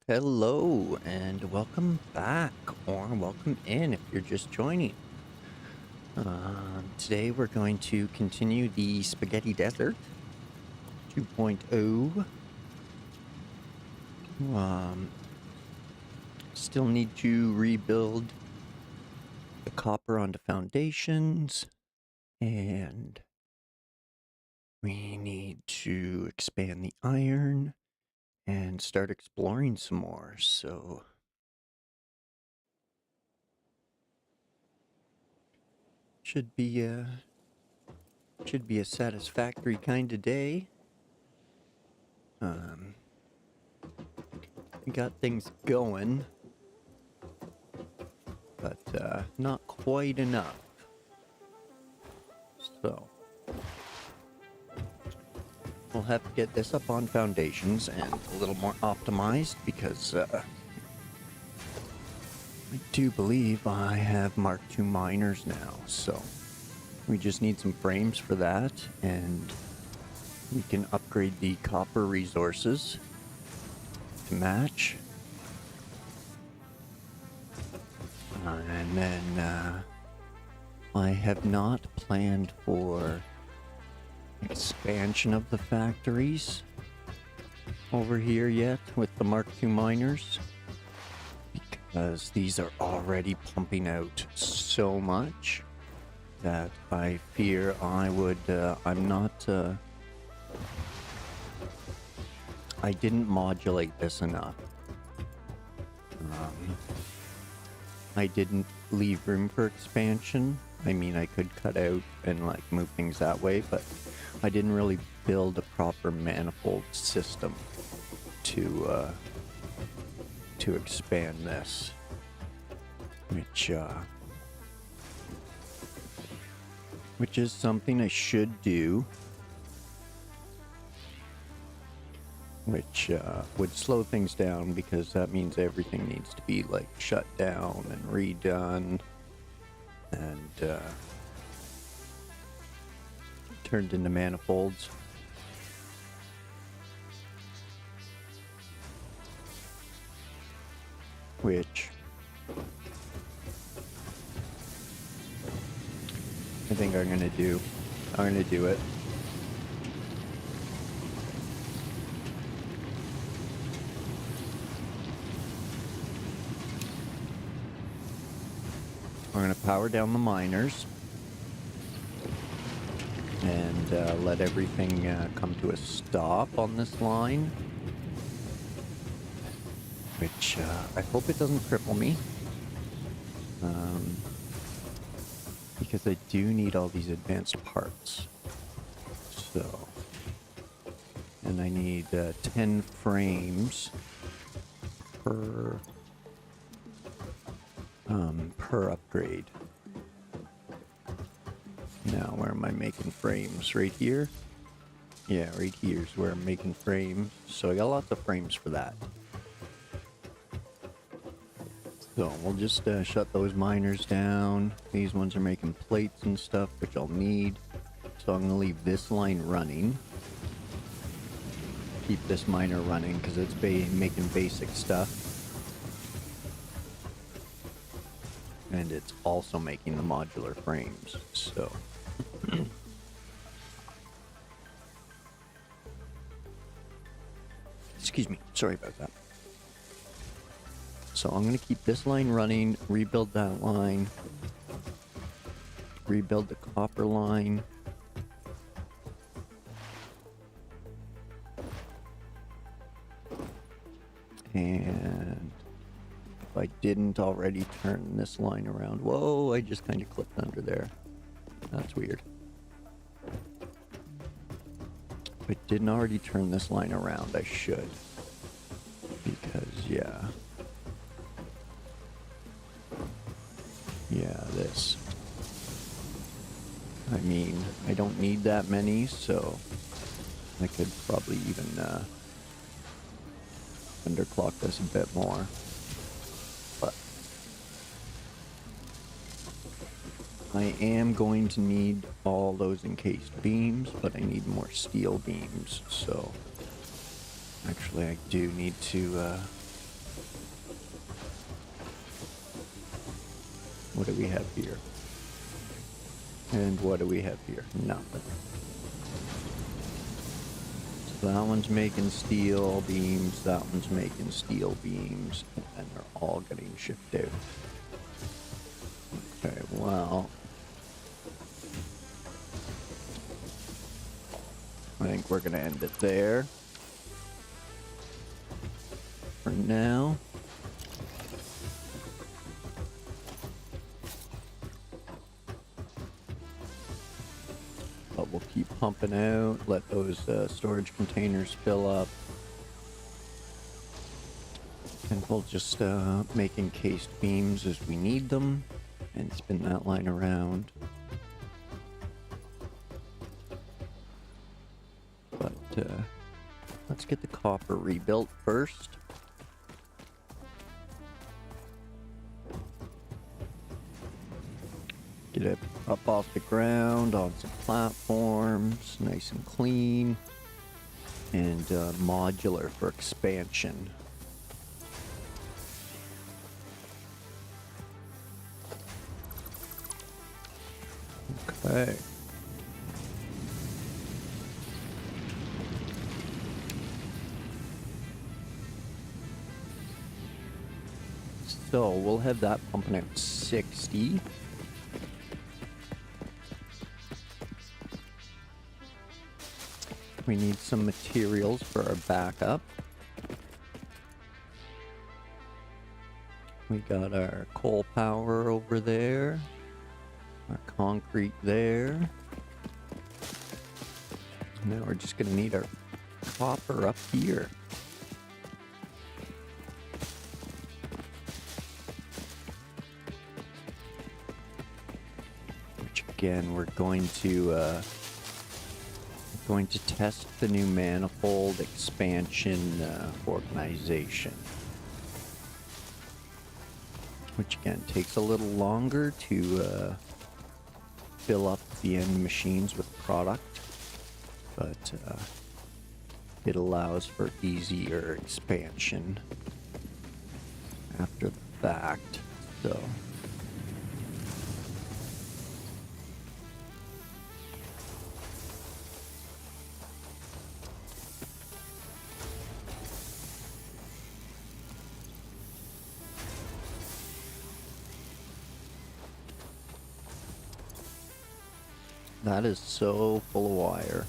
Hello and welcome back, or welcome in if you're just joining. Today we're going to continue the Spaghetti Desert 2.0. Still need to rebuild the copper onto foundations, and we need to expand the iron and start exploring some more, so should be a satisfactory kind of day. We got things going, but not quite enough. So we'll have to get this up on foundations and a little more optimized because I do believe I have Mark II miners now. So we just need some frames for that, and we can upgrade the copper resources to match. And then I have not planned for expansion of the factories over here yet with the Mark II miners, because these are already pumping out so much that I fear I didn't modulate this enough. I didn't leave room for expansion. I mean, I could cut out and like move things that way, but I didn't really build a proper manifold system to expand this, which is something I should do, which would slow things down, because that means everything needs to be like shut down and redone and turned into manifolds. Which I think I'm gonna do. I'm gonna do it. We're going to power down the miners and let everything come to a stop on this line, which I hope it doesn't cripple me, because I do need all these advanced parts. So, and I need 10 frames per upgrade. Now, where am I making frames? Right here? Yeah, right here is where I'm making frames. So I got lots of frames for that. So we'll just shut those miners down. These ones are making plates and stuff, which I'll need. So I'm going to leave this line running. Keep this miner running because it's making basic stuff. And it's also making the modular frames, so. Excuse me, sorry about that. So I'm going to keep this line running, rebuild that line, rebuild the copper line. And if I didn't already turn this line around, whoa, I just kind of clipped under there. That's weird. If I didn't already turn this line around, I should. Because, yeah. Yeah, this. I mean, I don't need that many, so I could probably even underclock this a bit more. But I am going to need all those encased beams, but I need more steel beams, so actually I do need to What do we have here? And what do we have here? Nothing. So that one's making steel beams, that one's making steel beams, and they're all getting shipped out. Okay, well, I think we're gonna end it there for now. But we'll keep pumping out, let those storage containers fill up. And we'll just make encased beams as we need them and spin that line around. But let's get the copper rebuilt first. Get it up off the ground on some platforms, nice and clean, and modular for expansion. Okay. So we'll have that pumping out 60. We need some materials for our backup. We got our coal power over there, our concrete there. Now we're just gonna need our copper up here. Which again, we're going to test the new manifold expansion organization. Which again takes a little longer to fill up the end machines with product, but it allows for easier expansion after the fact. So that is so full of wire.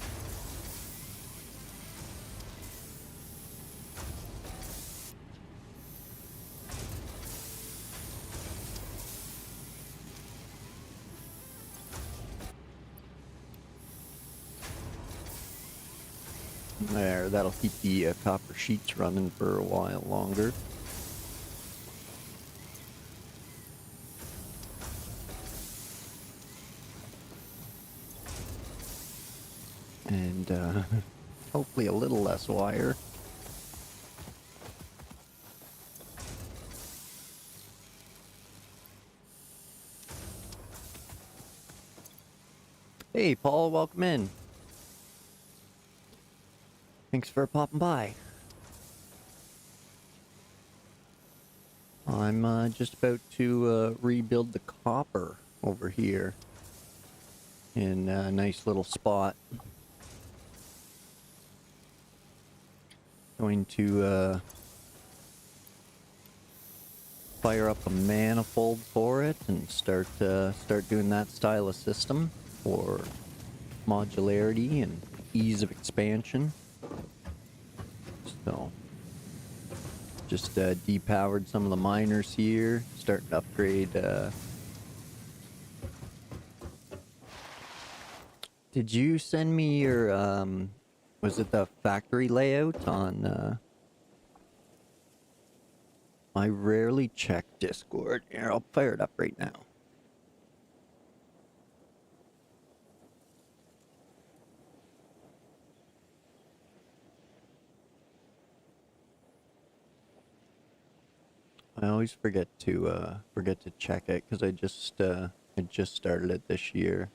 There, that'll keep the copper sheets running for a while longer. And hopefully a little less wire. Hey Paul, welcome in. Thanks for popping by. I'm just about to rebuild the copper over here in a nice little spot. Going to fire up a manifold for it and start doing that style of system for modularity and ease of expansion. So just depowered some of the miners here, starting to upgrade. Did you send me your was it the factory layout on I rarely check Discord. Here, I'll fire it up right now. I always forget to check it because I just started it this year.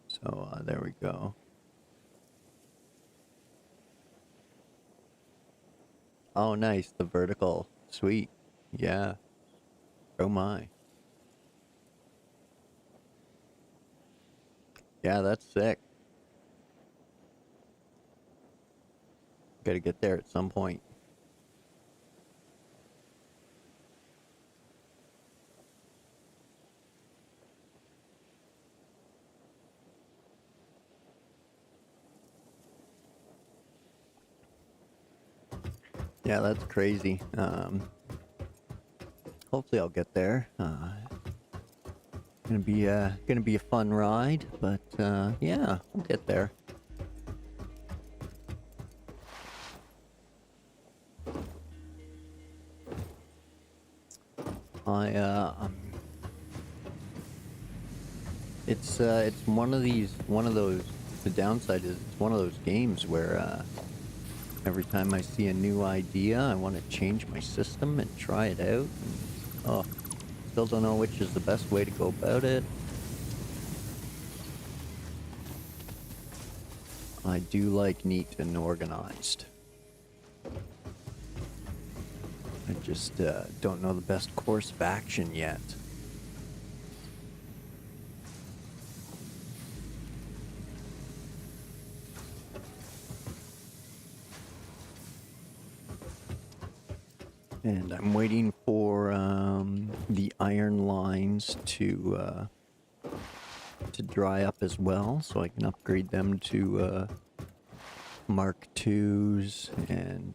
So there we go. Oh, nice. The vertical. Sweet. Yeah. Oh my. Yeah, that's sick. Gotta get there at some point. Yeah, that's crazy. Hopefully I'll get there. Gonna be a fun ride, but yeah, we'll get there. I it's one of those. The downside is it's one of those games where every time I see a new idea, I want to change my system and try it out. And, oh, still don't know which is the best way to go about it. I do like neat and organized. I just don't know the best course of action yet. And I'm waiting for the iron lines to dry up as well, so I can upgrade them to Mark IIs and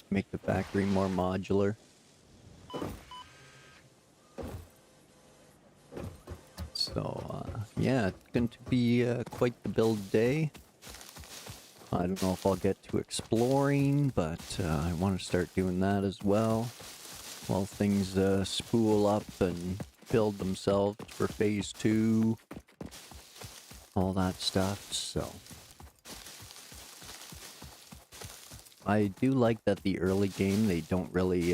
make the factory more modular. So yeah, it's going to be quite the build day. I don't know if I'll get to exploring, but I want to start doing that as well. While things spool up and build themselves for phase 2. All that stuff, so. I do like that the early game, they don't really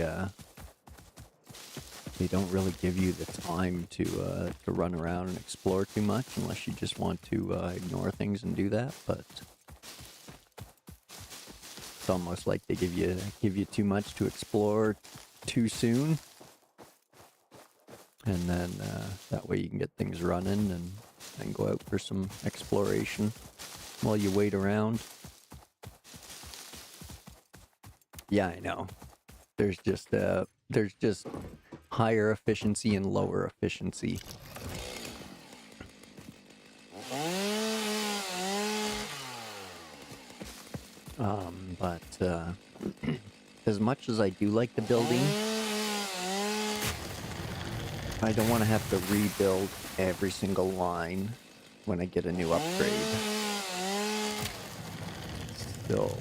give you the time to run around and explore too much, unless you just want to ignore things and do that, but it's almost like they give you too much to explore too soon, and then that way you can get things running and go out for some exploration while you wait around. Yeah, I know. There's just higher efficiency and lower efficiency. But as much as I do like the building, I don't want to have to rebuild every single line when I get a new upgrade. So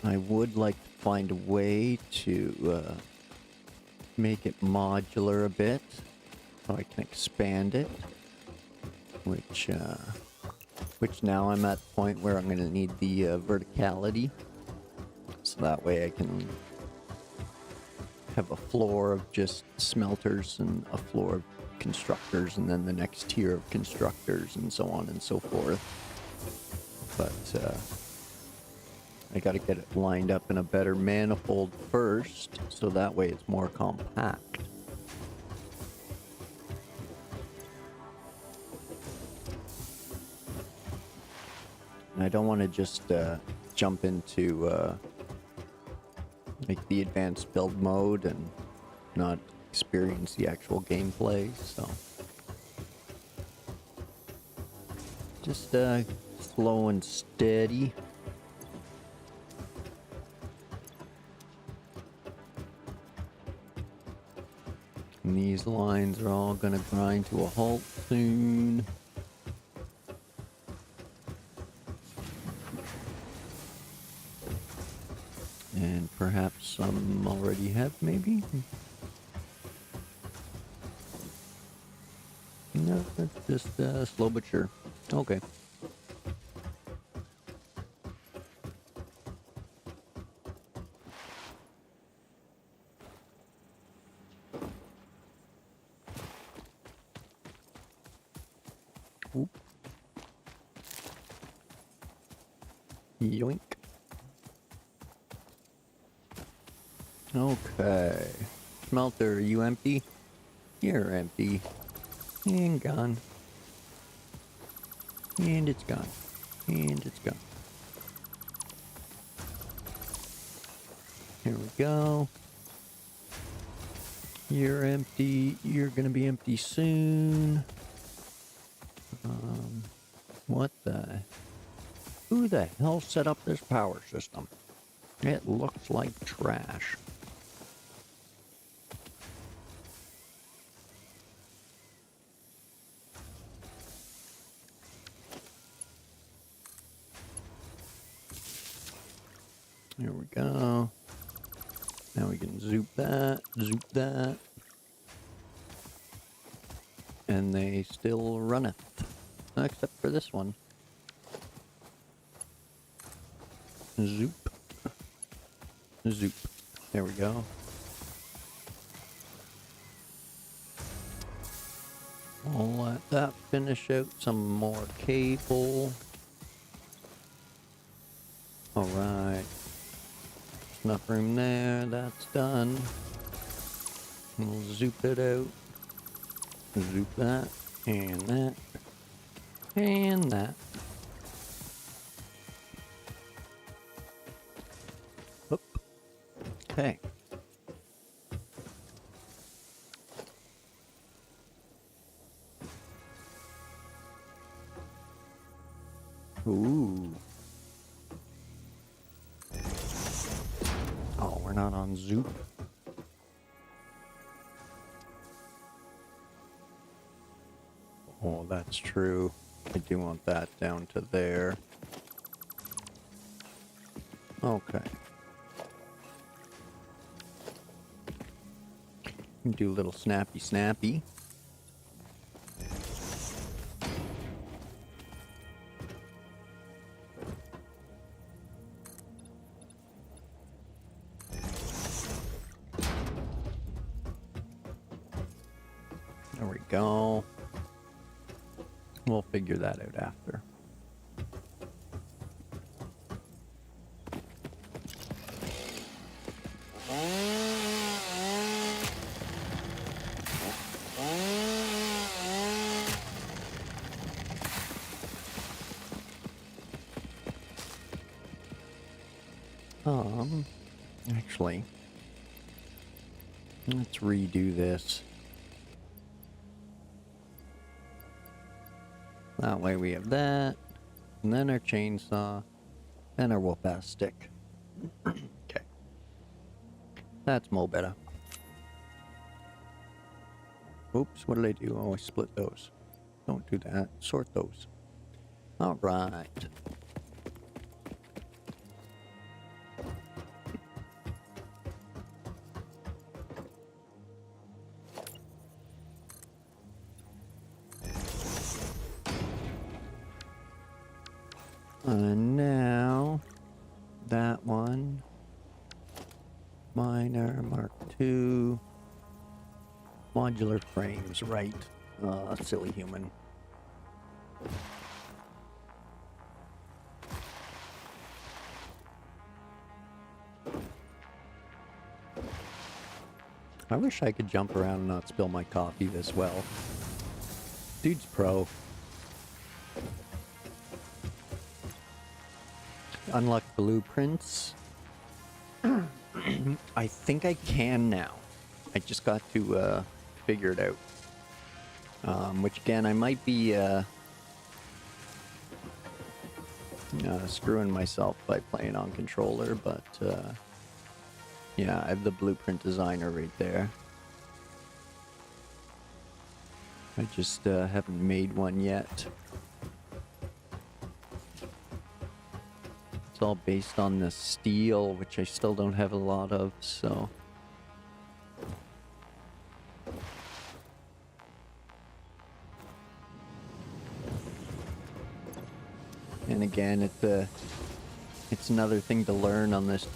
I would like to find a way to make it modular a bit so I can expand it, which now I'm at the point where I'm going to need the verticality, so that way I can have a floor of just smelters and a floor of constructors and then the next tier of constructors and so on and so forth. But I gotta get it lined up in a better manifold first, so that way it's more compact. And I don't want to just jump into like the advanced build mode and not experience the actual gameplay, so just slow and steady. And these lines are all gonna grind to a halt soon. And perhaps some already have, maybe? No, that's just slow but sure. Okay. Oop. Yoink. Okay. Smelter, are you empty? You're empty. And gone. And it's gone. And it's gone. Here we go. You're empty. You're gonna be empty soon. What the... Who the hell set up this power system? It looks like trash. Here we go. Now we can zoop that, and they still runneth, except for this one. Zoop. Zoop. There we go. I'll let that finish out some more cable. Alright. Enough room there, that's done. We'll zoop it out. Zoop that, and that, and that. Oop. Okay. Ooh. Oh, we're not on Zoop. Oh, that's true. I do want that down to there. Okay. Do a little snappy. There we go. We'll figure that out after. Actually, let's redo this. That way we have that, and then our chainsaw, and our whoop-ass stick. Okay. That's more better. Oops, what did I do? Oh, I split those. Don't do that. Sort those. Alright. And now, that one, miner, Mark II, modular frames, right, silly human. I wish I could jump around and not spill my coffee this well. Dude's pro. Unlock blueprints. I think I can now. I just got to figure it out. Which again, I might be screwing myself by playing on controller, but yeah, I have the blueprint designer right there. I just haven't made one yet. It's all based on the steel, which I still don't have a lot of, so... And again, it's another thing to learn on this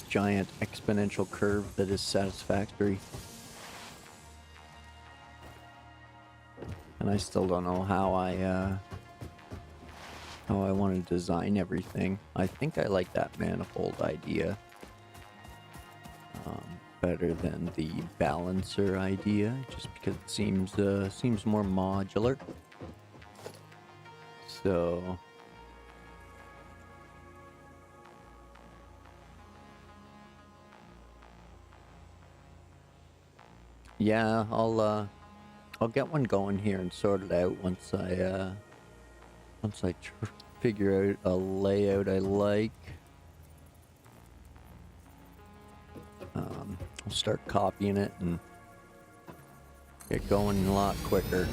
giant exponential curve that is Satisfactory. And I still don't know how how I want to design everything. I think I like that manifold idea better than the balancer idea, just because it seems more modular. So yeah, I'll get one going here and sort it out once I figure out a layout I like. I'll start copying it and get going a lot quicker.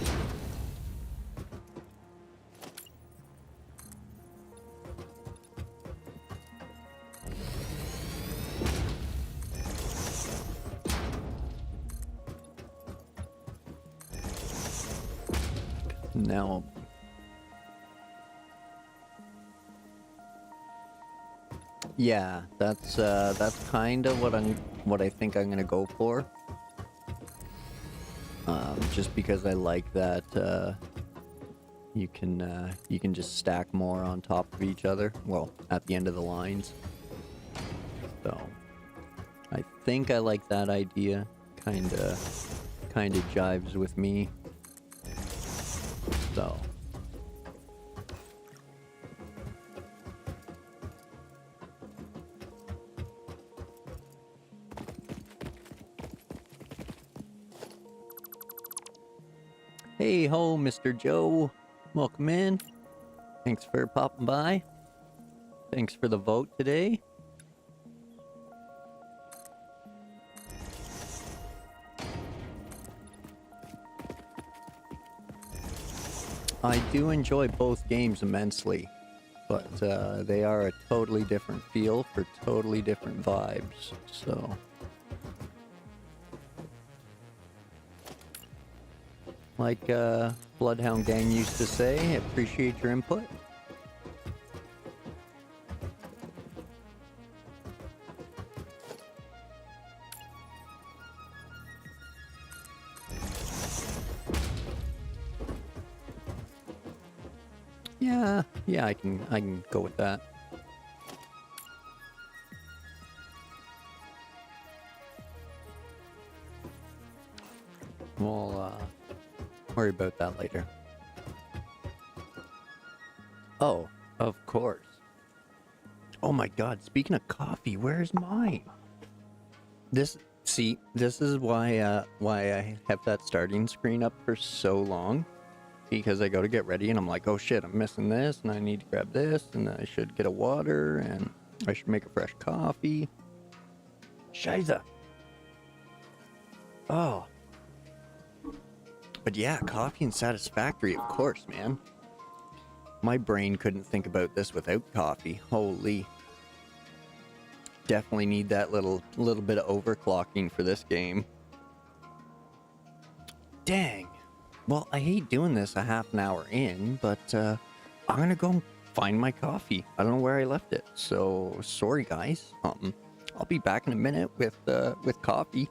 Now, yeah, that's kind of what I think I'm gonna go for. Just because I like that you can just stack more on top of each other. Well, at the end of the lines. So I think I like that idea. Kinda jives with me. So hey ho, Mr. Joe. Welcome in. Thanks for popping by. Thanks for the vote today. I do enjoy both games immensely, but they are a totally different feel for totally different vibes, so... Like Bloodhound Gang used to say, appreciate your input. Yeah, I can go with that. We'll worry about that later. Oh, of course. Oh my god, speaking of coffee, where's mine? This is why I have that starting screen up for so long. Because I go to get ready and I'm like, oh shit, I'm missing this and I need to grab this and I should get a water and I should make a fresh coffee. Scheiße. Oh. But yeah, coffee and Satisfactory, of course, man. My brain couldn't think about this without coffee. Holy. Definitely need that little bit of overclocking for this game. Dang. Well, I hate doing this a half an hour in, but I'm gonna go find my coffee. I don't know where I left it, so sorry guys. I'll be back in a minute with coffee.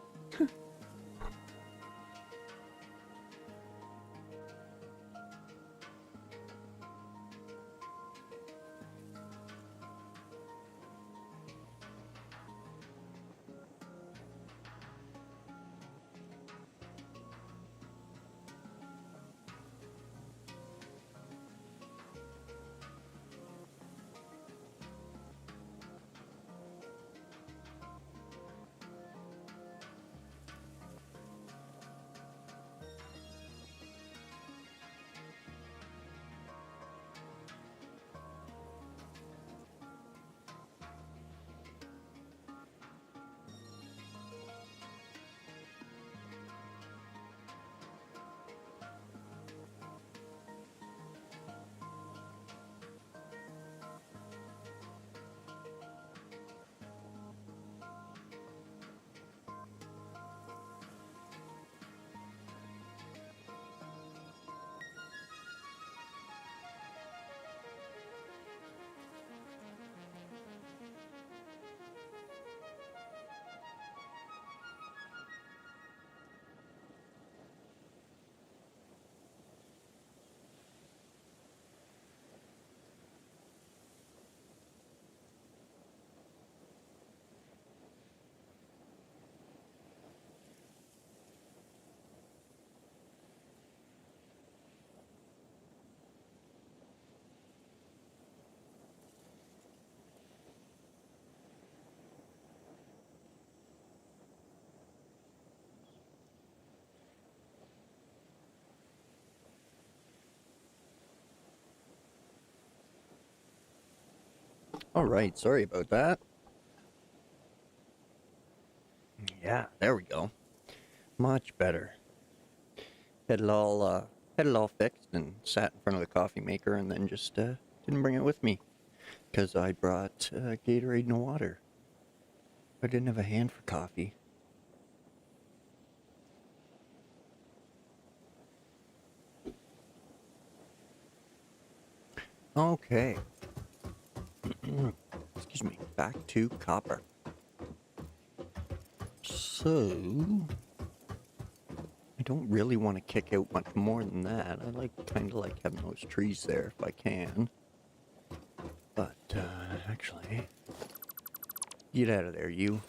Alright, sorry about that. Yeah, there we go. Much better. Had it all fixed and sat in front of the coffee maker and then just didn't bring it with me. Because I brought Gatorade and water. I didn't have a hand for coffee. Okay. Excuse me. Back to copper. So, I don't really want to kick out much more than that. I kind of like having those trees there if I can. But, actually, get out of there, you.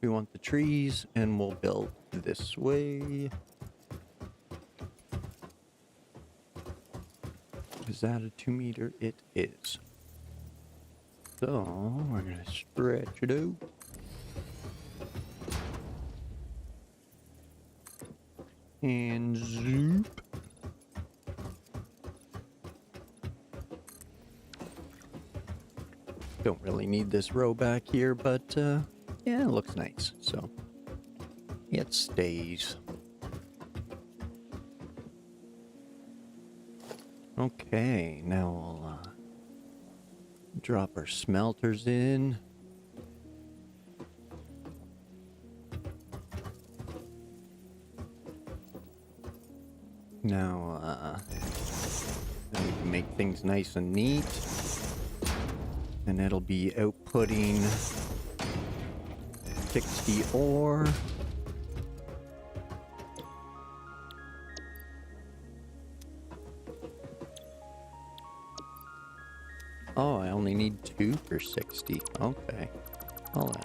We want the trees, and we'll build this way. Is that a 2 meter? It is. So, we're going to stretch it out. And zoop. Don't really need this row back here, but yeah, it looks nice. So it stays. Okay, now we'll drop our smelters in. Now, then we can make things nice and neat. And it'll be outputting 60 ore. Oh, I only need 2 for 60. Okay. Well then.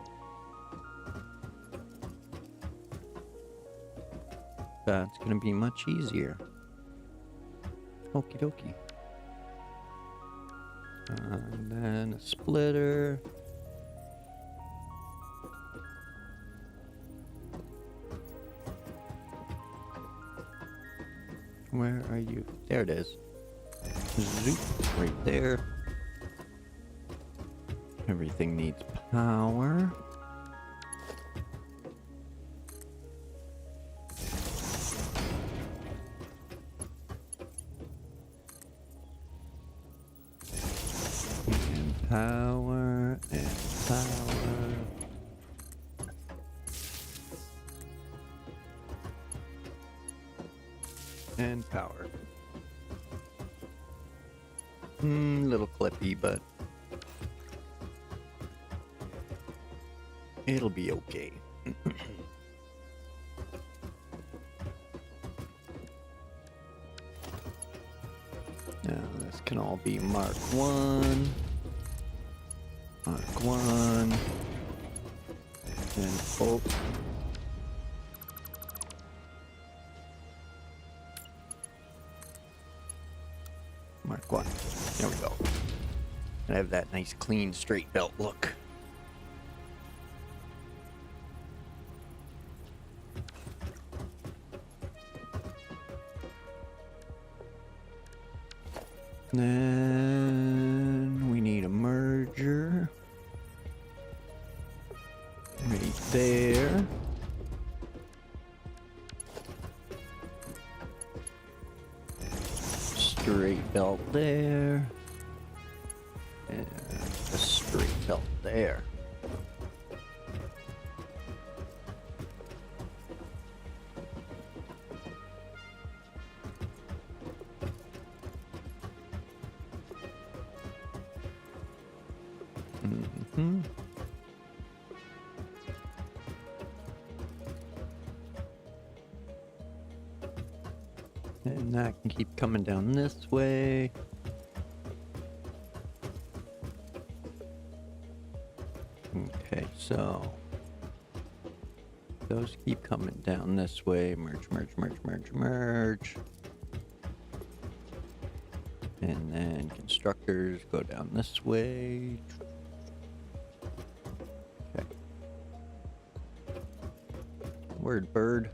That's gonna be much easier. Okie dokie. And then a splitter. Where are you? There it is. Zoop, right there. Everything needs power. And power, and power. And power. Little clippy, but it'll be okay. Now this can all be Mark 1. Mark 1. And oh. Mark 1. There we go. And I have that nice clean straight belt look. Then we need a merger. Right there. Straight belt there. And a straight belt there. And that can keep coming down this way. Okay, so those keep coming down this way. Merge, merge, merge, merge, merge. And then constructors go down this way. Okay. Word bird.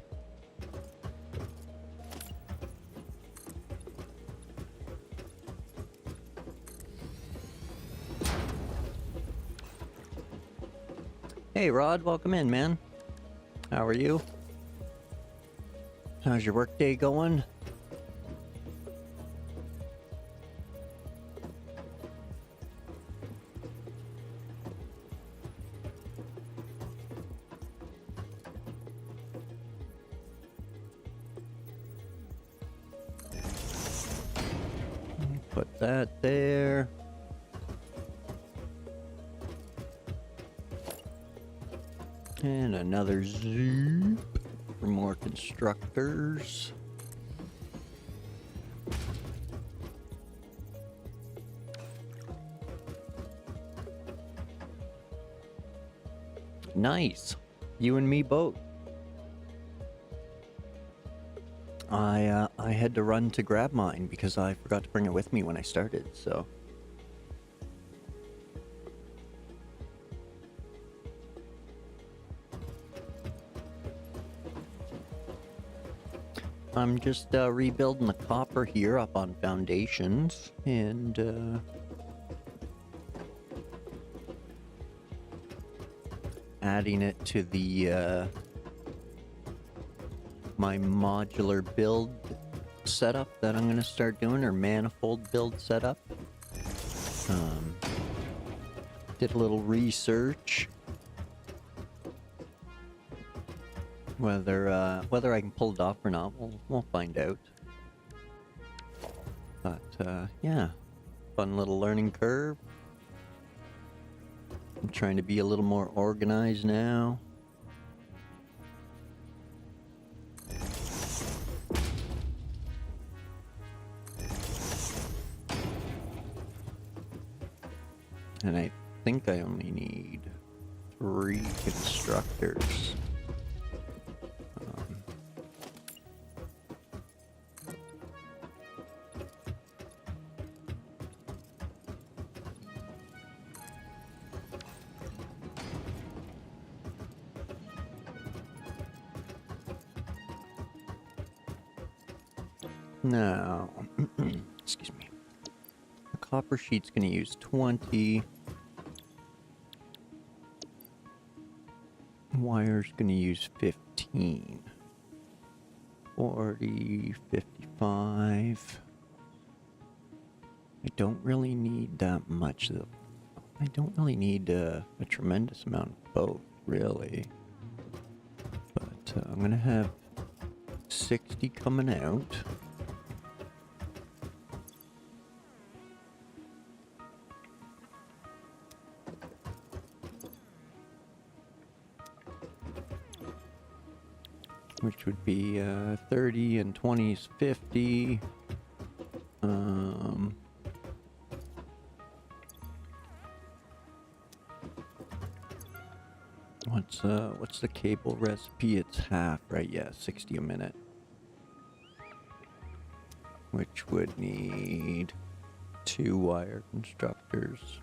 Hey Rod, welcome in, man. How are you? How's your work day going? Put that there. And another zoop for more constructors. Nice. You and me both. I had to run to grab mine because I forgot to bring it with me when I started, so. I'm just rebuilding the copper here up on foundations and adding it to the my modular build setup that I'm gonna start doing, or manifold build setup. Did a little research whether I can pull it off or not. We'll find out. But yeah, fun little learning curve. I'm trying to be a little more organized now. And I think I only need 3 constructors. Now, excuse me. The copper sheet's going to use 20. Wire's going to use 15. 40, 55. I don't really need that much though. I don't really need a tremendous amount of both, really. But I'm going to have 60 coming out. Which would be 30 and 20 is 50. What's the cable recipe? It's half, right? Yeah, 60 a minute. Which would need 2 wire constructors.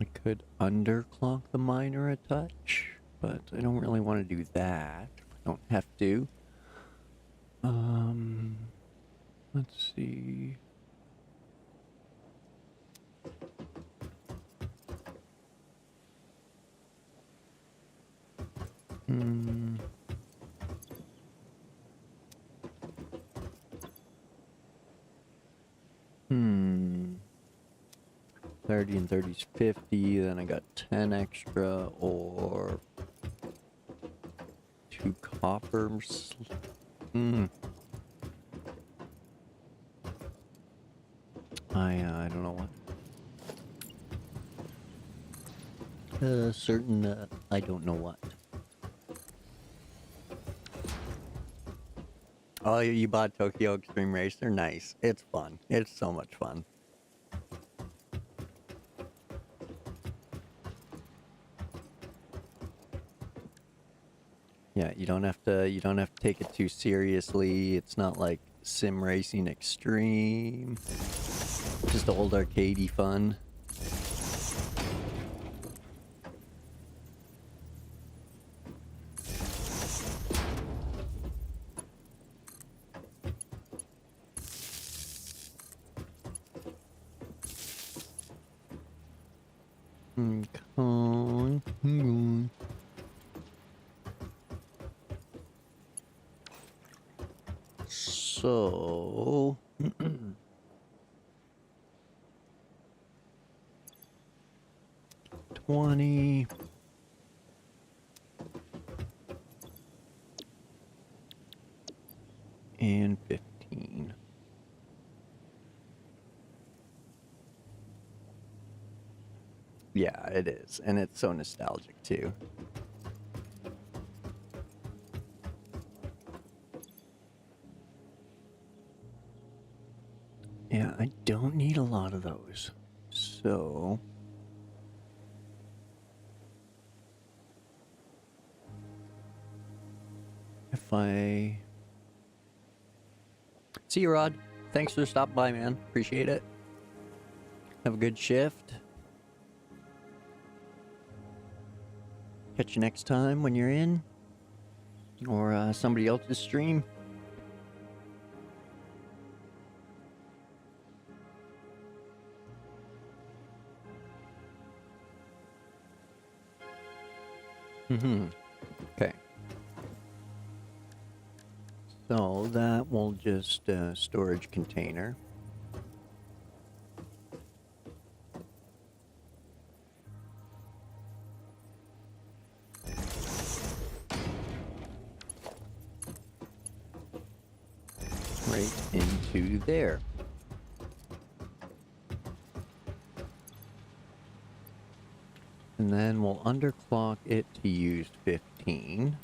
I could underclock the miner a touch, but I don't really want to do that. I don't have to. Let's see. Hmm. 30 and 30 is 50, then I got 10 extra, or 2 coppers. I don't know what. I don't know what. Oh, you bought Tokyo Extreme Racer? Nice. It's fun. It's so much fun. Yeah, you don't have to take it too seriously. It's not like Sim Racing Extreme. Just old arcadey fun. Con. So. 20. And 15. Yeah, it is. And it's so nostalgic too. Yeah, I don't need a lot of those. So. If I. See you, Rod. Thanks for stopping by, man. Appreciate it. Have a good shift. Catch you next time when you're in. Or somebody else's stream. Okay. So that will just storage container. Right into there. And then we'll underclock it to use 15.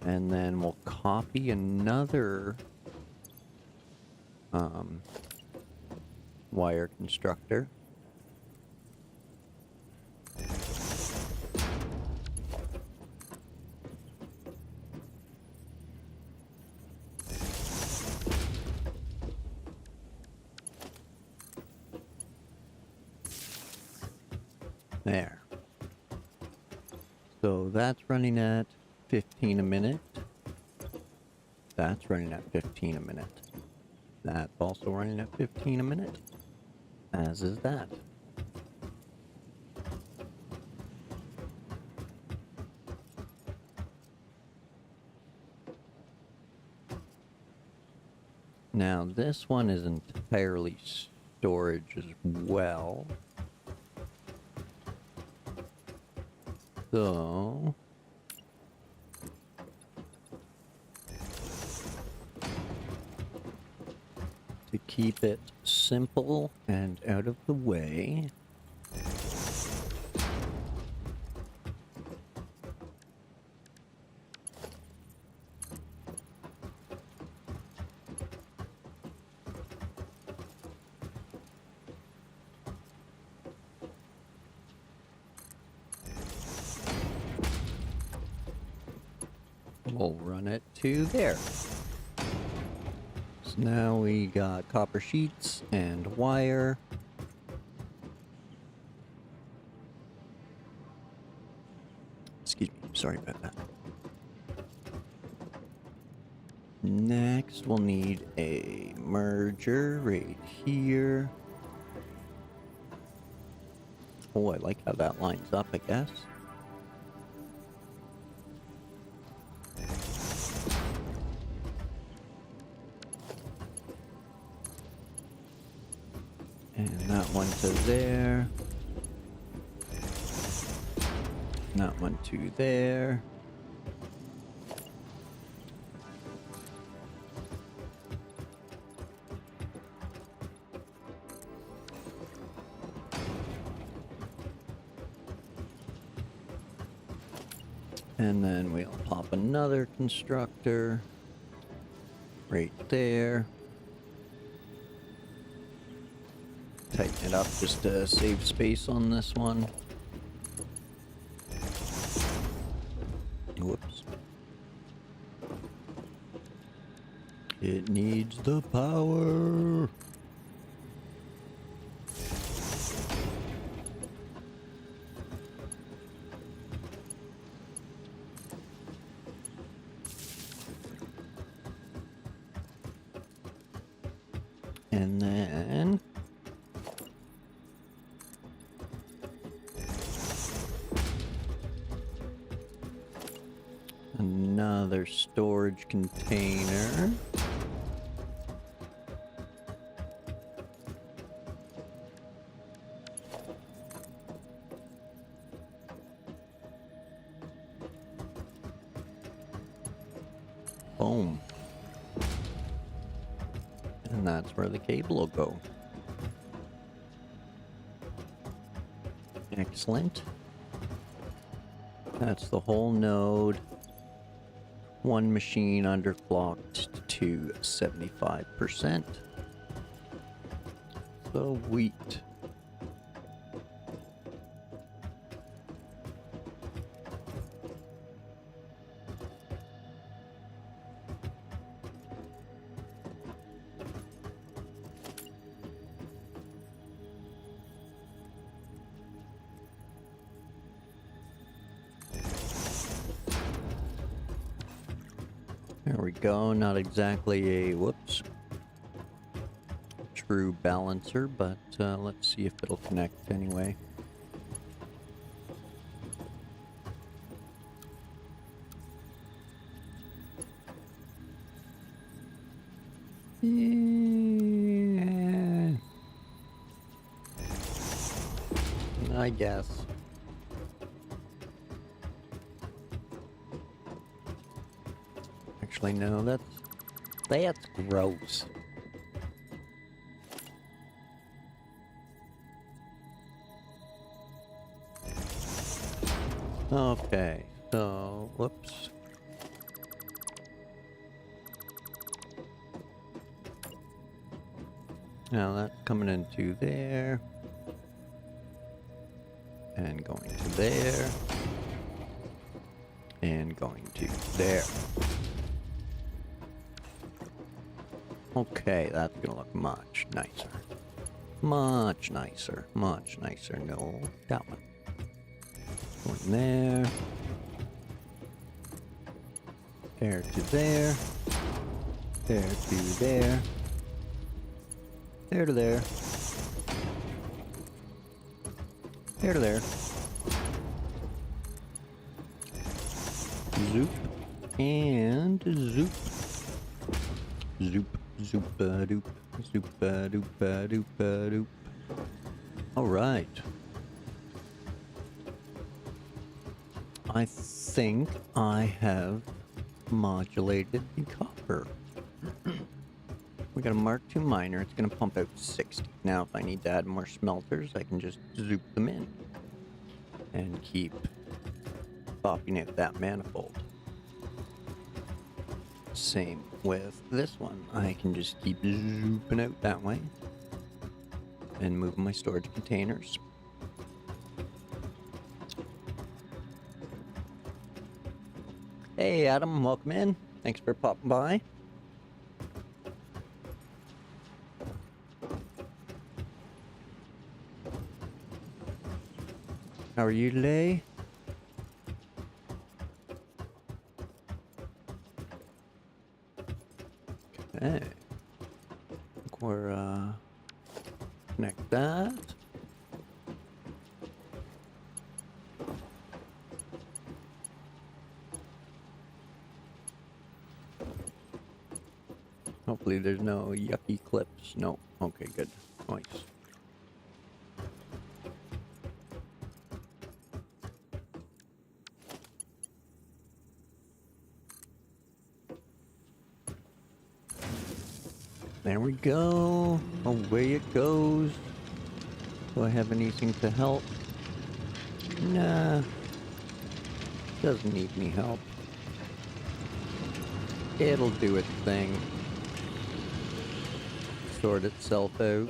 And then we'll copy another wire constructor. There. So that's running at 15 a minute. That's running at 15 a minute. That's also running at 15 a minute. As is that. Now this one is entirely storage as well. So to keep it simple and out of the way, we'll run it to there. So now we got copper sheets and wire. Excuse me, sorry about that. Next, we'll need a merger right here. Oh, I like how that lines up, I guess. And that one to there. And that one to there. And then we'll pop another constructor right there. Tighten it up just to save space on this one. Whoops. It needs the power. Another storage container. Boom. And that's where the cable will go. Excellent. That's the whole node. One machine underclocked to 75%. So wheat. There we go, not exactly a, whoops, true balancer, but let's see if it'll connect anyway. Yeah. I guess. Actually, no, that's gross. Okay, so, whoops. Now that's coming into there. And going to there. And going to there. Okay, that's gonna look much nicer. Much nicer. Much nicer. No, that one. Going there. There to there. There to there. There to there. There to there. Zoop. And zoop. Zoop. Zoop-a-doop. Zoop-a-doop-a-doop-a-doop. Alright. I think I have modulated the copper. We got a Mark II miner. It's going to pump out 60. Now, if I need to add more smelters, I can just zoop them in and keep popping out that manifold. Same with this one. I can just keep zooping out that way and moving my storage containers. Hey, Adam, welcome in. Thanks for popping by. How are you today? Okay. We're, connect that. Hopefully there's no yucky clips. No. Okay, good. Nice. There we go. Away it goes. Do I have anything to help? Nah. Doesn't need any help. It'll do its thing. Sort itself out.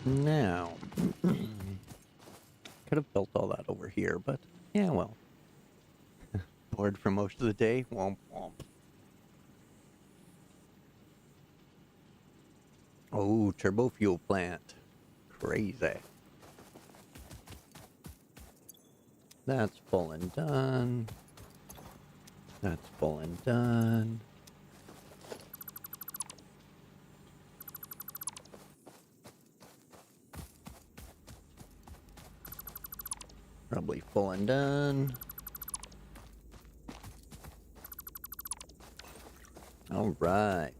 Now. Could have built all that over here, but yeah, well. Bored for most of the day. Womp womp. Oh, turbo fuel plant. Crazy. That's full and done. That's full and done. Probably full and done. All right.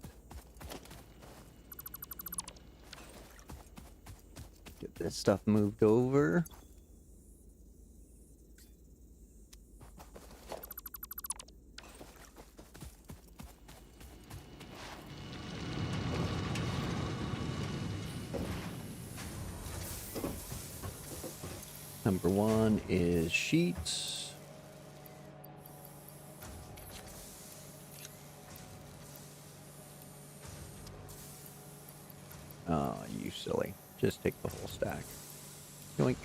Get this stuff moved over. Number one is sheets. Oh, you silly. Just take the whole stack. Yoink.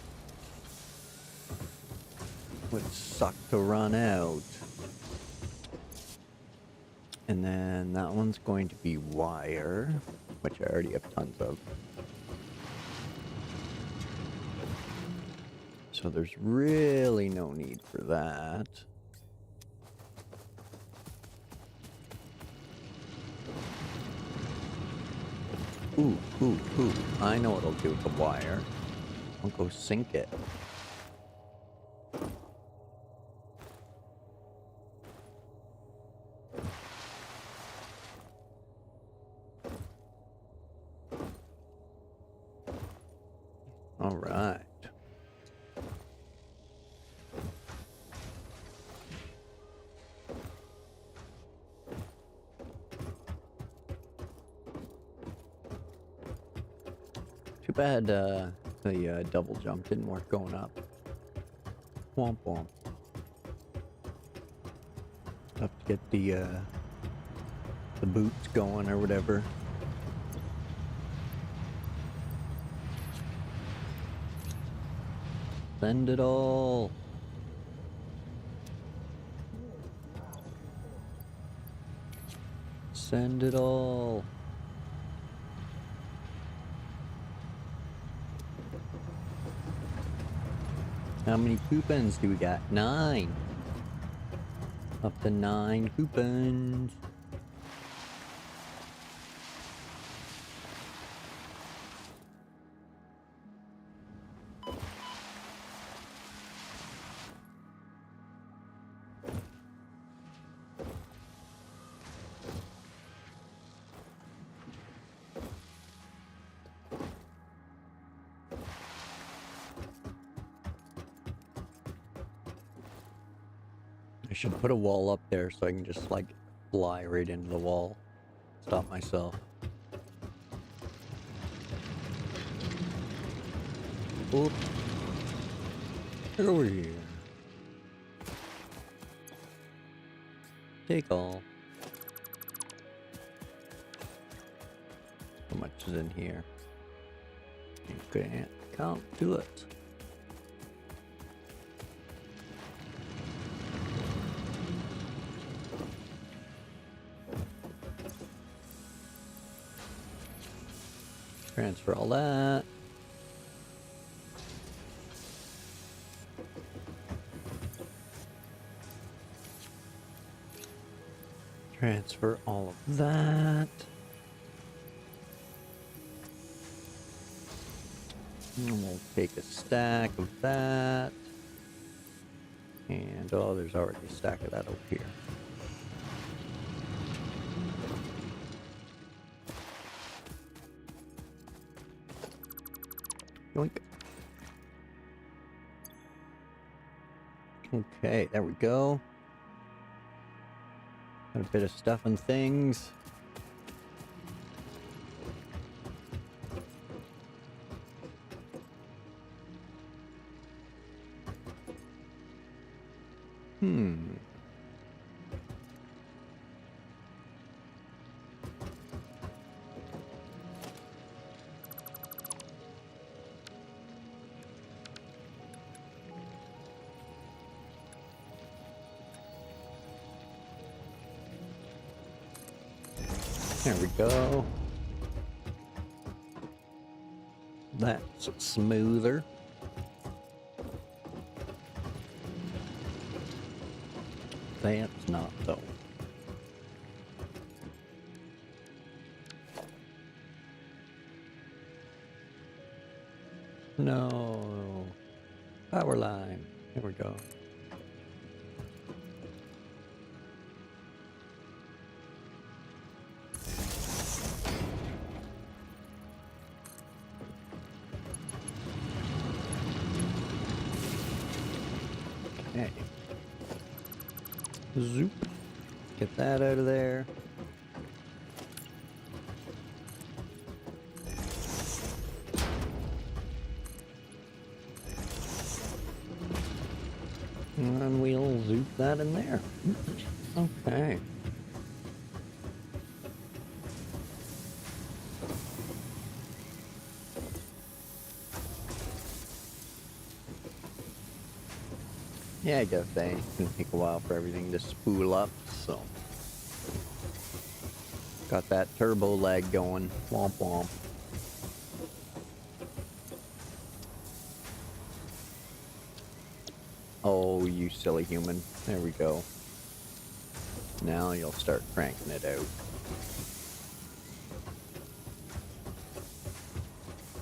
Would suck to run out. And then that one's going to be wire, which I already have tons of. So there's really no need for that. Ooh. I know what I'll do with the wire. I'll go sink it. All right. Too bad the double jump didn't work going up. Womp womp. Have to get the boots going or whatever. Send it all. Send it all. How many coupons do we got? 9. Up to 9 coupons. I should put a wall up there so I can just like fly right into the wall. Stop myself. Oop. Get over here. Take all. How much is in here? You can't count to it. Transfer all that. Transfer all of that. And we'll take a stack of that. And oh, there's already a stack of that over here. Yoink. Okay, there we go. Got a bit of stuff and things. There we go. That's smoother. That's not though. No. Power line. There we go. Okay. Zoop. Get that out of there. And then we'll zoop that in there. Okay. Yeah, I guess it's gonna take a while for everything to spool up, so. Got that turbo lag going. Womp womp. Oh, you silly human. There we go. Now you'll start cranking it out.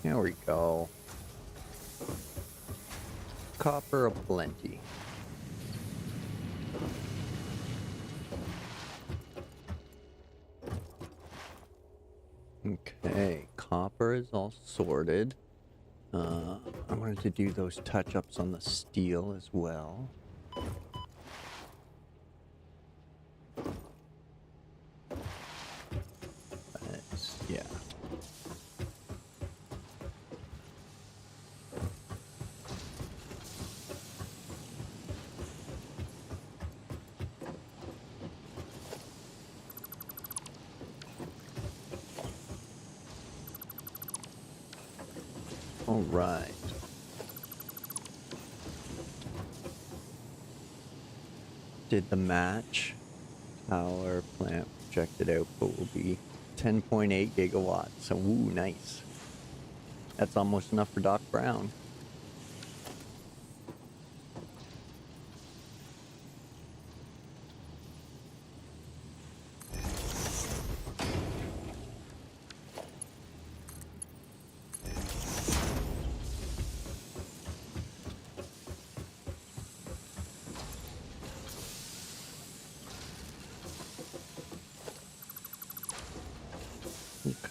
There we go. Copper aplenty. Okay, copper is all sorted. I wanted to do those touch-ups on the steel as well. Yeah. All right. Did the match. Power plant projected output will be 10.8 gigawatts. So, ooh, nice. That's almost enough for Doc Brown.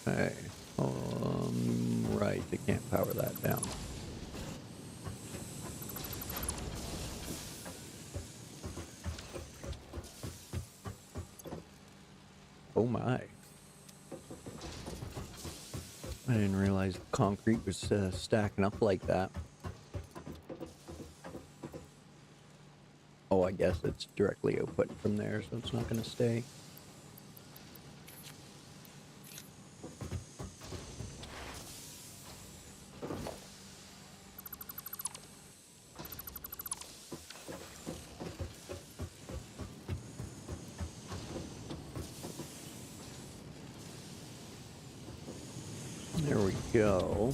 Okay. Right, they can't power that down. Oh my. I didn't realize concrete was stacking up like that. Oh, I guess it's directly output from there, so it's not going to stay. There we go.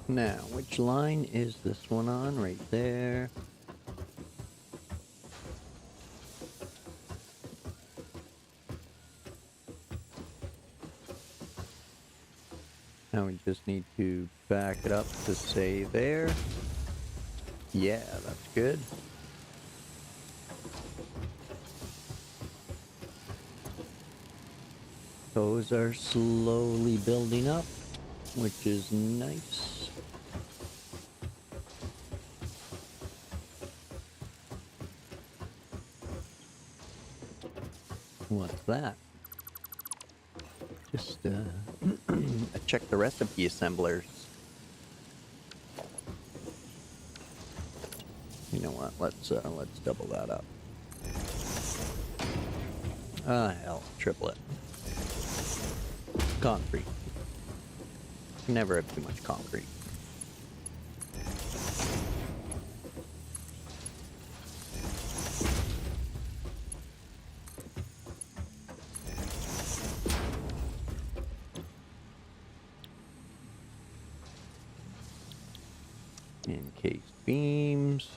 Now, which line is this one on? Right there. Now we just need to back it up to say there. Yeah, that's good. Those are slowly building up, which is nice. What's that? Just check the recipe assemblers. You know what? Let's double that up. Ah, hell, triple it. Concrete. Never have too much concrete. Encased beams.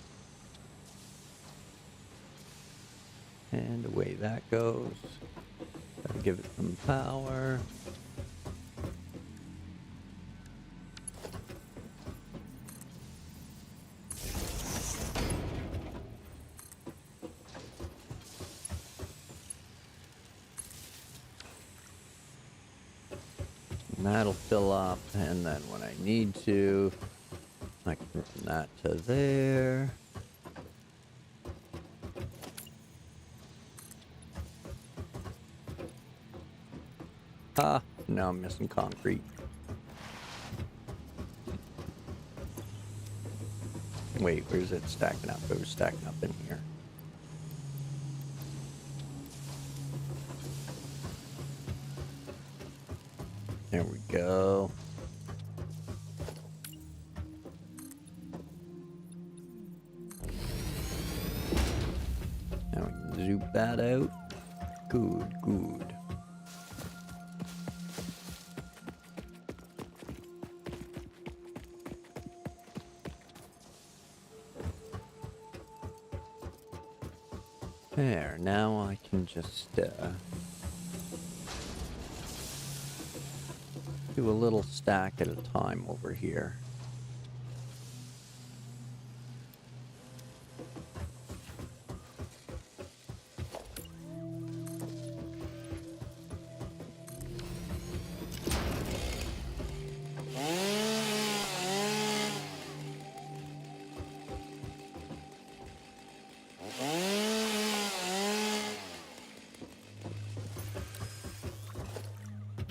And away that goes. Gotta give it some power. And that'll fill up, and then when I need to, I can run that to there. Ah, now I'm missing concrete. Wait, where's it stacking up? It was stacking up in here. There we go. Now we can zoom that out. Good, good. There, now I can just do a little stack at a time over here.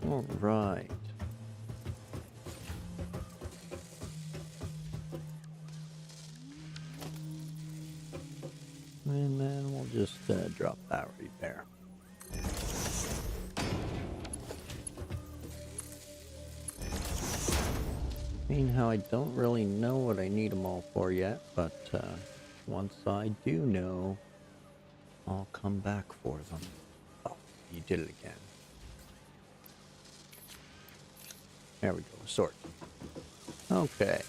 All right. And then we'll just drop that right there. Seeing how I don't really know what I need them all for yet, but once I do know, I'll come back for them. Oh, you did it again. There we go, sort. Okay.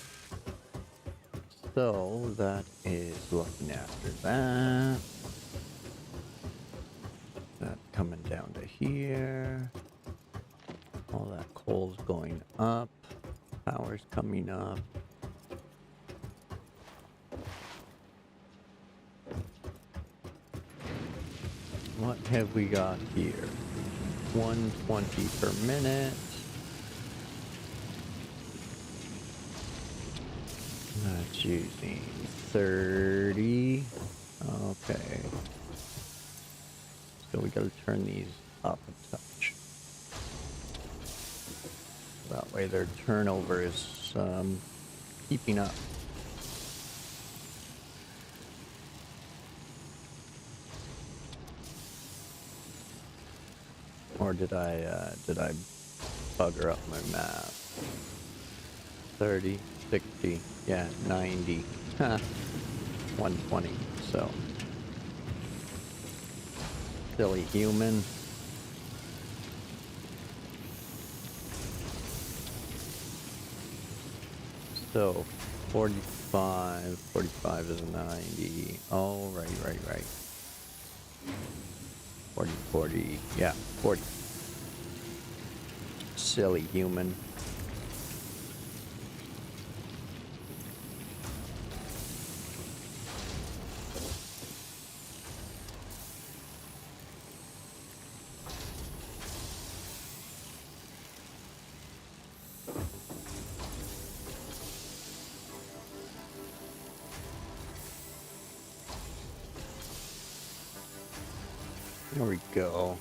So that is looking after that. That coming down to here. All that coal's going up. Power's coming up. What have we got here? 120 per minute. That's using 30. Okay. So we gotta turn these up a touch. That way their turnover is keeping up. Or did I bugger up my map? 30, 60, yeah, 90, 120, so. Silly human. So, 45 is 90. Oh, right. 40, yeah, 40. Silly human. There we go.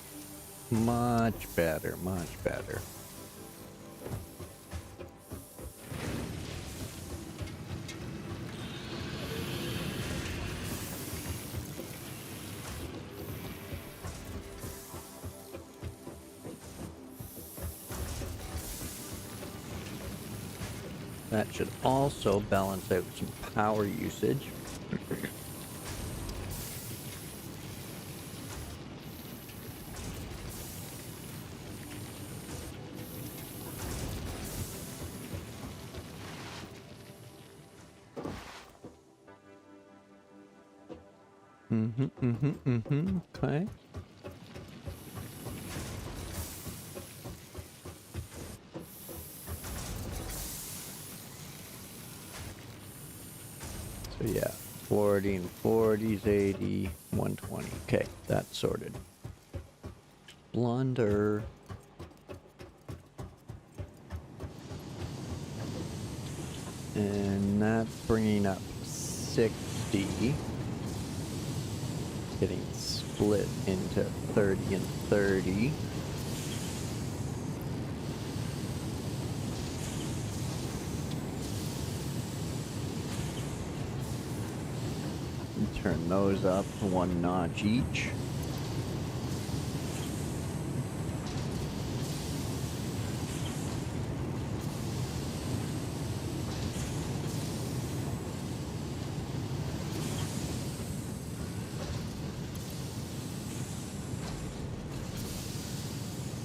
Much better, much better. That should also balance out some power usage. Okay. So yeah, 40 and 40s, 80, 120. Okay, that's sorted. Blunder. And that's bringing up 60. Getting split into 30 and 30. And turn those up one notch each.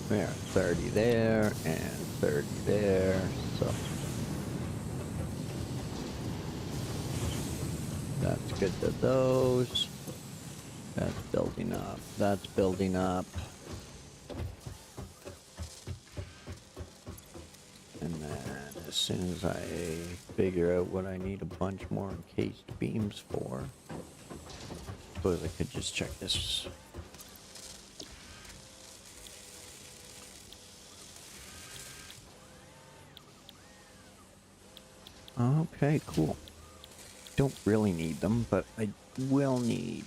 There, 30 there, and 30 there, so that's good to those. That's building up, that's building up. And then as soon as I figure out what I need a bunch more encased beams for, I suppose I could just check this. Okay, cool. Don't really need them, but I will need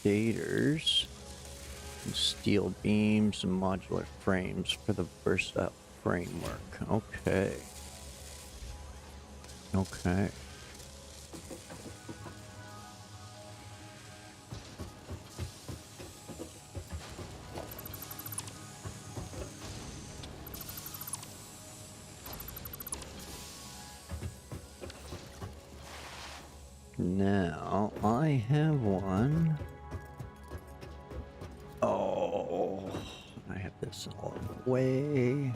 gators, and steel beams, and modular frames for the Versa framework. Okay. Okay. Now, I have one. Oh, I have this all the way.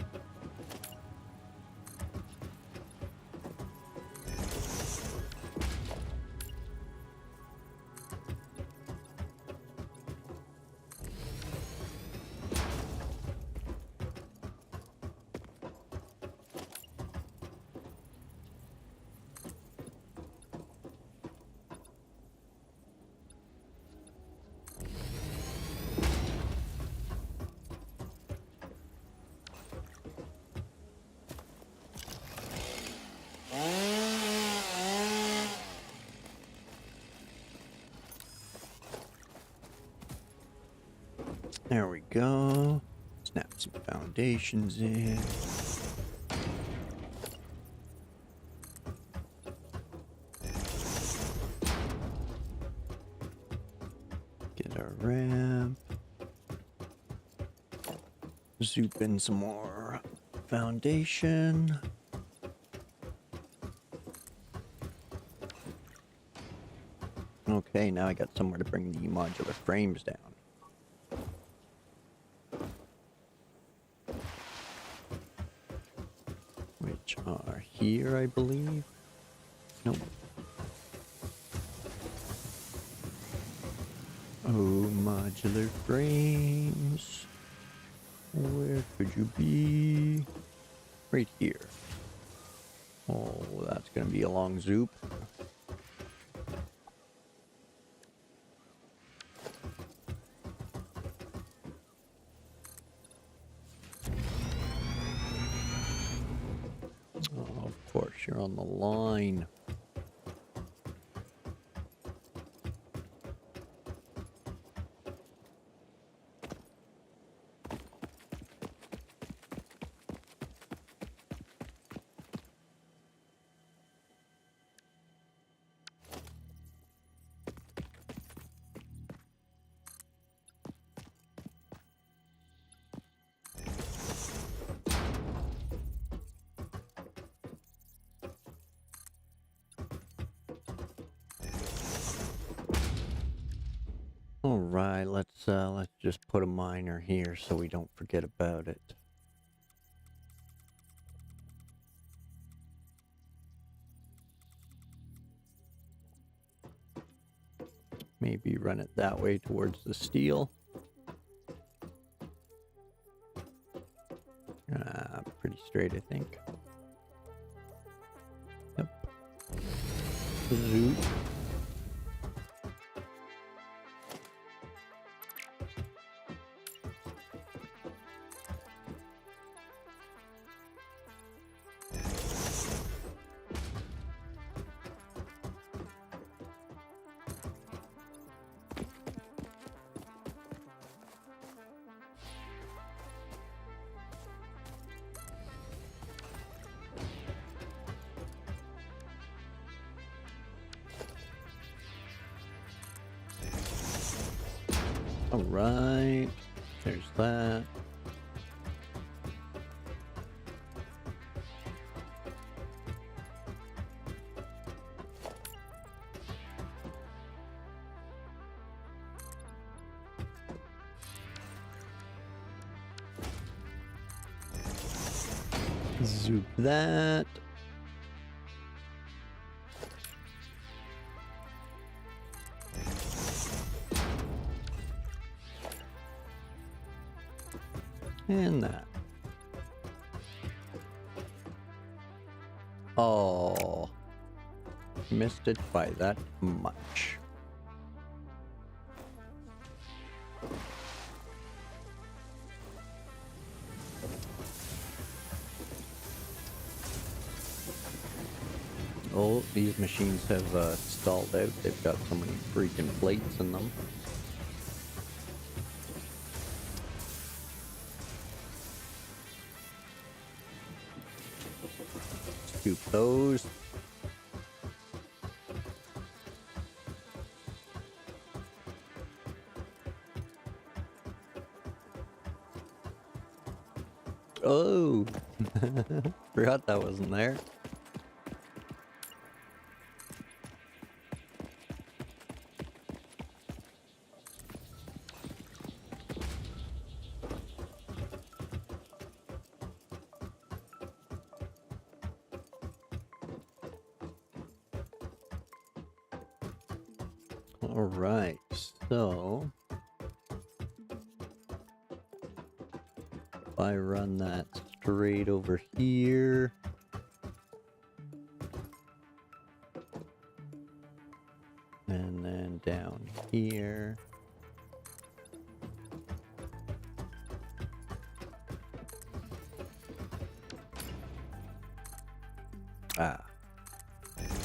There we go. Snap some foundations in. Get a ramp. Zoop in some more foundation. Okay, now I got somewhere to bring the modular frames down. Which are here, I believe. Nope. Oh, modular frames. Where could you be? Right here. Oh, that's gonna be a long zoop. Oh, of course, you're on the line. All right, let's just put a miner here so we don't forget about it. Maybe run it that way towards the steel. Pretty straight, I think. Yep. Zoop. All right, there's that. Zoop that. And that. Oh, missed it by that much. Oh, these machines have stalled out. They've got so many freaking plates in them. Scoop those. Oh, forgot that wasn't there. All right, so if I run that straight over here, and then down here, there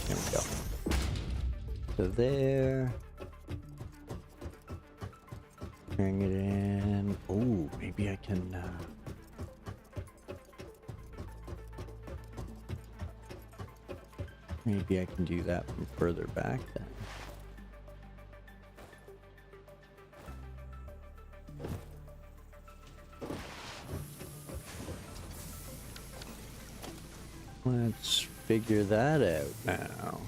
we go. So there. Bring it in. Oh, maybe I can. Maybe I can do that from further back then. Let's figure that out now.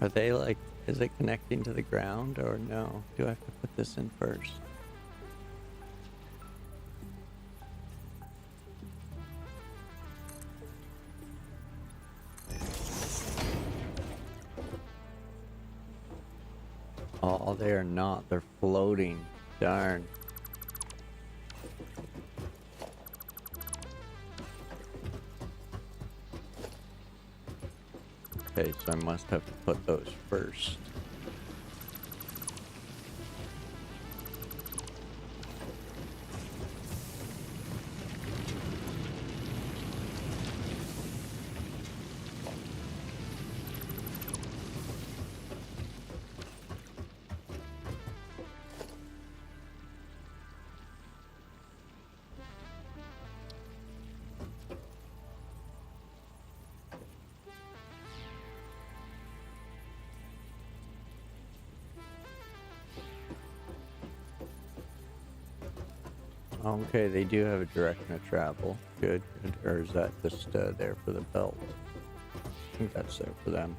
Are they like, is it connecting to the ground or no? Do I have to put this in first? Oh, they are not. They're floating. Darn. Okay, so I must have to put those first. Okay, they do have a direction of travel. Good, good. Or is that just there for the belt? I think that's there for them.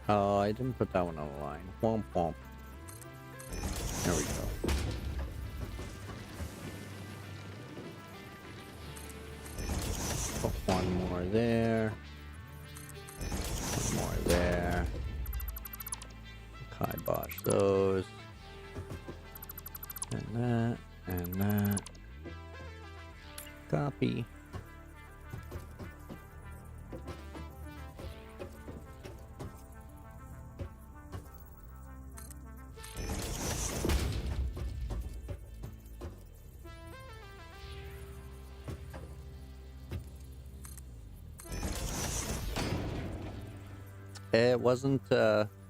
Oh, I didn't put that one on the line. Womp womp. There we go. Put one more there. One more there. Kibosh those. And that. And that. Copy.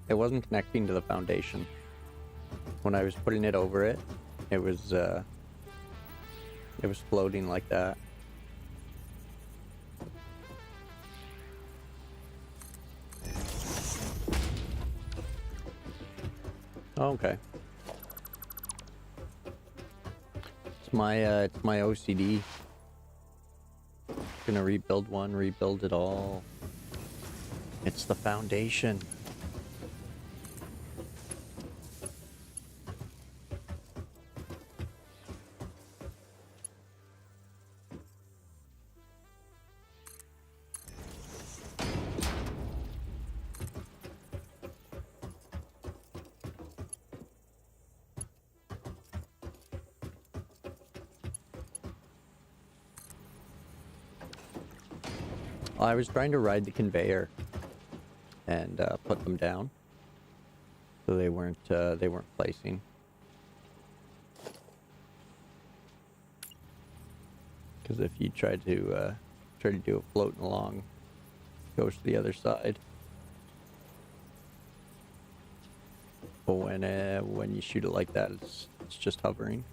It wasn't connecting to the foundation. When I was putting it over it, it was floating like that. Okay. It's my OCD. Gonna rebuild one, rebuild it all. It's the foundation. I was trying to ride the conveyor and put them down, so they weren't placing. Because if you try to do it floating along, it goes to the other side. But when you shoot it like that, it's just hovering.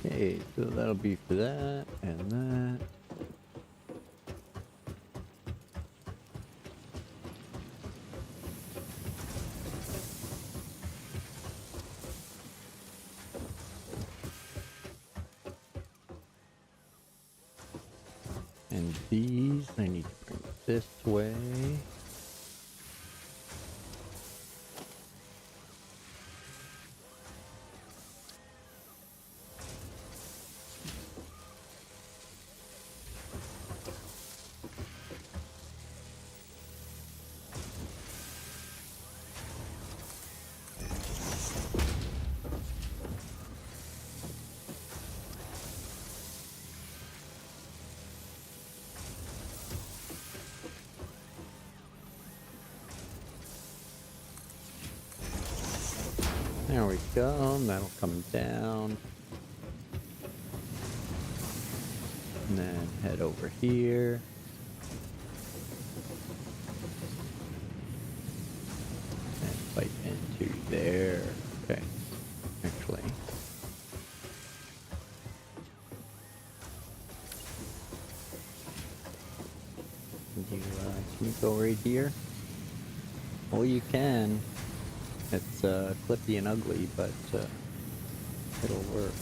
Okay, so that'll be for that and that. And these, I need to bring this way. There we go, and that'll come down. And then head over here. And pipe into there. Okay, actually. Can you go right here? Oh, you can. It's clippy and ugly, but it'll work.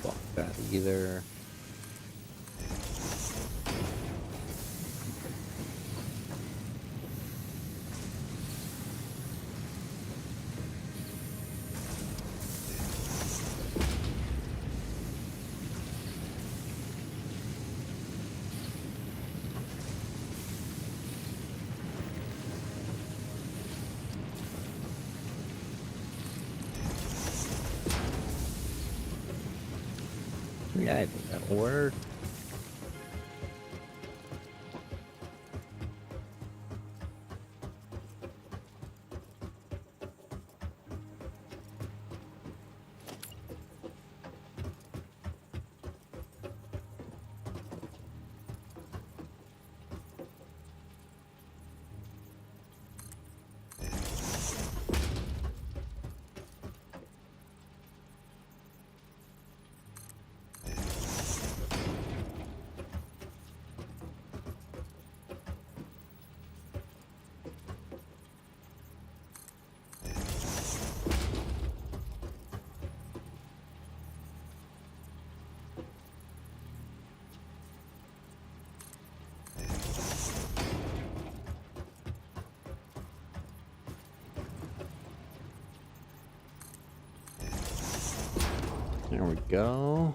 Block that either. Yeah, I think that'll work. There we go.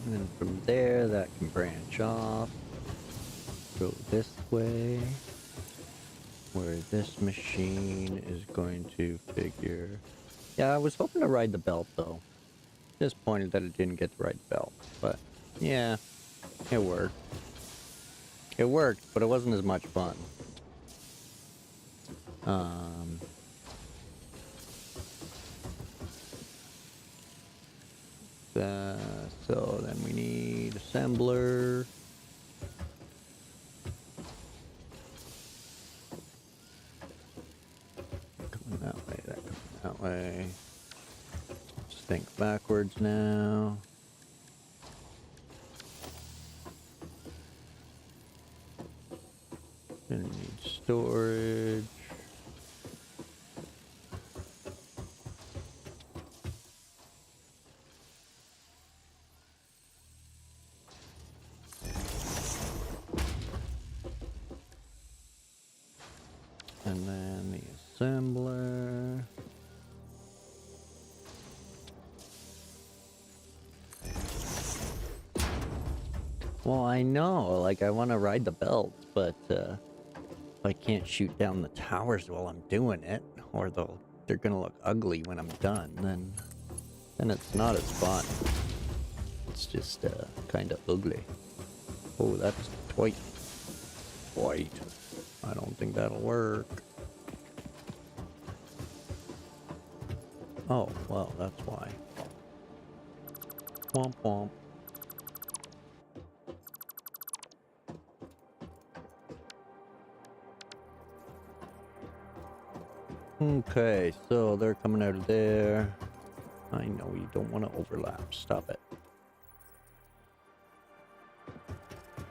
And then from there, that can branch off. Go this way. Where this machine is going to figure... Yeah, I was hoping to ride the belt, though. Disappointed that it didn't get to ride the belt. But, yeah, it worked. It worked, but it wasn't as much fun. So then we need assembler. Coming that way, that coming that way. Let's think backwards now. Gonna need storage. And then the assembler. Well, I know, like, I want to ride the belt, but if I can't shoot down the towers while I'm doing it, or they're gonna look ugly when I'm done, then it's not as fun. It's just kind of ugly. Oh, that's white. White. I don't think that'll work. Oh, well, that's why. Womp womp. Okay, so they're coming out of there. I know you don't want to overlap. Stop it.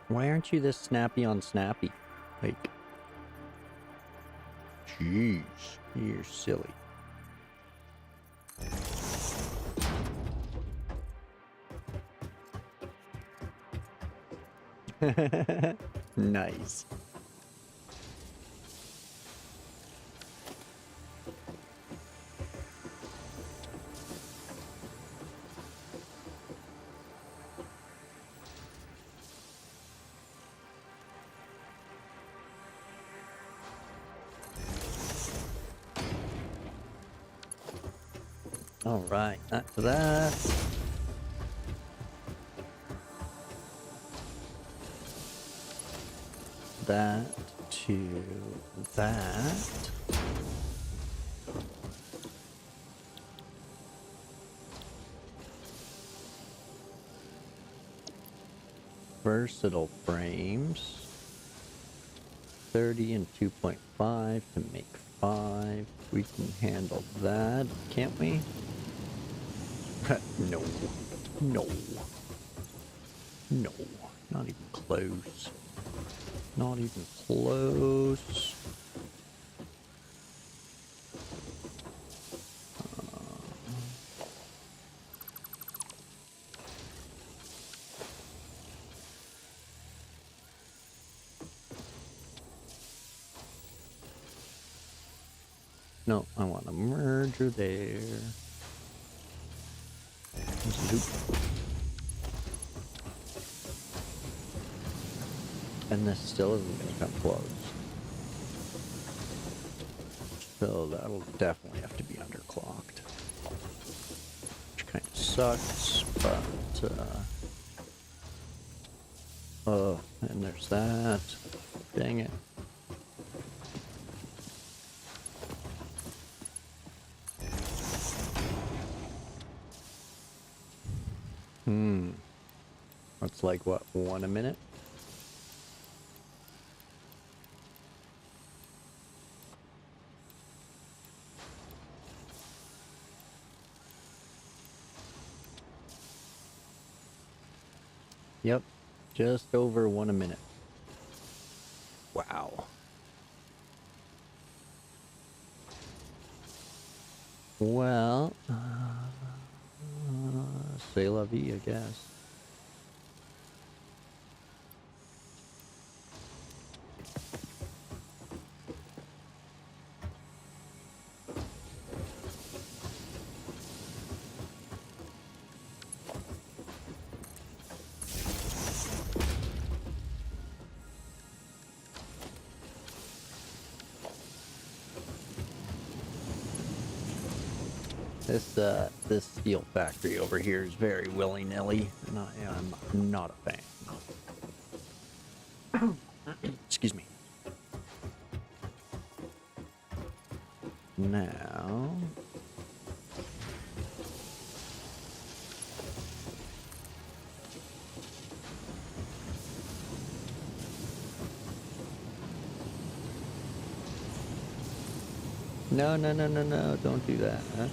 Why aren't you this snappy on snappy? Like, jeez, you're silly. Nice. All right, that's that. That to that. Versatile frames. 30 and 2.5 to make 5. We can handle that, can't we? No. No. No. Not even close. Not even close. No, I want a merger there. Zoop. And this still isn't going to come close. So that'll definitely have to be underclocked. Which kind of sucks, but oh, and there's that. Dang it. That's like, what, 1 a minute? Yep, just over 1 a minute. Wow. Well, c'est la vie, I guess. This steel factory over here is very willy-nilly, and I'm not a fan. Excuse me. Now... No, no, no, no, no, don't do that, huh?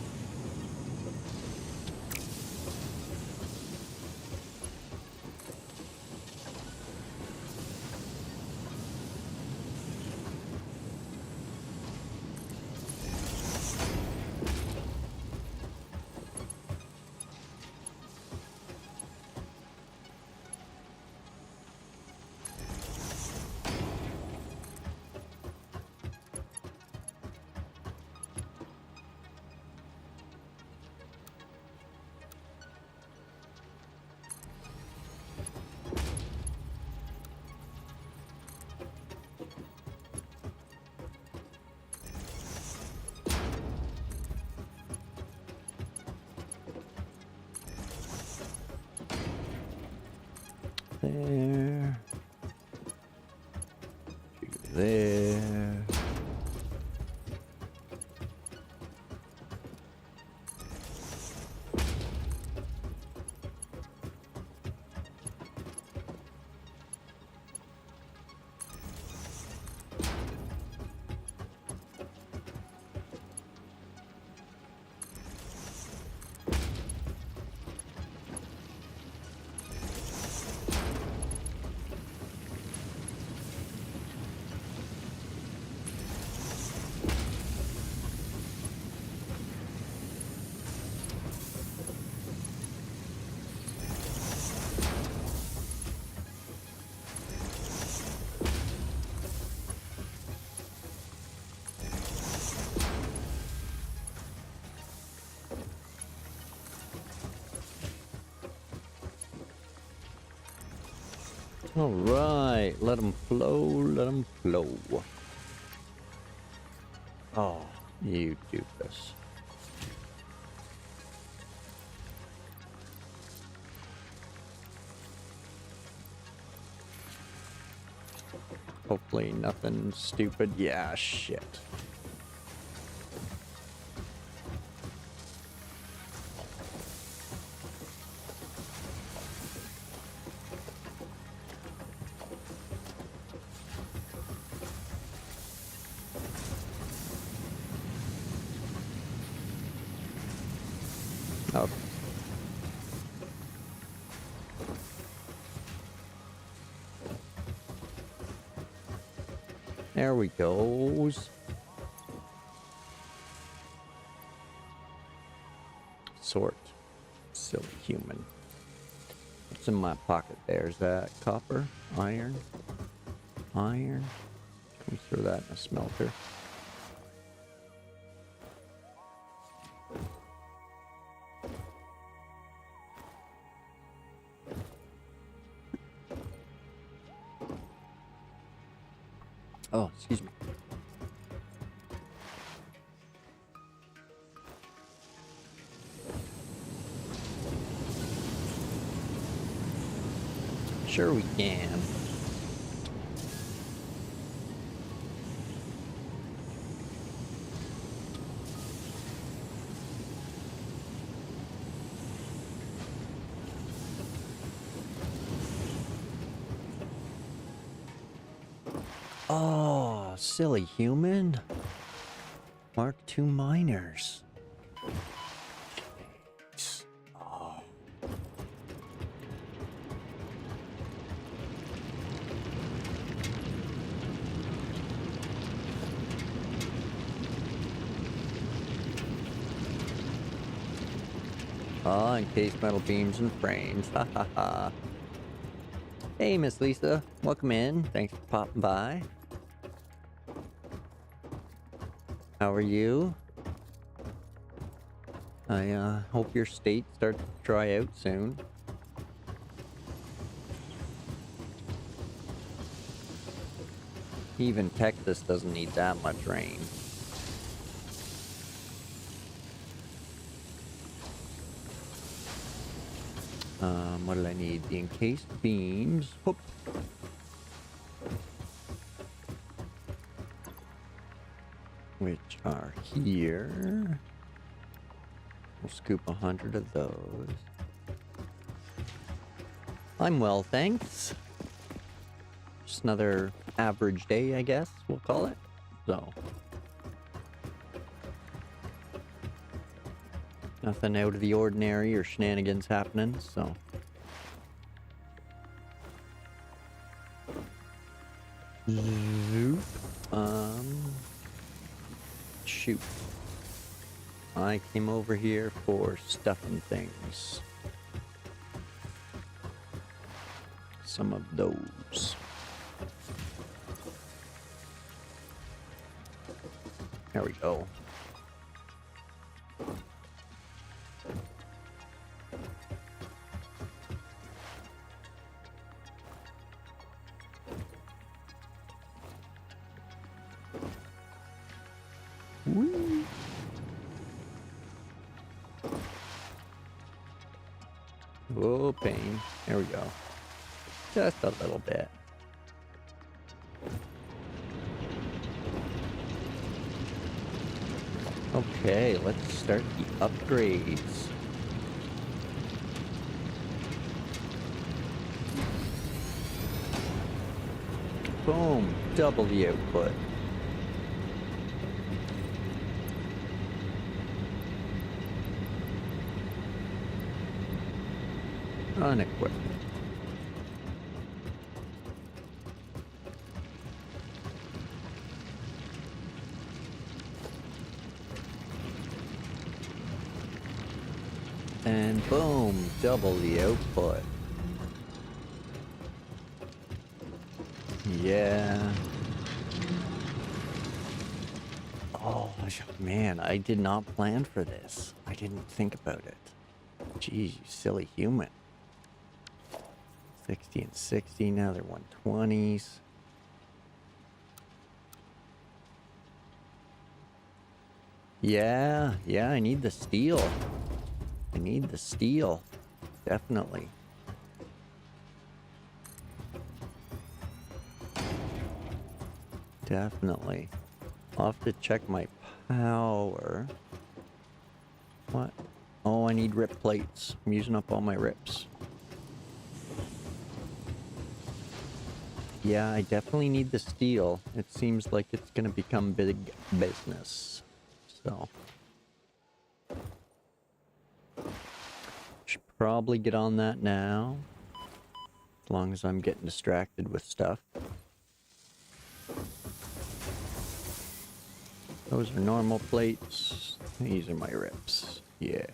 There. There. All right, let them flow, let them flow. Oh, you doofus. Hopefully nothing stupid. Yeah, shit. Oh. There we goes. Sort. Silly human. What's in my pocket there? Is that copper? Iron? Iron? Can we throw that in a smelter? Oh, excuse me. Sure we can. Oh, silly human. Mark II miners. Jeez. Oh. Oh, encased metal beams and frames. Ha ha ha. Hey, Miss Lisa. Welcome in. Thanks for popping by. How are you? I hope your state starts to dry out soon. Even Texas doesn't need that much rain. What did I need? The encased beams. Whoop. Which are here. We'll scoop 100 of those. I'm well, thanks. Just another average day, I guess we'll call it. So. Nothing out of the ordinary or shenanigans happening, so. Zoop. Shoot. I came over here for stuffing things. Some of those. There we go. Whee. Oh, pain. There we go. Just a little bit. Okay, let's start the upgrades. Boom, double the output. Unequipped. And boom, double the output. Yeah. Oh, man, I did not plan for this. I didn't think about it. Geez, you silly human. 60 and 60, now they're 120s. Yeah, I need the steel. I need the steel. Definitely. Definitely. I'll have to check my power. What? Oh, I need rip plates. I'm using up all my rips. Yeah, I definitely need the steel. It seems like it's gonna become big business. So. Should probably get on that now. As long as I'm getting distracted with stuff. Those are normal plates. These are my rips. Yeah.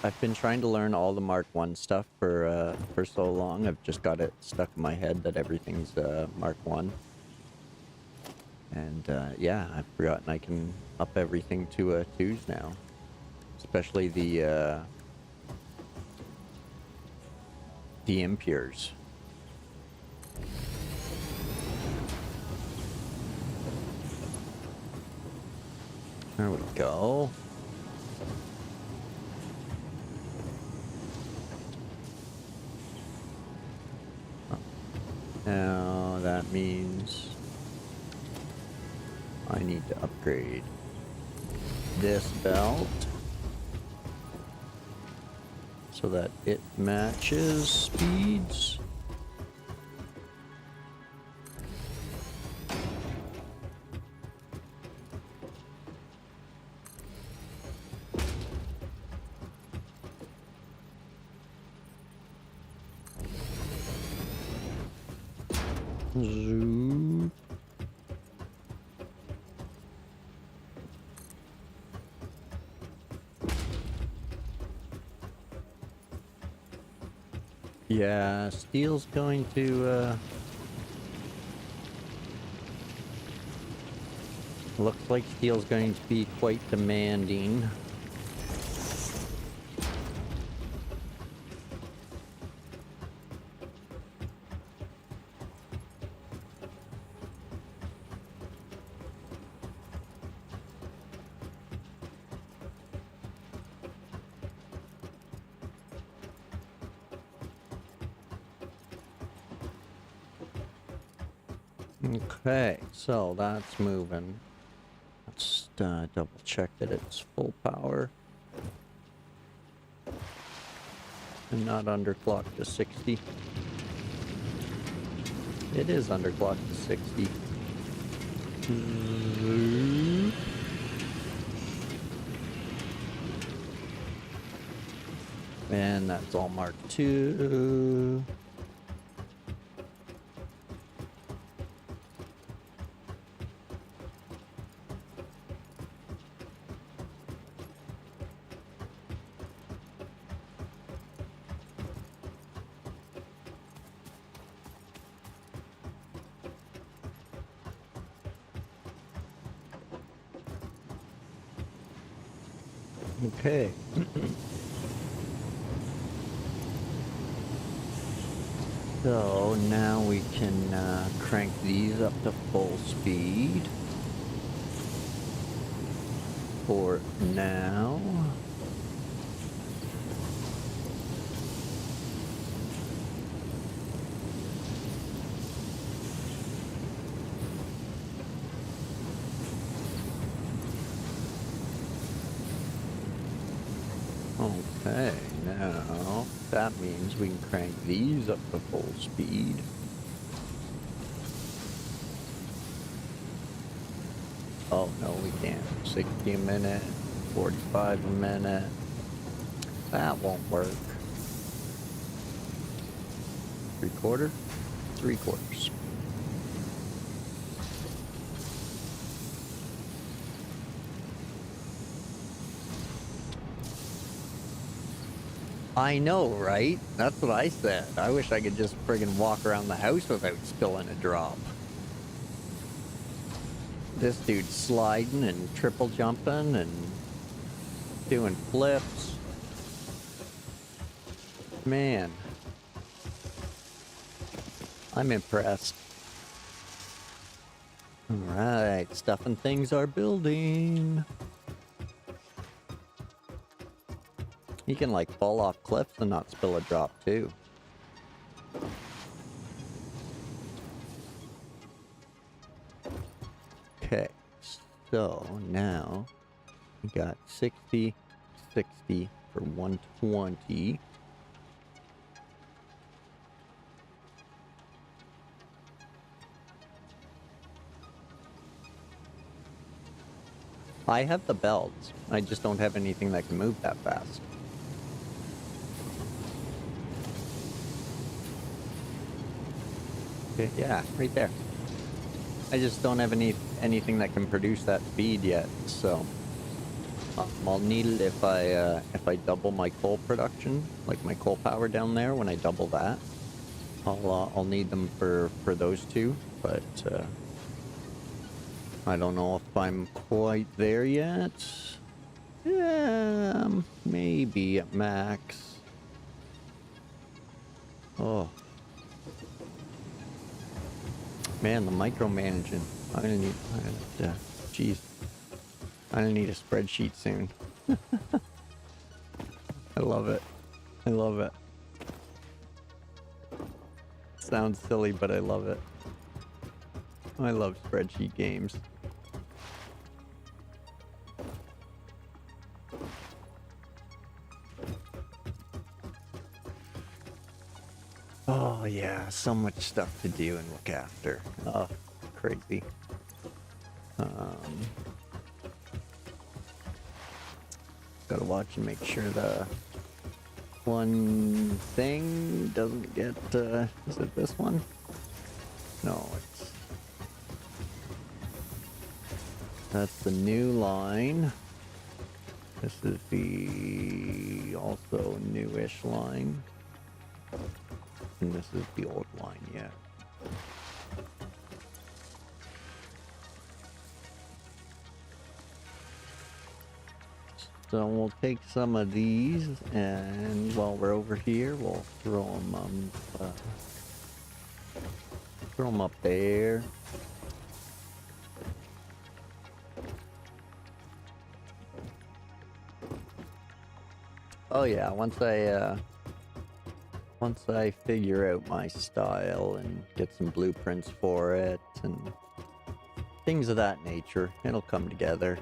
I've been trying to learn all the Mark 1 stuff for so long. I've just got it stuck in my head that everything's Mark 1. And yeah, I've forgotten I can up everything to 2s now. Especially the impures. There we go. Now that means I need to upgrade this belt so that it matches speeds. Zoop. Yeah, steel's going to looks like steel's going to be quite demanding. Okay, so that's moving. Let's double check that it's full power. And not underclocked to 60. It is underclocked to 60. And that's all Mark II. Okay. So now we can crank these up to full speed for now. Okay, now that means we can crank these up to full speed. Oh no, we can't. 60 a minute, 45 a minute. That won't work. 3/4? 3/4. I know, right? That's what I said. I wish I could just friggin' walk around the house without spilling a drop. This dude's sliding and triple jumping and doing flips. Man. I'm impressed. Alright, stuff and things are building. You can like fall off cliffs and not spill a drop too. Okay, so now we got 60, 60 for 120. I have the belts. I just don't have anything that can move that fast. Okay, yeah, right there. I just don't have anything that can produce that speed yet, so I'll need it if I double my coal production, like my coal power down there. When I double that, I'll need them for those two, but I don't know if I'm quite there yet. Yeah, maybe at max. Oh. Man, the micromanaging. I'm gonna need, jeez. I'm gonna need a spreadsheet soon. I love it. I love it. Sounds silly, but I love it. I love spreadsheet games. Oh yeah, so much stuff to do and look after. Oh, crazy. Gotta watch and make sure the one thing doesn't get, is it this one? No, that's the new line. This is the also newish line. And this is the old line, yeah. So we'll take some of these, and while we're over here, we'll throw them up there. Oh yeah, once I figure out my style and get some blueprints for it, and things of that nature. It'll come together.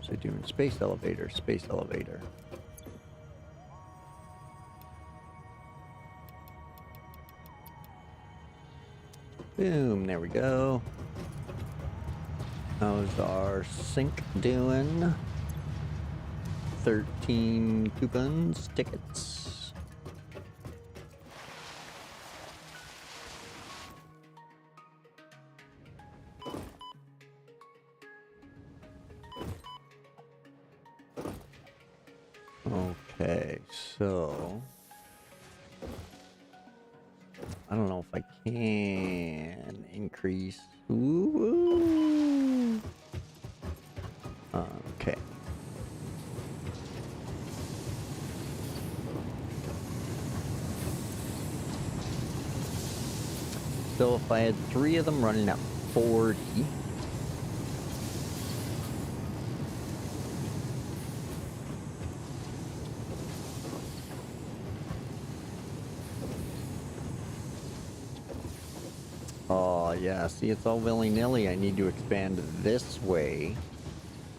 So doing space elevator, space elevator. Boom, there we go. How's our sync doing? 13 coupons, tickets. Okay, so I don't know if I can increase. Ooh. Okay. So if I had 3 of them running at 40. Oh, yeah, see, it's all willy-nilly. I need to expand this way,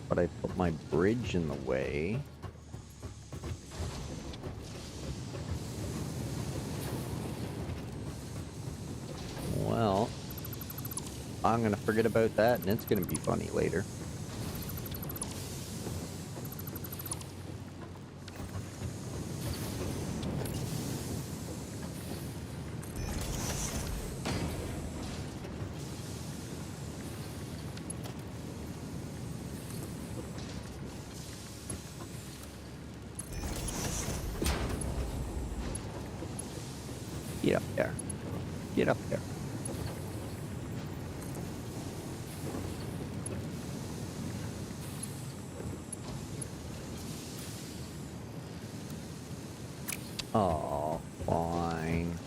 but I put my bridge in the way. Well, I'm gonna forget about that, and it's gonna be funny later. Get up there. Get up there. Oh, fine.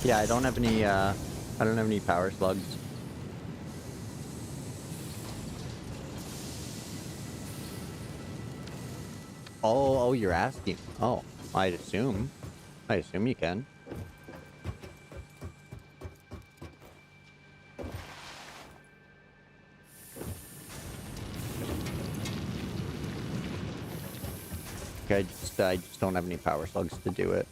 Yeah, I don't have any power slugs. Oh, you're asking. Oh, I assume you can. Okay, I just don't have any power slugs to do it.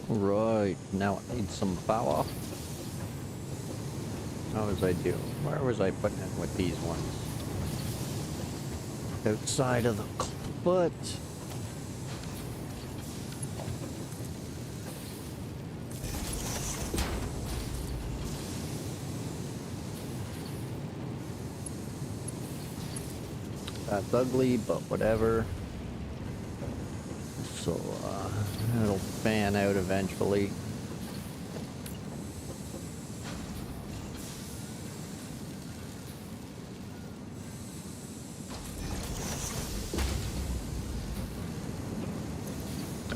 Right, now I need some power. How was I doing? Where was I putting it with these ones? Outside of the foot. That's ugly, but whatever. So, it'll fan out eventually.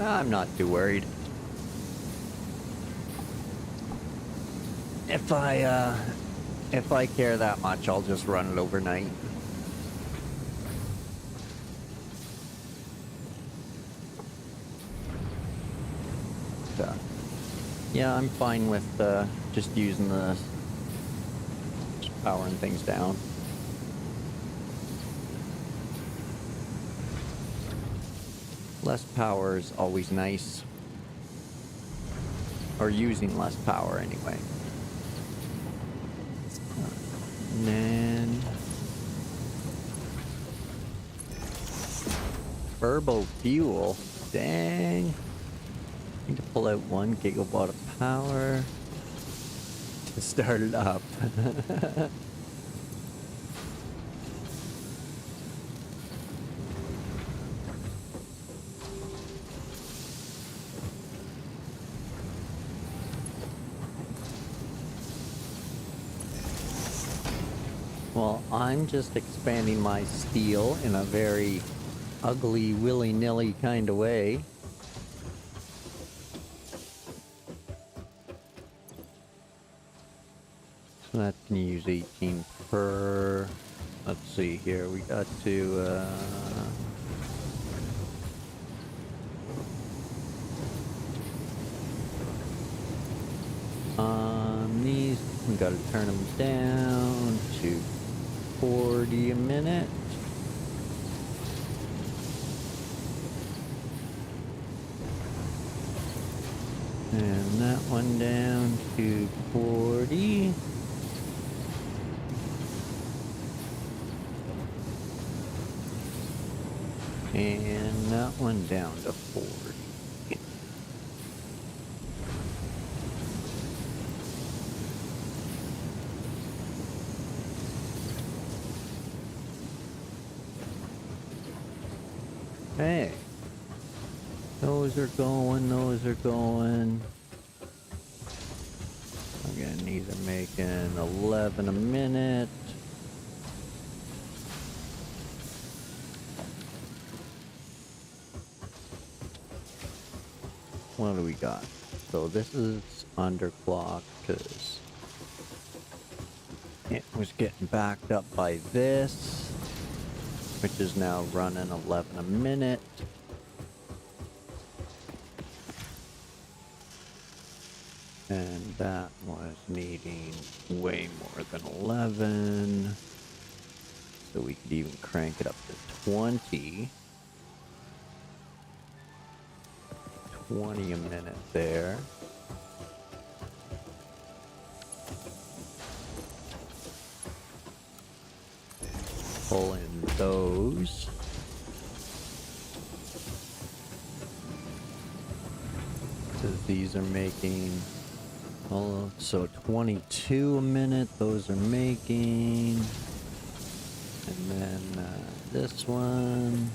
I'm not too worried. If I care that much, I'll just run it overnight. Yeah, I'm fine with just using just powering things down. Less power is always nice. Or using less power anyway. And then Turbo fuel. Dang. Need to pull out 1 gigawatt of power. Start it up. Well, I'm just expanding my steel in a very ugly, willy-nilly kind of way. So that's gonna use 18 per. Let's see here. We got to. These we got to turn them down to 40 a minute. And that one down to 40. And that one down to 40. Hey, those are going, those are going. Again, these are making 11 a minute. What do we got? So this is underclocked because it was getting backed up by this, which is now running 11 a minute. And that was needing way more than 11. So we could even crank it up to 20. 20 a minute there. Pull in those. Because these are making, oh, so 22 a minute, those are making. And then this one.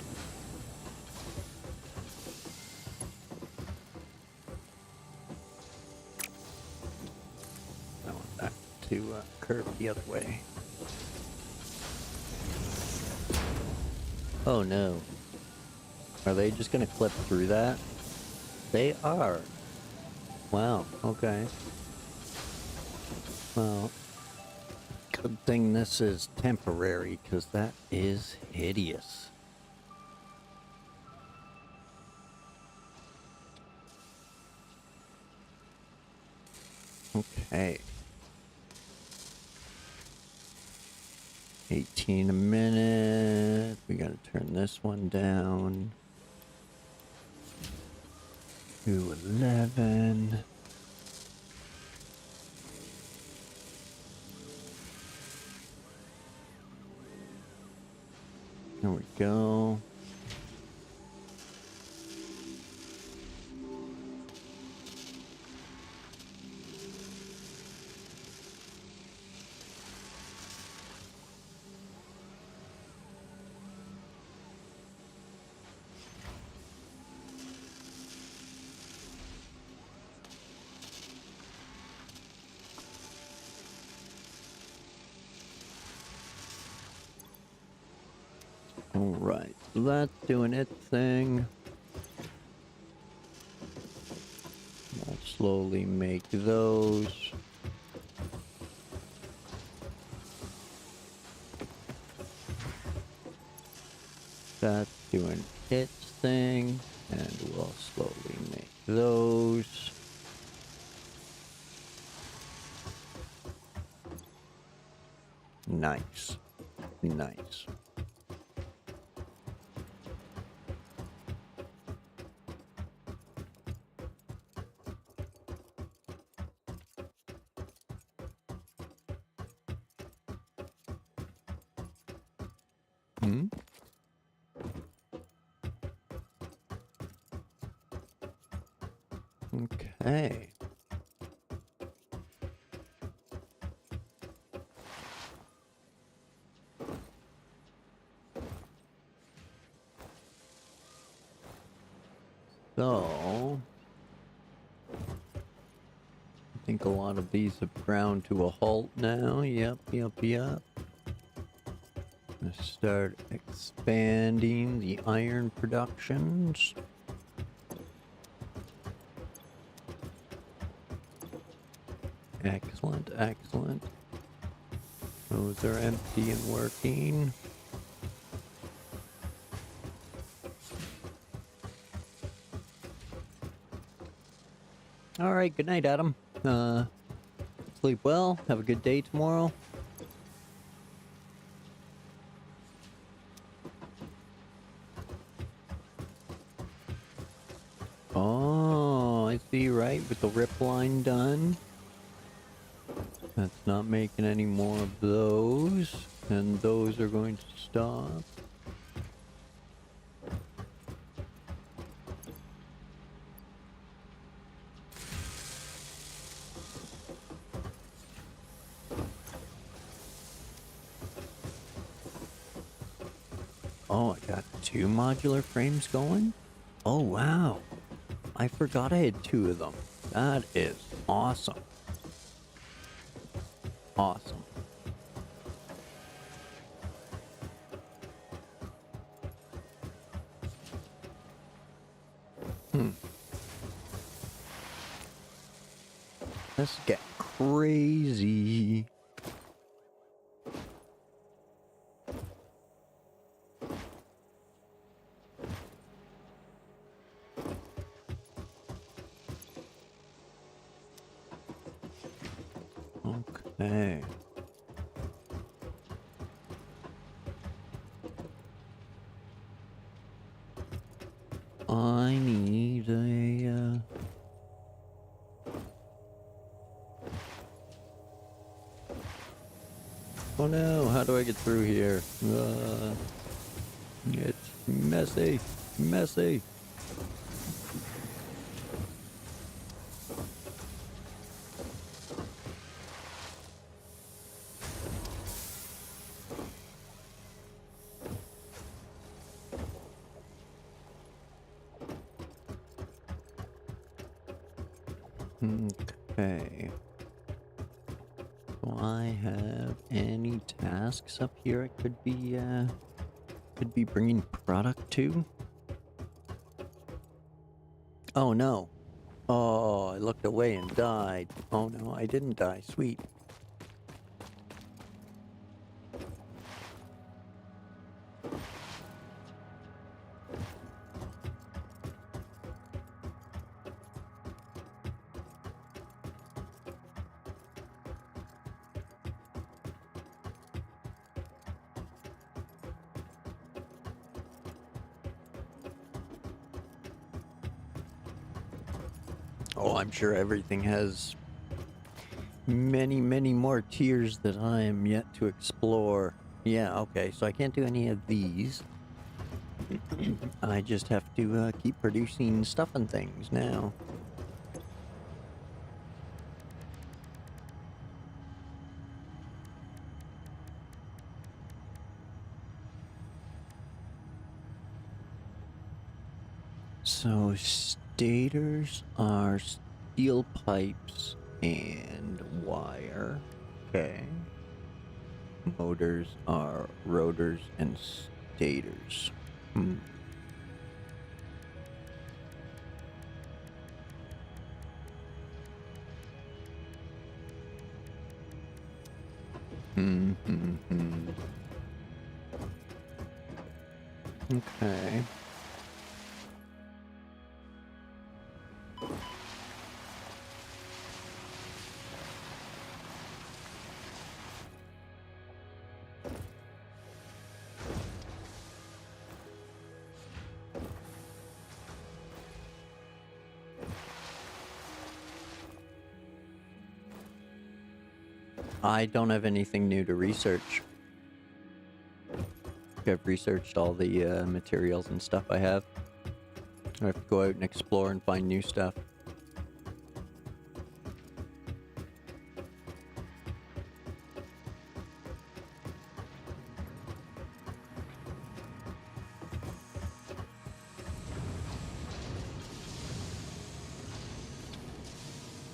I want that to curve the other way. Oh no. Are they just gonna clip through that? They are. Wow, okay. Well, good thing this is temporary, because that is hideous. Okay. 18 a minute. We gotta turn this one down to 11. There we go. Alright, so that's doing its thing. I'll slowly make those. That's doing its thing, and we'll slowly make those. Nice. Nice. Hmm? Okay. So, I think a lot of these have ground to a halt now. Yep. Let's start expanding the iron productions. Excellent. Those are empty and working. Alright, good night, Adam. Sleep well. Have a good day tomorrow. Oh, I see, right? With the rip line done. That's not making any more of those. And those are going to stop. Oh, I got 2 modular frames going? Oh, wow. I forgot I had 2 of them. That is awesome. Awesome. Let's get crazy. Okay. I need a, Oh no, how do I get through here? It's messy. Okay. Do I have any tasks up here I could be bringing product to? Oh no. Oh, I looked away and died. Oh no, I didn't die. Sweet. Oh, I'm sure everything has many more tiers that I am yet to explore. Yeah, okay, so I can't do any of these. I just have to keep producing stuff and things now. So stators are steel pipes and wire. Okay. Motors are rotors and stators. Okay. I don't have anything new to research. I've researched all the materials and stuff I have. I have to go out and explore and find new stuff.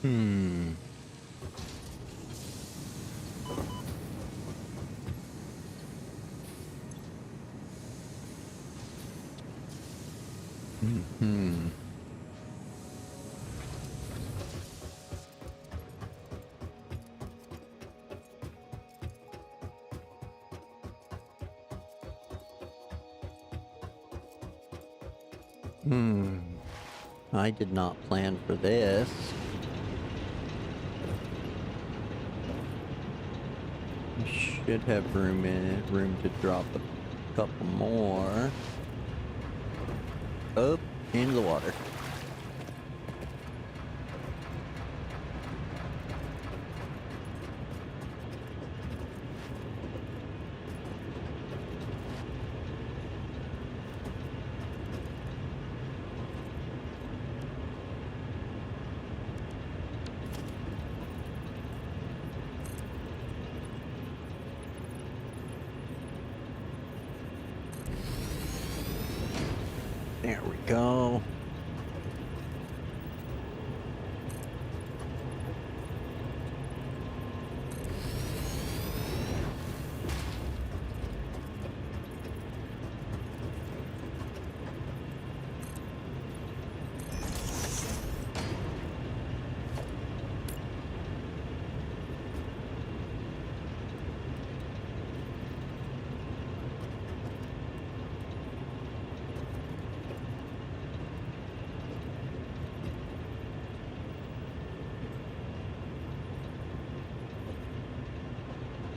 Hmm. Hmm. Hmm. I did not plan for this. Should have room in it, room to drop a couple more. Up into the water. There we go.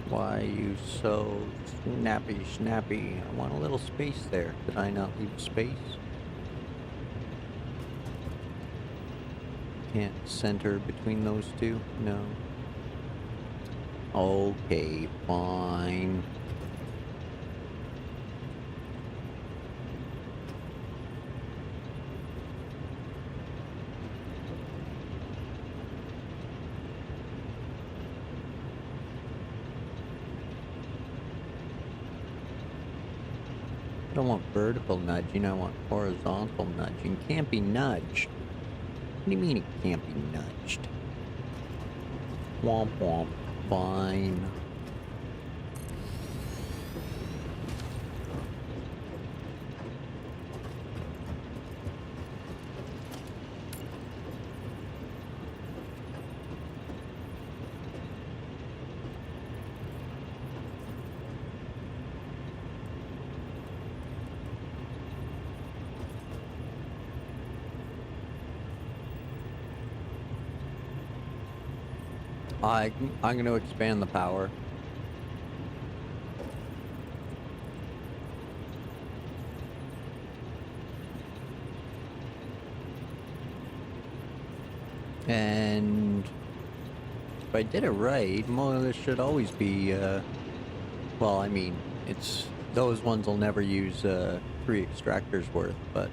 Why are you so snappy? I want a little space there. Did I not leave space? Can't center between those two? No. Okay, fine. I don't want vertical nudging, I want horizontal nudging. Can't be nudged. What do you mean it can't be nudged? Womp womp. Fine. I'm going to expand the power. And if I did it right, more of this should always be, well, I mean, it's, those ones will never use 3 extractors worth, but,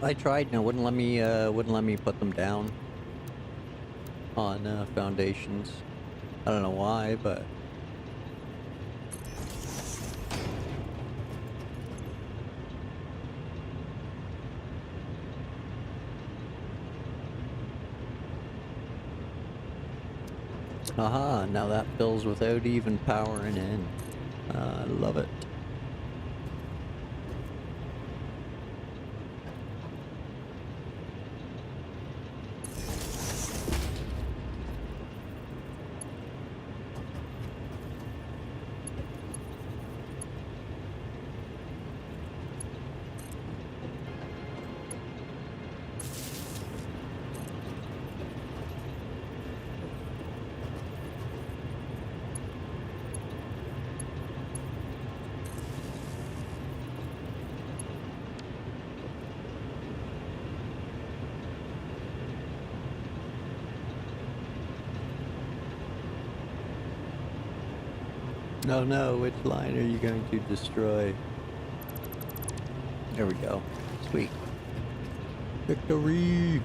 I tried and it wouldn't let me put them down on foundations. I don't know why, but aha, now that fills without even powering in. I love it. Oh no, which line are you going to destroy? There we go. Sweet. Victory!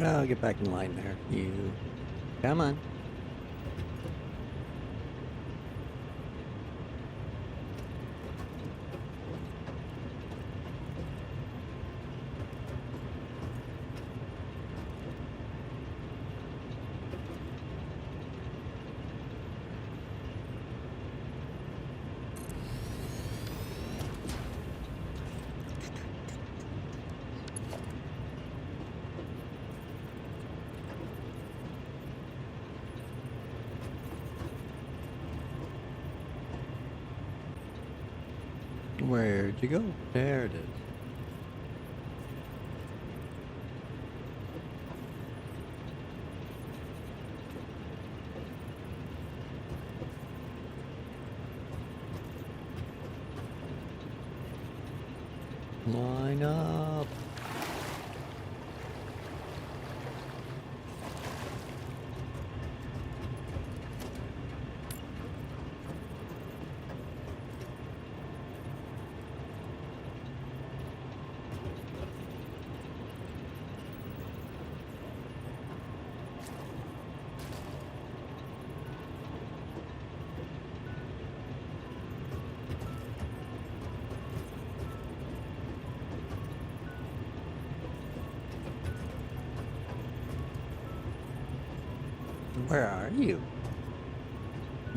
Oh, get back in line there. You. Come on. Where'd you go? There it is. Line up. Where are you?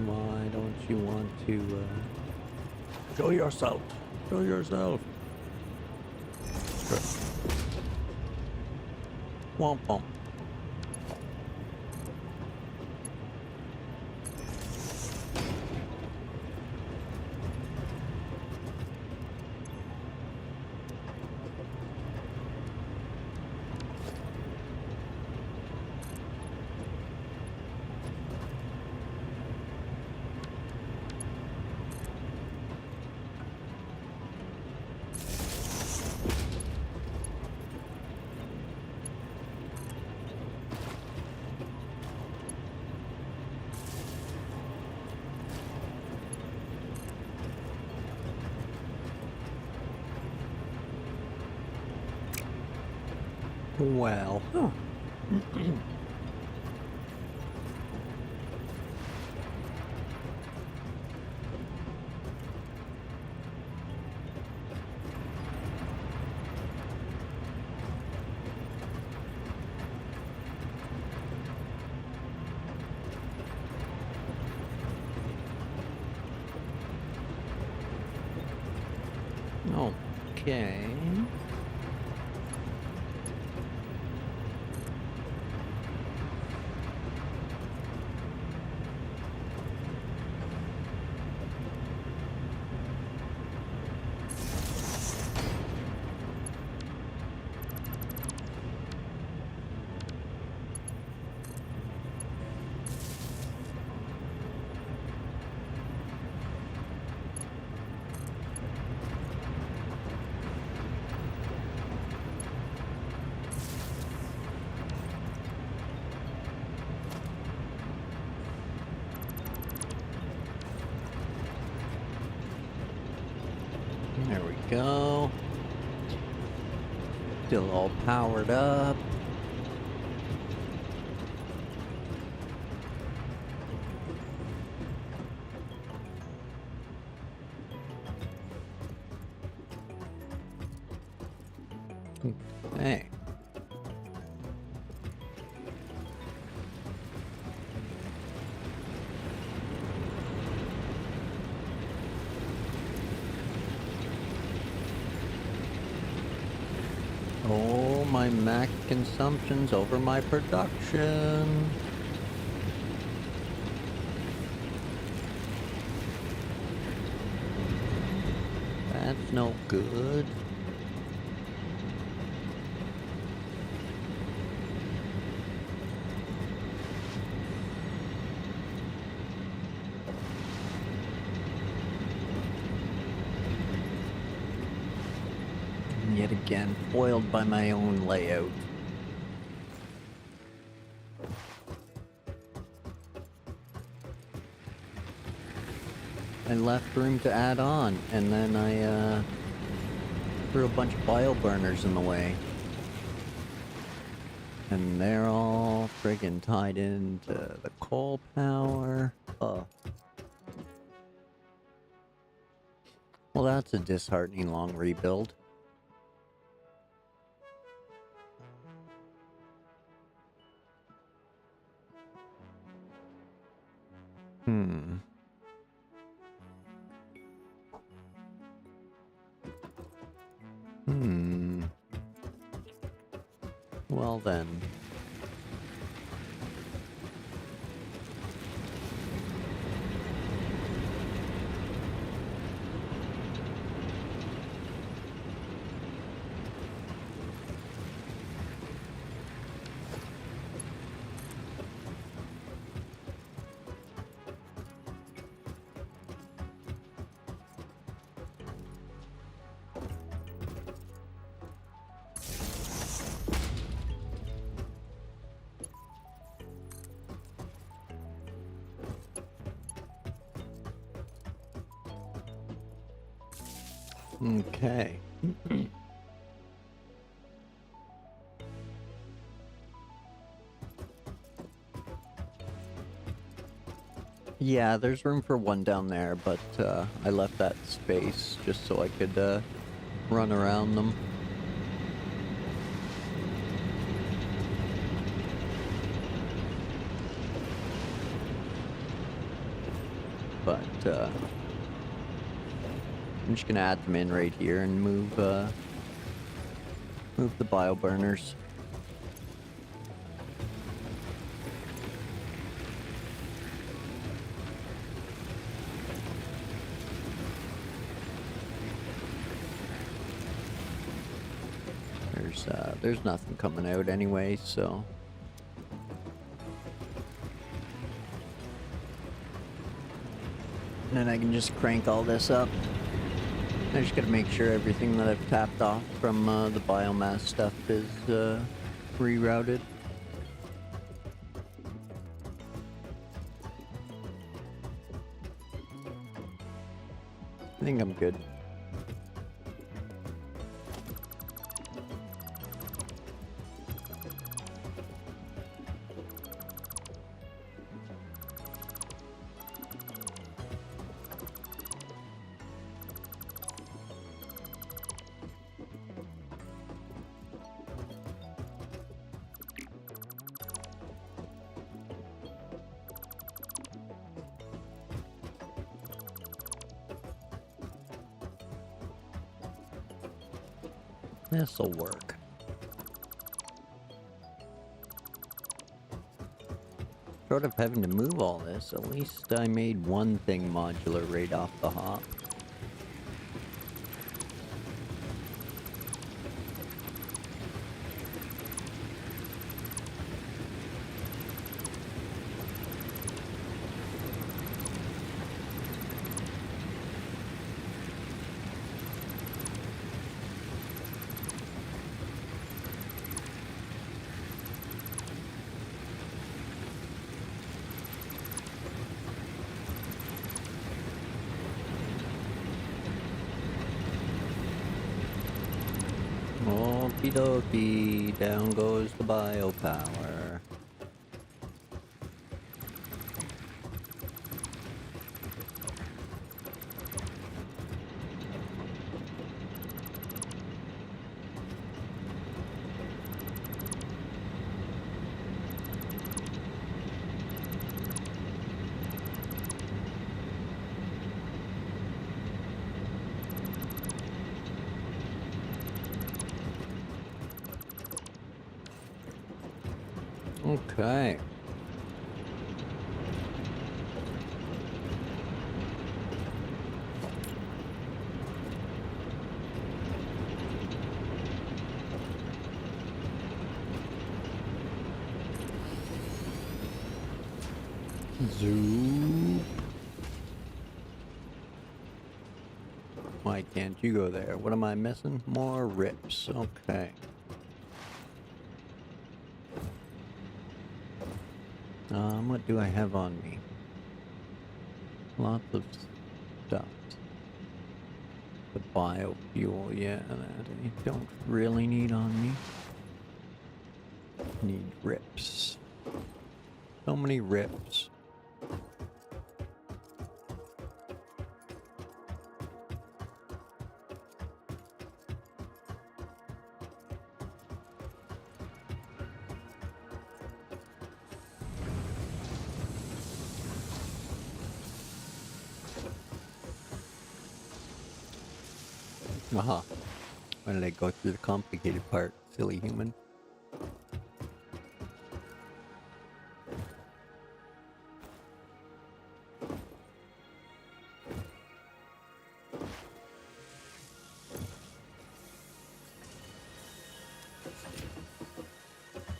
Why don't you want to, show yourself? Show yourself. Sure. Womp womp. Well, huh. Okay. There we go. Still all powered up. Hey. Oh, my Mac consumption's over my production. That's no good. And yet again, foiled by my own layout. I left room to add on, and then I threw a bunch of bio burners in the way. And they're all friggin' tied into the coal power. Oh. Well, that's a disheartening long rebuild. Well then. Okay. Yeah, there's room for one down there, but I left that space just so I could run around them. But I'm just gonna add them in right here and move the bio burners. There's nothing coming out anyway, so. And then I can just crank all this up. I just gotta make sure everything that I've tapped off from the biomass stuff is rerouted. I think I'm good. This'll work. Short of having to move all this, at least I made one thing modular right off the hop. Okie dokie, down goes the biopower. Okay. Zoop. Why can't you go there? What am I missing? More rips. Okay. What do I have on me? Lots of stuff. The biofuel, yeah, that I don't really need on me. Need rips. So many rips. Aha. Why did I go through the complicated part, silly human?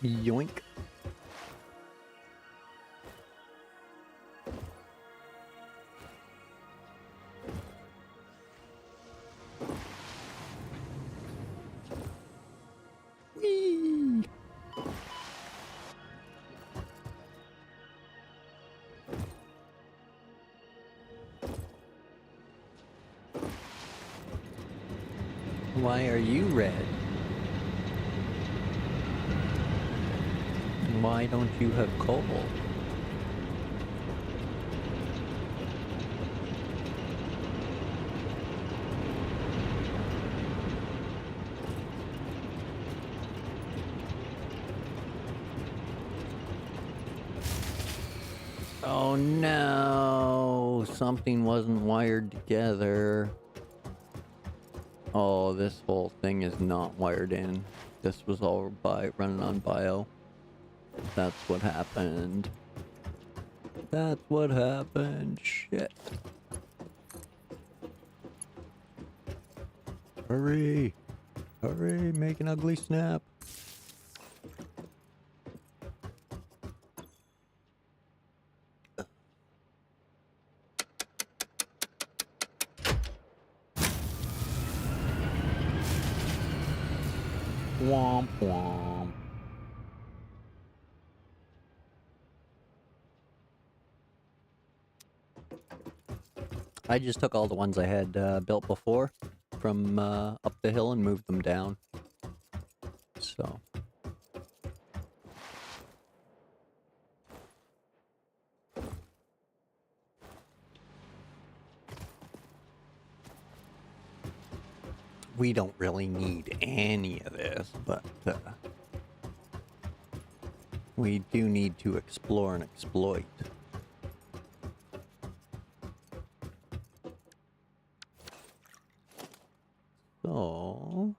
Yoink. Whee! Why are you red? Why don't you have cobalt? Oh no! Something wasn't wired together. Oh, this whole thing is not wired in. This was all running on bio. That's what happened. That's what happened. Shit. Hurry! Hurry! Make an ugly snap. Womp womp. I just took all the ones I had built before from up the hill and moved them down. So. We don't really need any of this, but we do need to explore and exploit. So...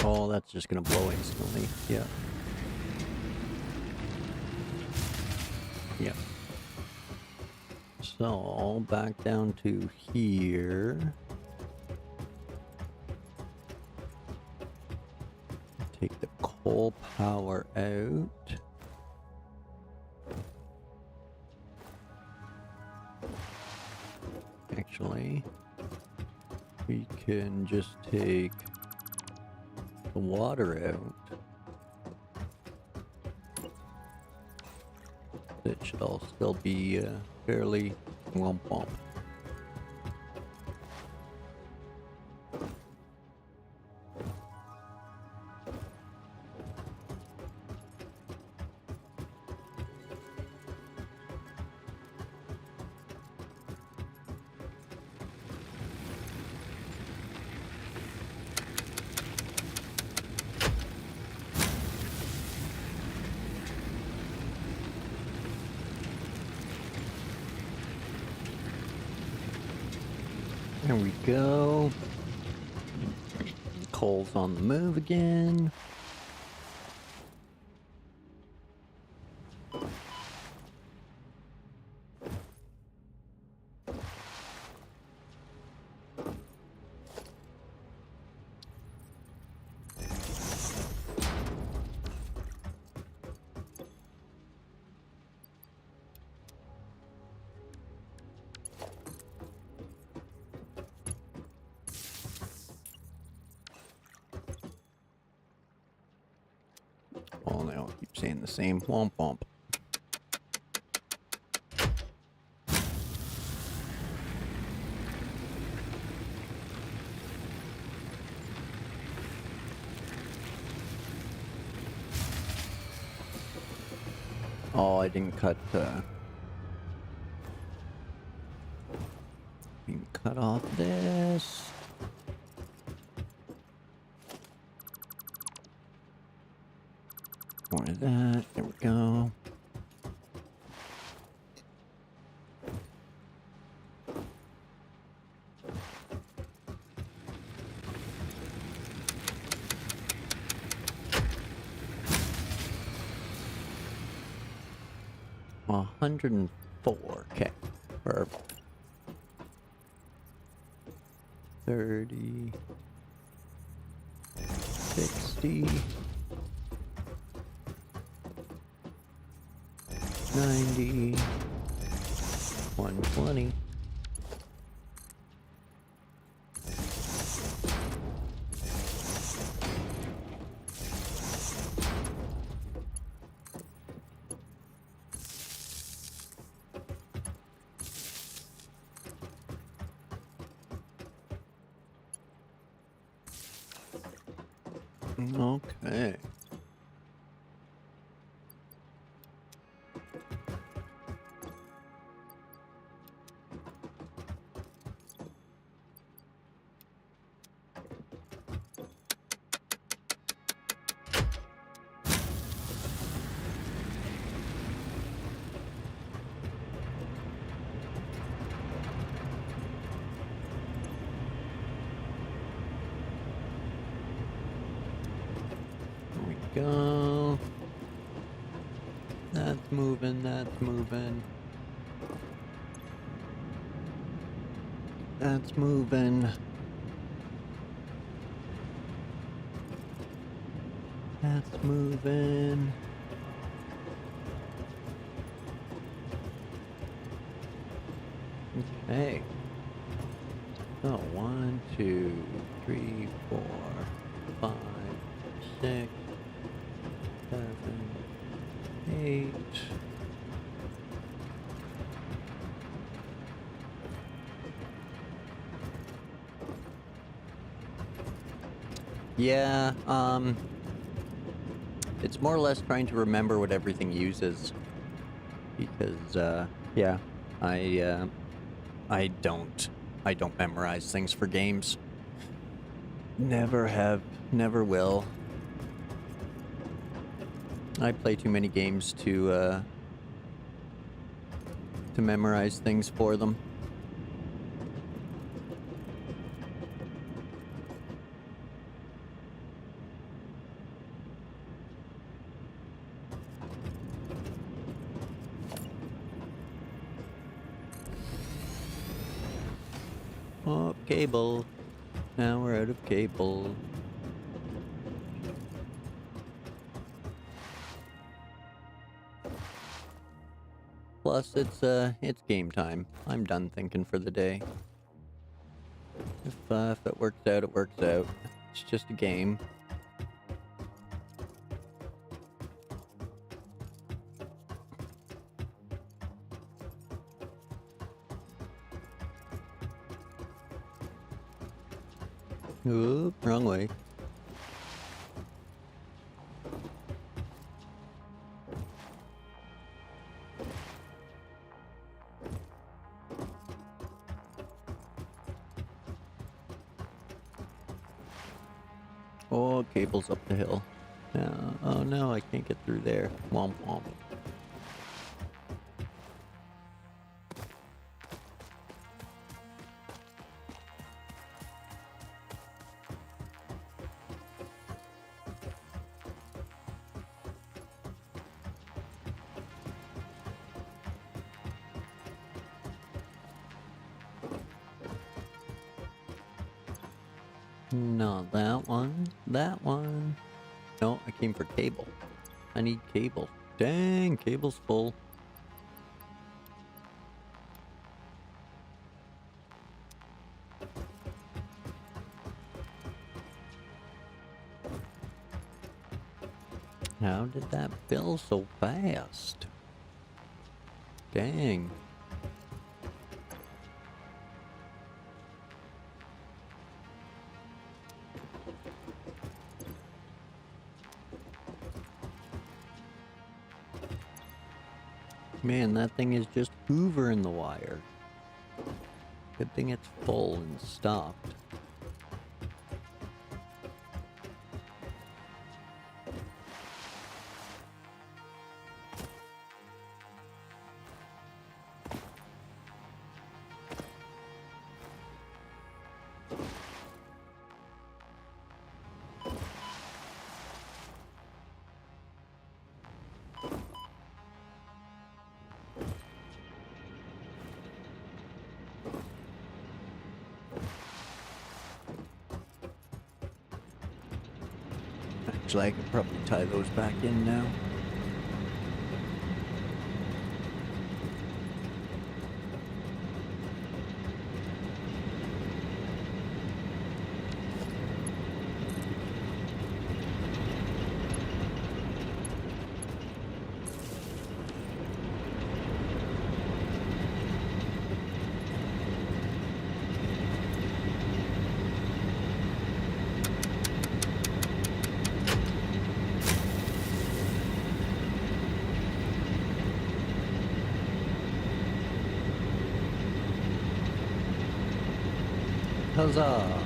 Oh, that's just gonna blow instantly. Yeah. Yeah. So, back down to here. Take the coal power out. Actually, we can just take the water out. It should all still be fairly womp womp. There we go. Coal's on the move again. Keep saying the same womp womp. Oh, I didn't cut off this. More of that. There we go. $104K. Perfect. 30, 60, 90, 120. Okay. There we go. That's moving, that's moving. That's moving. That's moving. Okay. So 1, 2, 3, 4, 5, 6, 7, 8. Yeah, it's more or less trying to remember what everything uses. Because, yeah, I don't memorize things for games. Never have, never will. I play too many games to memorize things for them. Oh, cable. Now we're out of cable. Plus, it's game time. I'm done thinking for the day. If it works out, it works out. It's just a game. Oop, wrong way. Oh, cable's up the hill. Oh no, I can't get through there. Womp womp. Not that one. That one. No, I came for cable. I need cable. Dang, cable's full. How did that fill so fast? Dang. Man, that thing is just hoovering the wire. Good thing it's full and stopped. Actually, I could probably tie those back in now. Huzzah!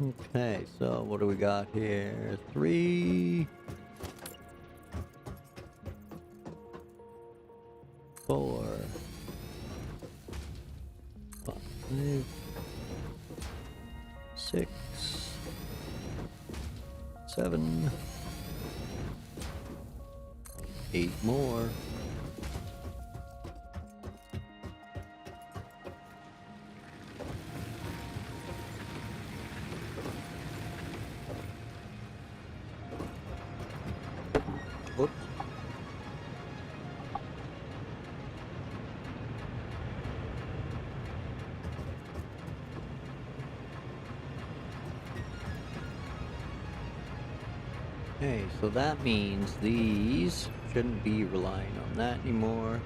Okay, so what do we got here? 3, 4, 5, 6, 7, 8 more. Whoops. Okay, so that means these shouldn't be relying on that anymore.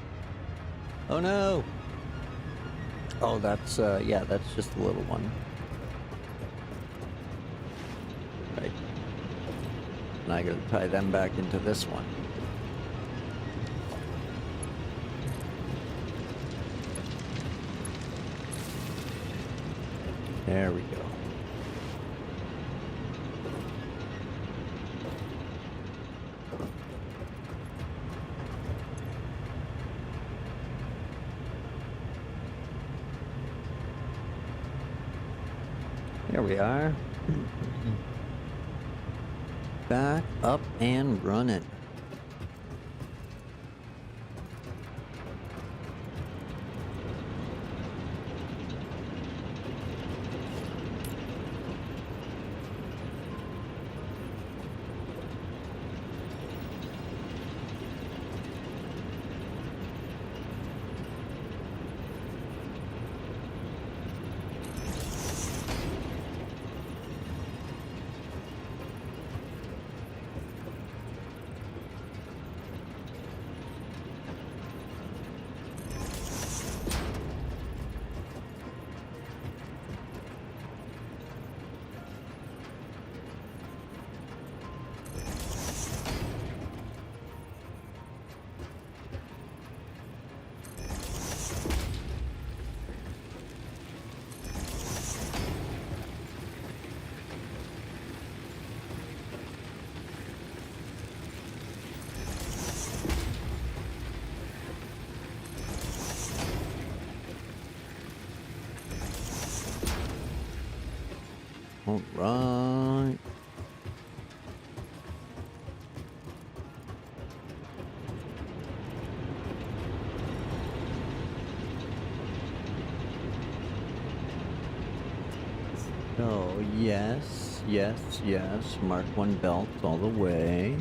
Oh no! Oh, that's, yeah, that's just a little one. Right. And I gotta tie them back into this one. There we go. There we are. Back up and running. All right. So, yes, yes, yes. Mark 1 belts all the way.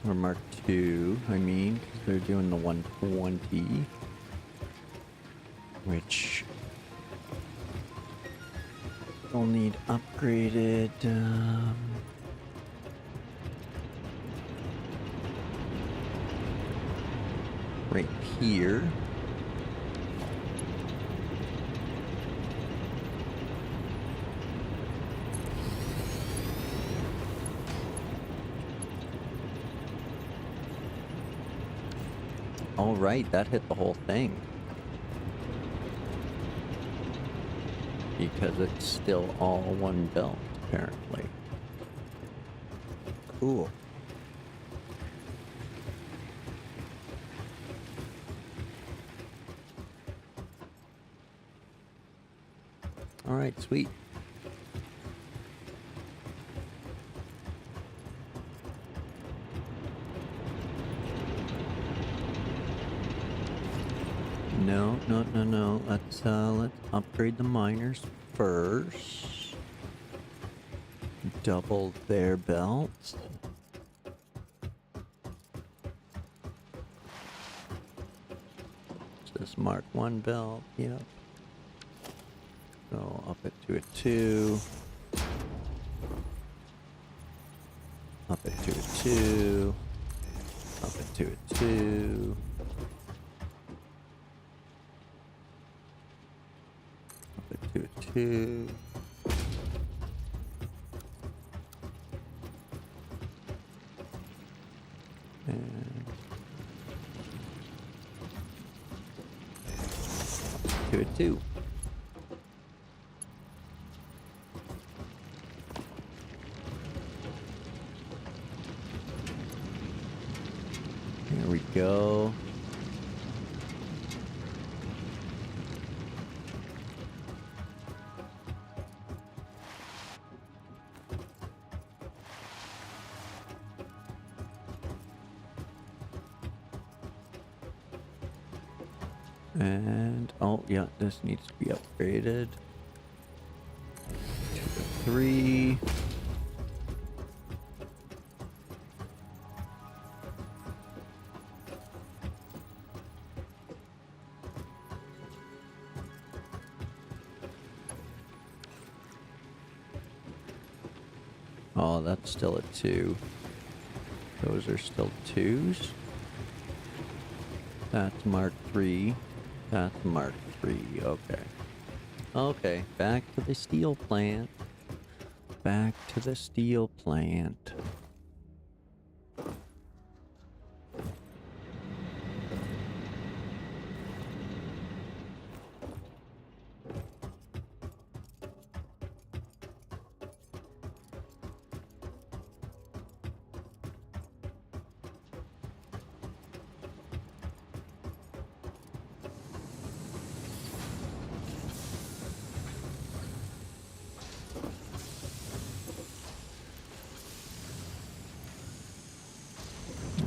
Or Mark 2, I mean, 'cause they're doing the 120. which will need upgraded. Right here. All right, that hit the whole thing. Because it's still all one belt, apparently. Cool. All right, sweet. No. Let's upgrade the miners first. Double their belts. Is this Mark 1 belt? Yep. So up it to a 2. Up it to a 2. Up it to a 2. Up it to a 2. And to a 2. There we go. And, oh yeah, this needs to be upgraded to a 3. Oh, that's still a 2. Those are still 2s. That's Mark 3. That's Mark 3. Okay. Okay, back to the steel plant. Back to the steel plant.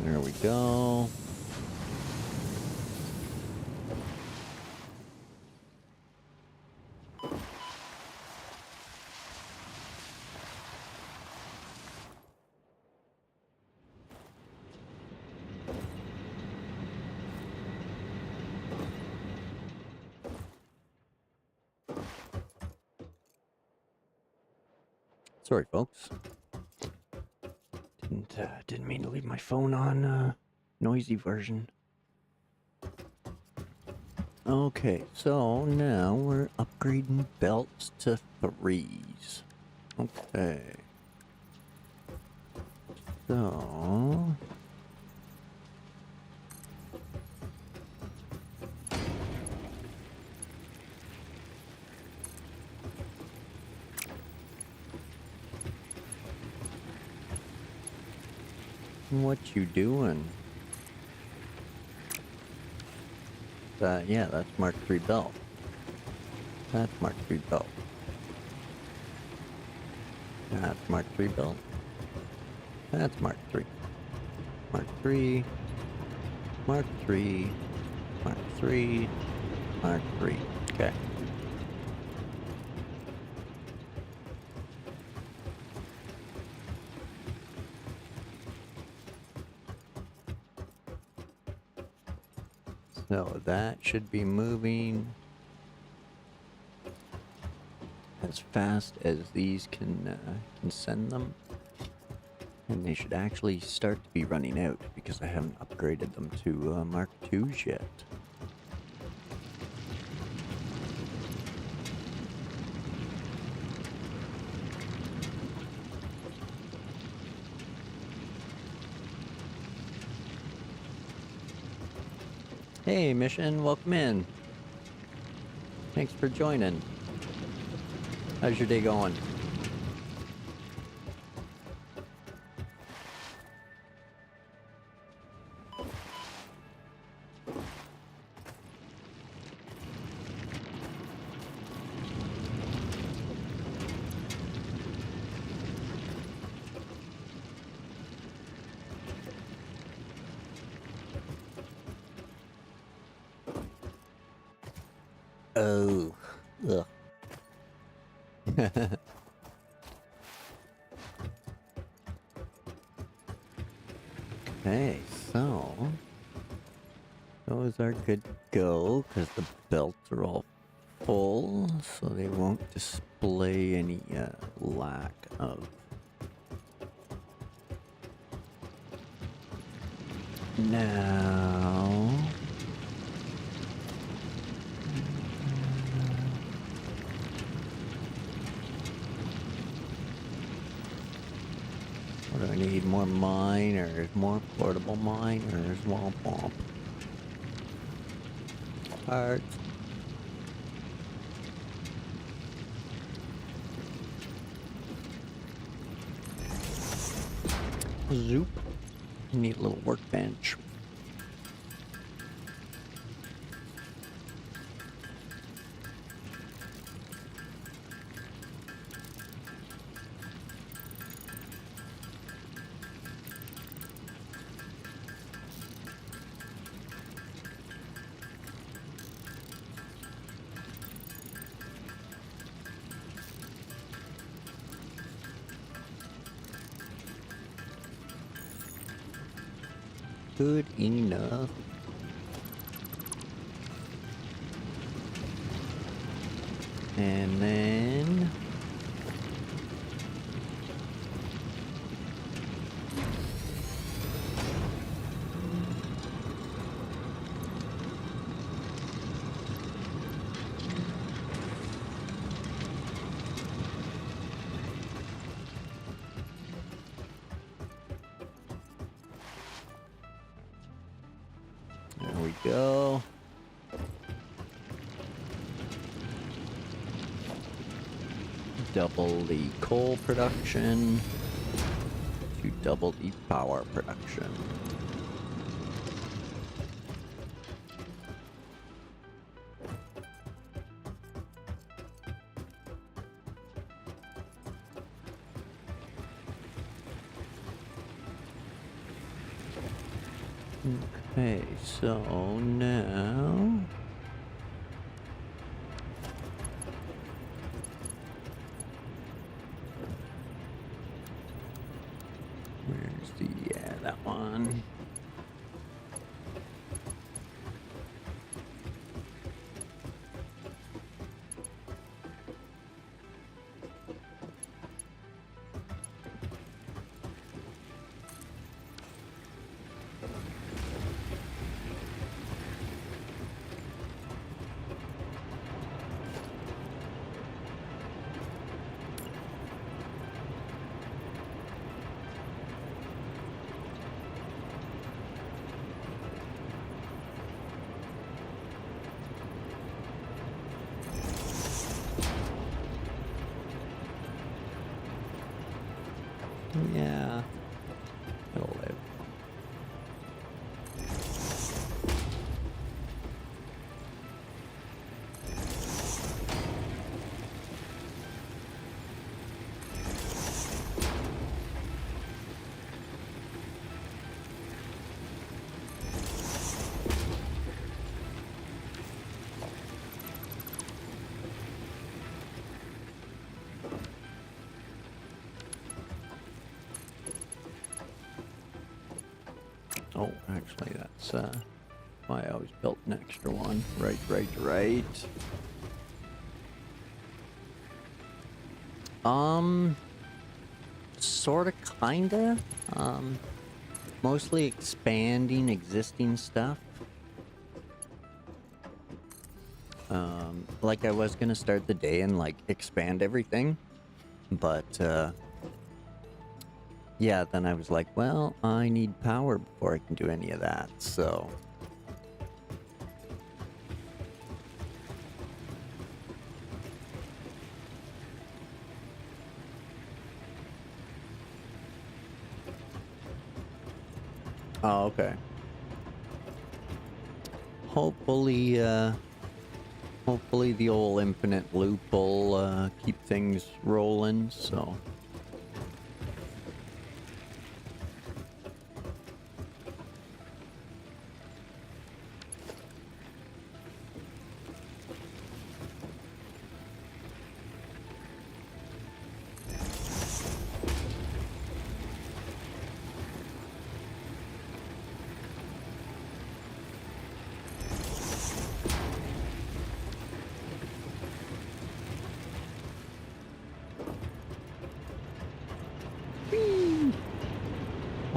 There we go. Sorry, folks. Didn't mean to leave my phone on noisy version. Okay, so now we're upgrading belts to 3s. Okay. So what you doing? Yeah, that's Mark 3 belt. That's Mark 3 belt. That's Mark 3 belt. That's Mark 3. Mark 3. Mark 3. Mark 3. Mark 3. Okay. So that should be moving as fast as these can send them. And they should actually start to be running out because I haven't upgraded them to Mark IIs yet. Hey, Mission, welcome in. Thanks for joining. How's your day going? Oh, ugh. Okay, so those are good to go because the belts are all full, so they won't display any lack of. Now, what do I need? More miners, more portable miners. Womp womp. Heart. Zoop. Need a little workbench. Good enough. And then there we go. Double the coal production to double the power production. Okay, so now where's the that one? Yeah, it'll live. Oh, actually, that's why I always built an extra one. Right. Sorta, kinda. Mostly expanding existing stuff. Like I was gonna start the day and like expand everything, but yeah, then I was like, well, I need power before I can do any of that, so. Oh, okay. Hopefully, hopefully the old infinite loop will keep things rolling, so.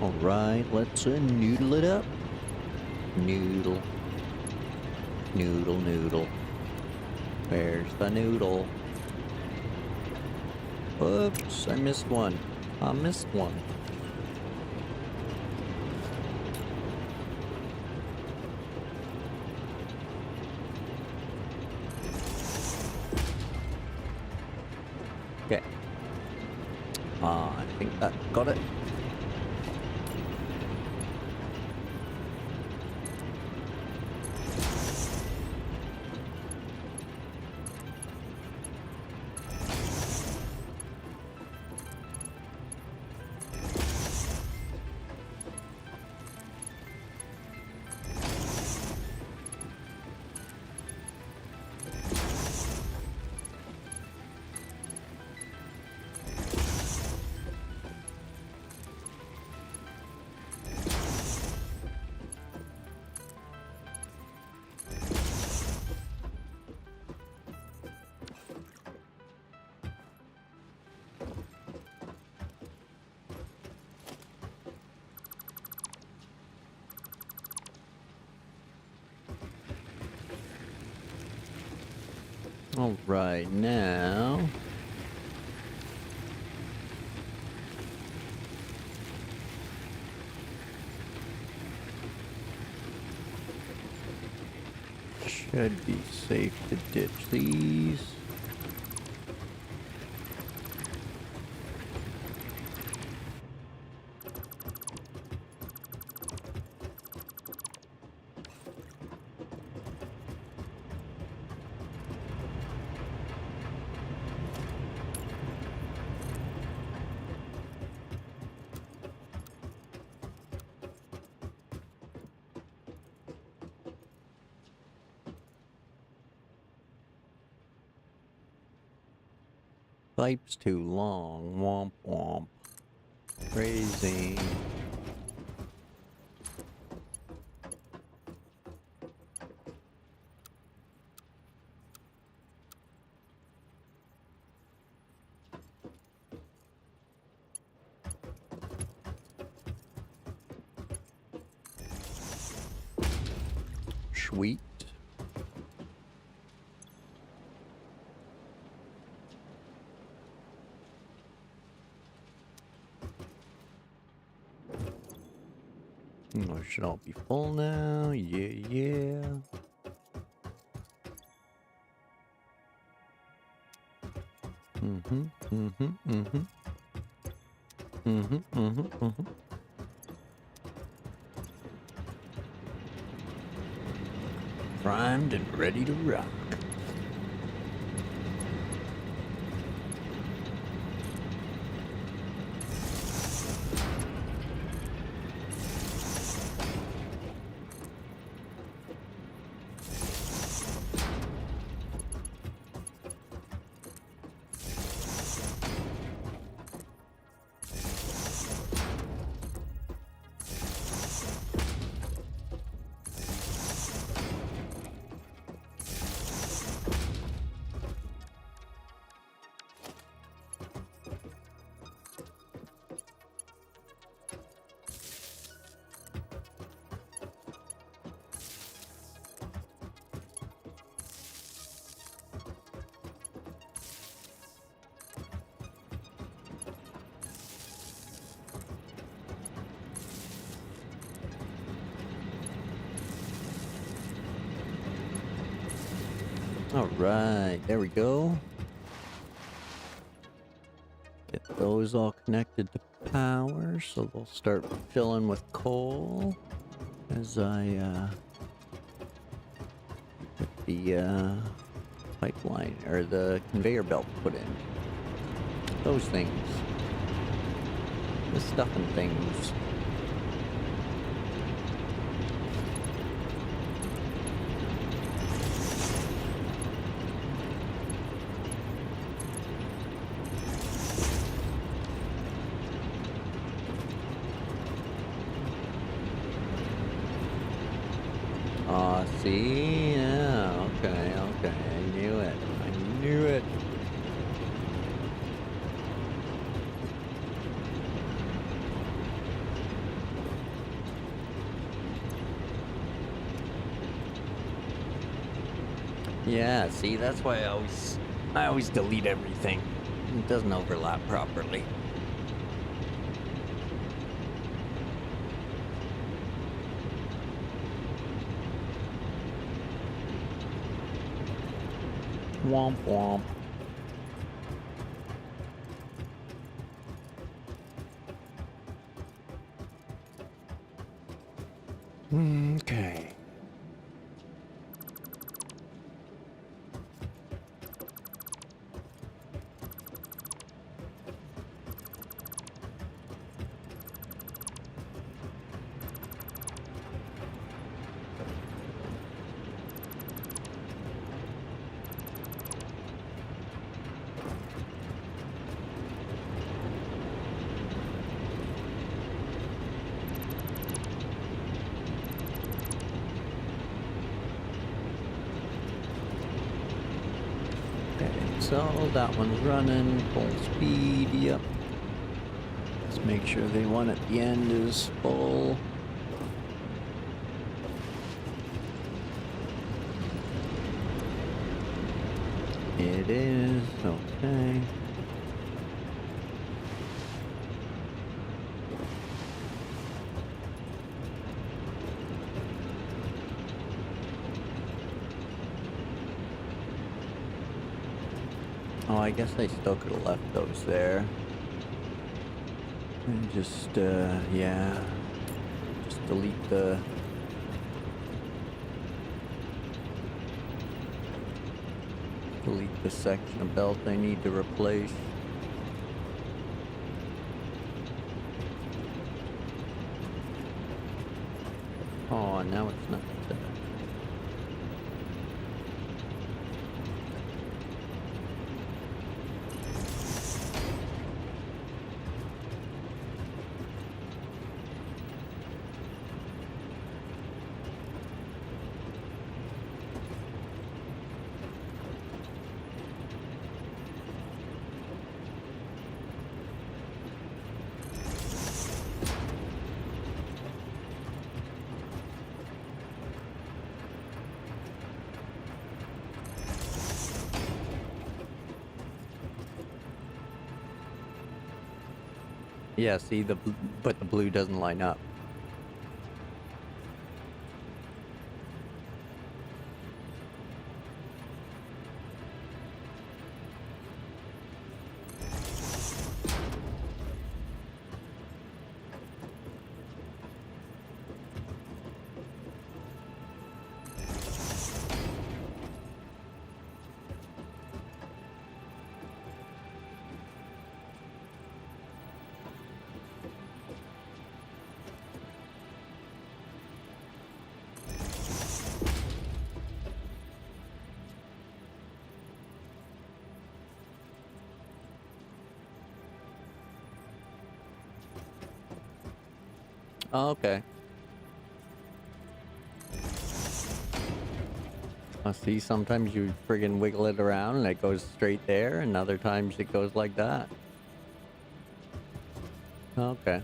Alright, let's noodle it up. Noodle. Noodle, noodle. Where's the noodle? Oops, I missed one. I missed one. Okay. I think that got it. All right, now. Should be safe to ditch these. Pipe's too long. Womp womp. Crazy. Sweet. Oh, should all be full now. Yeah, yeah. Mm-hmm, mm-hmm, mm-hmm. Mm-hmm, mm-hmm, mm-hmm. Primed and ready to rock. Alright, there we go. Get those all connected to power, so they'll start filling with coal as I get the pipeline or the conveyor belt put in. Those things. The stuffing things. See? Yeah, okay. I knew it. Yeah, see, that's why I always delete everything. It doesn't overlap properly. Womp womp. Okay. So that one's running full speed, yep. Let's make sure the one at the end is full. It is, okay. Oh, I guess I still could have left those there. And just, yeah. Just delete the... Delete the section of belt I need to replace. Oh, now it's not set. Yeah, see, but the blue doesn't line up. Oh, okay. I see, sometimes you friggin' wiggle it around and it goes straight there, and other times it goes like that. Okay.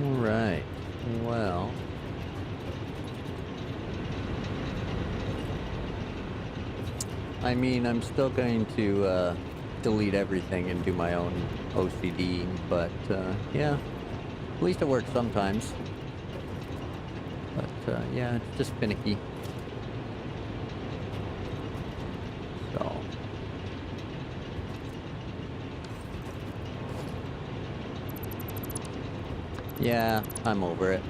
Alright, well... I mean, I'm still going to delete everything and do my own OCD, but yeah, at least it works sometimes. But yeah, it's just finicky. So. Yeah, I'm over it.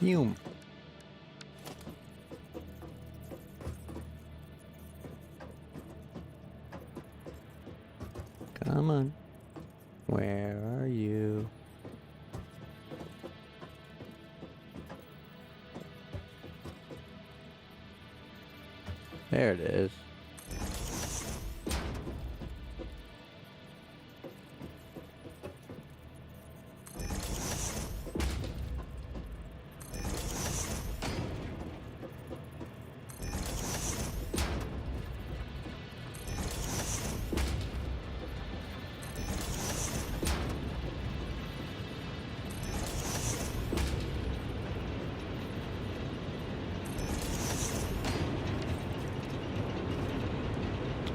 Fume. Come on. Where are you? There it is.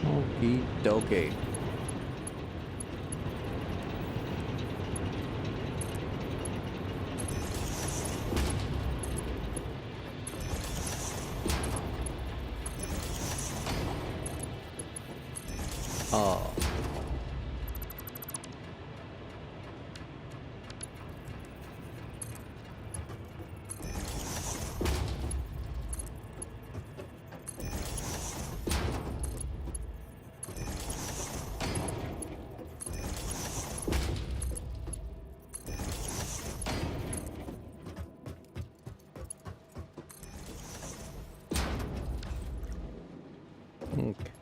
Okie dokie. Oh.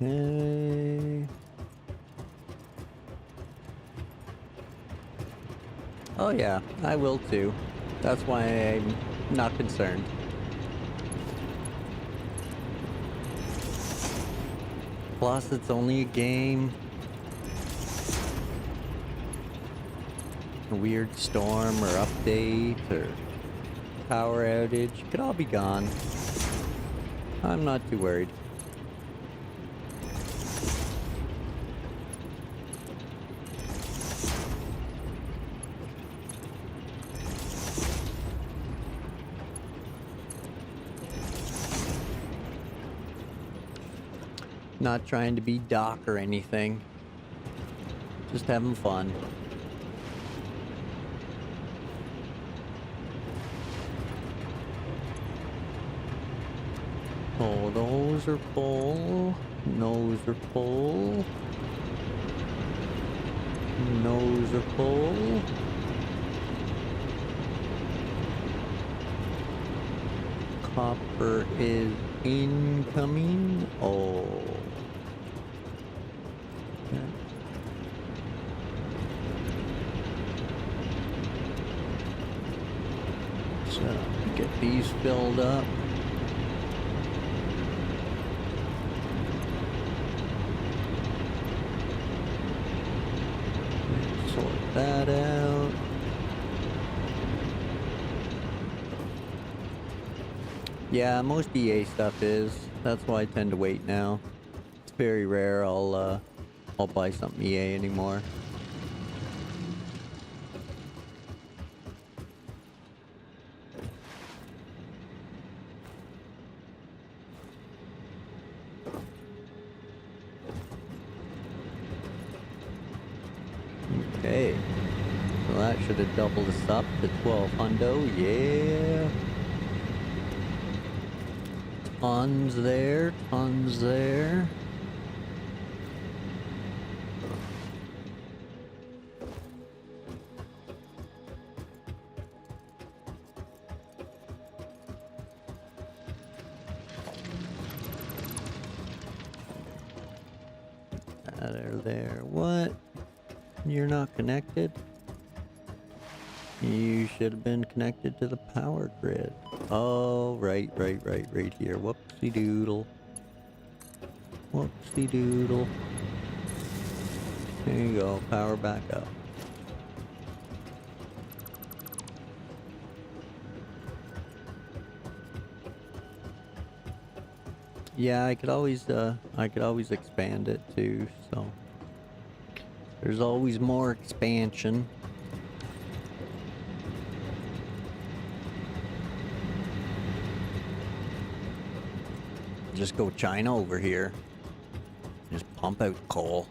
Okay. Oh yeah, I will too. That's why I'm not concerned. Plus, it's only a game. A weird storm or update or power outage could all be gone. I'm not too worried. Not trying to be Doc or anything. Just having fun. Oh, those are full. Nose are full. Nose are full. Copper is incoming. Oh. Okay. So, get these filled up. Sort that out. Yeah, most EA stuff is. That's why I tend to wait now. It's very rare I'll buy something EA anymore. Okay. So that should have doubled us up to 12 hundo. Yeah. Tons there, tons there. there. What? You're not connected? You should have been connected to the power grid. Oh, right here. Whoopsie doodle. Whoopsie doodle. There you go, power back up. Yeah, I could always expand it too, so there's always more expansion. Just go China over here. Just pump out coal.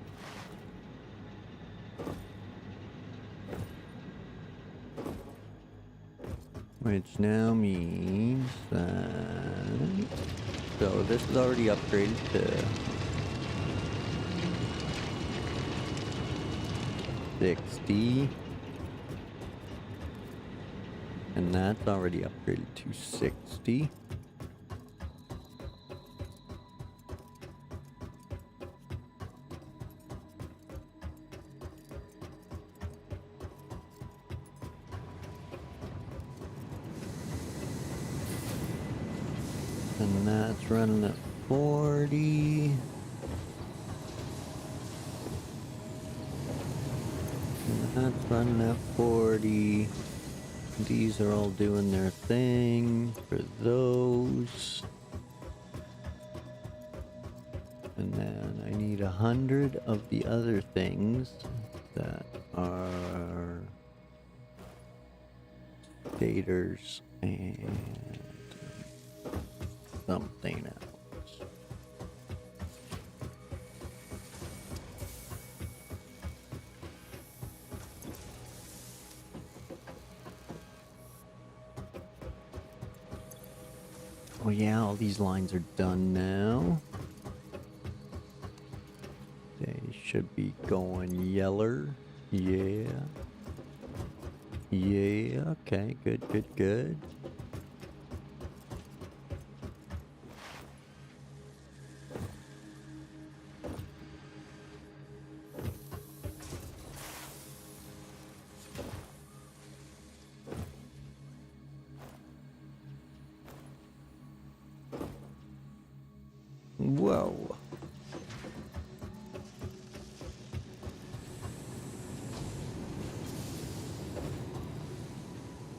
Which now means that... So this is already upgraded to 60. And that's already upgraded to 60. And that's running at 40. And that's running at 40. These are all doing their thing for those. And then I need 100 of the other things that are stators and something else. Oh yeah, all these lines are done now. They should be going yeller. Yeah. Yeah, okay, good. Whoa.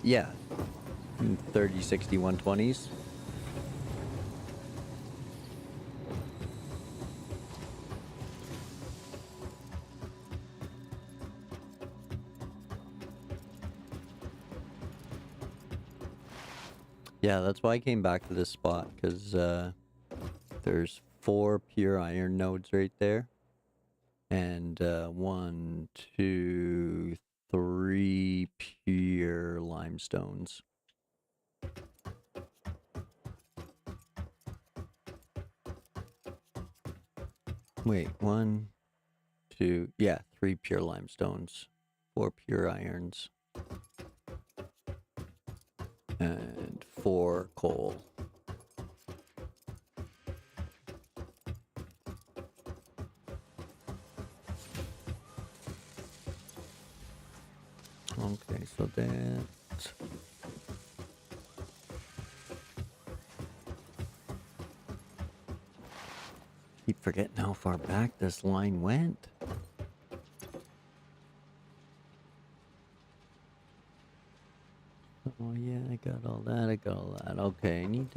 Yeah. 30, 60, 120s. Yeah, that's why I came back to this spot, because there's 4 pure iron nodes right there. And 1, 2, 3 pure limestones. Wait, 1, 2, yeah, 3 pure limestones, 4 pure irons, and 4 coal. Okay, so that... Keep forgetting how far back this line went. Oh yeah, I got all that, Okay, I need,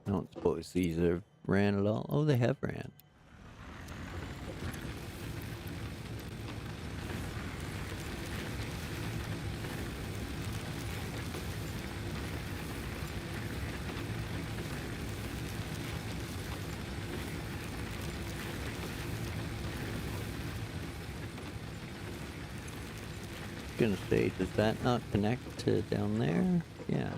I don't suppose these have ran at all. Oh, they have ran. gonna say, does that not connect to down there? Yeah.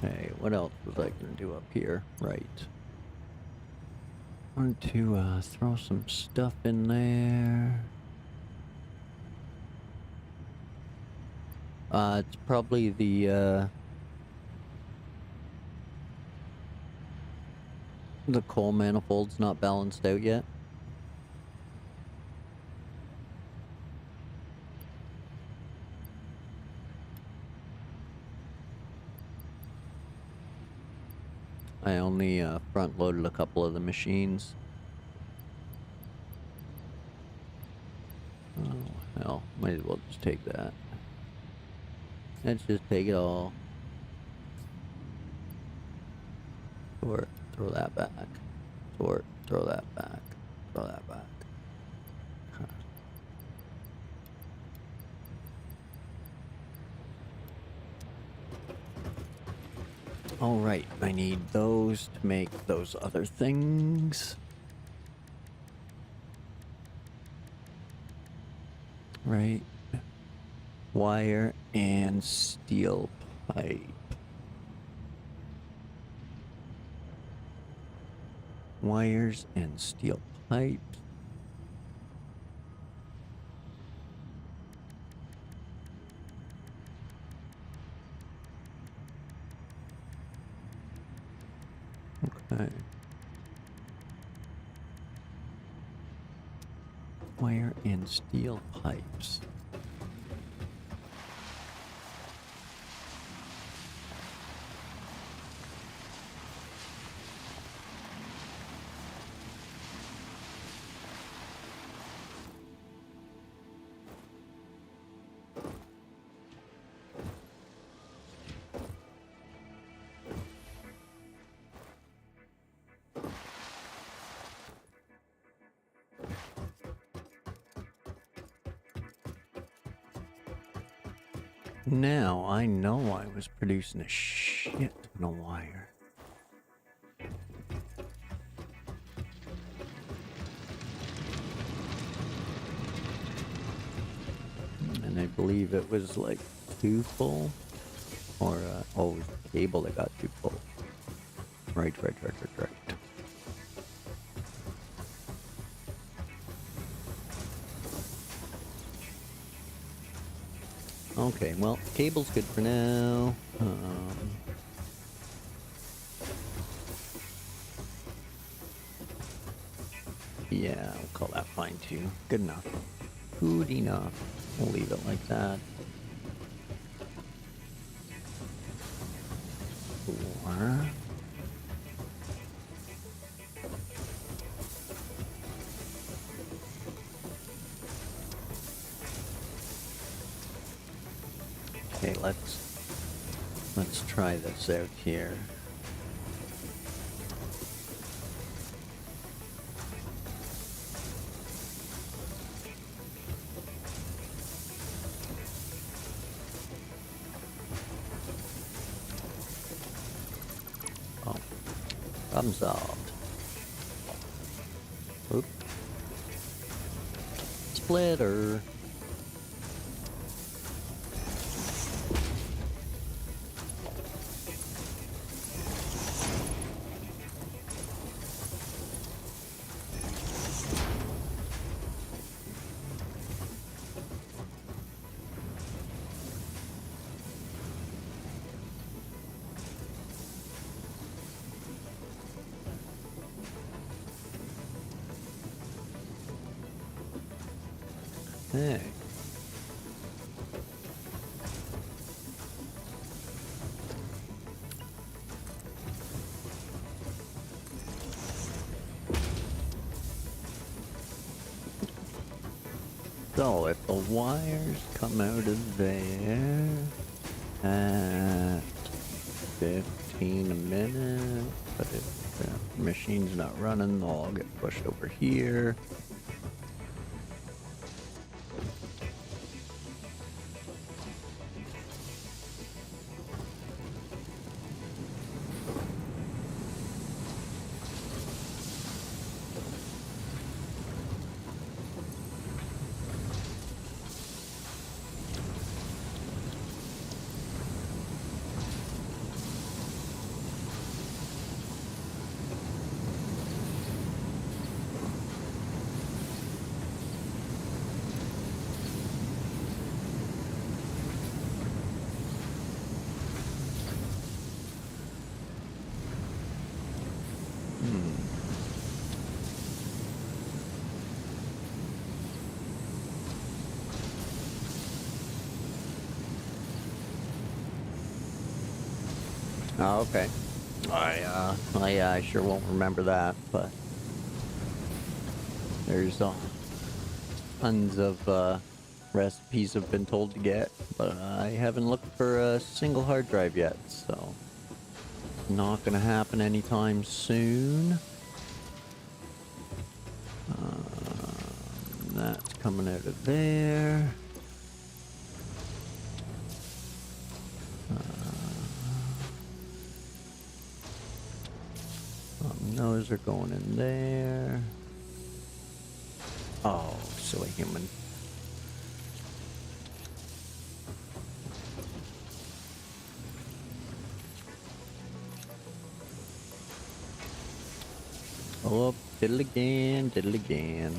Okay, what else was I gonna do up here? Right. I wanted to throw some stuff in there. It's probably the coal manifold's not balanced out yet. I only front-loaded a couple of the machines. Oh, hell. Might as well just take that. Let's just take it all. Or throw that back. Or throw that back. Throw that back. Huh. Alright, I need those to make those other things. Right. Wire and steel pipe. Wires and steel pipe. Okay. Wire and steel pipes. Now I know I was producing a shit ton of wire. And I believe it was like too full. Or, oh, it was the cable that got too full. Right. Okay, well, cable's good for now. Yeah, we'll call that fine too. Good enough. Good enough. We'll leave it like that. Or... Okay, let's try this out here. Oh, problem solved. Oop. Splitter. Hey. So if the wires come out of there at 15 a minute, but if the machine's not running, they'll all get pushed over here. Oh, okay. I sure won't remember that, but there's tons of recipes I've been told to get, but I haven't looked for a single hard drive yet, so not gonna happen anytime soon. That's coming out of there. Those are going in there. Oh, silly human. Oh, diddle again, diddle again.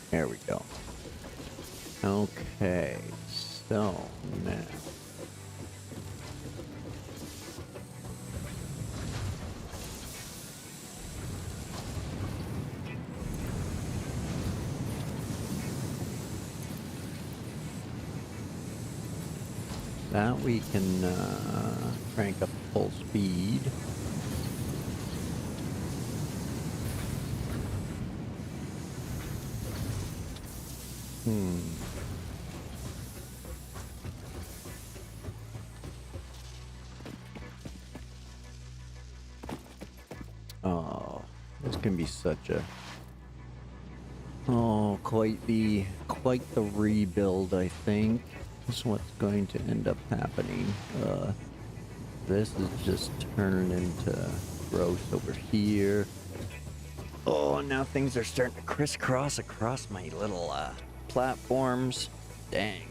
There we go. Okay, so now. That we can crank up full speed. Oh, this can be such a quite the rebuild, I think. Is what's going to end up happening. This is just turning into gross over here. Oh, now things are starting to crisscross across my little platforms. Dang.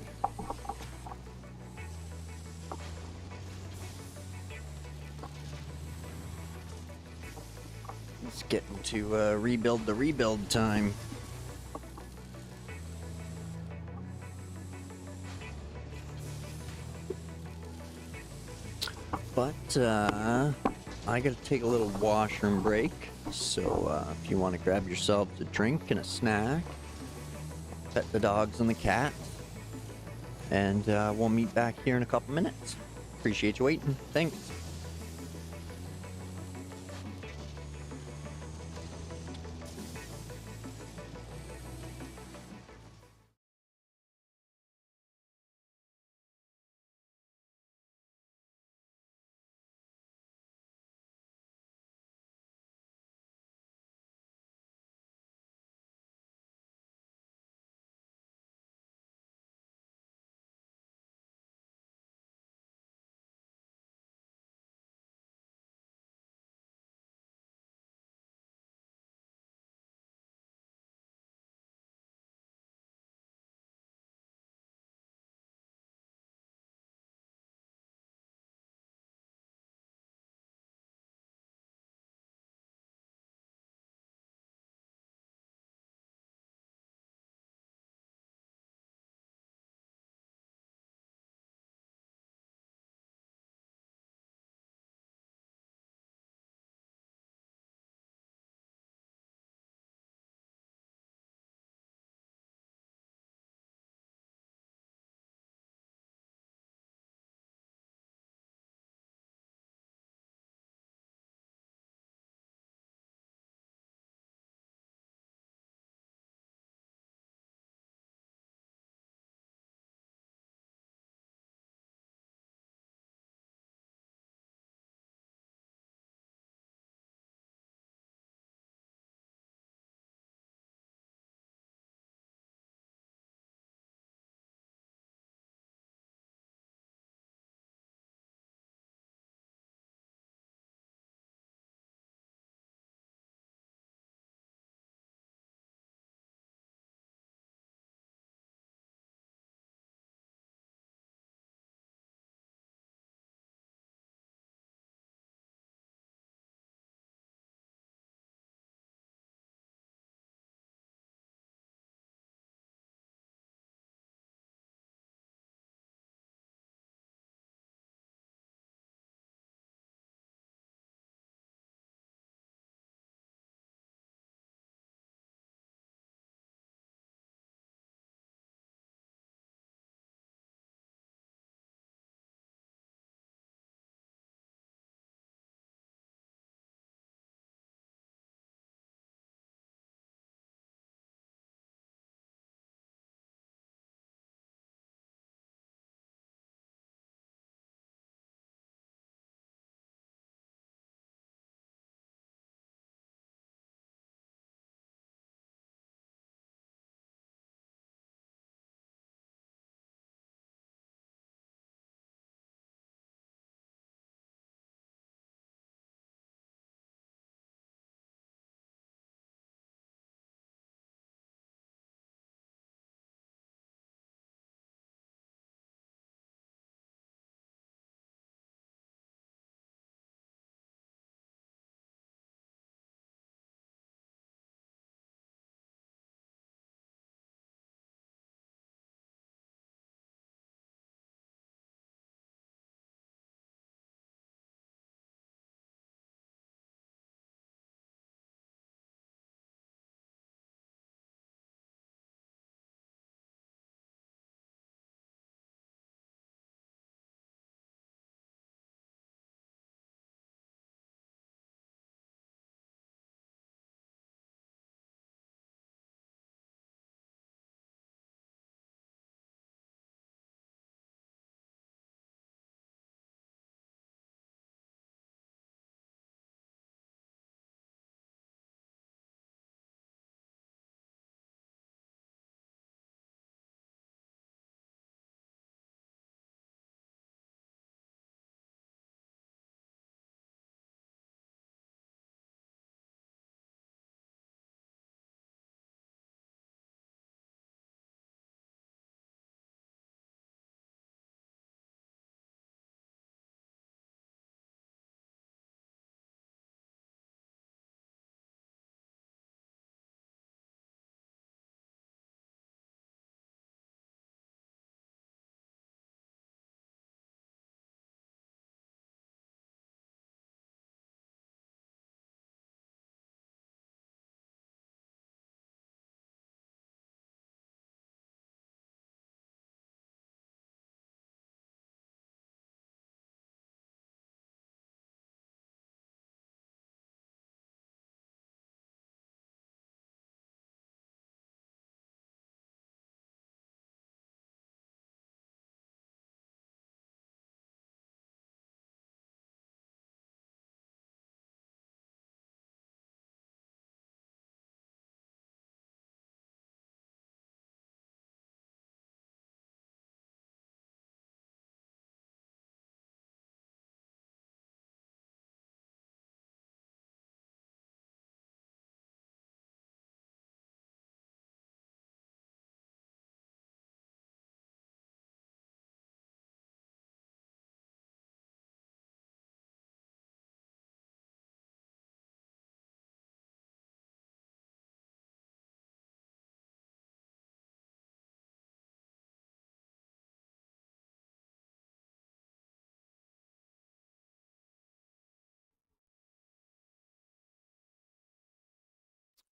It's getting to rebuild the rebuild time. But I gotta take a little washroom break. So if you want to grab yourselves a drink and a snack, pet the dogs and the cat, and we'll meet back here in a couple minutes. Appreciate you waiting. Thanks.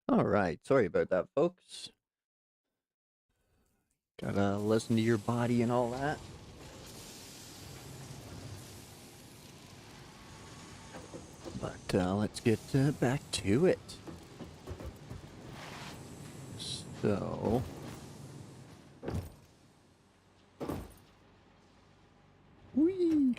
All right, sorry about that, folks. Gotta listen to your body and all that. But let's get back to it. So... Whee!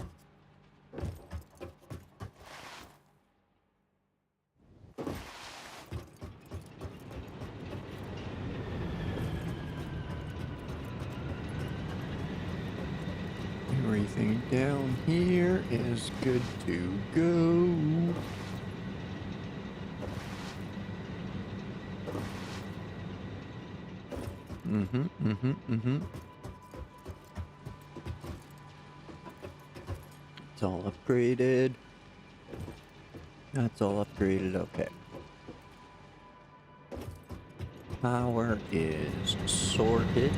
Everything down here is good to go. It's all upgraded. That's all upgraded, okay. Power is sorted.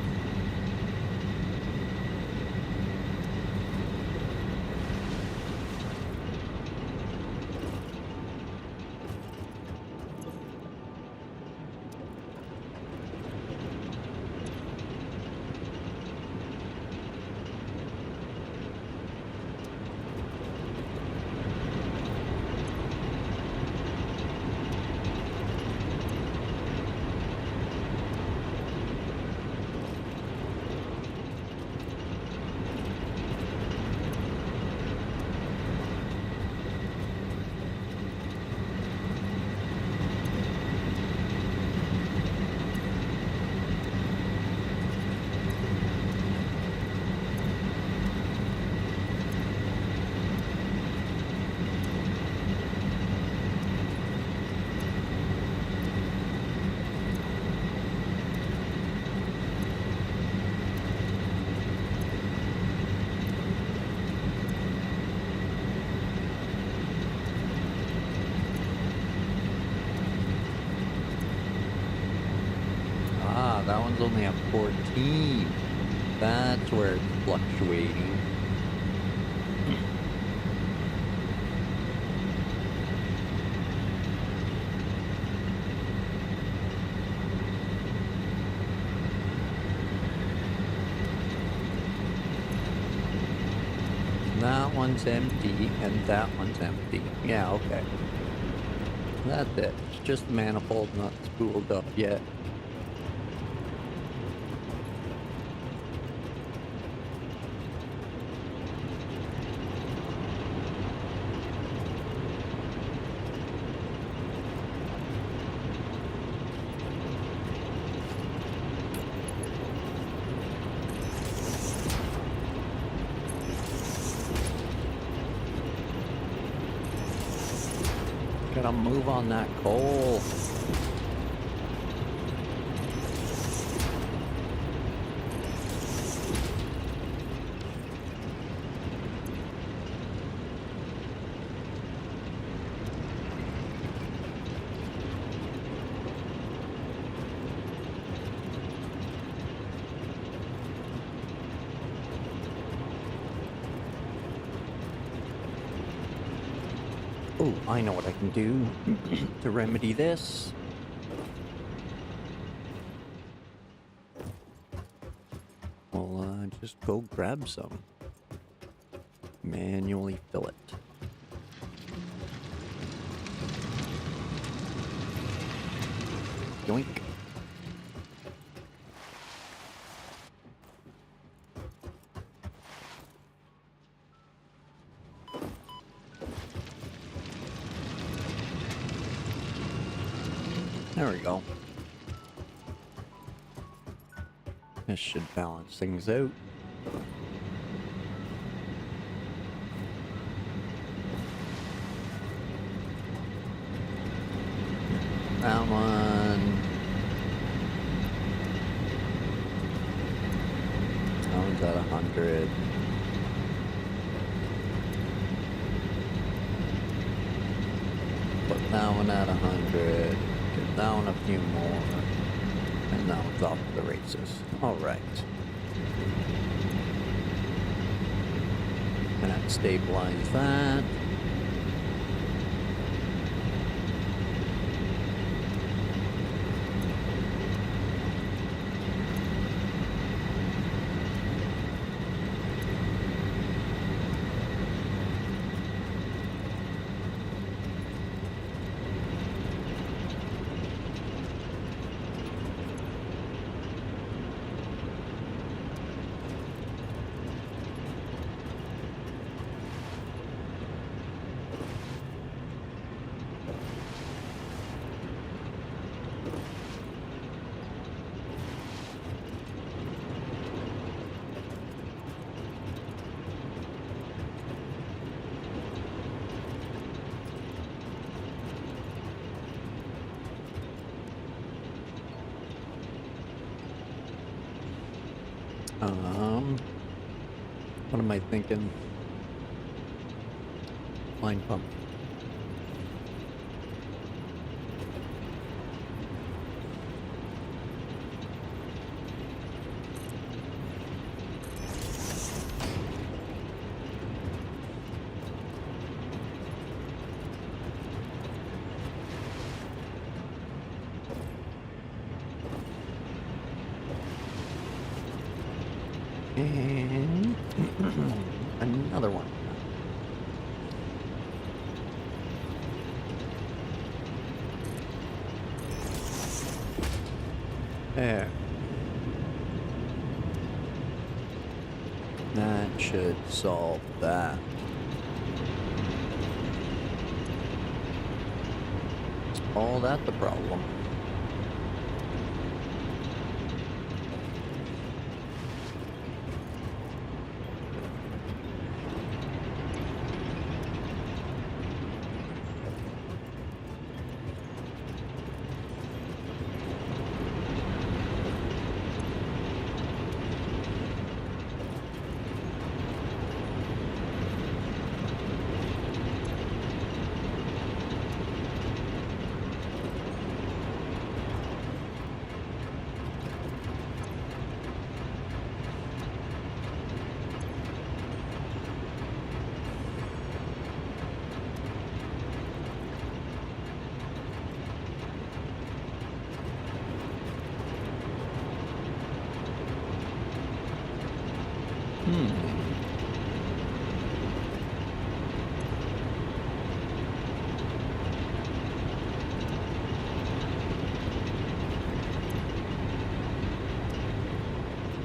That one's only at 14. That's where it's fluctuating. That one's empty, and that one's empty. Yeah, okay. That's it. It's just the manifold not spooled up yet. Gotta move on that coal. Oh, I know what I can do to remedy this. Well, just go grab some. Manually fill it. Yoink. There we go. This should balance things out. That one. That one's at 100. Put that one at 100. Get that one a few more. And now it's off to the races. Alright. And that stabilize that. What am I thinking? Line pump. And another one. There. That should solve that. Is all that the problem?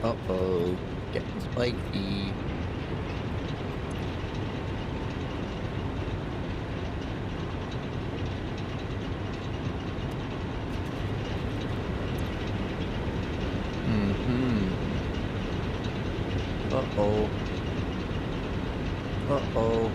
Uh-oh, getting spiky. Uh-oh. Uh-oh.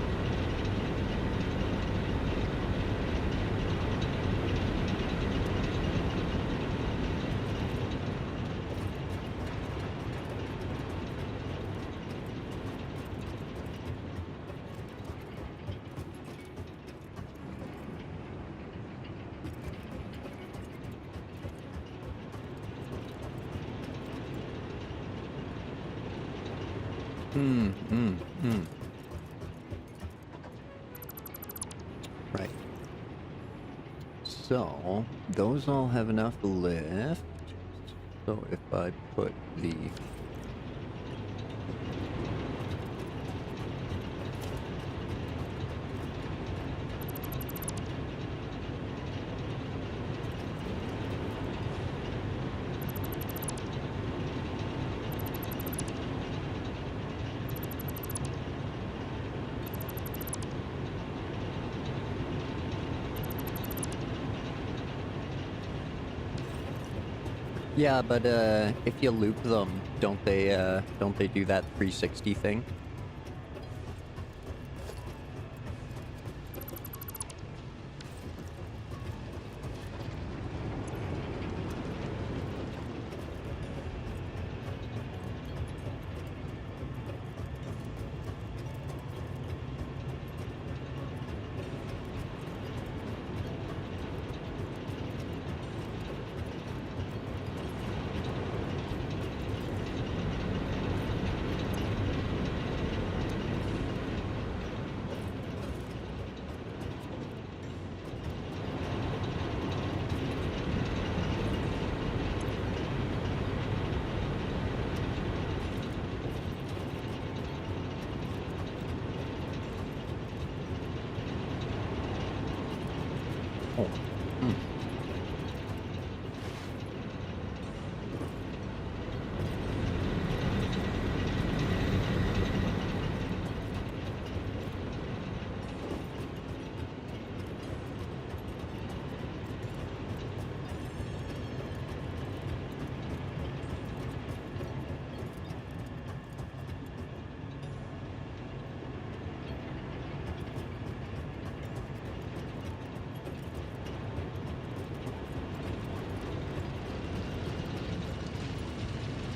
Right. So, those all have enough lift. So if I put the... Yeah, but if you loop them, don't they do that 360 thing?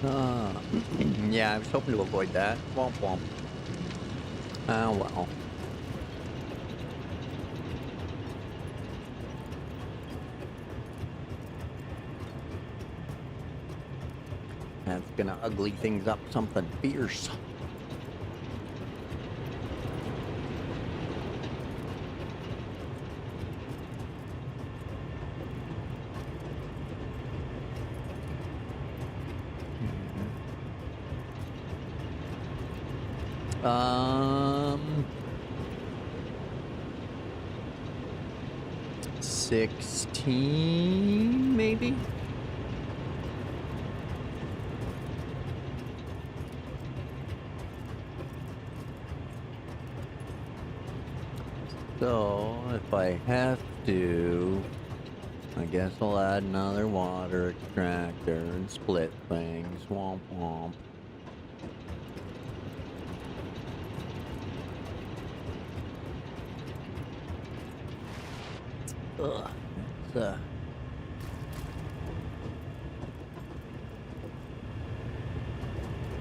Uh, yeah, I was hoping to avoid that. Womp womp. Oh well. That's gonna ugly things up something fierce. Um, 16 maybe? So, if I have to, I guess I'll add another water extractor and split things. Womp womp. Ugh. It's,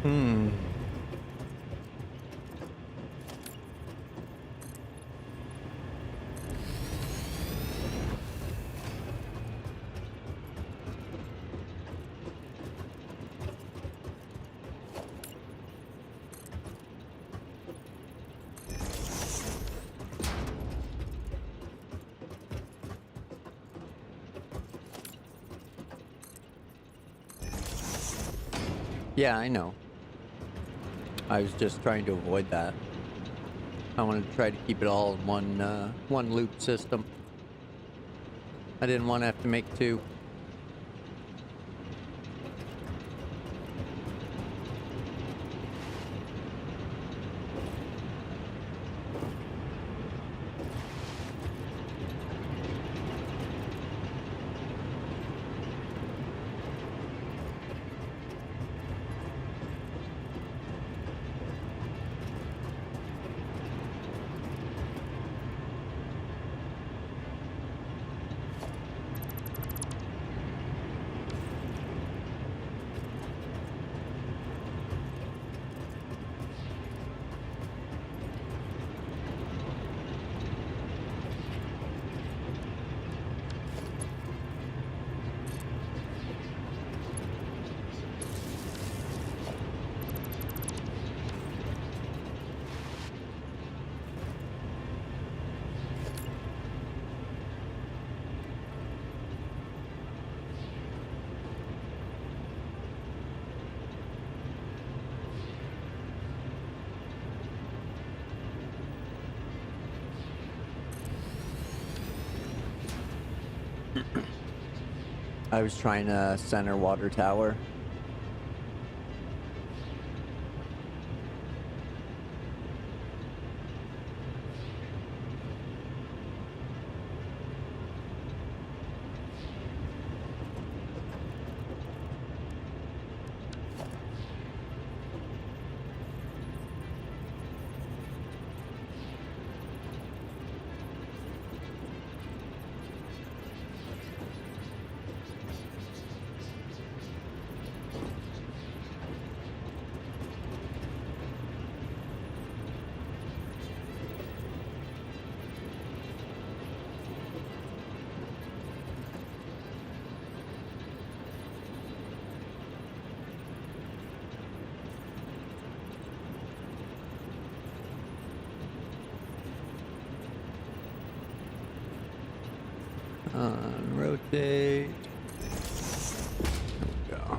Hmm. Yeah, I know. I was just trying to avoid that. I wanted to try to keep it all in one loop system. I didn't want to have to make two. I was trying to center water tower. Rotate. There we go.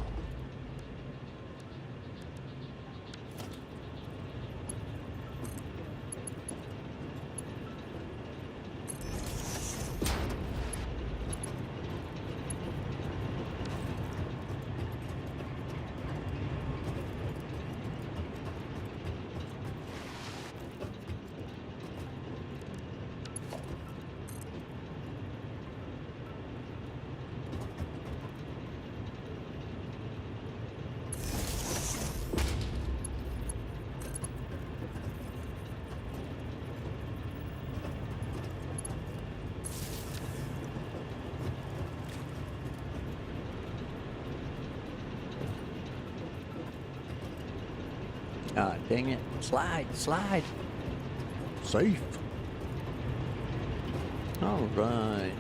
Ah, dang it. Slide, slide. Safe. All right.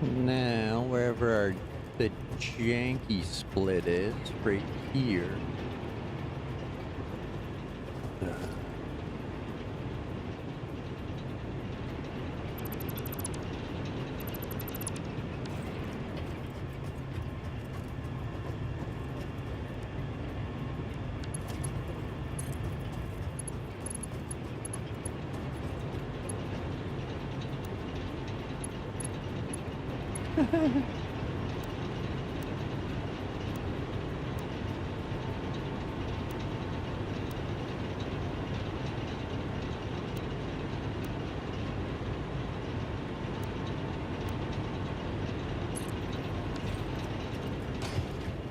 Now, wherever the janky split is, right here.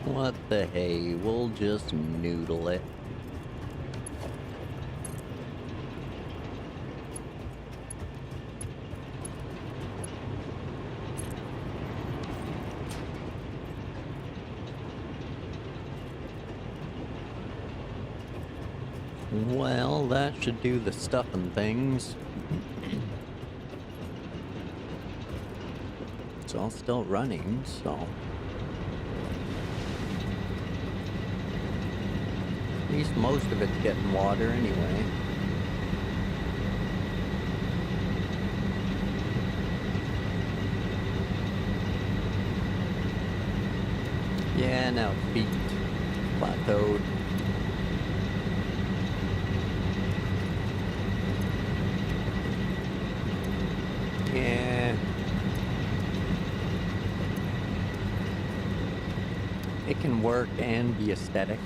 What the hey, we'll just noodle it. Well, that should do the stuff and things. It's all still running, so... At least most of it's getting water anyway. Yeah, now it's peaked, plateaued. Yeah. It can work and be aesthetic.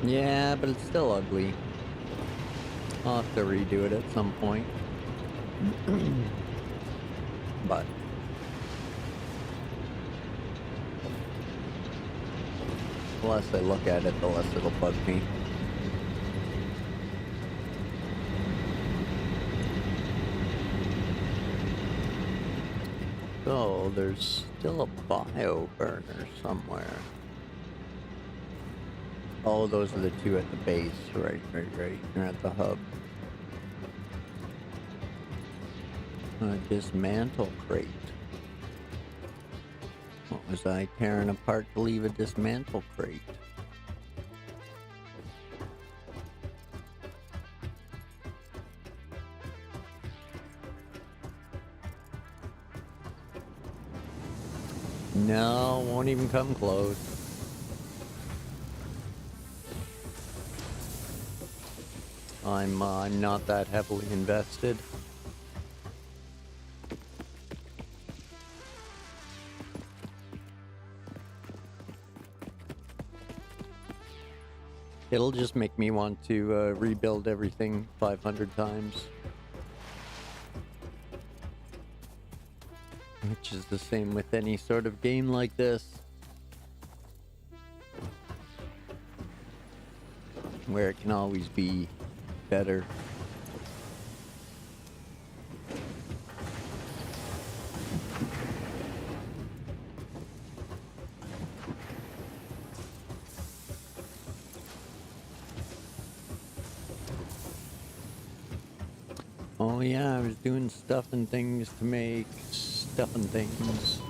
Yeah, but it's still ugly. I'll have to redo it at some point. But the less I look at it, the less it'll bug me. So there's still a bio burner somewhere. Oh, those are the two at the base. Right. They're at the hub. A dismantle crate. What was I tearing apart to leave a dismantle crate? No, won't even come close. I'm not that heavily invested. It'll just make me want to rebuild everything 500 times. Which is the same with any sort of game like this. Where it can always be better. Oh yeah, I was doing stuff and things to make stuff and things.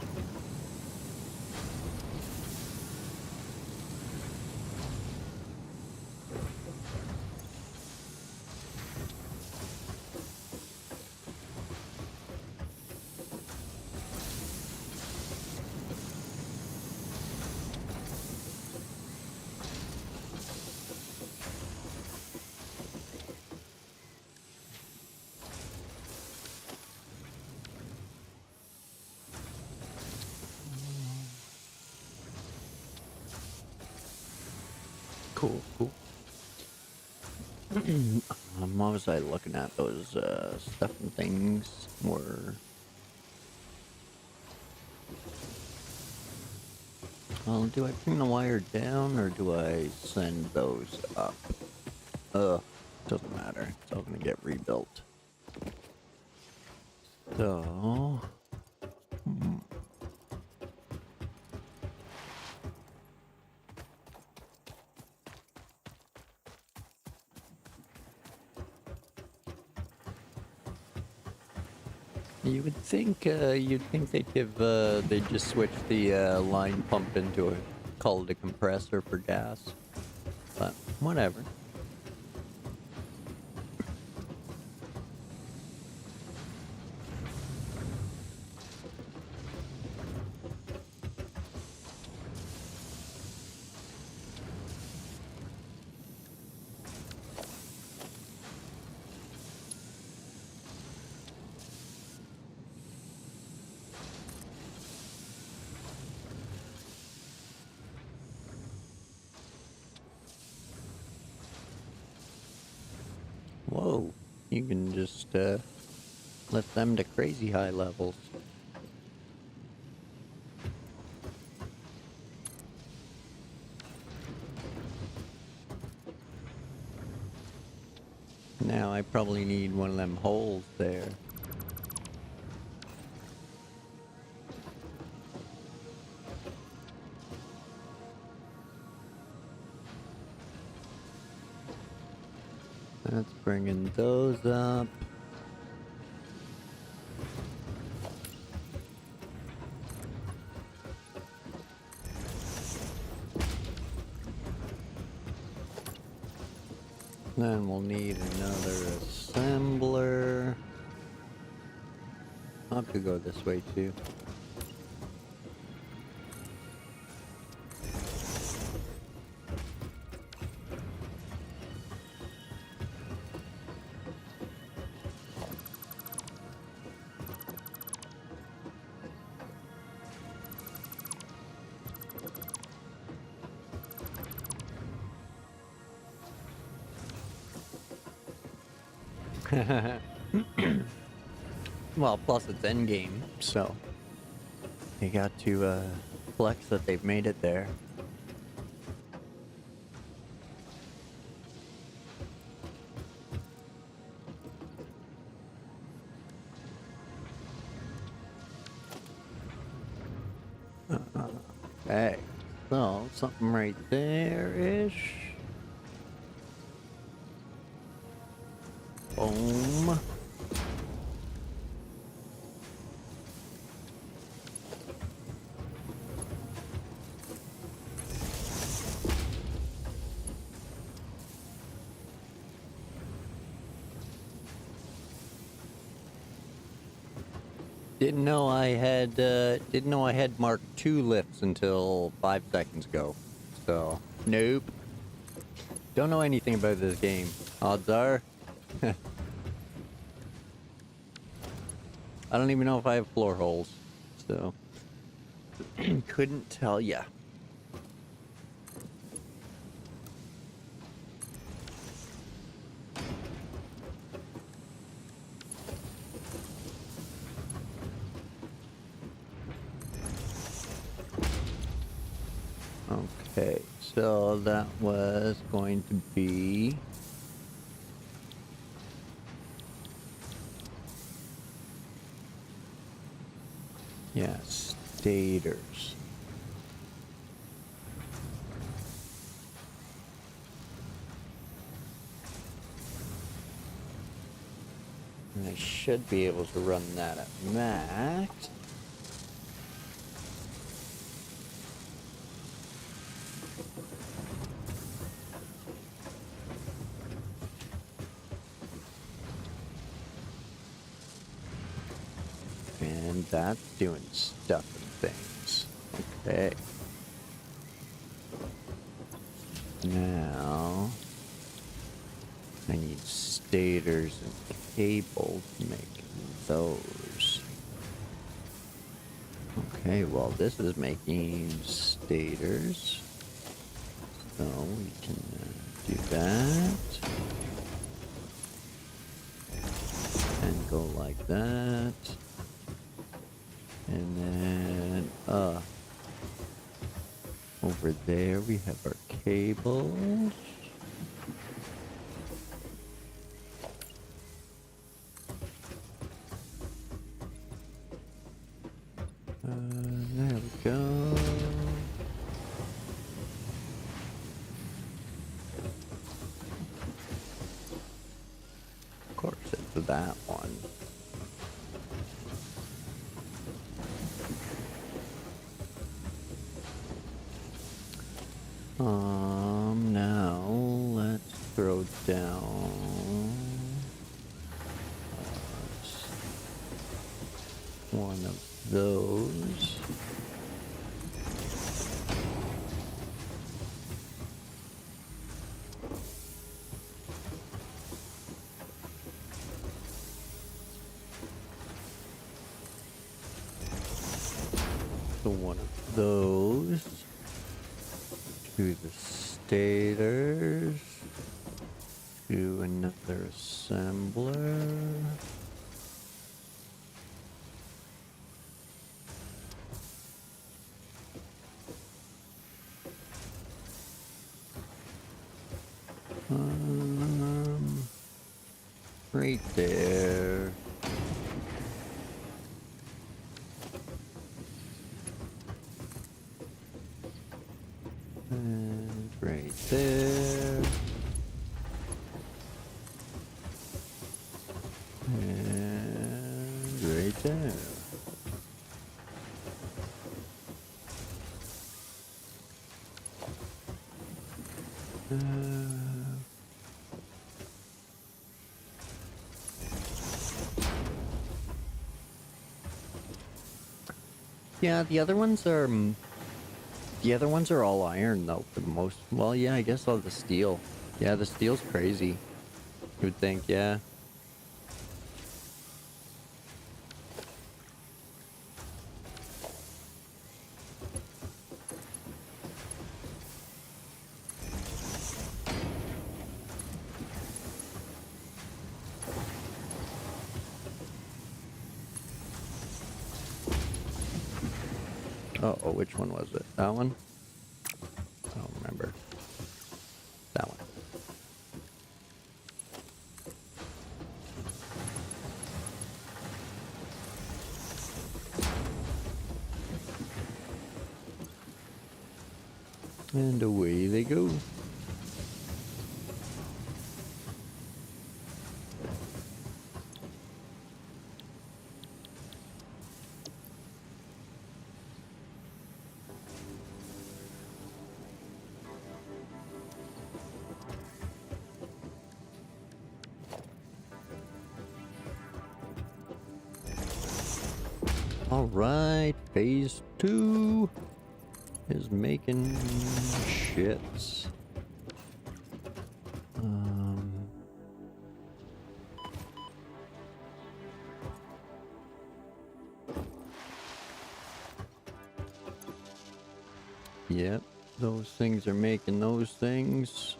Cool, cool. What was I looking at? Those stuff and things were. Well, do I bring the wire down or do I send those up? Doesn't matter. It's all gonna get rebuilt. So. You would think you'd think they'd give they'd just switch the line pump into a call it a compressor for gas, but whatever. Whoa, you can just lift them to crazy high levels. Now I probably need one of them holes there. That's bringing those up. Then we'll need another assembler. I'll have to go this way too. Well, plus it's endgame, so you got to flex that they've made it there. Okay, so something right there-ish. Boom. Didn't know I had Mark II lifts until 5 seconds ago. So, nope. Don't know anything about this game. Odds are. I don't even know if I have floor holes. So, couldn't tell ya. Okay, so that was going to be... yeah, stators. And I should be able to run that at max. And that's doing stuff and things. Okay. Now, I need stators and cables to make those. Okay, well, this is making stators. So we can do that. And go like that. And then, over there we have our cables. There we go. Of course, it's that one. Now let's throw down one of those. So one of those to the stators, to another assembler. Right there. And right there. And right there. Yeah, the other ones are all iron though for the most. Well, yeah, I guess all the steel. Yeah, the steel's crazy. You would think, yeah. Uh-oh, which one was it? That one? I don't remember. That one. And away they go. All right, phase 2 is making shits. Yep, those things are making those things.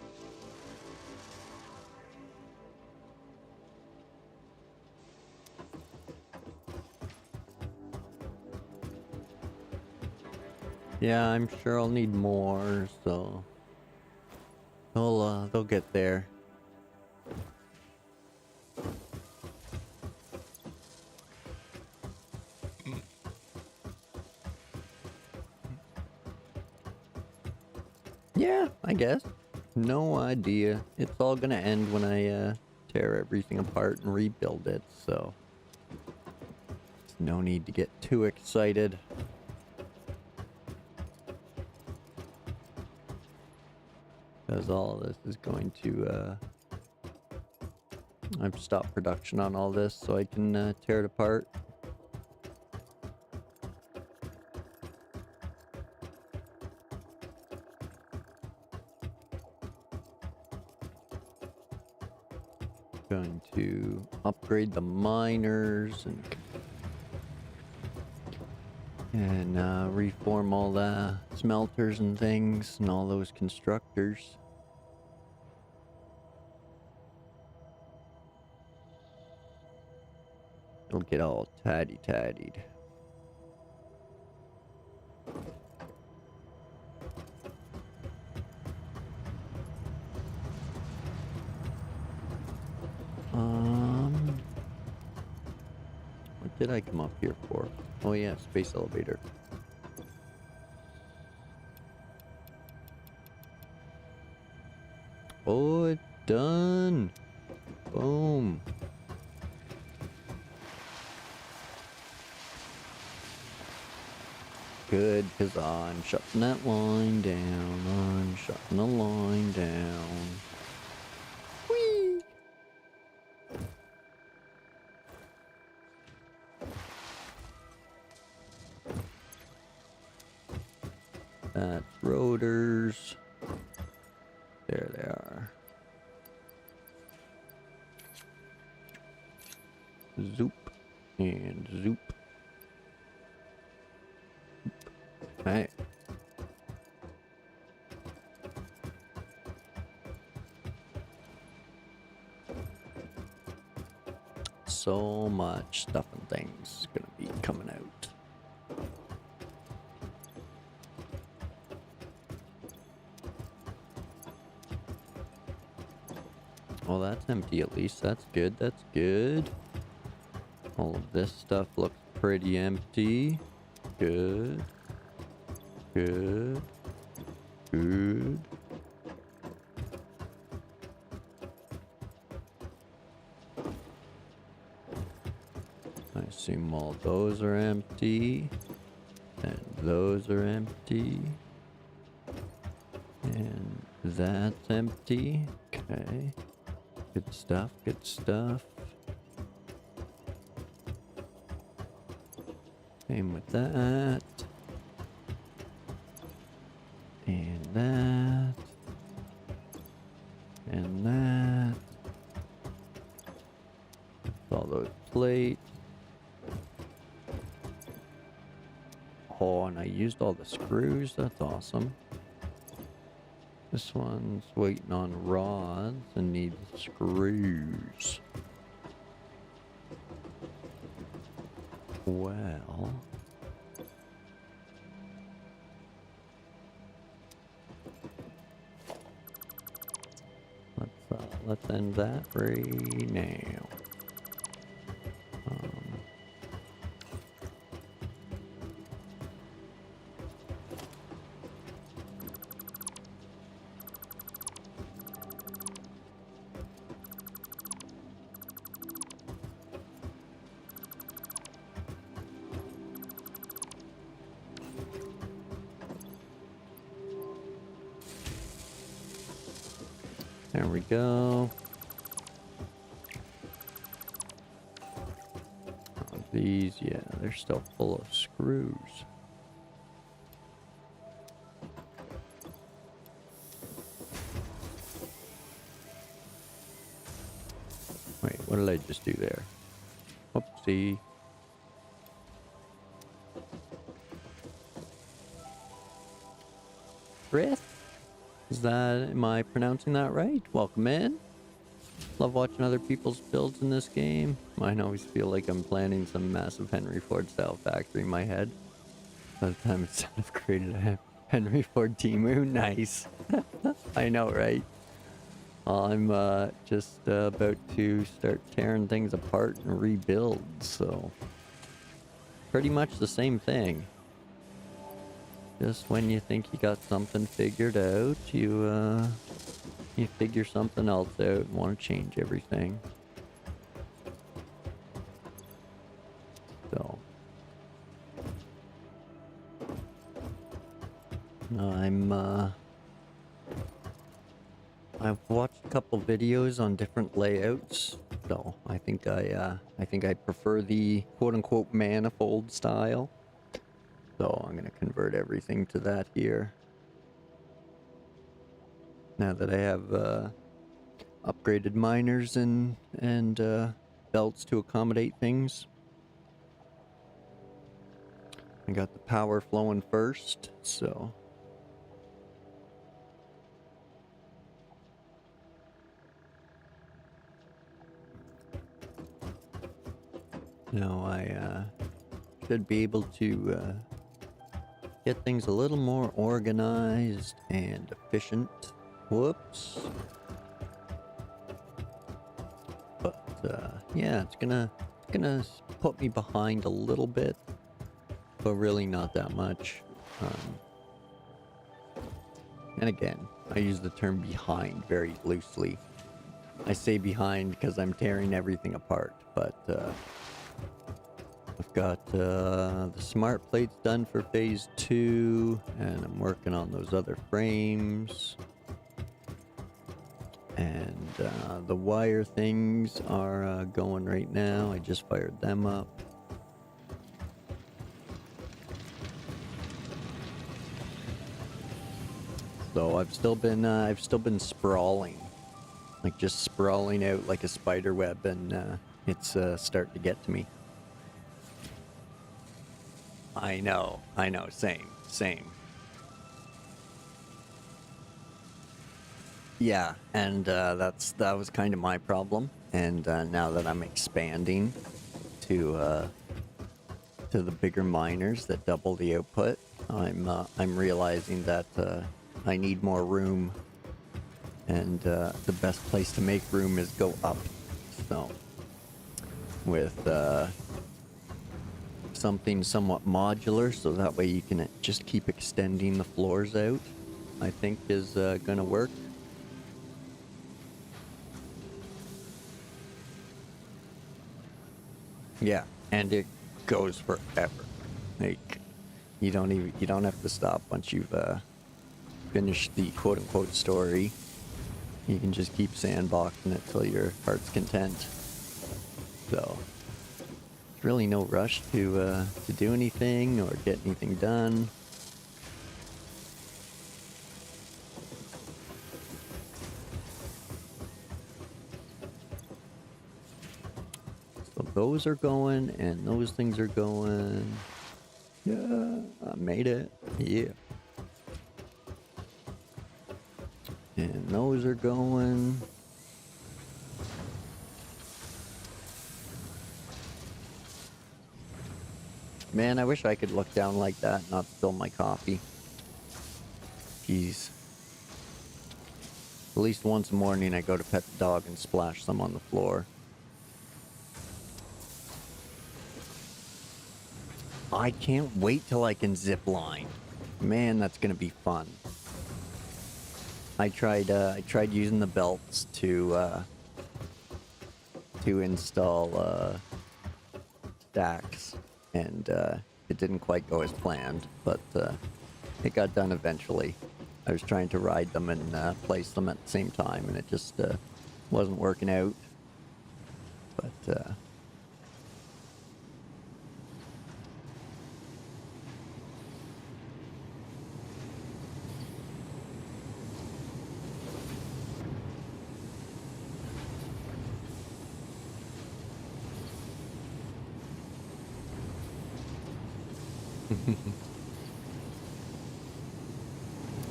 Yeah, I'm sure I'll need more, so they'll get there. Yeah, I guess. No idea. It's all gonna end when I tear everything apart and rebuild it, so no need to get too excited. Because all of this is going to I've stopped production on all this so I can tear it apart. Going to upgrade the miners and and reform all the smelters and things and all those constructors. It'll get all tatty-tattied. What did I come up here for? Oh yeah, space elevator. Oh, it's done. Boom. Good, because I'm shutting that line down. I'm shutting the line down. Whee! That's rotors. There they are. Zoop. And zoop. Hey. So much stuff and things gonna be coming out. Well, that's empty at least. That's good. That's good. All of this stuff looks pretty empty. Good. Good. Good. I assume all those are empty. And those are empty. And that's empty. Okay. Good stuff, good stuff. Same with that. And that. And that. All those plates. Oh, and I used all the screws. That's awesome. This one's waiting on rods and needs screws. Well, let's end that right now. There we go. Oh, these, yeah, they're still full of screws. Wait, what did I just do there? Whoopsie. Chris? Is that, am I pronouncing that right? Welcome in. Love watching other people's builds in this game. Mine always feel like I'm planning some massive Henry Ford style factory in my head. By the time it's time I've created a Henry Ford Timu. Nice. I know, right? I'm just about to start tearing things apart and rebuild, so pretty much the same thing. Just when you think you got something figured out, you figure something else out and want to change everything. So I've watched a couple videos on different layouts, so I think I prefer the quote-unquote manifold style. So I'm gonna convert everything to that here. Now that I have upgraded miners and belts to accommodate things. I got the power flowing first, so. Now I should be able to get things a little more organized and efficient. Whoops. But yeah, it's gonna put me behind a little bit, but really not that much. And again, I use the term behind very loosely. I say behind because I'm tearing everything apart, but I've got the smart plates done for phase 2, and I'm working on those other frames. And the wire things are going right now. I just fired them up. So I've still sprawling, like just sprawling out like a spider web, and it's starting to get to me. I know, same. Yeah, and that was kind of my problem. And now that I'm expanding to the bigger miners that double the output, I'm realizing that I need more room, and the best place to make room is go up. So with something somewhat modular, so that way you can just keep extending the floors out, I think is gonna work. Yeah, and it goes forever. Like you don't have to stop once you've finished the quote unquote story. You can just keep sandboxing it till your heart's content. So there's really no rush to do anything or get anything done. So those are going, and those things are going. Yeah, I made it. Yeah. And those are going. Man, I wish I could look down like that and not spill my coffee. Jeez. At least once a morning I go to pet the dog and splash some on the floor. I can't wait till I can zip line. Man, that's gonna be fun. I tried using the belts to install stacks, and it didn't quite go as planned, but it got done eventually. I was trying to ride them and place them at the same time, and it just wasn't working out. But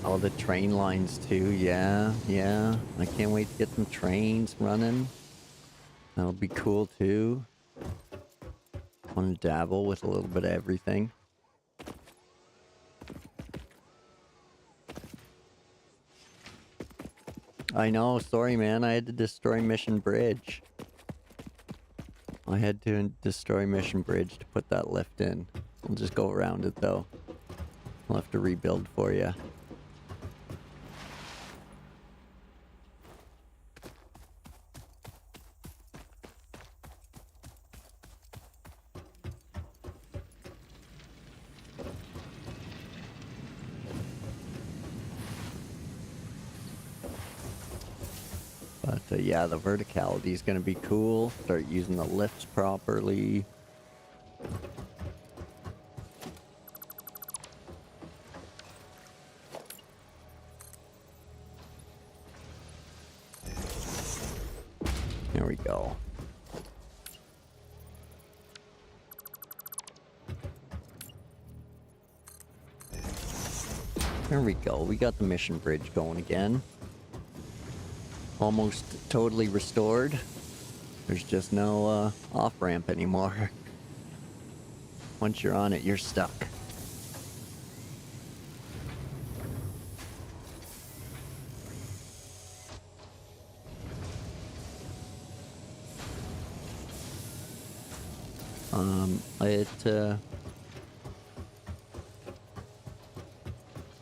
oh, the train lines too. Yeah. I can't wait to get some trains running. That'll be cool too. Want to dabble with a little bit of everything. I know, sorry man, I had to destroy Mission Bridge. I had to destroy Mission Bridge to put that lift in. We'll just go around it though. I'll have to rebuild for you. But yeah, the verticality is going to be cool. Start using the lifts properly. There we go. There we go. We got the mission bridge going again. Almost totally restored. There's just no off-ramp anymore. Once you're on it, you're stuck.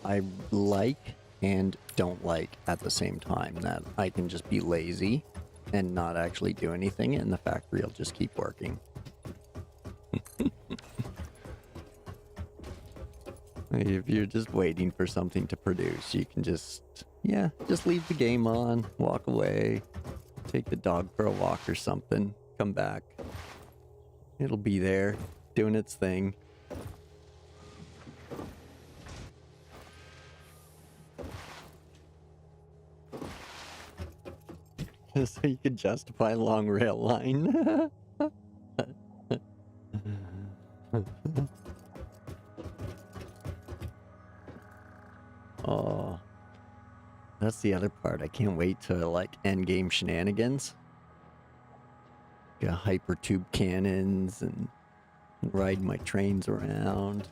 I like and don't like at the same time that I can just be lazy and not actually do anything, and the factory will just keep working. If you're just waiting for something to produce, you can just leave the game on, walk away, take the dog for a walk or something, come back. It'll be there, doing its thing. So you could justify a long rail line. Oh, that's the other part. I can't wait to like end game shenanigans. Got hypertube cannons and ride my trains around,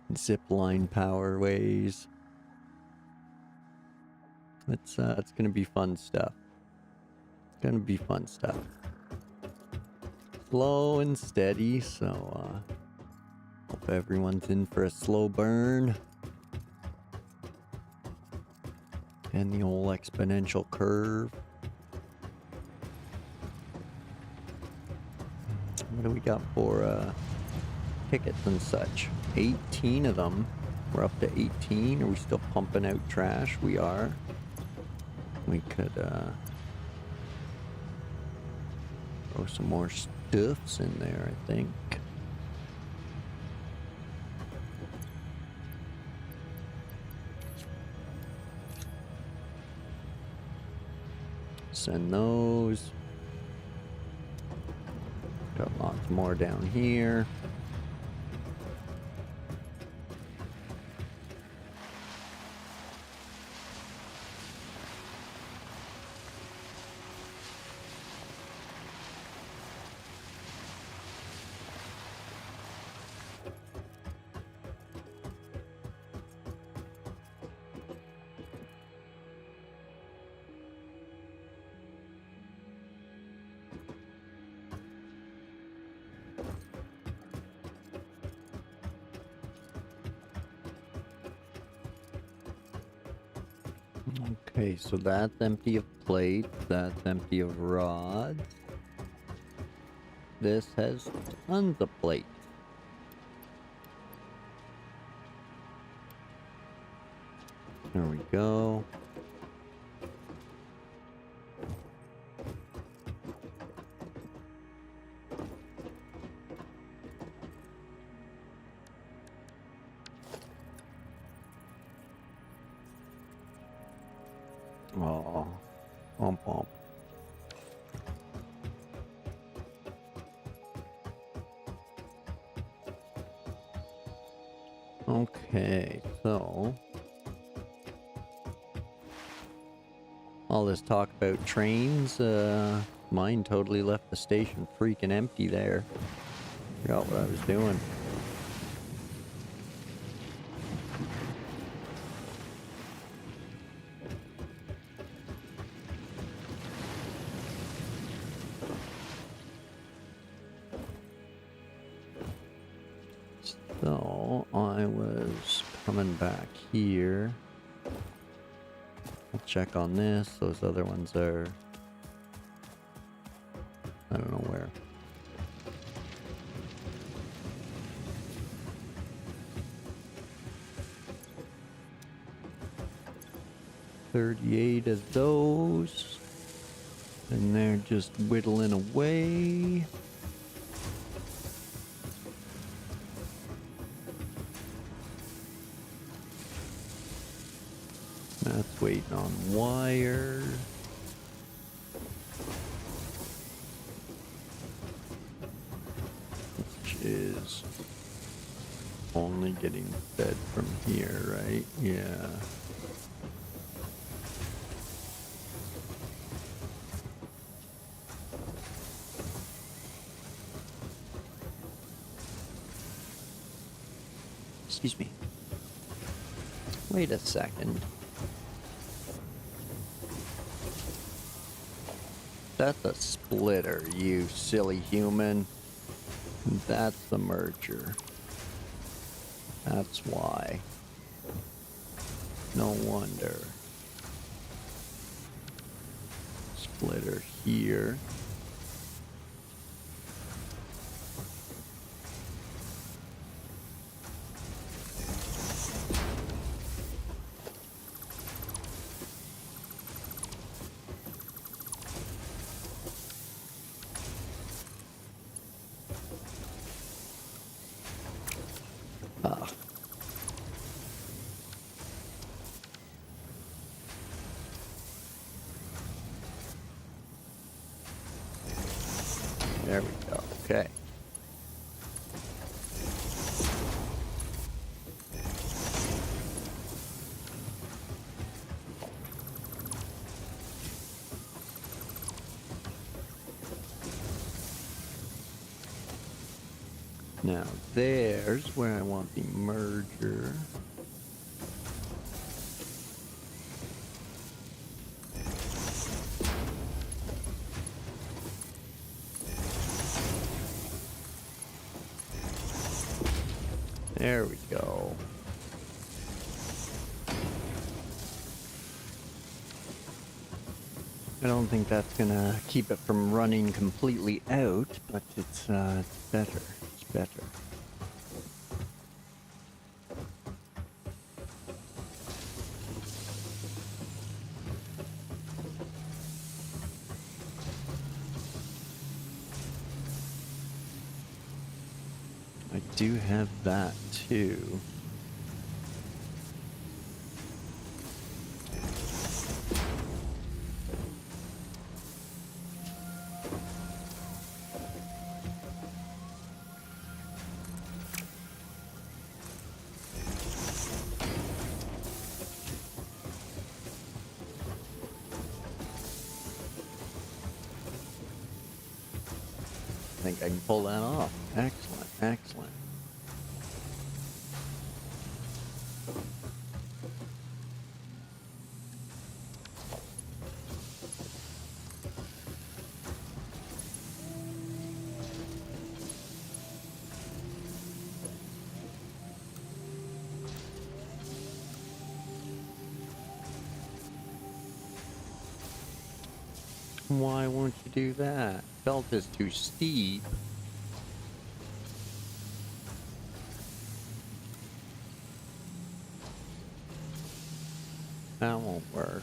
and zip line powerways. It's gonna be fun stuff. It's gonna be fun stuff. Slow and steady, so hope everyone's in for a slow burn. And the old exponential curve. What do we got for tickets and such? 18 of them. We're up to 18. Are we still pumping out trash? We are. We could throw some more stuffs in there, I think. Send those. Got lots more down here. Okay, so that's empty of plates, that's empty of rods. This has tons of plates. There we go. Oh, bump bump. Okay, so all this talk about trains, mine totally left the station freaking empty there. Forgot what I was doing. So I was coming back here. I'll check on this. Those other ones are, I don't know where. $38 of those. And they're just whittling away. That's waiting on wire. Which is only getting fed from here, right? Yeah. Excuse me. Wait a second. That's a splitter, you silly human. That's the merger. That's why. No wonder. Splitter here. Ah. There we go. Okay. Now there's where I want the merger. There we go. I don't think that's gonna keep it from running completely out, but it's better. It's better. I do have that too. I think I can pull that off. Excellent, excellent. Why won't you do that? Belt is too steep. That won't work.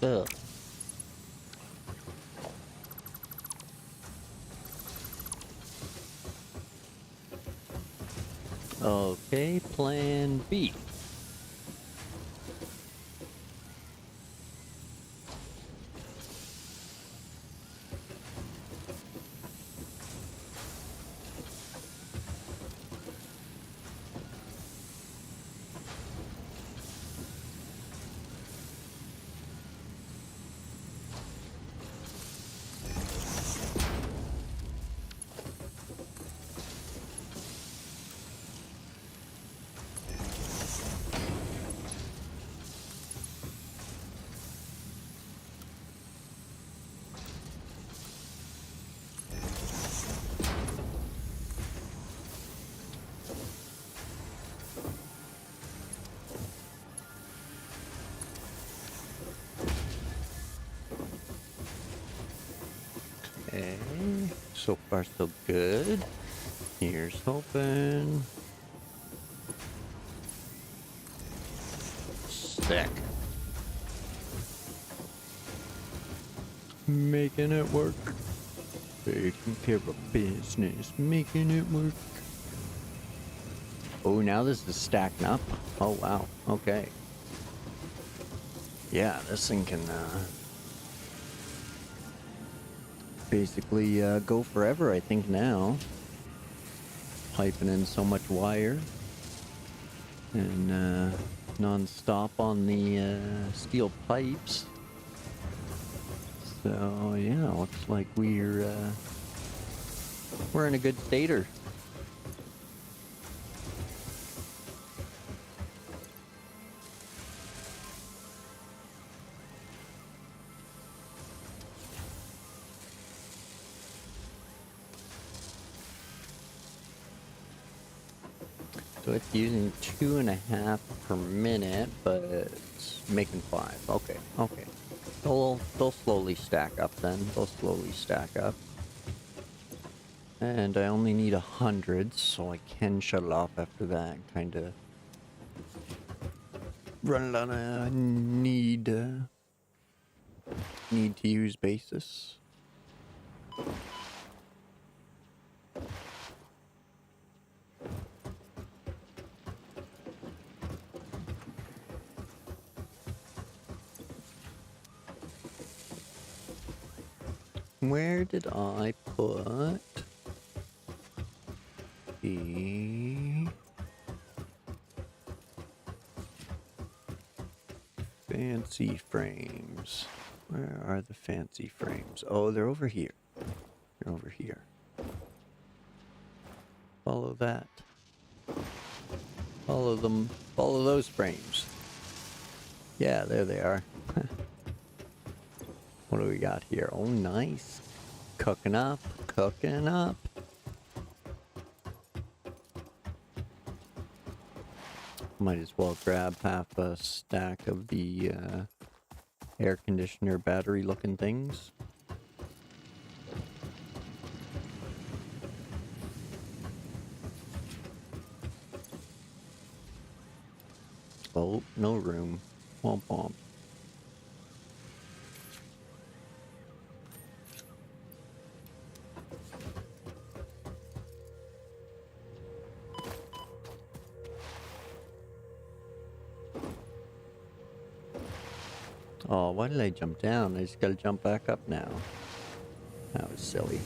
Ugh. Okay, plan B. Okay. So far, so good. Here's hoping. Sick. Making it work. Taking care of business. Making it work. Oh, now this is stacking up. Oh, wow. Okay. Yeah, this thing can basically go forever, I think, now. Piping in so much wire. And non-stop on the steel pipes. So, yeah, looks like we're in a good stater. So it's using 2.5 per minute, but it's making 5. Okay, okay. They'll slowly stack up then. They'll slowly stack up. And I only need 100, so I can shut it off after that. Kind of run it on a need to use basis. Where did I put the fancy frames? Where are the fancy frames? Oh, they're over here. They're over here. Follow that. Follow them. Follow those frames. Yeah, there they are. What do we got here? Oh, nice. Cooking up. Cooking up. Might as well grab half a stack of the air conditioner battery looking things. Oh, no room. Womp womp. Oh, why did I jump down? I just gotta jump back up now. That was silly.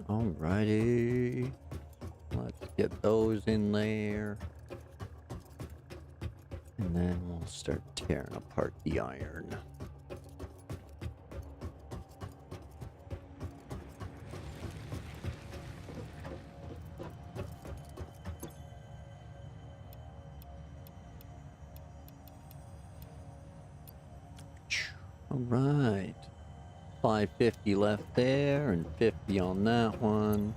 Alrighty. Let's get those in there. And then we'll start tearing apart the iron. Alright. 550 left there and 50 on that one.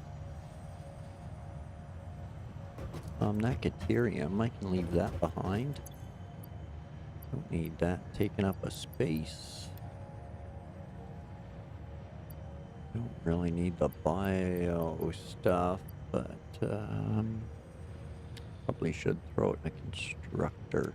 That Caterium, I can leave that behind. Don't need that taking up a space. Don't really need the bio stuff, but probably should throw it in a constructor.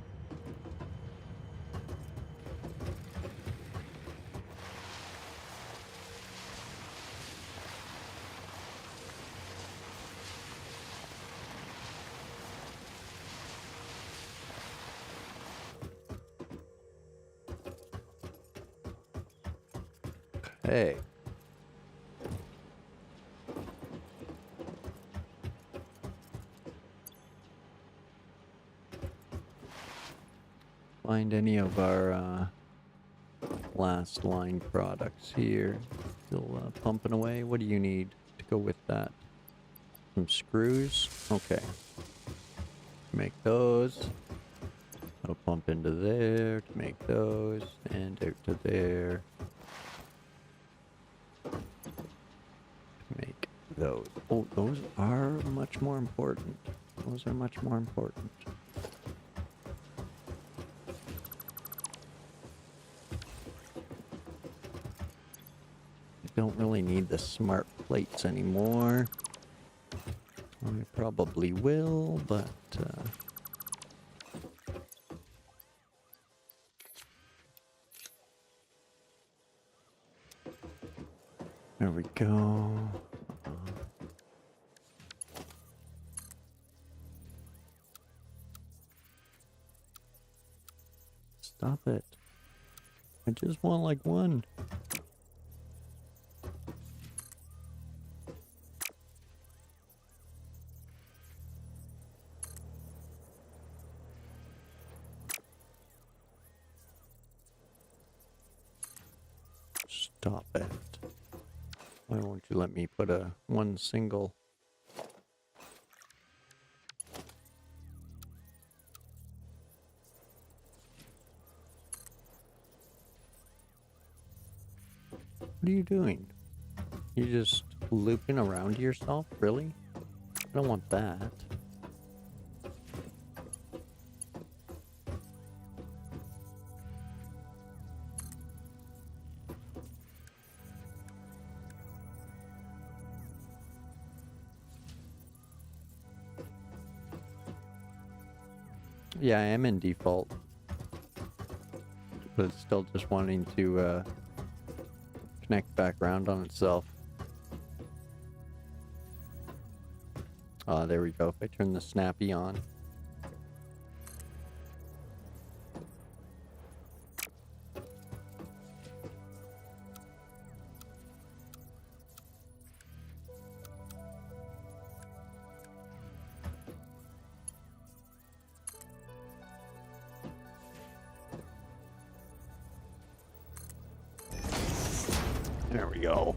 Hey. Find any of our last line products here. Still pumping away. What do you need to go with that? Some screws? Okay. Make those. I'll pump into there to make those, and out to there. Oh, those are much more important. Those are much more important. I don't really need the smart plates anymore. I probably will, but... There we go. Stop it. I just want like one. Stop it. Why won't you let me put one single? What are you doing? You're just looping around yourself? Really? I don't want that. Yeah, I am in default. But it's still just wanting to connect back around on itself. There we go. If I turn the snappy on. There we go.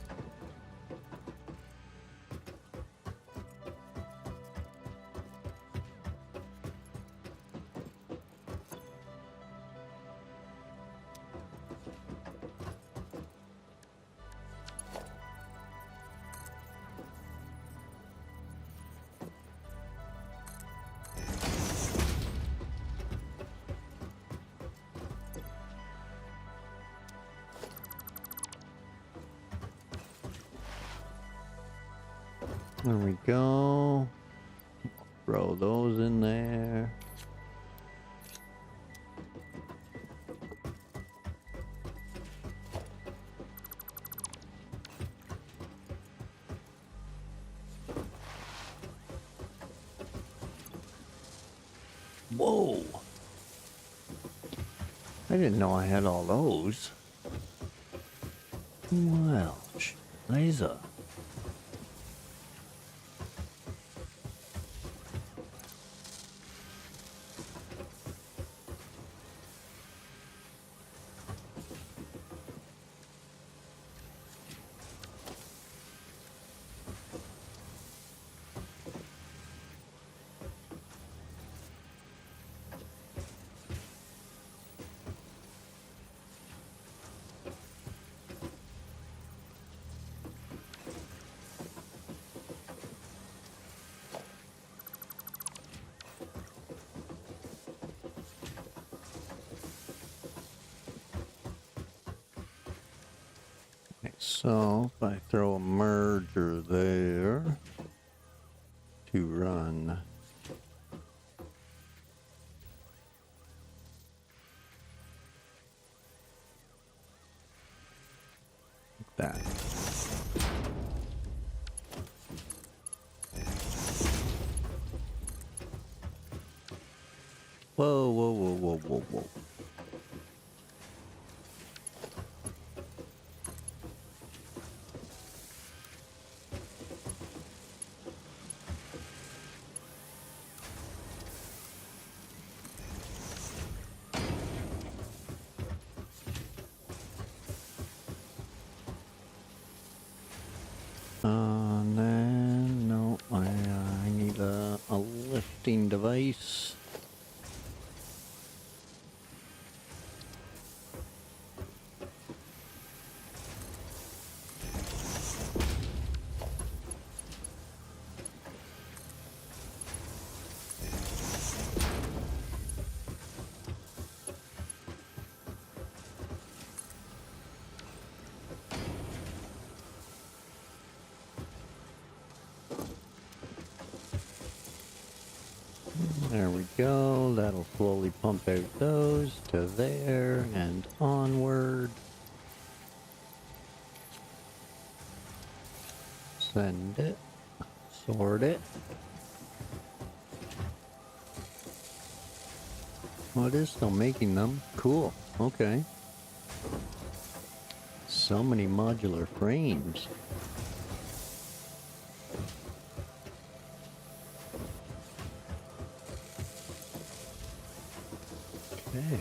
There we go. Throw those in there. Whoa! I didn't know I had all those. Well, Liza. So if I throw a merger there to run like that. Whoa, whoa, whoa, whoa, whoa, whoa. And then, no, I need a lifting device. go. That'll slowly pump out those to there and onward. Send it. Sort it. Oh, it is still making them. Cool. Okay. So many modular frames. Okay.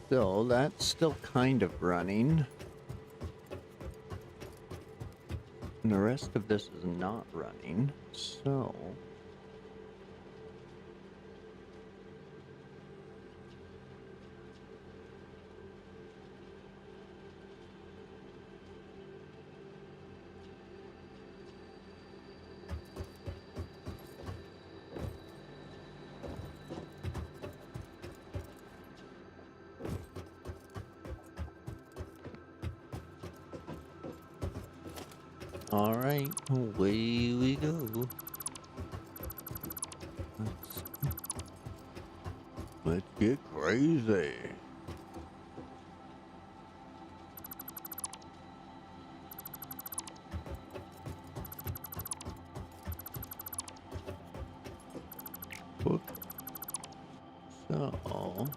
So that's still kind of running. And the rest of this is not running, so... Alright, away we go. Let's get crazy. Whoop. So...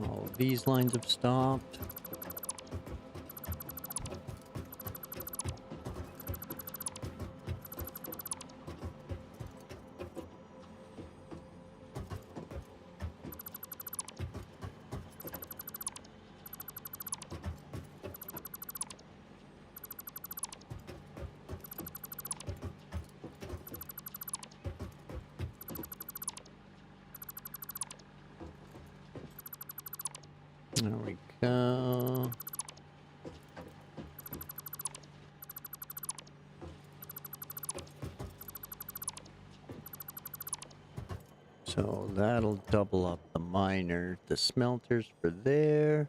all these lines have stopped. There we go. So that'll double up the miner, the smelters for there.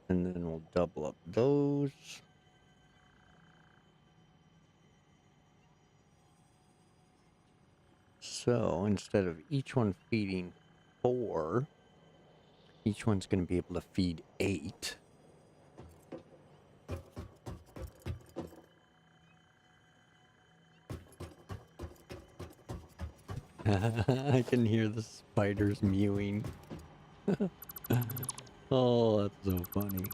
And then we'll double up those. So instead of each one feeding 4, each one's going to be able to feed 8. I can hear the spiders mewing. Oh, that's so funny.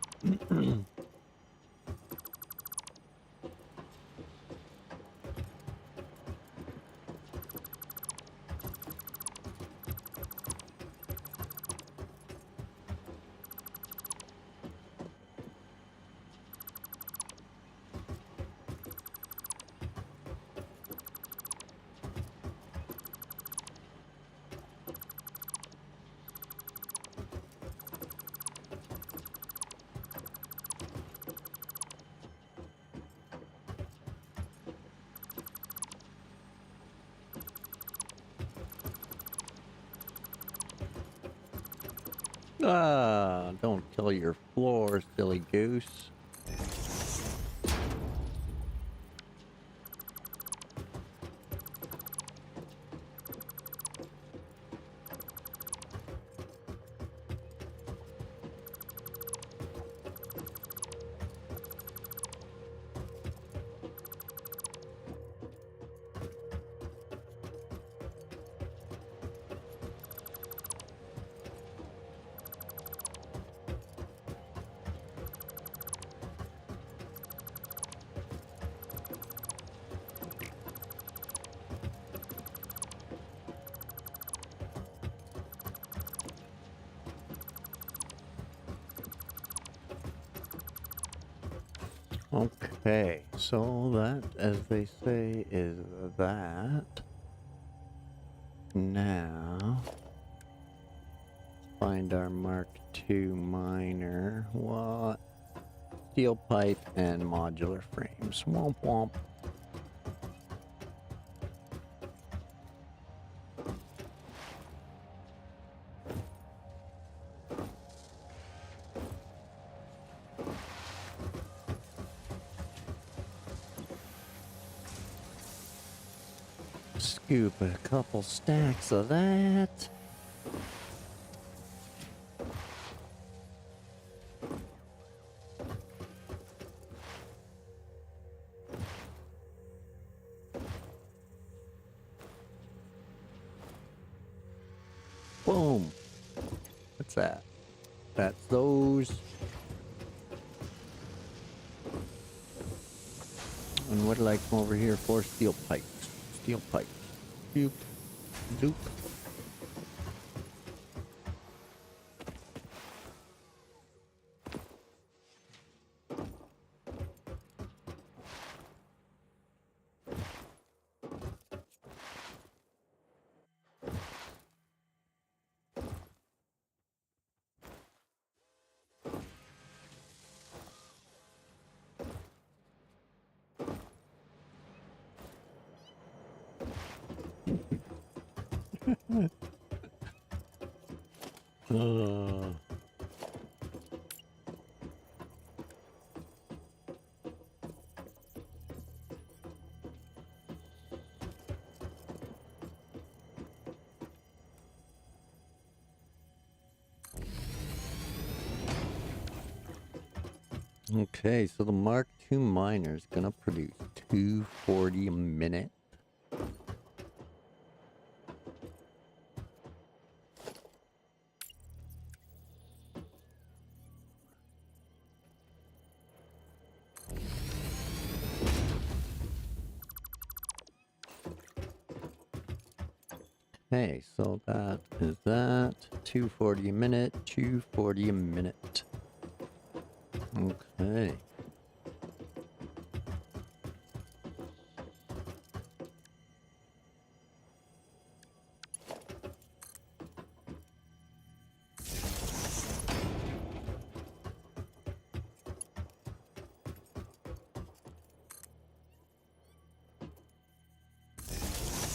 Ah, don't kill your floor, silly goose. Okay, so that, as they say, is that. Now, find our Mark II miner. What? Steel pipe and modular frames. Womp womp. Scoop a couple stacks of that. Boom. What's that? That's those. And what did I come over here for? Steel pipes. Steel pipes. Zoop. Zoop. Uh, okay, so the Mark II miner is gonna produce 240 a minute. Okay, so that is that. 240 a minute, 240 a minute. Okay.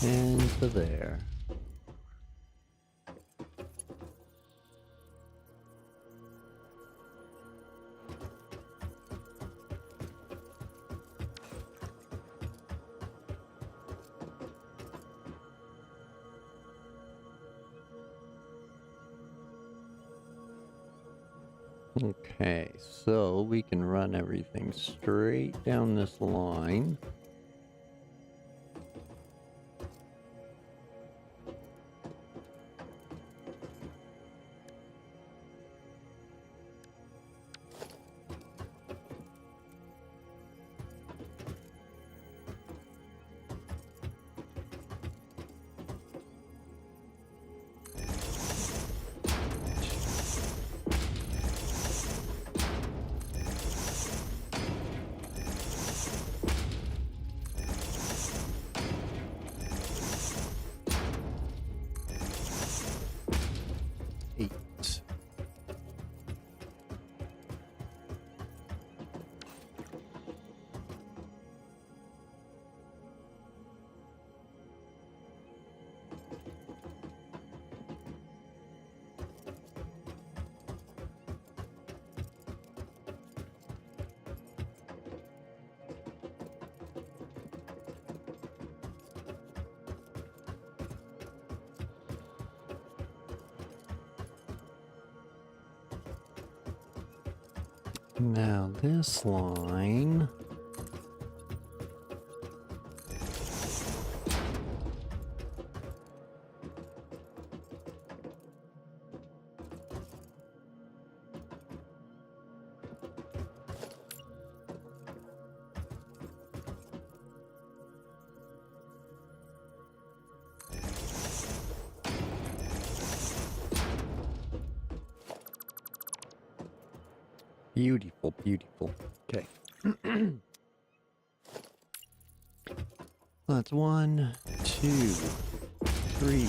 Into there. Okay, so we can run everything straight down this line. Now this line. Beautiful, beautiful. Okay. That's 1, 2, 3,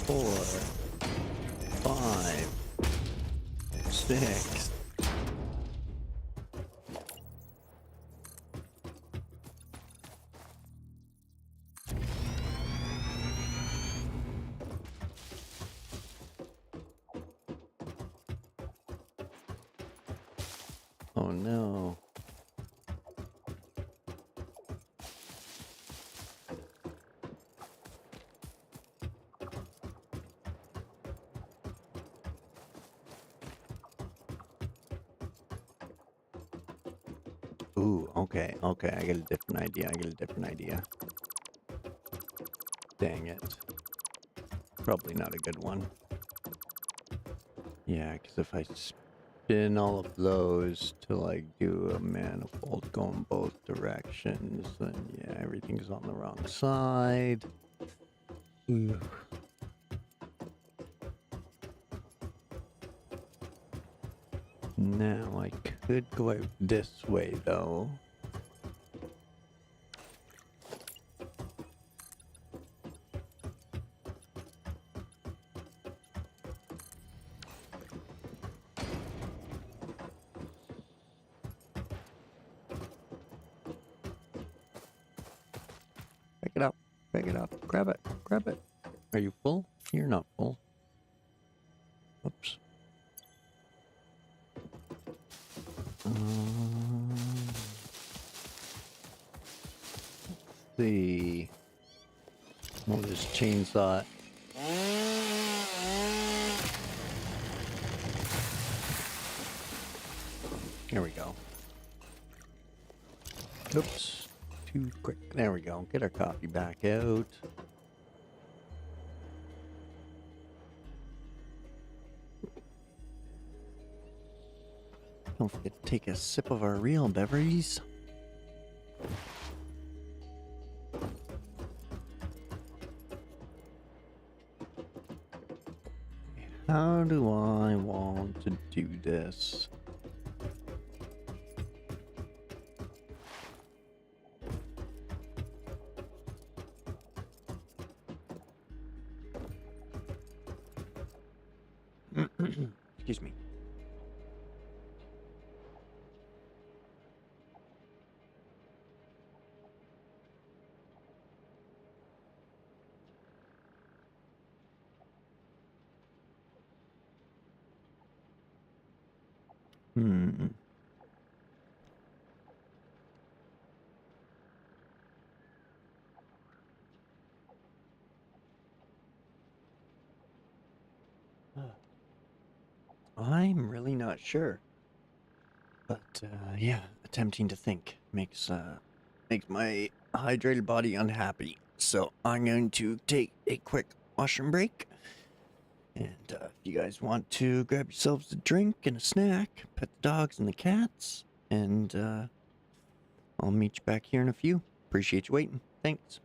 4, 5, 6. Oh no. Ooh, okay, okay, I got a different idea. Dang it. Probably not a good one. Yeah, because if I spin all of those to like do a manifold going both directions, then yeah, everything's on the wrong side. Ooh. Now I could go out this way though. Pick it up, grab it. Are you full? You're not full. Oops. Let's see. We'll just chainsaw it. There we go. Oops. Too quick. There we go. Get our coffee back out. Don't forget to take a sip of our real beverage. How do I want to do this? Excuse me. Hmm. I'm really not sure. But yeah, attempting to think makes my hydrated body unhappy. So I'm going to take a quick washroom break. And if you guys want to grab yourselves a drink and a snack, pet the dogs and the cats, and I'll meet you back here in a few. Appreciate you waiting. Thanks.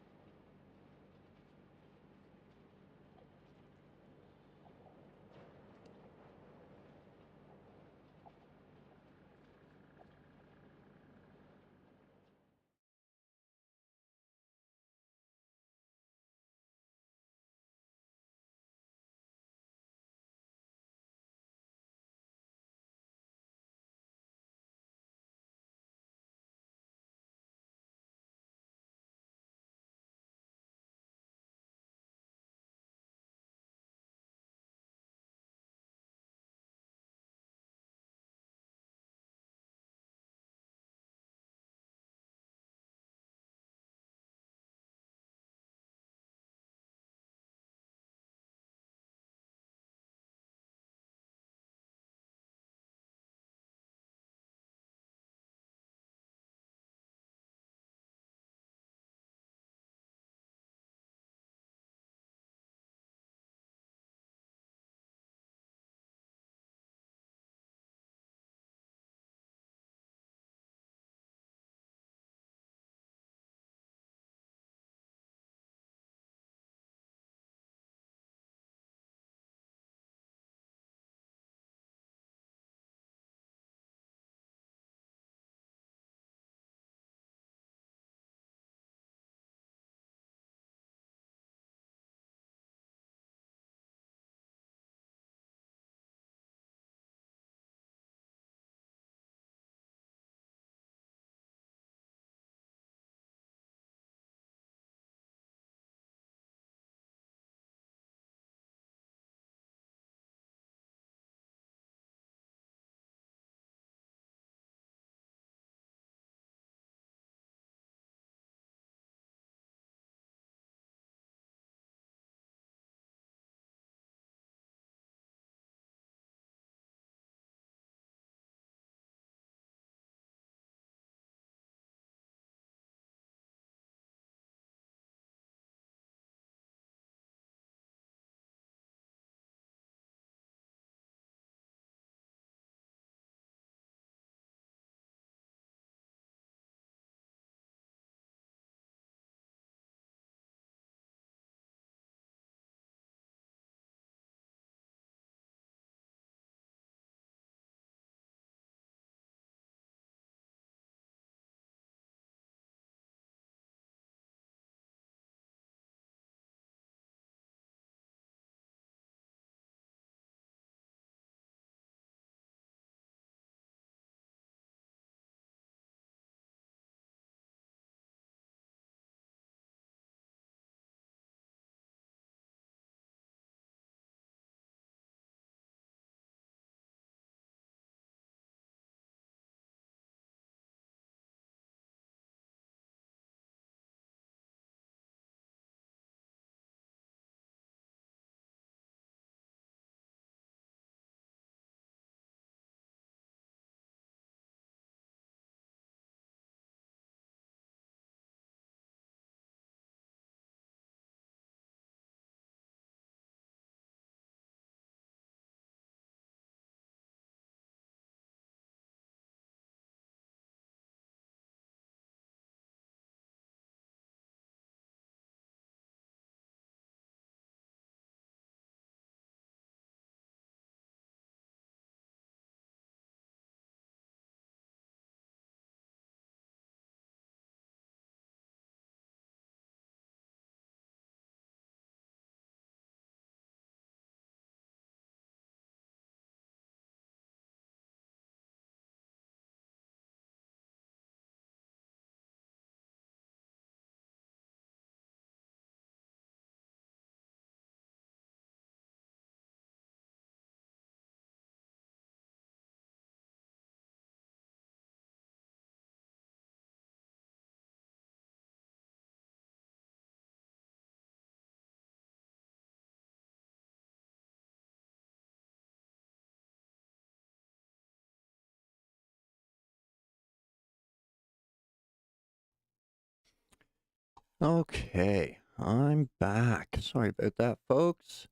Okay, I'm back. Sorry about that, folks.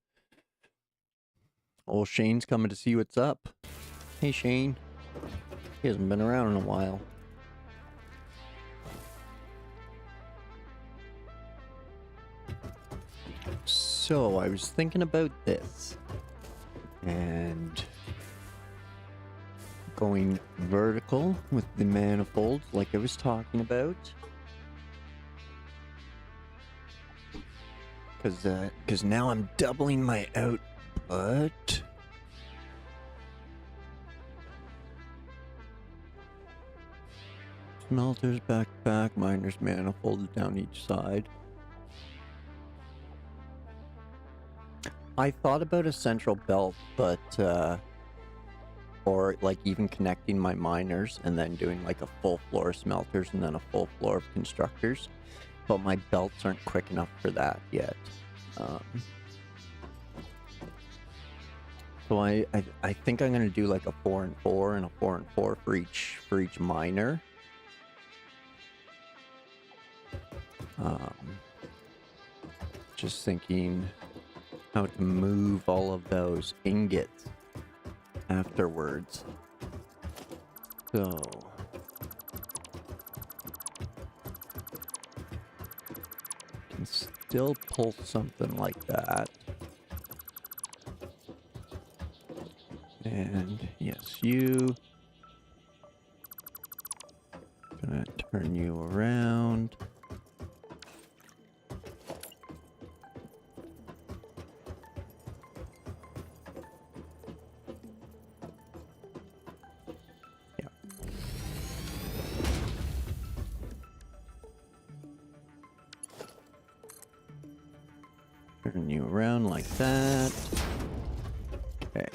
Old Shane's coming to see what's up. Hey, Shane. He hasn't been around in a while. So, I was thinking about this. And going vertical with the manifolds like I was talking about. Because now I'm doubling my output. Smelters back to back, miners manifolded down each side. I thought about a central belt, but or like even connecting my miners and then doing like a full floor of smelters and then a full floor of constructors. But my belts aren't quick enough for that yet. So I think I'm gonna do like a 4 and 4 and a 4 and 4 for each miner. Just thinking how to move all of those ingots afterwards. So can still pull something like that. And yes, you. Gonna turn you around. Turn you around like that. Okay.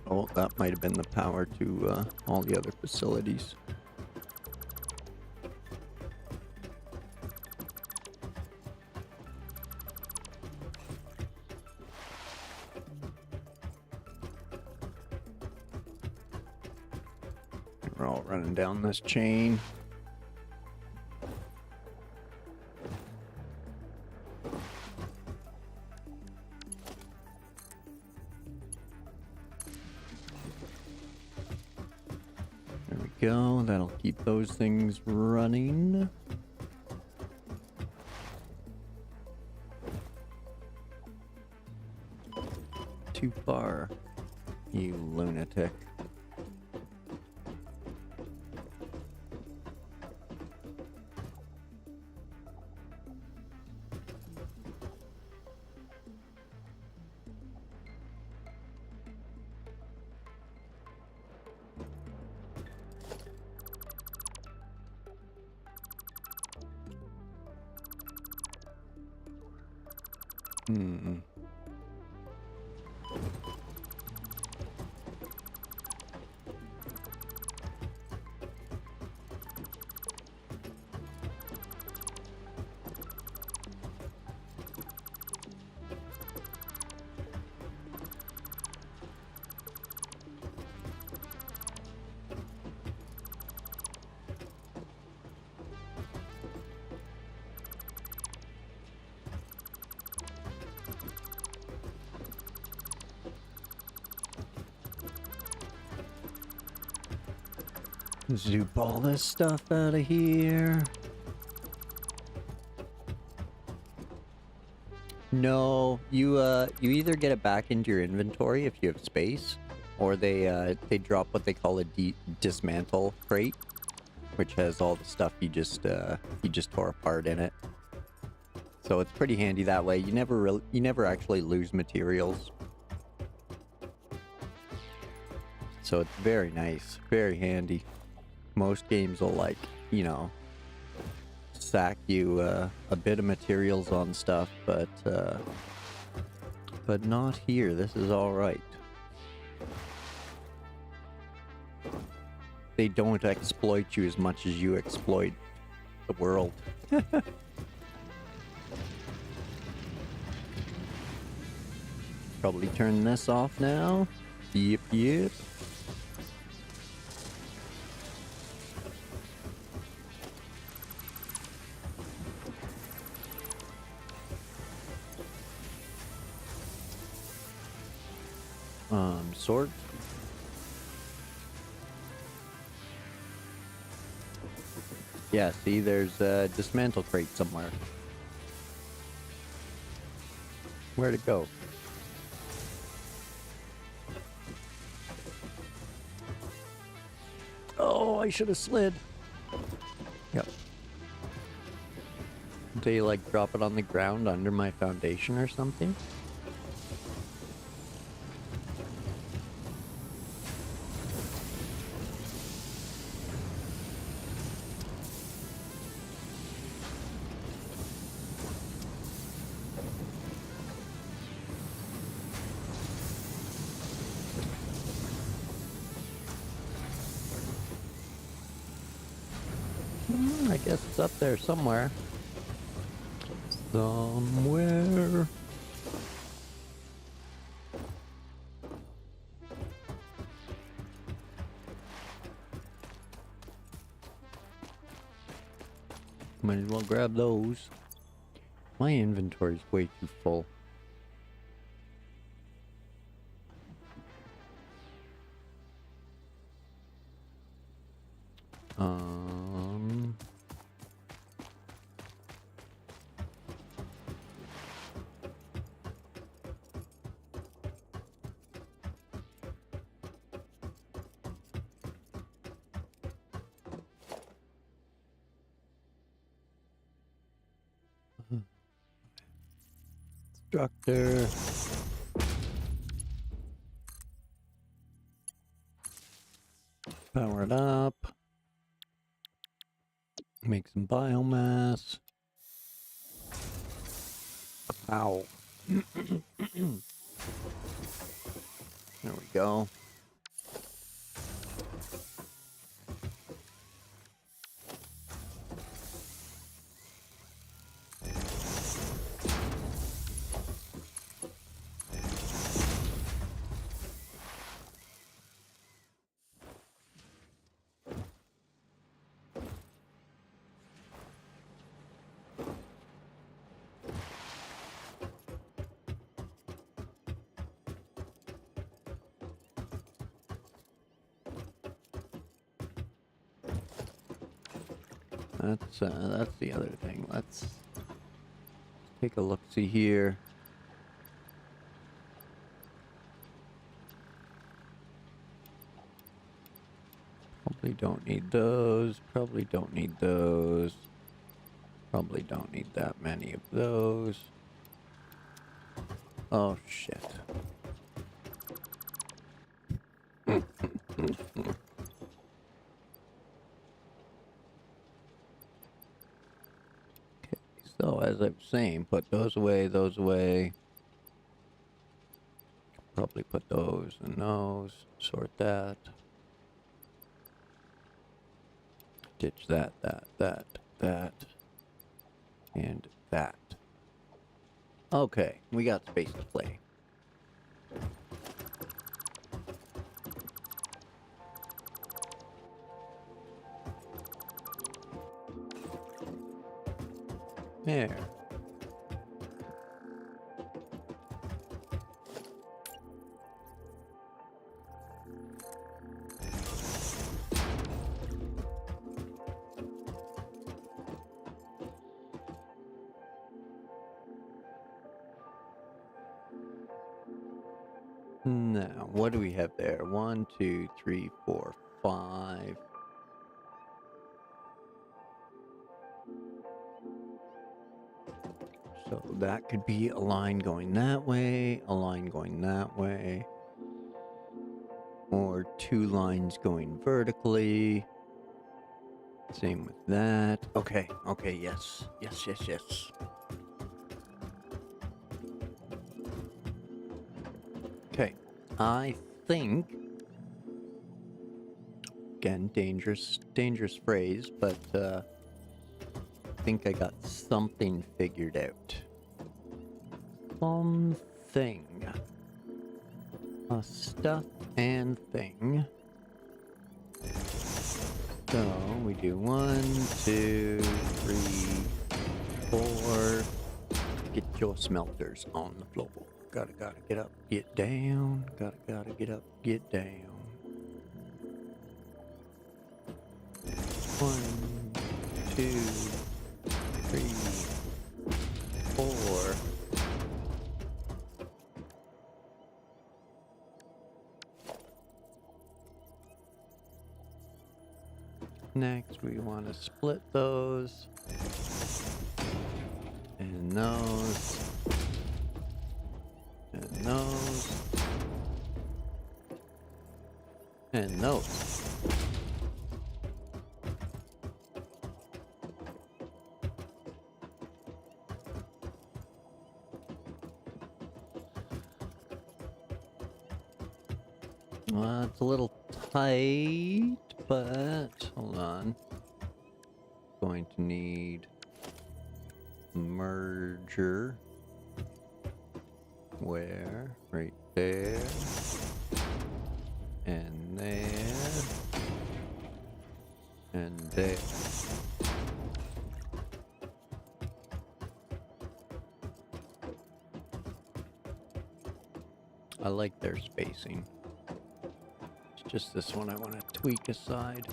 Oh, that might have been the power to all the other facilities. We're all running down this chain. There we go. That'll keep those things running. Too far, you lunatic. Zoop all this stuff out of here. No, you either get it back into your inventory if you have space, or they drop what they call a dismantle crate, which has all the stuff you just tore apart in it. So it's pretty handy that way. You never actually lose materials. So it's very nice, very handy. Most games will, like, you know, sack you a bit of materials on stuff, but not here. This is all right. they don't exploit you as much as you exploit the world. Probably turn this off now. Yep, yep. Sword. Yeah, see, there's a dismantle crate somewhere. Where'd it go? Oh, I should have slid. Yep. Did they like drop it on the ground under my foundation or something? I guess it's up there somewhere. Somewhere. Might as well grab those. My inventory's way too full. Instructor. Power it up. Make some biomass. Ow. There we go. That's the other thing. Let's take a look-see here. Probably don't need those. Probably don't need those. Probably don't need that many of those. Oh, shit. So, as I'm saying, put those away, those away. Probably put those and those. Sort that. Ditch that, that. And that. Okay, we got space to play. There. Now, what do we have there? 1, 2, 3, 4, 5. So that could be a line going that way, a line going that way, or 2 lines going vertically. Same with that. Okay, okay, yes. Yes, yes, yes. Okay, I think Again, dangerous phrase, but I think I got something figured out. Something. A stuff and thing. So we do 1, 2, 3, 4. Get your smelters on the floor. Gotta get up, get down. Gotta get up, get down. 1, 2, 3, 4. Next, we want to split those. And those. And those. And those. Well, it's a little tight, but hold on. Going to need a merger. Where? Right there. And there. And there. I like their spacing. It's just this one I want to tweak aside.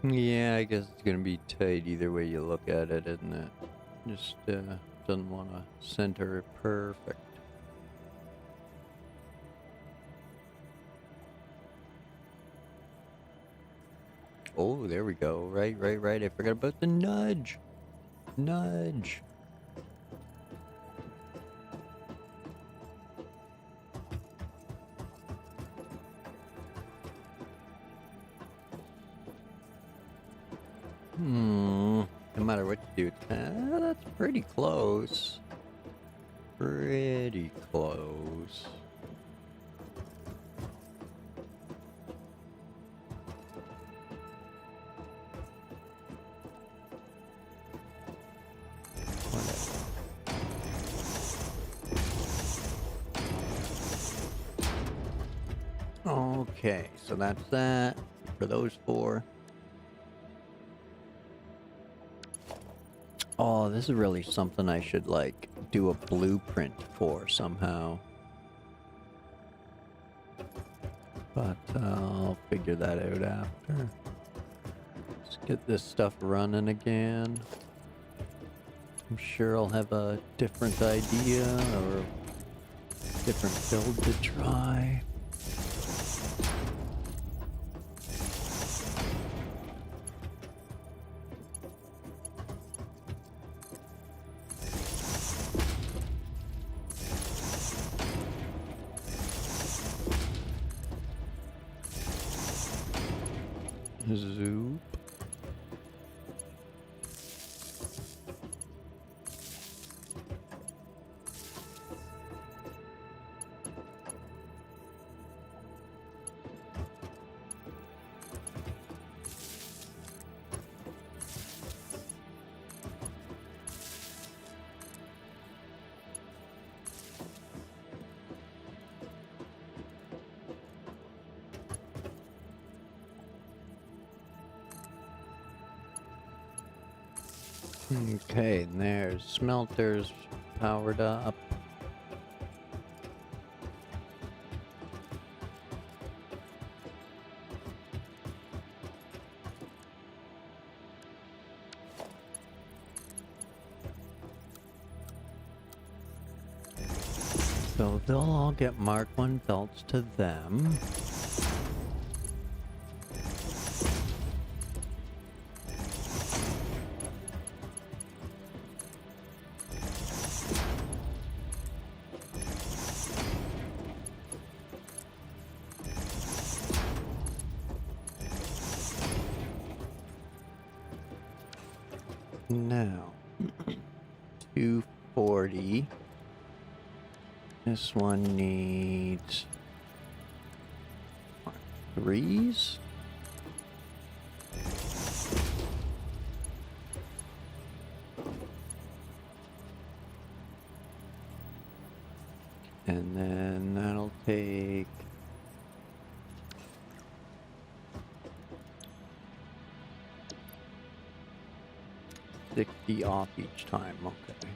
Yeah, I guess it's gonna be tight either way you look at it, isn't it? Just doesn't want to center it perfect. Oh, there we go. Right. I forgot about the nudge. Nudge. No matter what you do, that's pretty close. Pretty close. Okay, so that's that for those 4. Oh, this is really something I should, like, do a blueprint for somehow. But I'll figure that out after. Let's get this stuff running again. I'm sure I'll have a different idea or a different build to try. Zoop. Okay, and there's smelters powered up. So they'll all get Mark 1 belts to them. Now, 240. This one needs Mark 3s. And then that'll take 60 off each time, okay.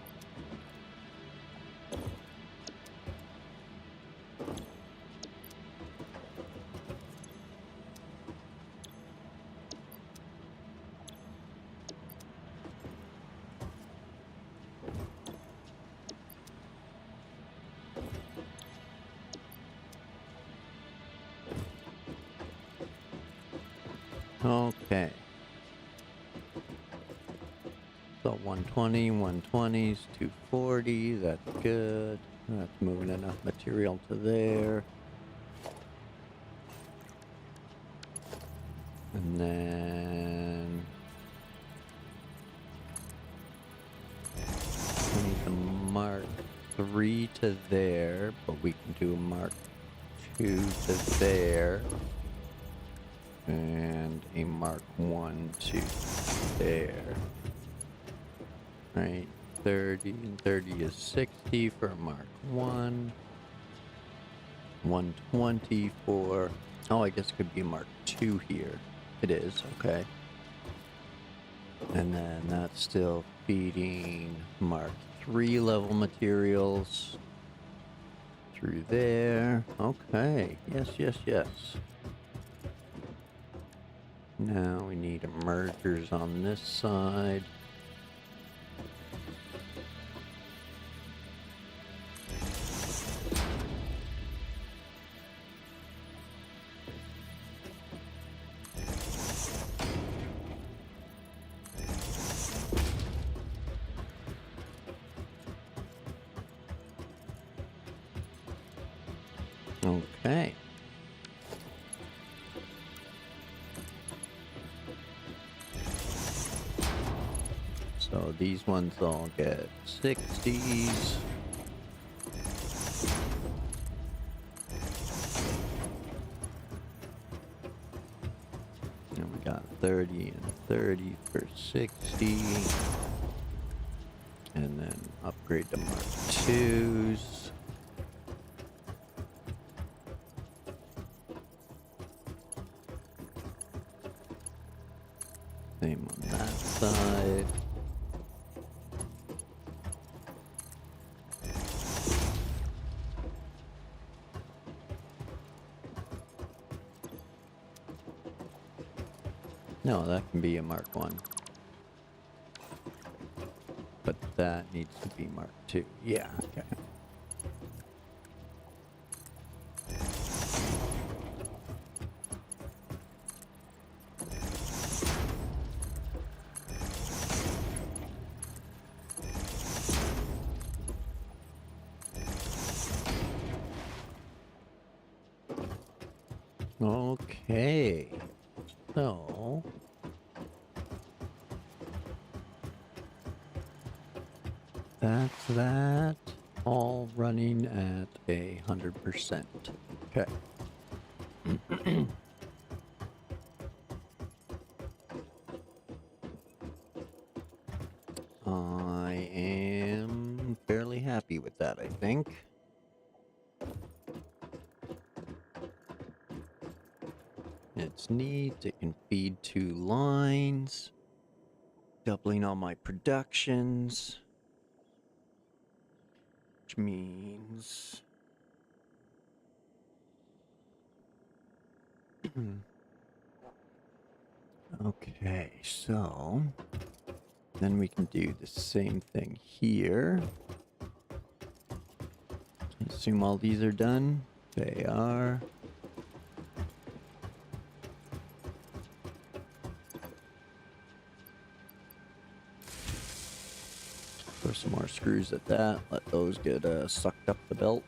Okay. So 120, 120s, 240, that's good. That's moving enough material to there. And then we need the Mark 3 to there, but we can do Mark 2 to there. And a Mark 1 to there. Right, 30 and 30 is 60 for Mark 1. 120 for, oh, I guess it could be Mark 2 here. It is, okay. And then that's still feeding Mark 3 level materials through there. Okay, yes, yes, yes. Now we need emergers on this side. Okay. So these ones all get 60s. And we got 30 and 30 for 60. And then upgrade to Mark 2s. Same on that side. No, that can be a Mark 1. But that needs to be Mark 2. Yeah, okay. Okay. So that's that all running at 100%. Okay. I am fairly happy with that, I think. It's neat. It can feed 2 lines, doubling all my productions, which means okay, so then we can do the same thing here. Assume all these are done. They are. Throw some more screws at that. Let those get sucked up the belt.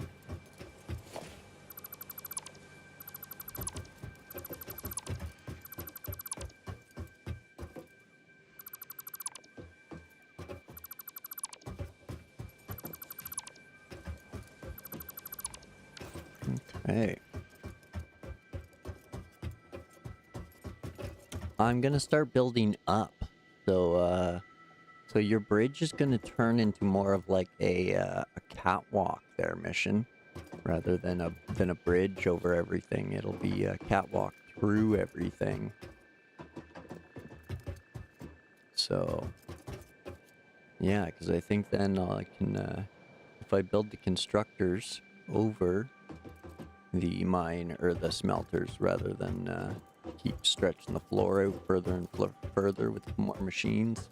Hey. I'm gonna start building up. So your bridge is gonna turn into more of like a catwalk there, Mission, rather than a bridge over everything. It'll be a catwalk through everything. So yeah, because I think then I can, if I build the constructors over the mine or the smelters rather than keep stretching the floor out further and further with more machines.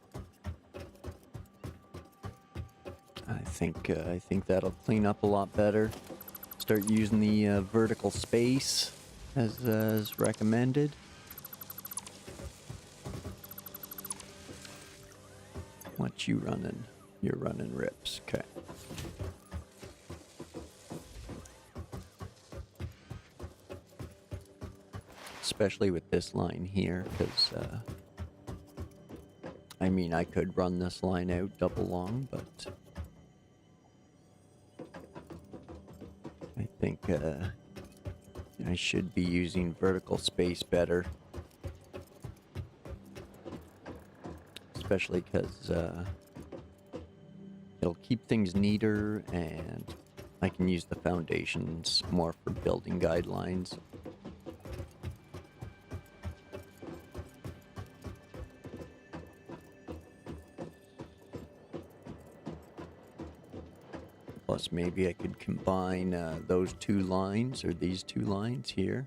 I think that'll clean up a lot better. Start using the vertical space as recommended. What you running? You're running rips. Okay. Especially with this line here, because I mean, I could run this line out double long, but I think I should be using vertical space better. Especially because it'll keep things neater and I can use the foundations more for building guidelines. Plus, maybe I could combine those two lines, or these two lines here,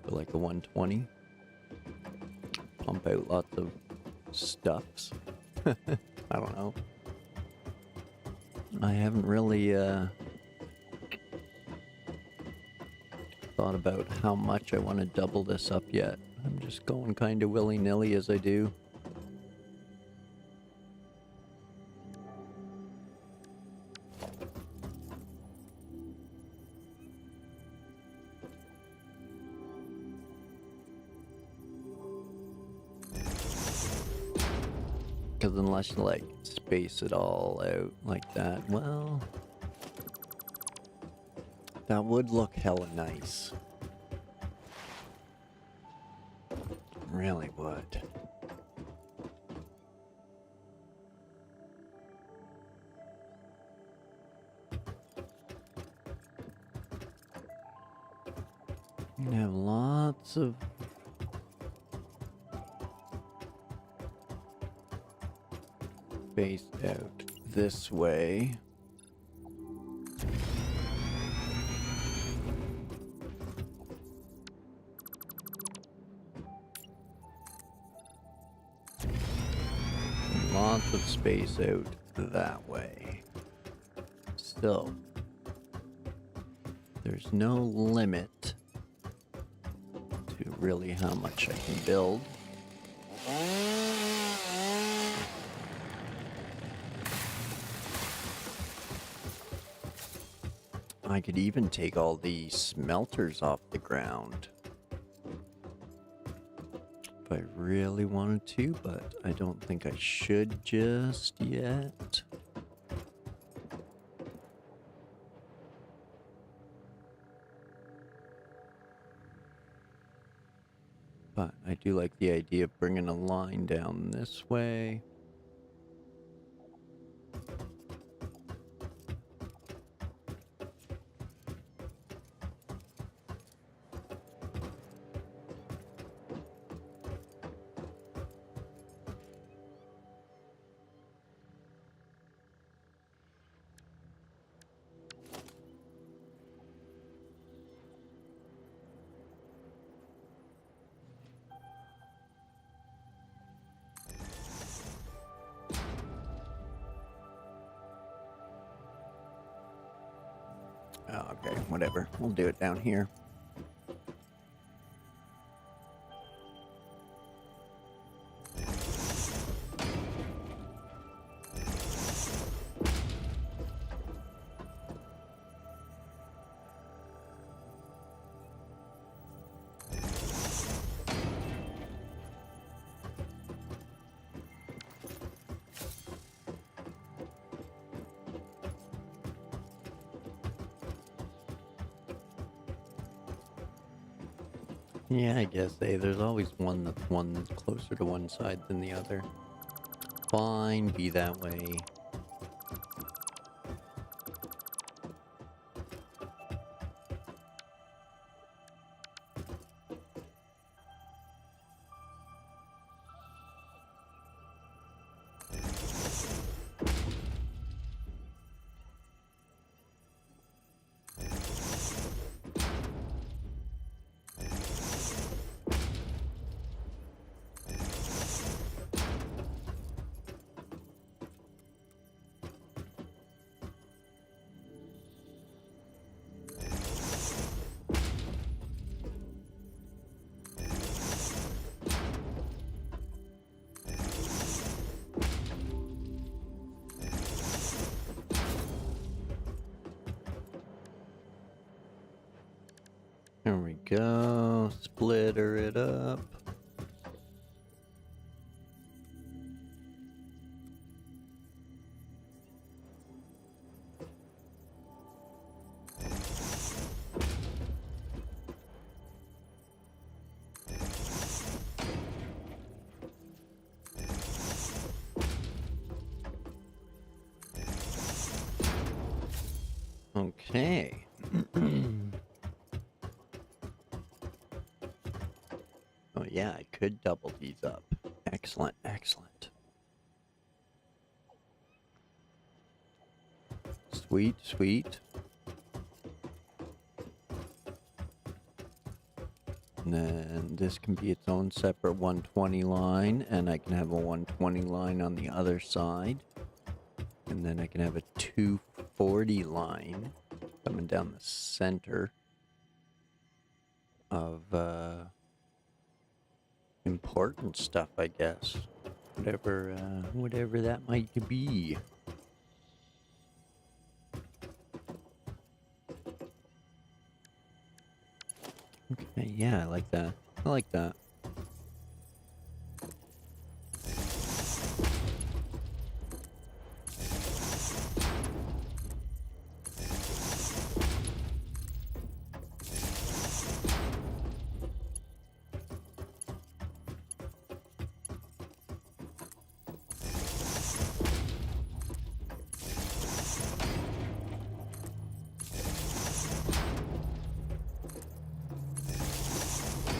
for like a 120. Pump out lots of stuffs. I don't know. I haven't really thought about how much I want to double this up yet. I'm just going kind of willy-nilly as I do. Because unless you, like, space it all out like that, well, that would look hella nice. Really would. You have lots of spaced out this way. Lots of space out that way. So, there's no limit to really how much I can build. I could even take all the smelters off the ground if I really wanted to, but I don't think I should just yet. But I do like the idea of bringing a line down this way. Oh, okay, whatever. We'll do it down here. Yeah, I guess, there's always one that's closer to one side than the other. Fine, be that way. There we go. Splitter it up. Okay. Oh yeah, I could double these up. Excellent, excellent. Sweet, sweet. And then this can be its own separate 120 line, and I can have a 120 line on the other side. And then I can have a 240 line coming down the center of important stuff, I guess. Whatever that might be. Okay, yeah, I like that. I like that.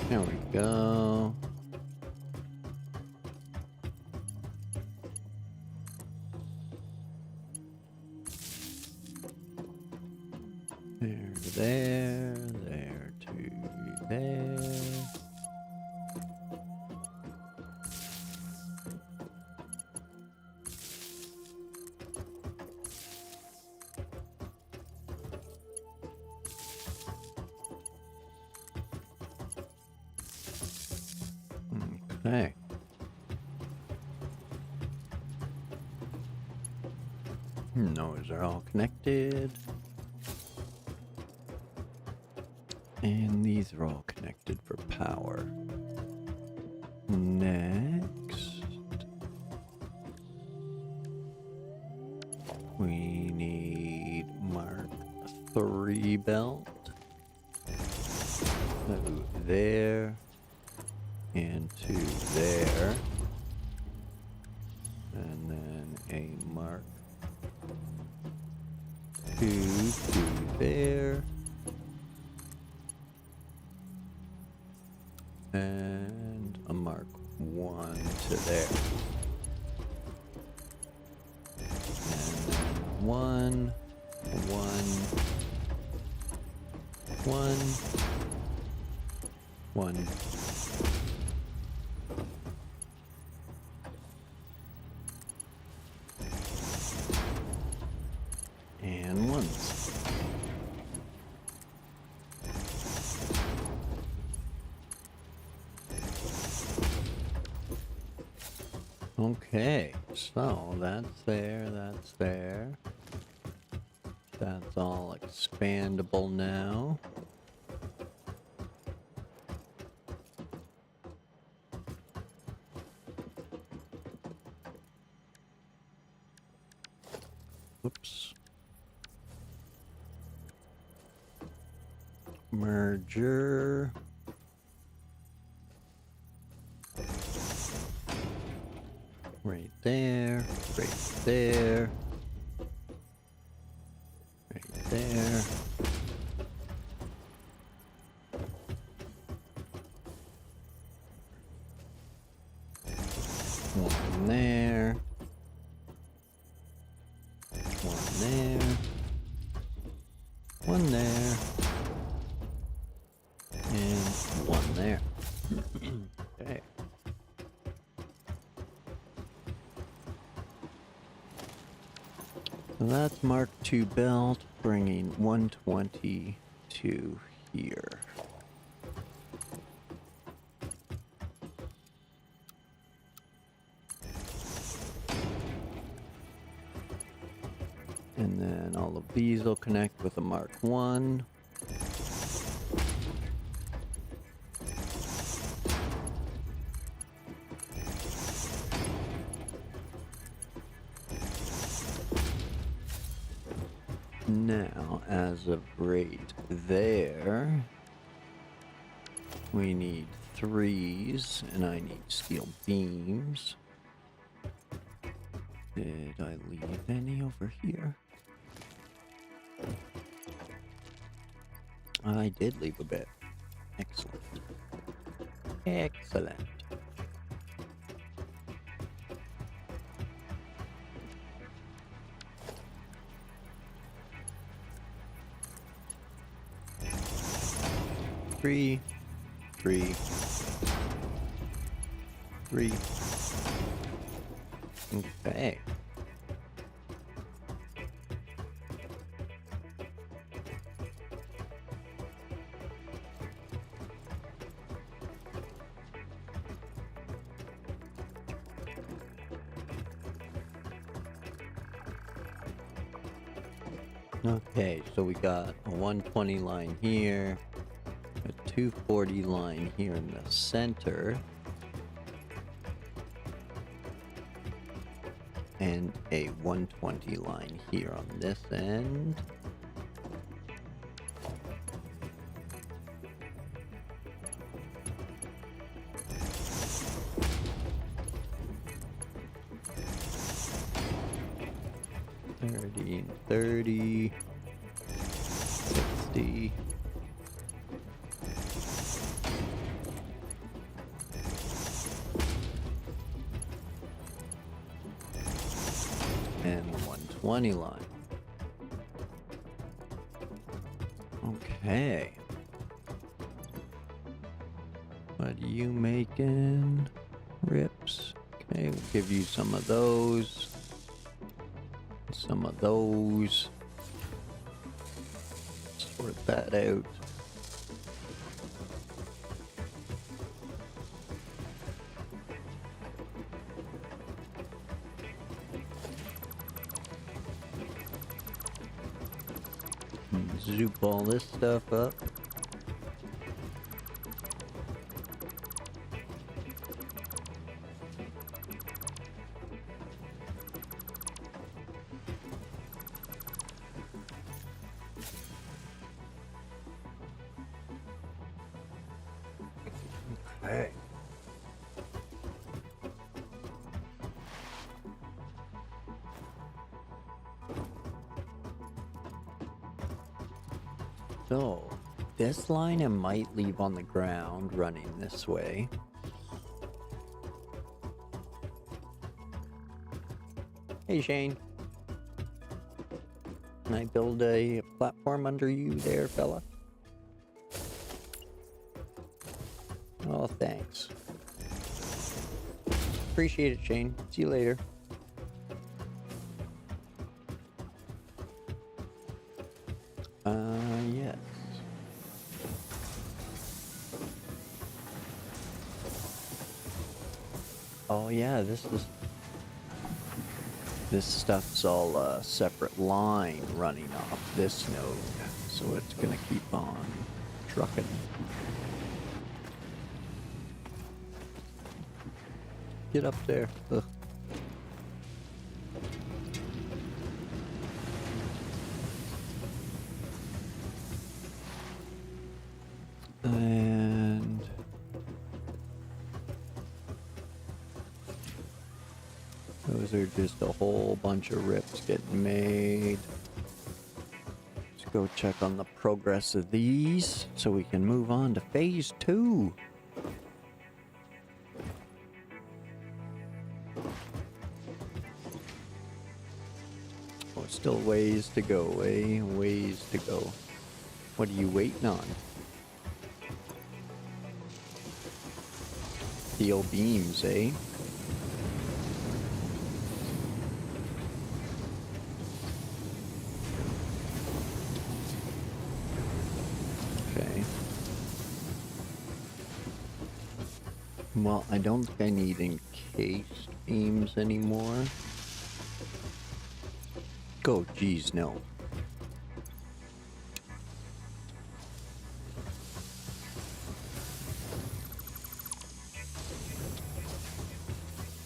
There we go. There to there. Okay. Those are all connected. And these are all connected for power. Next, we need Mark 3 belt. So there and to there. And then a Mark 2 to there. And a Mark 1 to there. And then 1, 1. And 1s. Okay, so that's there, that's there. That's all expandable now. Whoops. Merger. Right there, right there, right there. One there. One there. One there. And one there. Okay. So that's Mark II belt, bringing 120 to here. And then all of these will connect with a Mark I. Now, as of right there, we need 3s, and I need steel beams. Did I leave any over here? I did leave a bit. Excellent. Excellent. Three. Okay. Okay, so we got a 120 line here, a 240 line here in the center, and a 120 line here on this end. And 30, 60. And 120 line. Okay. What are you making? Rips. Okay, we'll give you some of those. Some of those. Sort that out. Zoop all this stuff up. Okay. So, this line I might leave on the ground running this way. Hey Shane. Can I build a platform under you there, fella? Oh, thanks. Appreciate it, Shane. See you later. Yes. Oh yeah, this stuff's all a separate line running off this node, so it's gonna keep on trucking. Get up there. Ugh. And Those are just a whole bunch of rips getting made. Let's go check on the progress of these so we can move on to phase 2. Oh, still ways to go, eh? Ways to go. What are you waiting on? Steel beams, eh? Okay. Well, I don't think I need encased beams anymore. Oh, geez, no.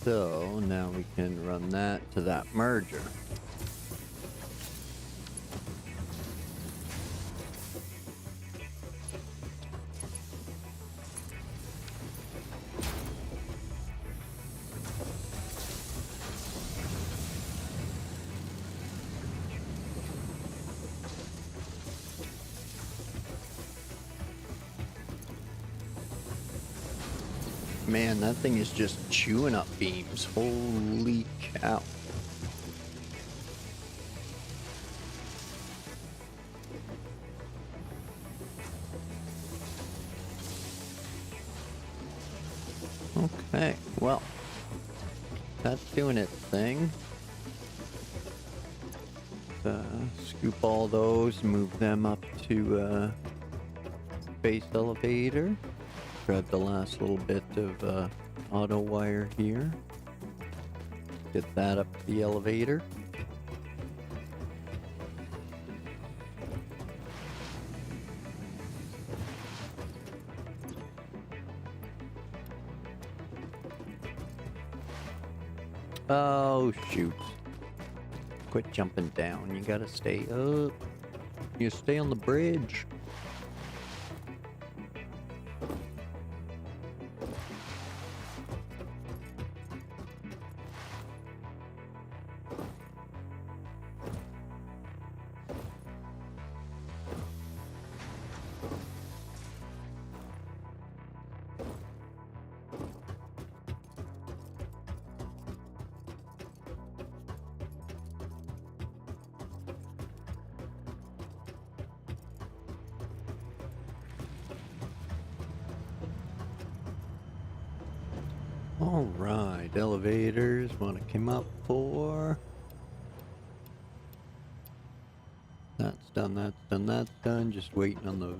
So now we can run that to that merger. Man, that thing is just chewing up beams. Holy cow. Okay, well, that's doing its thing. Scoop all those, move them up to base elevator. Grab the last little bit of auto wire here. Get that up to the elevator. Oh, shoot. Quit jumping down. You gotta stay up. You stay on the bridge. Alright, elevators, what it came up for. That's done, that's done, that's done. Just waiting on the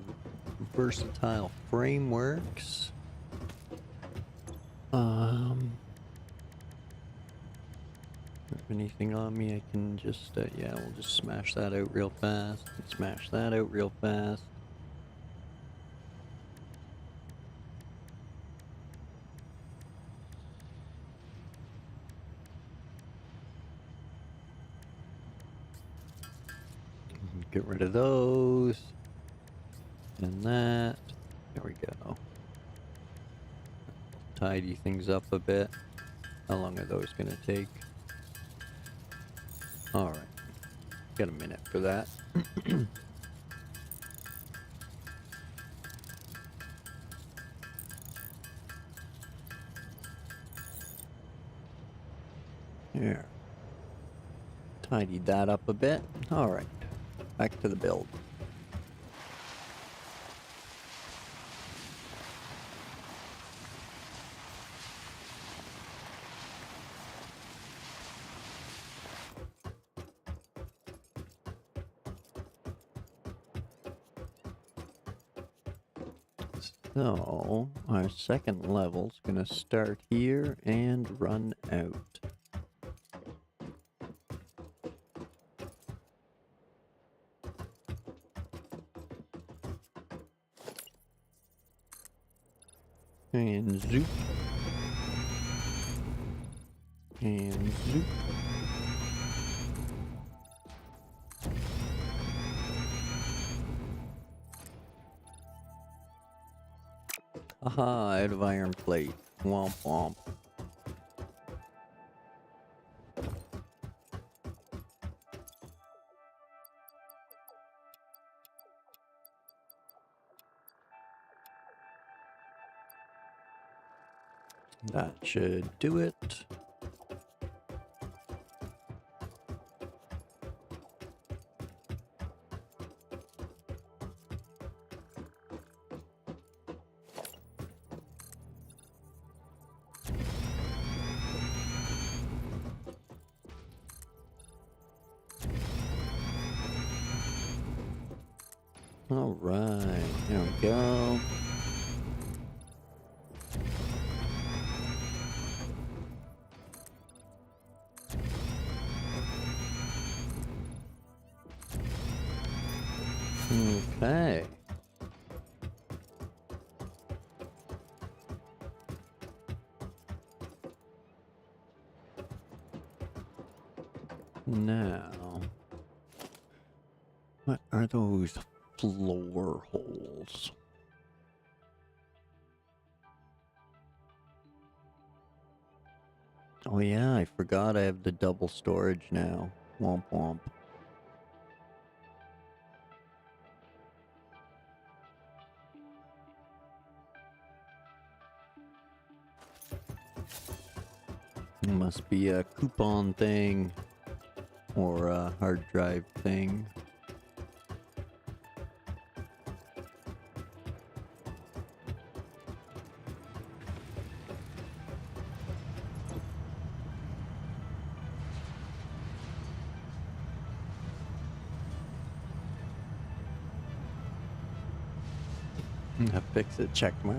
versatile frameworks. Anything on me, I can just, yeah, we'll just smash that out real fast. And smash that out real fast. Get rid of those. And that. There we go. Tidy things up a bit. How long are those gonna take? Alright. Got a minute for that. Here. Tidied that up a bit. Alright. Back to the build. So, our second level's gonna start here and run out. And zoop. And zoop. Aha, out of iron plate. Womp womp. That should do it. All right, there we go. Okay. Now, what are those floor holes? Oh yeah, I forgot I have the double storage now. Womp womp. It must be a coupon thing or a hard drive thing. Fix it, check mark.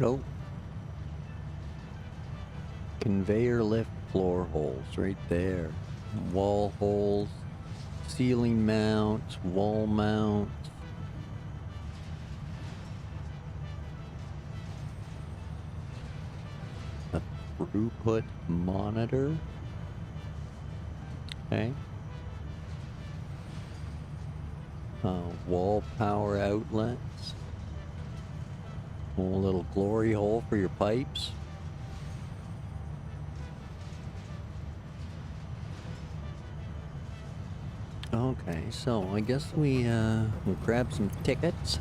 Oh. Conveyor lift floor holes right there. Wall holes, ceiling mounts, wall mounts. A throughput monitor. Okay. Wall power outlets. A little glory hole for your pipes. Okay, so I guess we'll grab some tickets.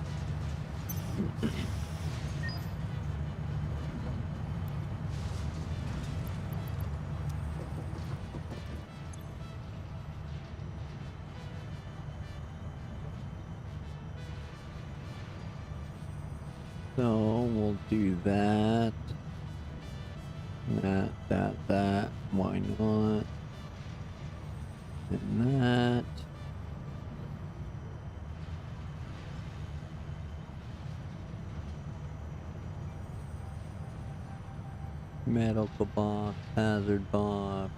So we'll do that. That. Why not? And that. Medical box, hazard box,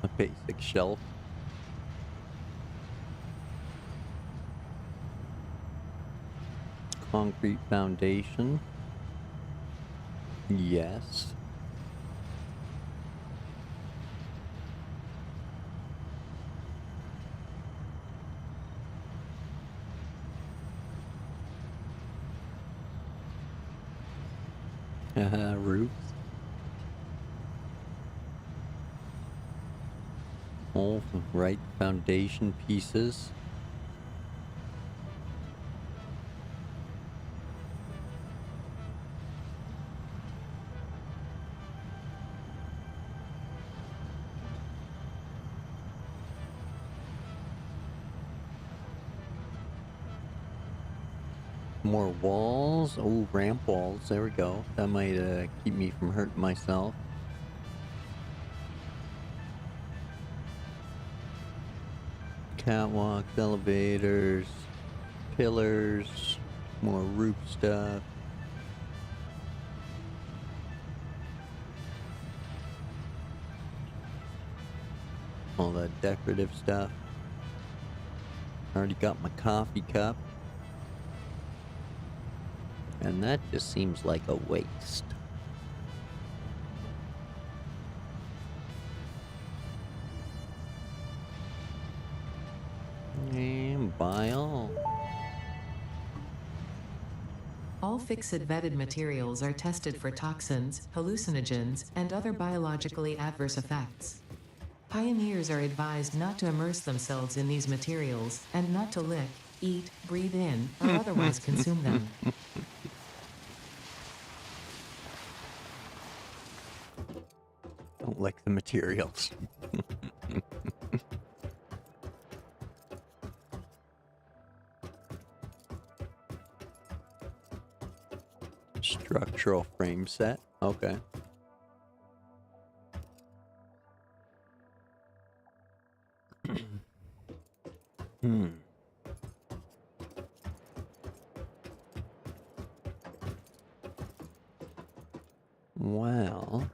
a basic shelf. Concrete foundation. Yes. Roofs. All right foundation pieces. More walls. Oh, ramp walls. There we go. That might keep me from hurting myself. Catwalks, elevators, pillars, more roof stuff. All that decorative stuff. Already got my coffee cup. And that just seems like a waste. And buy all. All fixed vetted materials are tested for toxins, hallucinogens, and other biologically adverse effects. Pioneers are advised not to immerse themselves in these materials, and not to lick, eat, breathe in, or otherwise consume them. Don't like the materials. Structural frame set. Okay. Well,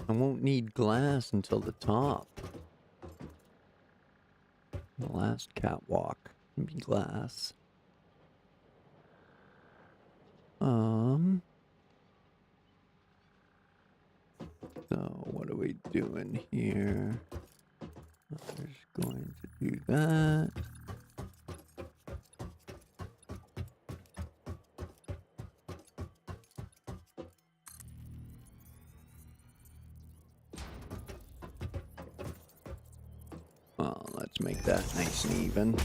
I won't need glass until the top. The last catwalk can be glass. So what are we doing here? I'm just going to do that. Well, let's make that nice and even.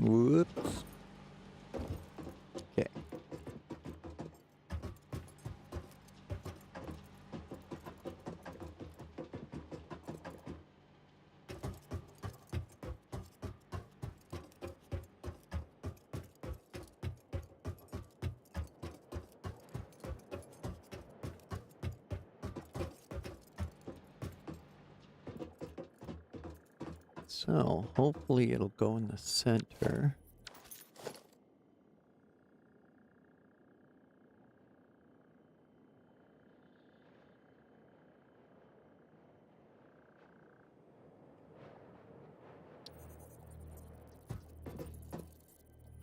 Whoops. Okay. So hopefully it'll go in the center.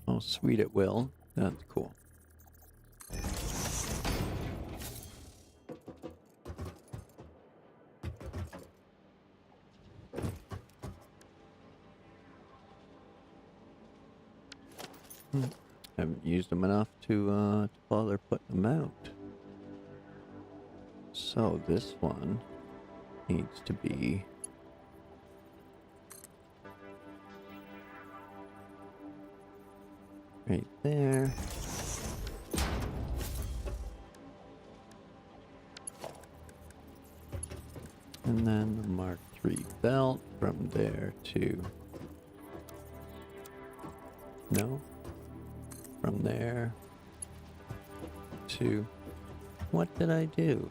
Oh, sweet, it will. That's cool. Haven't used them enough to bother putting them out. So this one needs to be right there. And then the Mark III belt from there to... No? From there to... What did I do?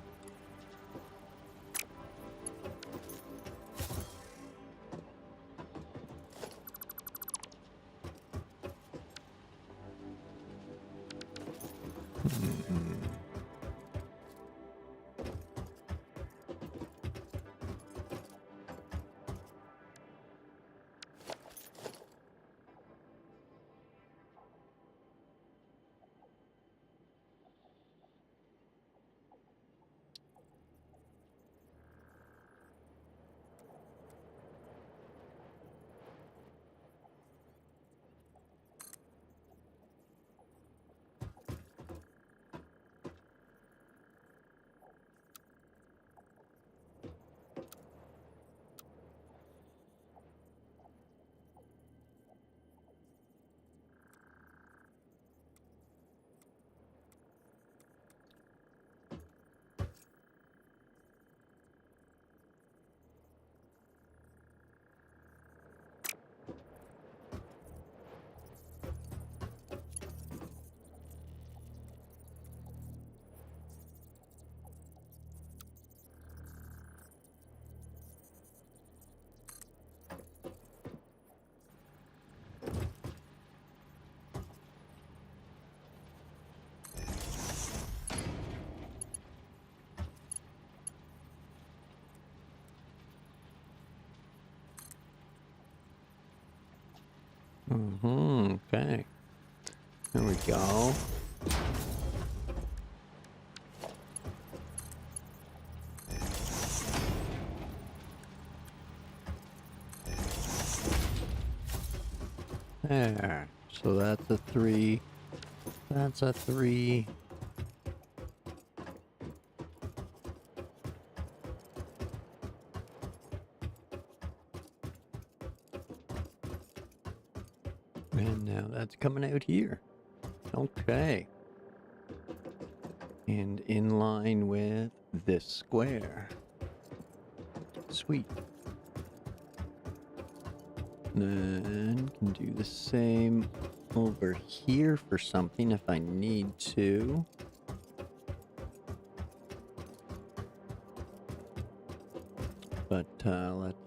Okay. There we go. There. So that's a 3. That's a 3. And now that's coming out here. Okay. And in line with this square. Sweet. Then can do the same over here for something if I need to. But let's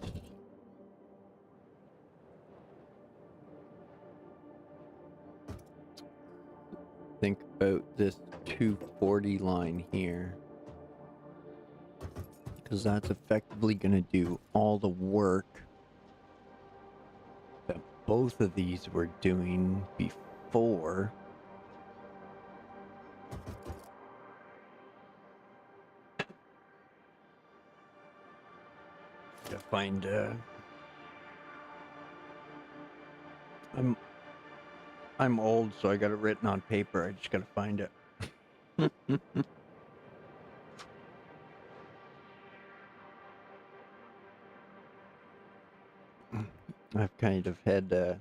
think about this 240 line here. Because that's effectively going to do all the work that both of these were doing before. Gotta find I'm old, so I got it written on paper. I just gotta find it. I've kind of had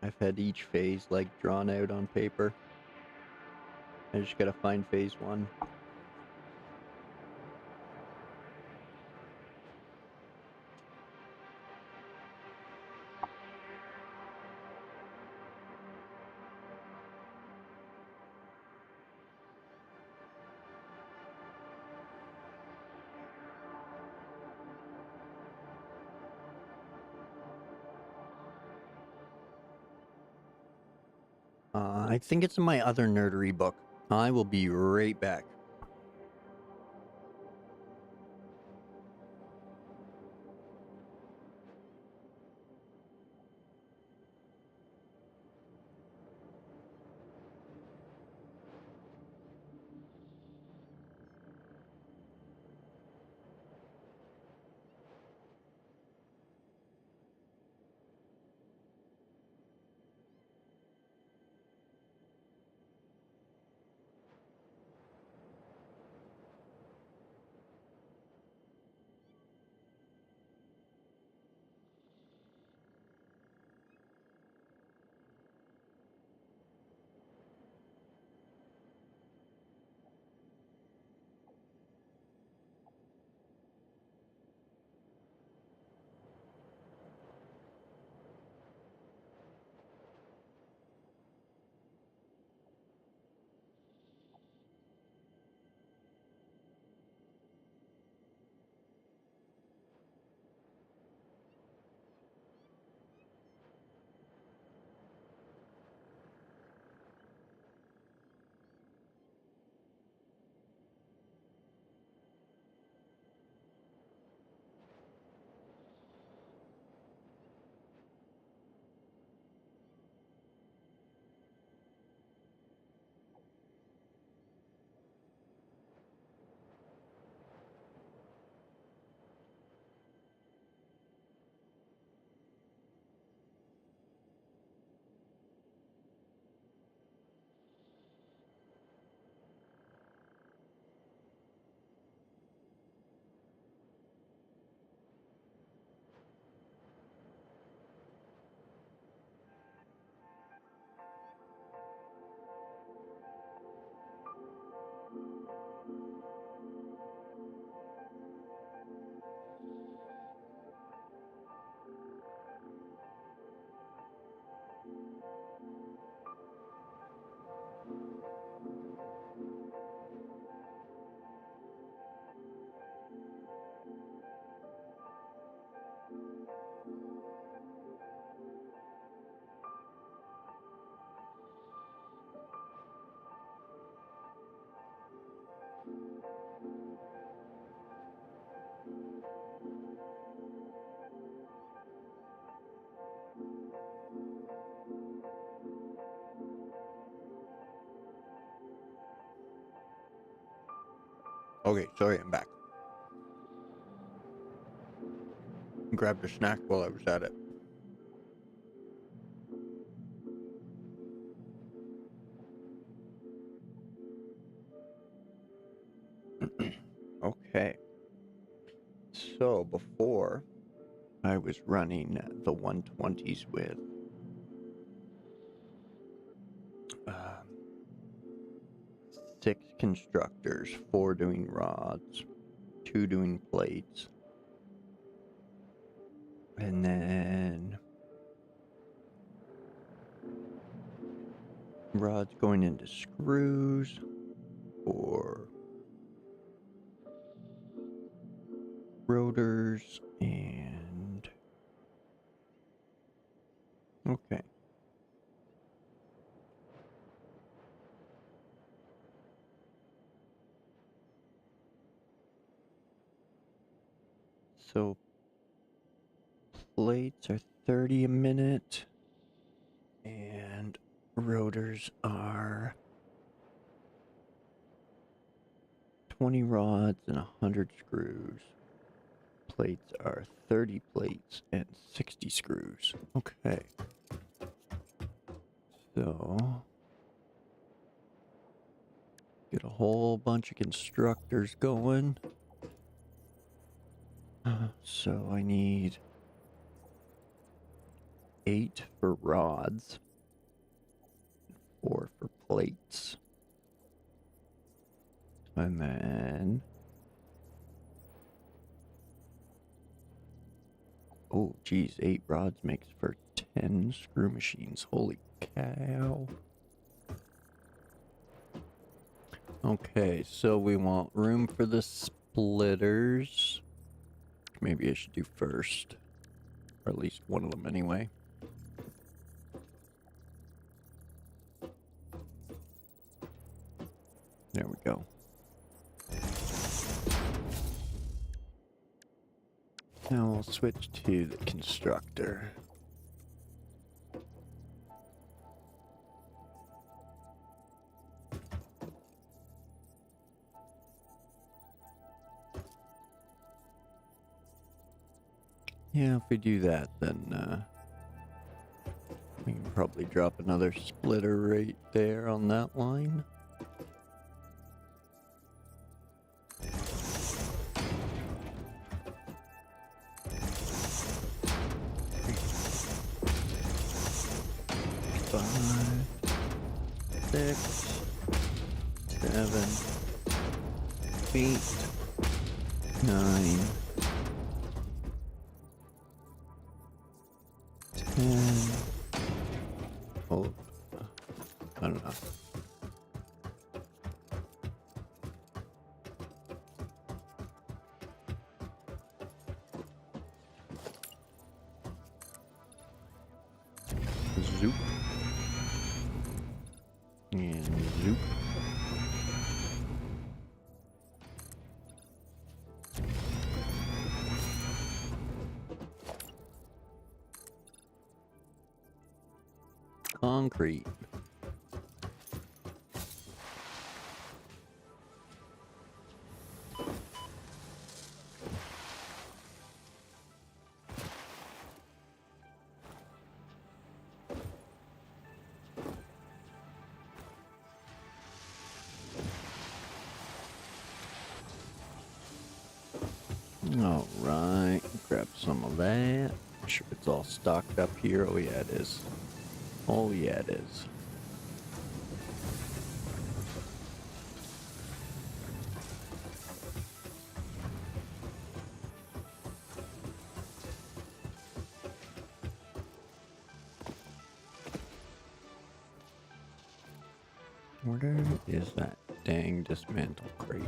I've had each phase like drawn out on paper. I just gotta find phase 1. I think it's in my other nerdery book. I will be right back. Okay, sorry, I'm back. Grabbed a snack while I was at it. Okay. So before I was running the 120s with uh, 6 constructors, 4 doing rods, 2 doing plates, and then rods going into screws or rotors and okay. So plates are 30 a minute and rotors are 20 rods and 100 screws. Plates are 30 plates and 60 screws. Okay. So get a whole bunch of constructors going. So I need 8 for rods, 4 for plates, and then oh geez, 8 rods makes for 10 screw machines. Holy cow. Okay, so we want room for the splitters. Maybe I should do first, or at least one of them anyway. There we go. Now we'll switch to the constructor. Yeah, if we do that, then we can probably drop another splitter right there on that line. Five, 6, 7, 8, 9, 10. Oh, I don't know. Zoop. And zoop. Concrete. All right, grab some of that. Make sure it's all stocked up here. Oh yeah, it is. Oh yeah, it is. Where is that dang dismantle crate?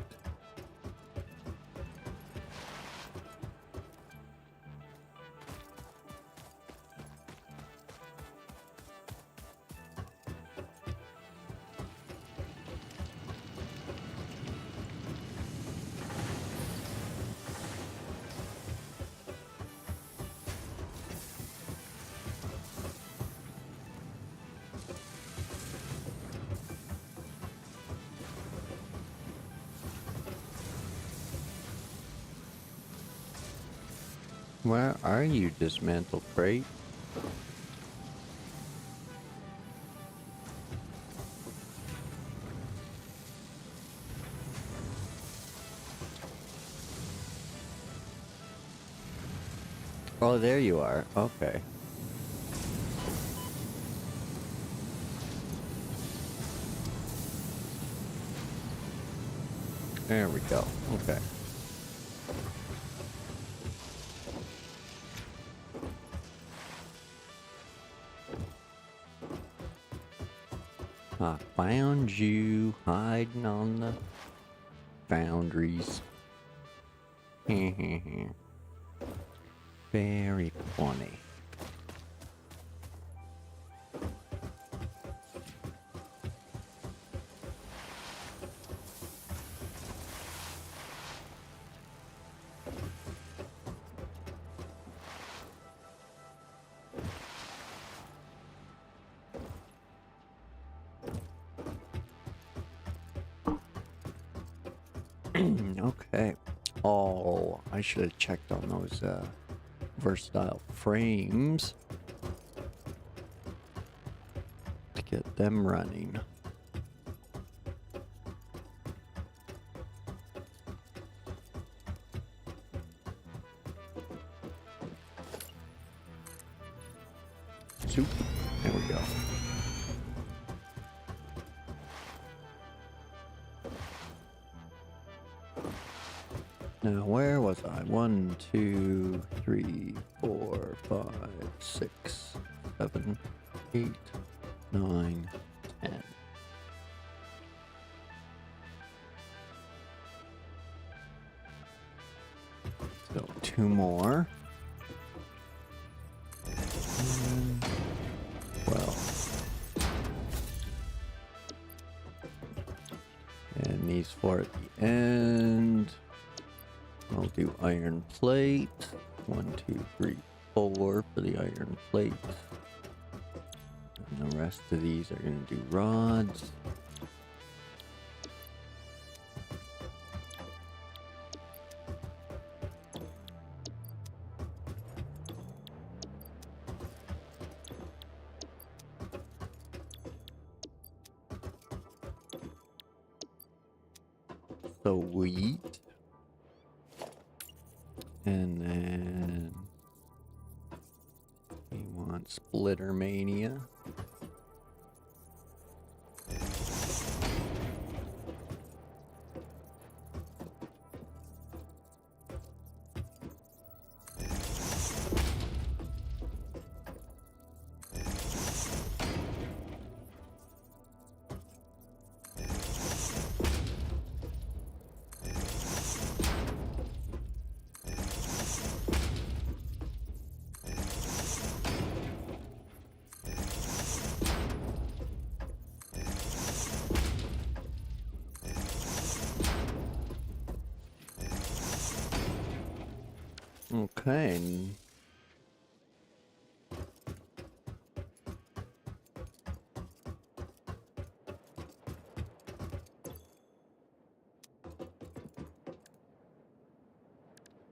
Where are you, dismantle crate? Oh, there you are. Okay. There we go. Okay. I found you hiding on the boundaries. Very funny. Okay. Oh, I should have checked on those versatile frames to get them running. Soup. There we go. Now, where was I? 1, 2, 3, 4, 5, 6, 7, 8, 9, 10. So, 2 more. 12. And these 4 at the end. I'll do iron plate. 1, 2, 3, 4 for the iron plate. And the rest of these are going to do rods. Sweet. And then we want Splitter Mania. Okay.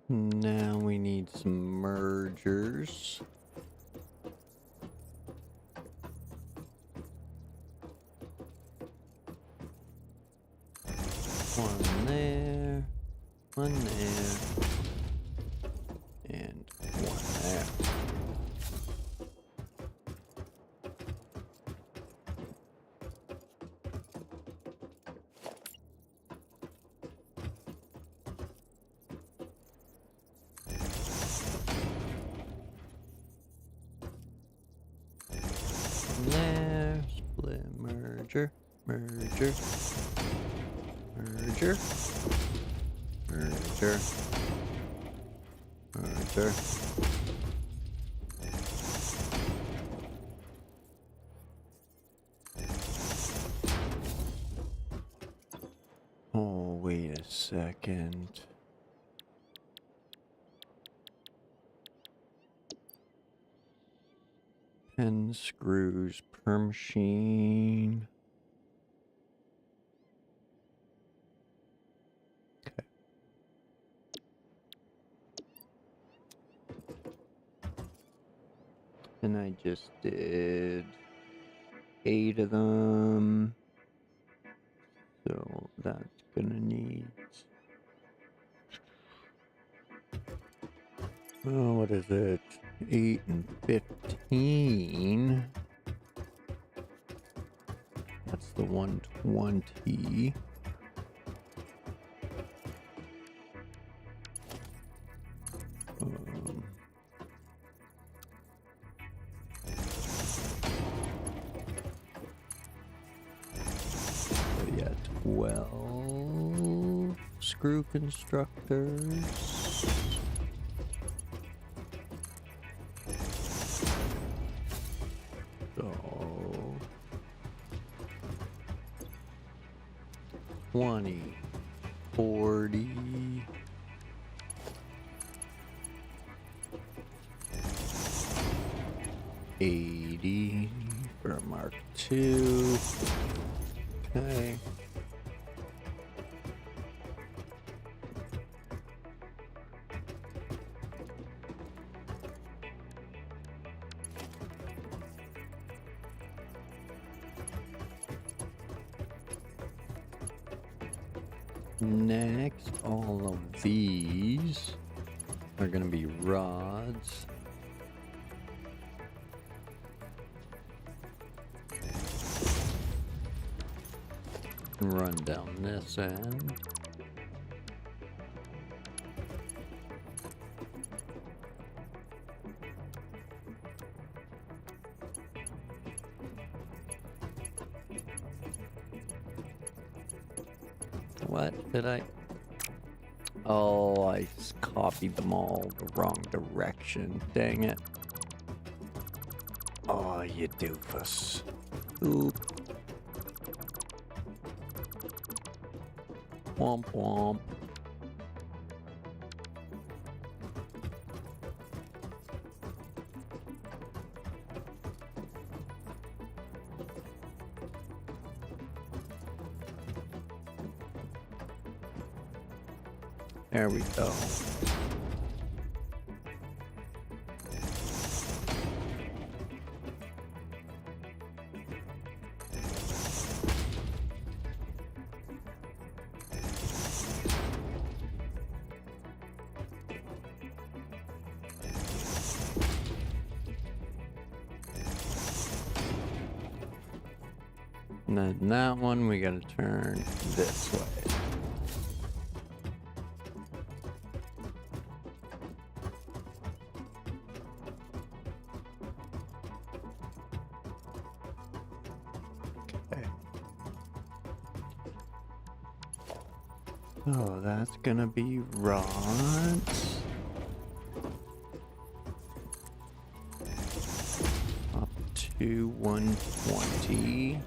Now we need some mergers. One there, and one there. There, split merger, merger, merger, merger, merger. Oh, wait a second. Pen screws per machine. Okay. And I just did 8 of them. So that's gonna need Oh, what is it? 8 and 15. That's the 120. So yeah, 12 screw constructors. So 20, 40, 80 for Mark II. Okay. Next, all of these are going to be rods. Run down this end. What did I? Oh, I copied them all the wrong direction. Dang it. Oh, you doofus. Oop. Womp womp. There we go. And then that one we gotta turn this way. Okay. Oh, that's gonna be rods. Up to 120.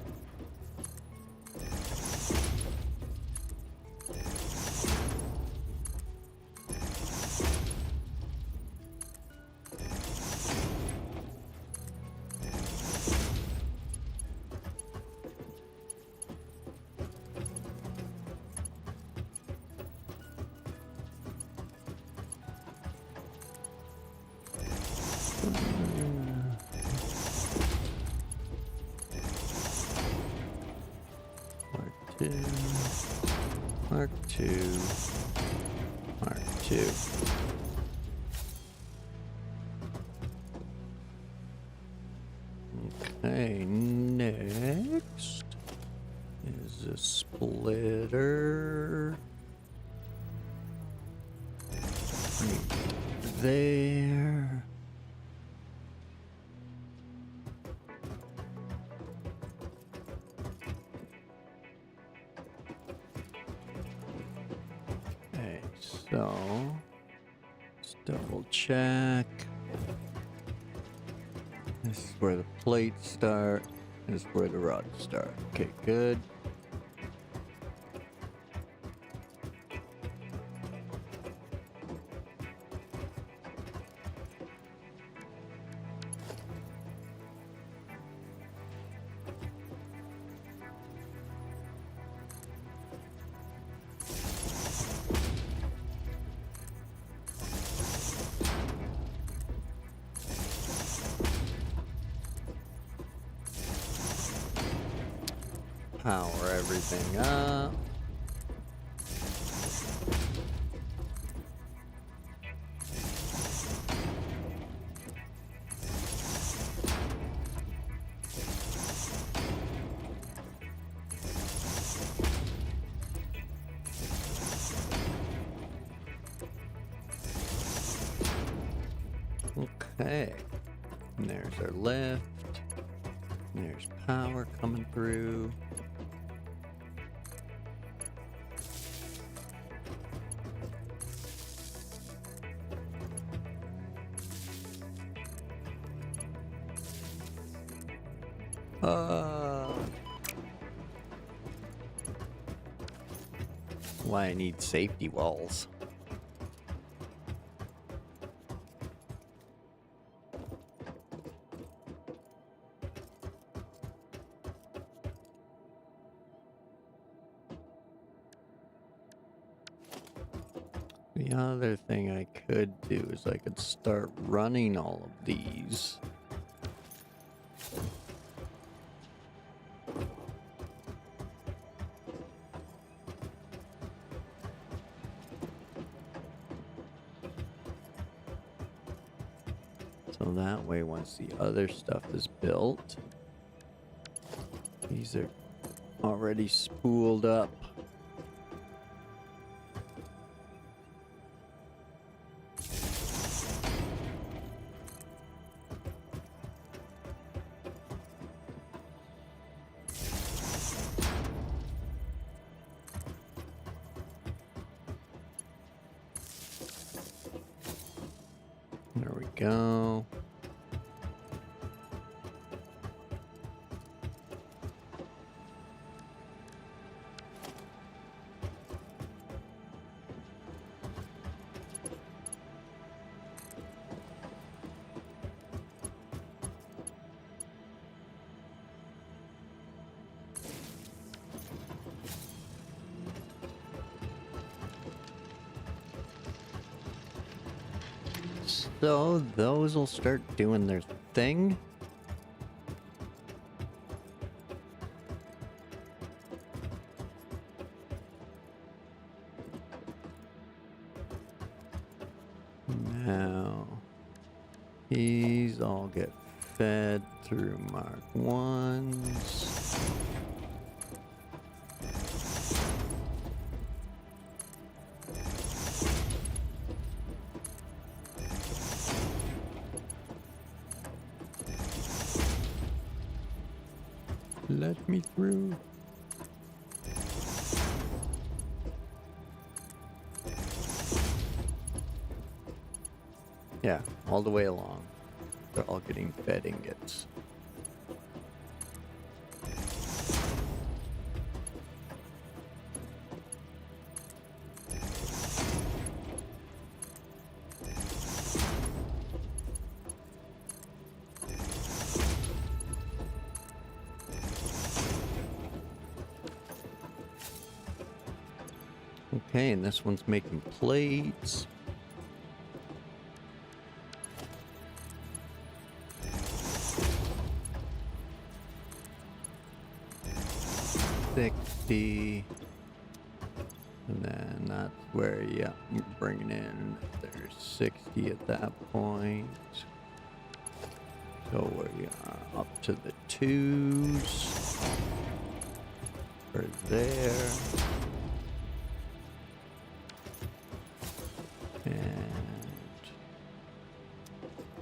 Mark two, Mark two. Okay, next is a splitter right there. Okay, so let's double check. This is where the plates start. This is where the rods start. Okay, good. Power everything up. Okay. And there's our lift. And there's power coming through. Why I need safety walls. The other thing I could do is I could start running all of these. So that way, once the other stuff is built, these are already spooled up. There we go. So those will start doing their thing. Now, these all get fed through Mark 1s. Let me through. Yeah, all the way along. They're all getting fed ingots. Okay, and this one's making plates. $60. And then that's where, yeah, you're bringing in, there's 60 at that point. So we're up to the 2s. For there. And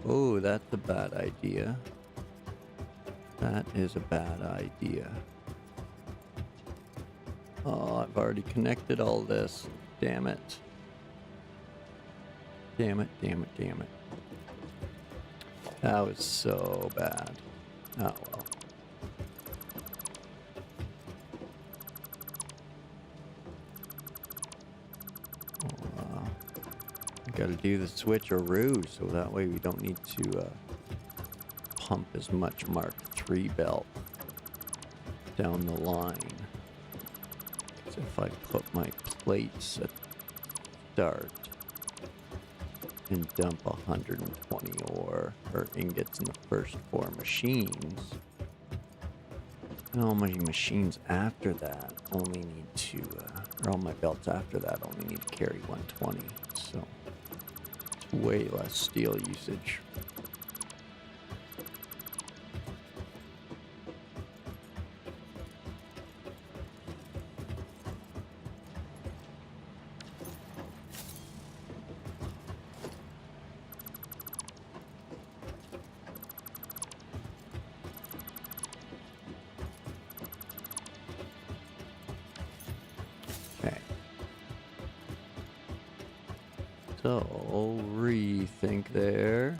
oh, that's a bad idea. That is a bad idea. Oh, I've already connected all this. Damn it. Damn it, damn it, damn it. That was so bad. Oh well. Got to do the switcheroo, so that way we don't need to pump as much Mark III belt down the line. So if I put my plates at start and dump 120 ore or ingots in the first 4 machines, and all my machines after that only need to, or all my belts after that only need to carry 120. So way less steel usage. So, rethink there.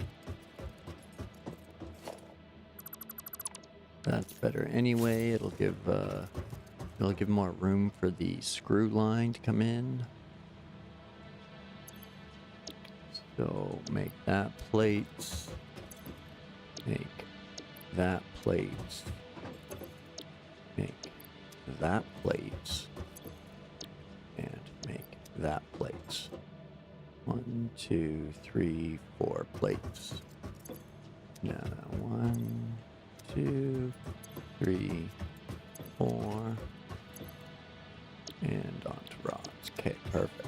That's better anyway. It'll give more room for the screw line to come in. So make that plates. Make that plates. Make that plates. And make that plates. 1, 2, 3, 4 plates. Now 1, 2, 3, 4, and onto rods. Okay, perfect.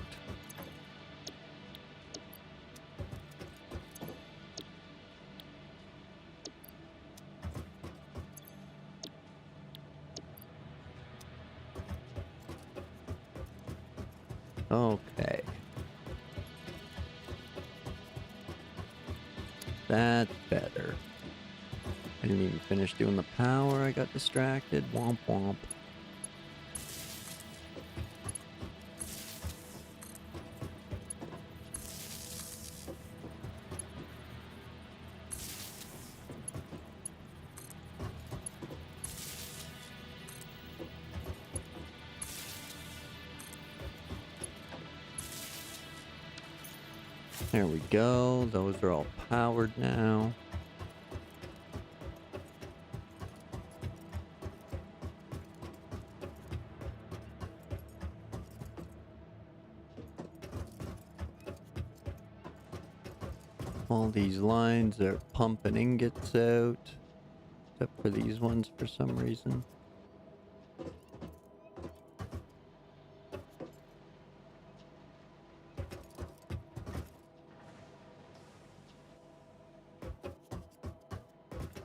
Okay. That's better. I didn't even finish doing the power. I got distracted. Womp womp. There we go. Those are all powered now. All these lines are pumping ingots out, except for these ones for some reason.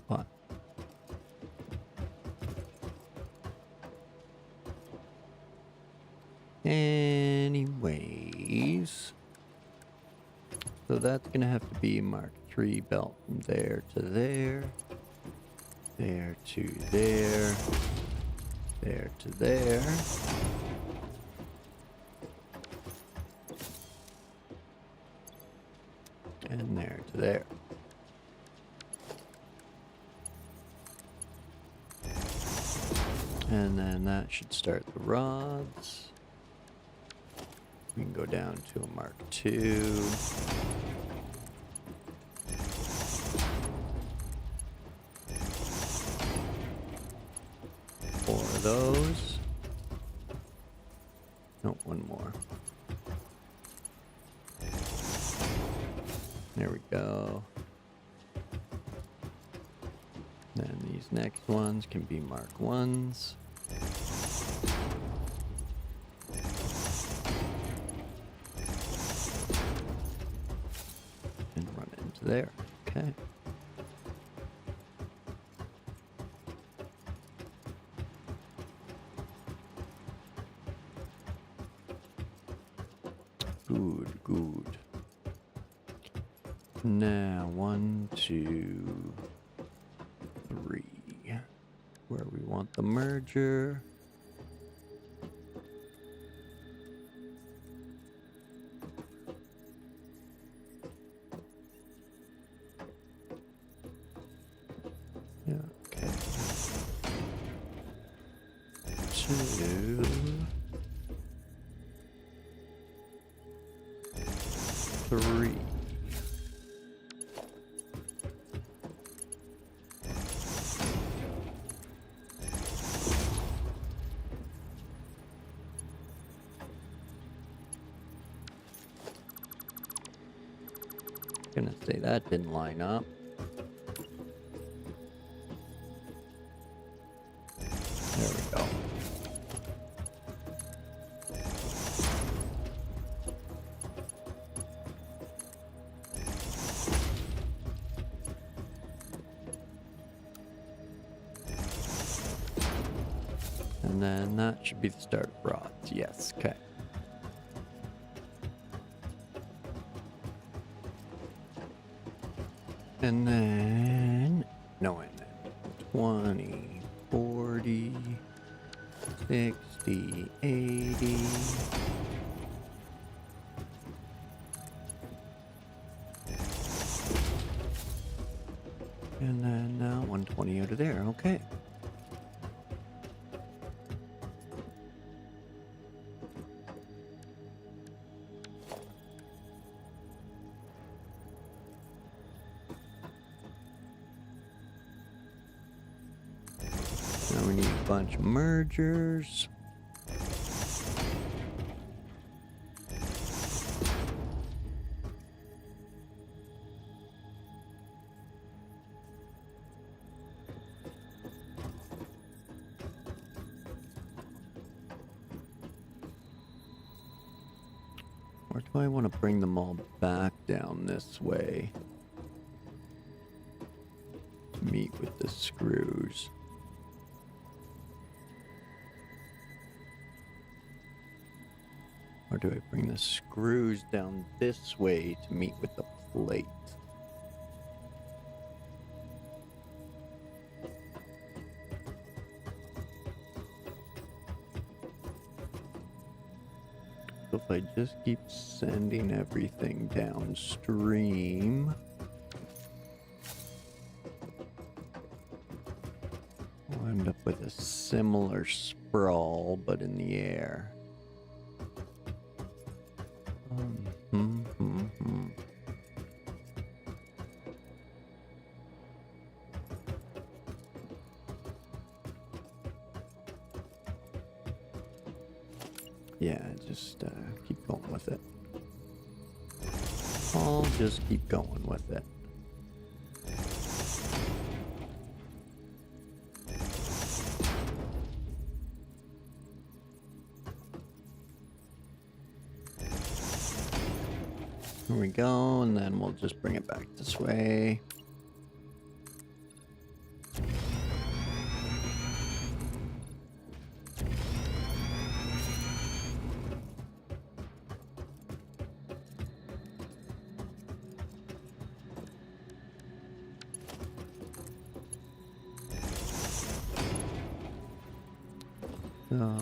What? Anyways. So that's gonna have to be Mark III belt from there to there. There to there. There to there. And there to there. And then that should start the rods. We can go down to a Mark II. Four of those. No, one more. There we go. Then these next ones can be Mark I's. And run it into there. Okay. Good, good. Now, 1, 2, 3. Where we want the merger. Yeah, okay. 2, 3. Gonna say that didn't line up. There we go. And then that should be the start of rods. Yes, okay. And then, no, and then 20, 40, 60, 80, And then 120 out of there. Okay. Now we need a bunch of mergers. Or do I want to bring them all back down this way to meet with the screws? Or do I bring the screws down this way to meet with the plate? So if I just keep sending everything downstream, I'll end up with a similar sprawl, but in the air. Yeah, just keep going with it. I'll just keep going with it. Here we go, and then we'll just bring it back this way. So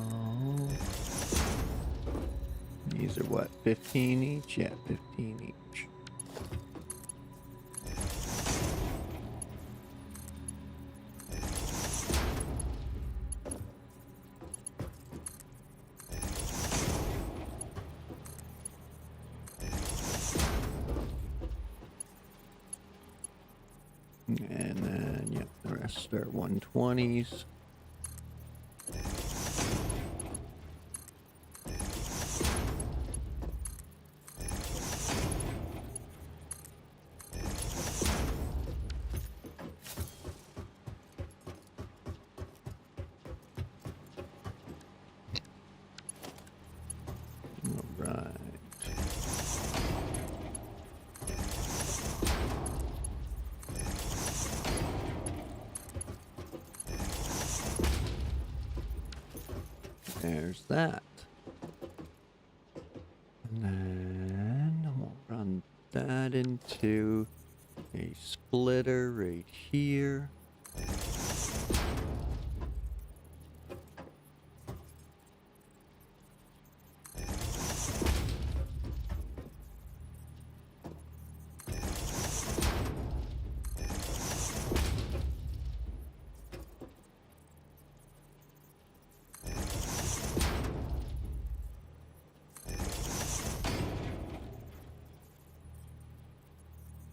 these are what, 15 each? Yeah, 15 each. And then, yep, the rest are 120s. There's that. And then we'll run that into a splitter right here.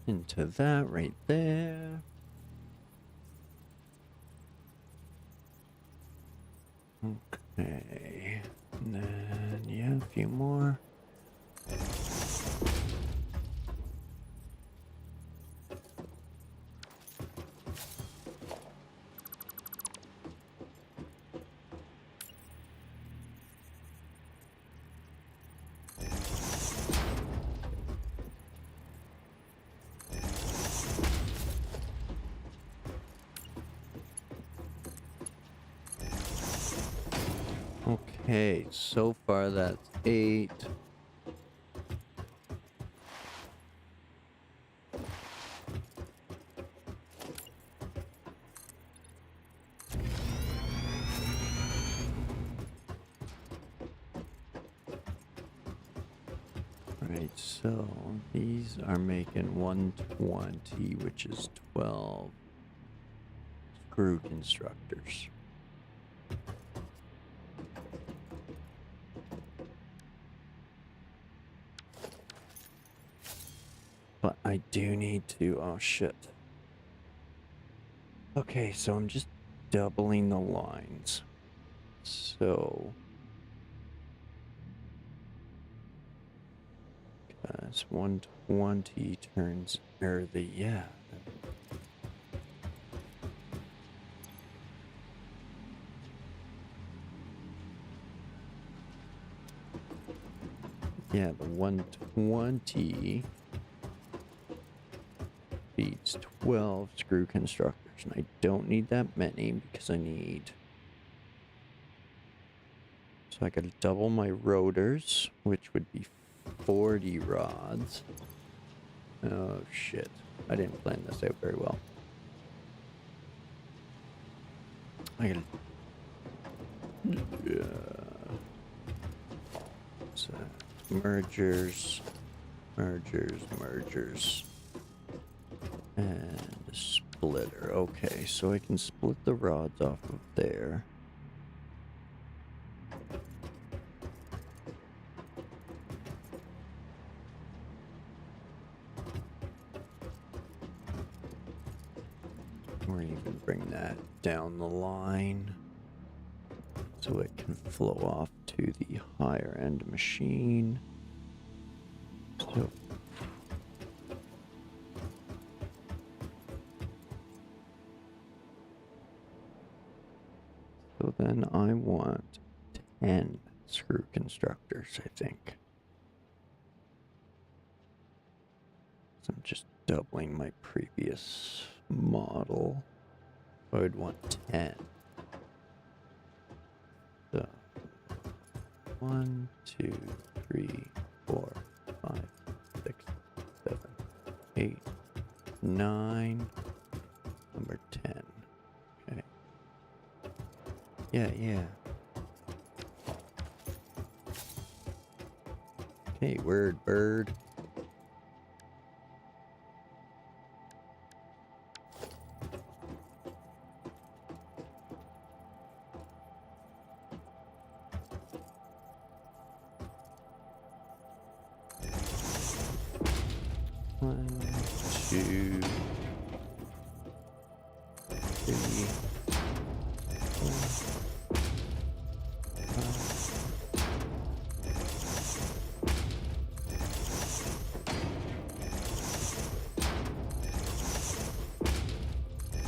Into that right there. Okay. And then, yeah, a few more. Okay, so far that's 8. Right, so these are making 120, which is 12. screw constructors. But I do need to, oh shit. Okay, so I'm just doubling the lines. So, because 120 turns, or the, yeah. Yeah, the 120 feeds 12 screw constructors, and I don't need that many because I need... So I gotta double my rotors, which would be 40 rods. Oh shit, I didn't plan this out very well. I gotta... So, mergers, mergers, and a splitter. Okay, so I can split the rods off of there. Or even bring that down the line so it can flow off to the higher end machine. So then I want 10 screw constructors, I think. So I'm just doubling my previous model. I would want 10. So 1, 2, 3, 4, 5, 6, 7, 8, 9. Number 10. Okay. Yeah. Okay, word bird. One, two, three, four, 5,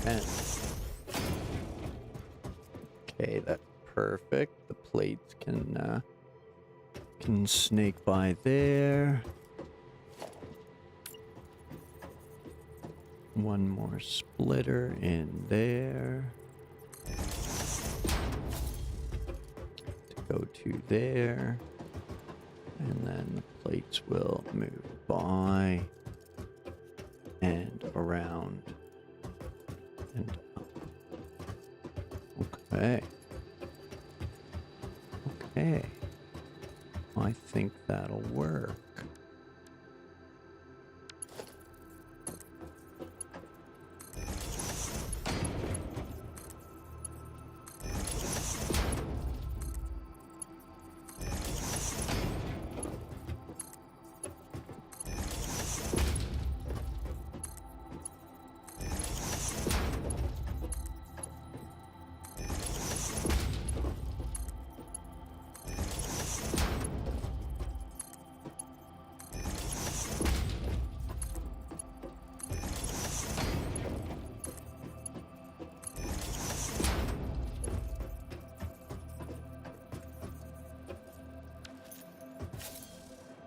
10. Okay, that's perfect. The plates can snake by there. One more splitter in there. To go to there. And then the plates will move by and around and up. Okay. Okay. I think that'll work.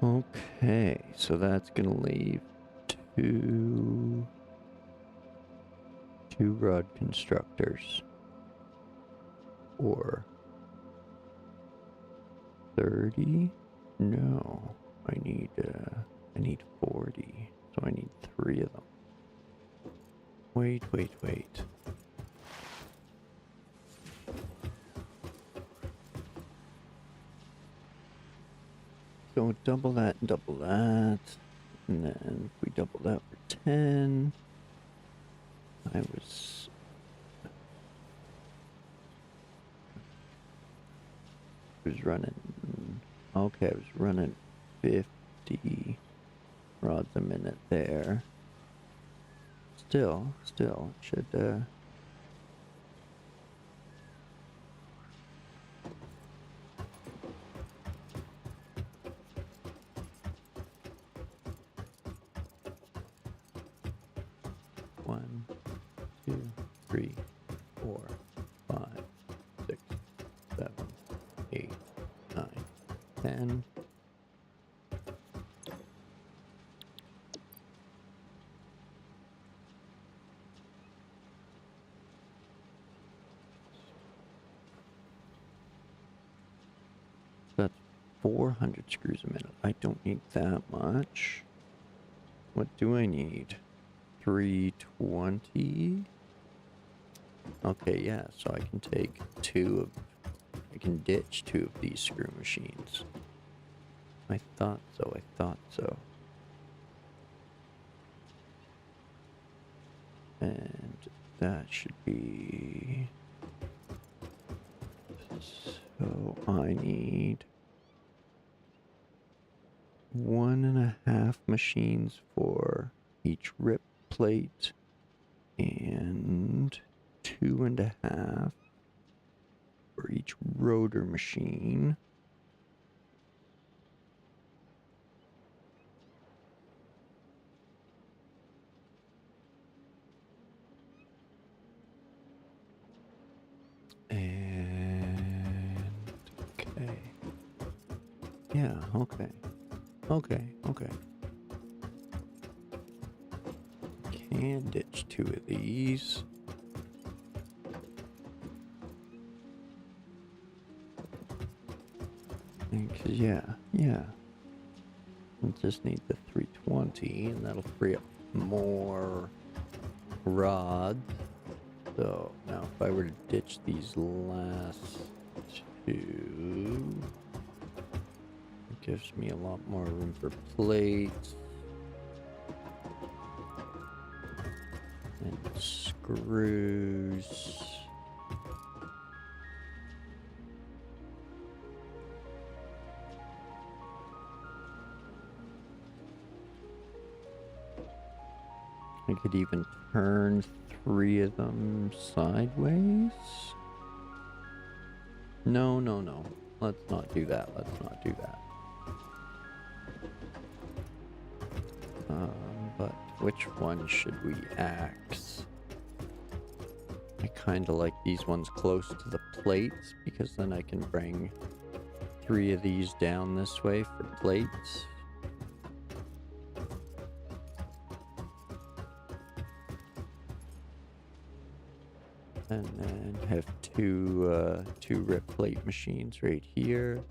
Okay, so that's gonna leave two rod constructors, or 30? No, I need 40, so I need 3 of them. Wait. So double that and double that. And then if we double that for 10, I was was running. Okay, I was running 50 rods a minute there. Still, it should. One, two, three, 4, 5, 6, 7, 8, 9, 10. That's 400 screws a minute. I don't need that much. What do I need? 320? Okay, yeah, so I can take I can ditch 2 of these screw machines. I thought so. And that should be... So I need 1.5 machines for each rip plate and 2.5 for each rotor machine. And okay. Yeah, okay. Can ditch 2 of these. Yeah. We'll just need the 320, and that'll free up more rods. So now if I were to ditch these last 2, it gives me a lot more room for plates and screws. I could even turn 3 of them sideways. No. Let's not do that. But which one should we axe? I kind of like these ones close to the plates because then I can bring 3 of these down this way for plates. And then have two rip plate machines right here.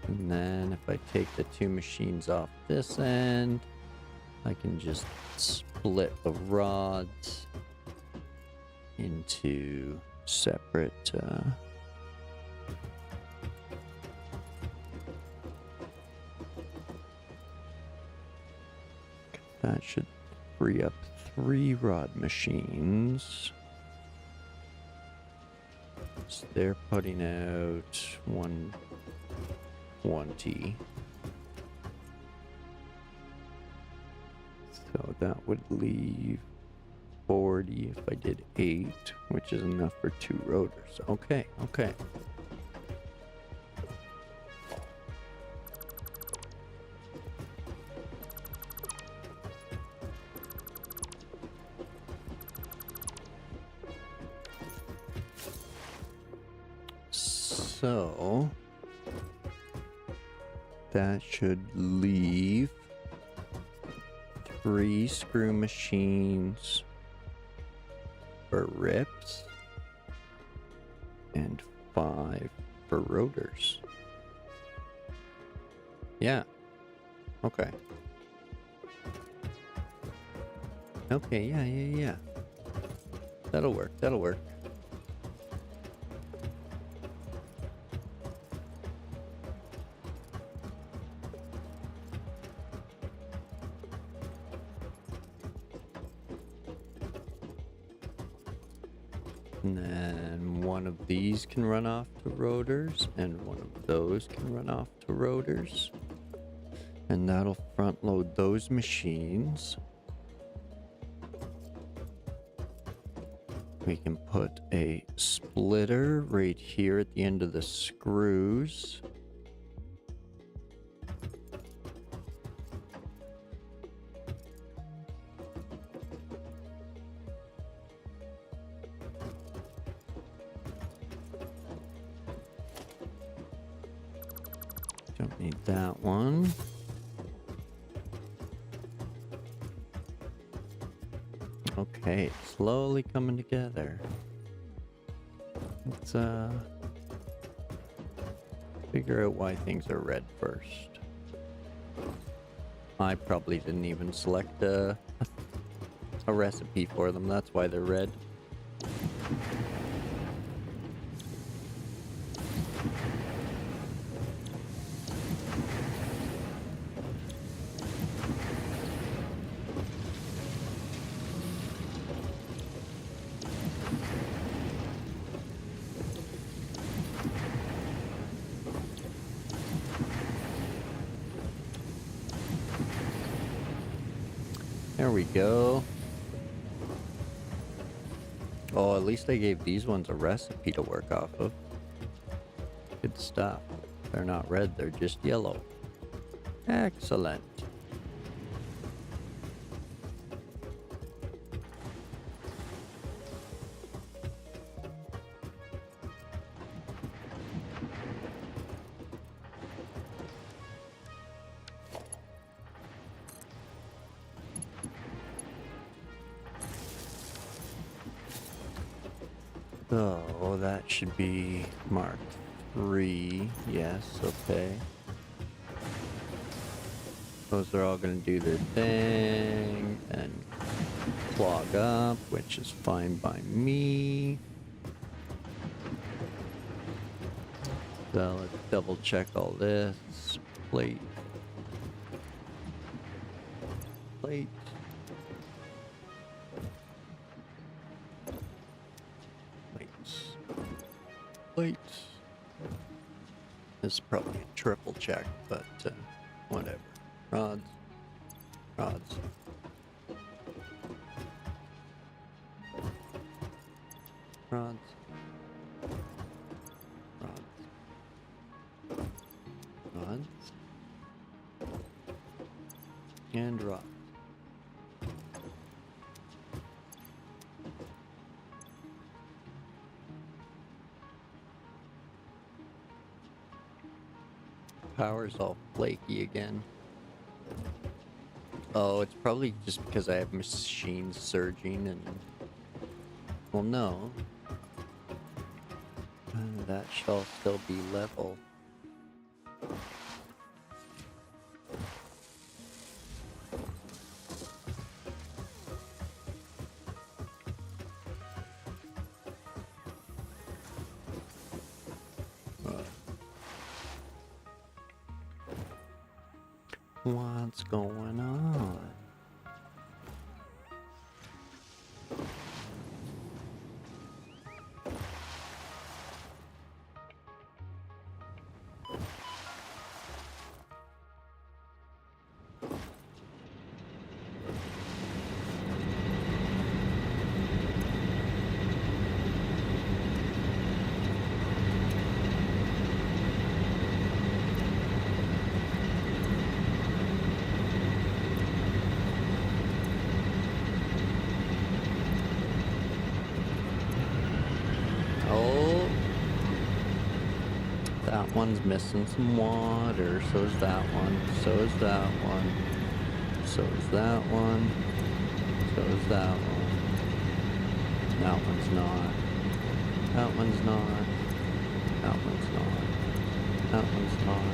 And then if I take the 2 machines off this end, I can just split the rods into separate that should free up 3 rod machines. So they're putting out 120. So that would leave 40 if I did 8, which is enough for 2 rotors. Okay. So that should leave 3 screw machines for rips and 5 for rotors. Yeah. Okay. Yeah. That'll work. And then one of these can run off to rotors, and one of those can run off to rotors. And that'll front load those machines. We can put a splitter right here at the end of the screws. Don't need that one. Okay, it's slowly coming together. Let's figure out why things are red first. I probably didn't even select a recipe for them. That's why they're red. There we go. Oh, at least I gave these ones a recipe to work off of. Good stuff. They're not red, they're just yellow. Excellent. So that should be marked 3. Yes, okay. Those are all going to do their thing and clog up, which is fine by me. So let's double check all this. Plate. Plate. Plates. This is probably a triple check, but whatever. Rods. Rods. Rods. Rods. Rods. And rods. Power's all flaky again. Oh, it's probably just because I have machines surging and... Well, no. That shall still be level. What's going on? That one's missing some water, so is that one, so is that one, so is that one, so is that one. That one's not. That one's not. That one's not. That one's not.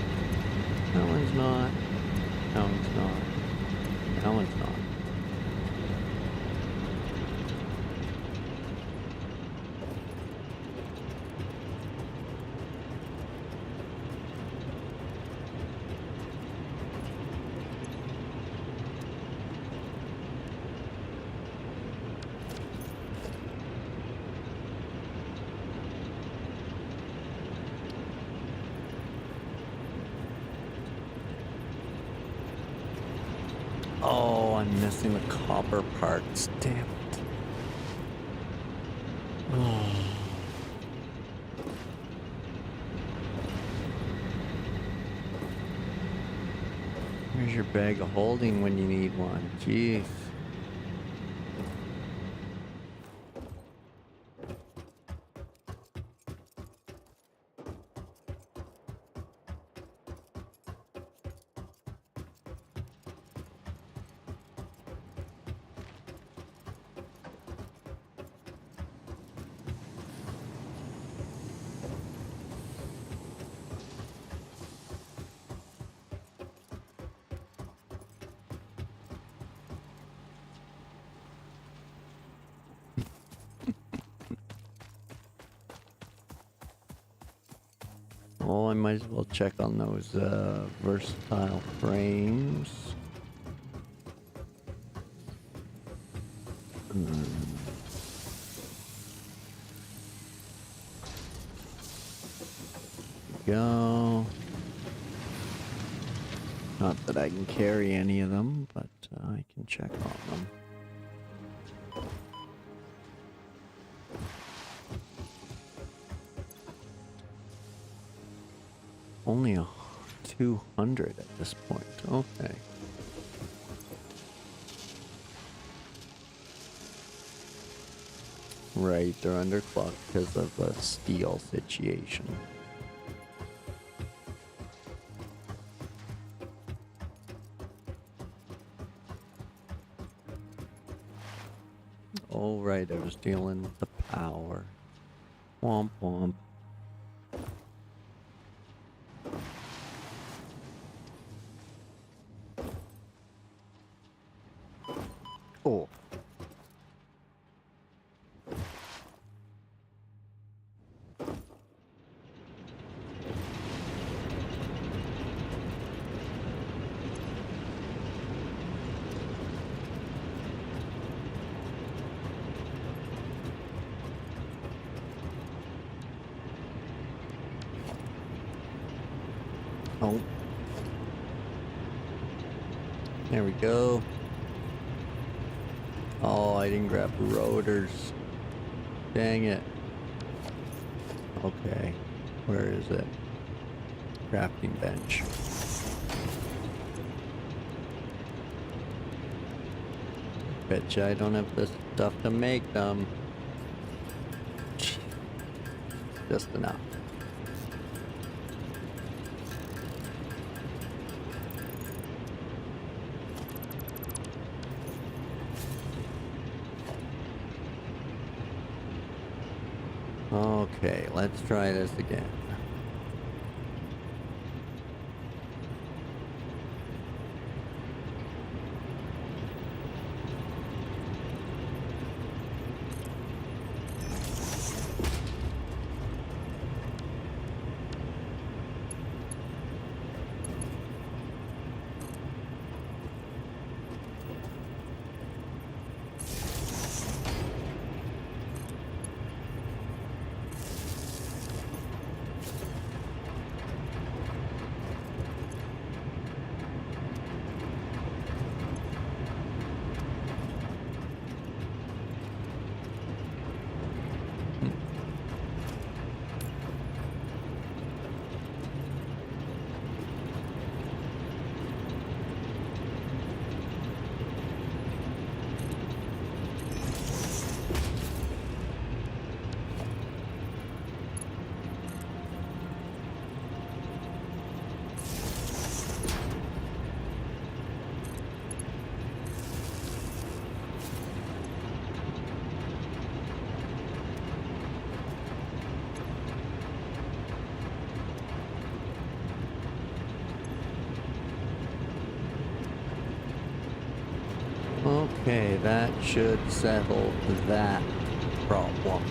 That one's not. That one's not. That one's not. I'm missing the copper parts. Damn it. Oh. Where's your bag of holding when you need one? Jeez. Oh, I might as well check on those versatile frames. Go. Not that I can carry any of them, but I can check on them. Only 200 at this point. Okay. Right, they're underclocked because of the steel situation. Oh, right, I was dealing with the power. Womp womp. Oh. Oh. There we go. Oh, I didn't grab the rotors. Dang it. Okay. Where is it? Crafting bench. Betcha I don't have the stuff to make them. Just enough. Okay, let's try this again. Okay, that should settle that problem.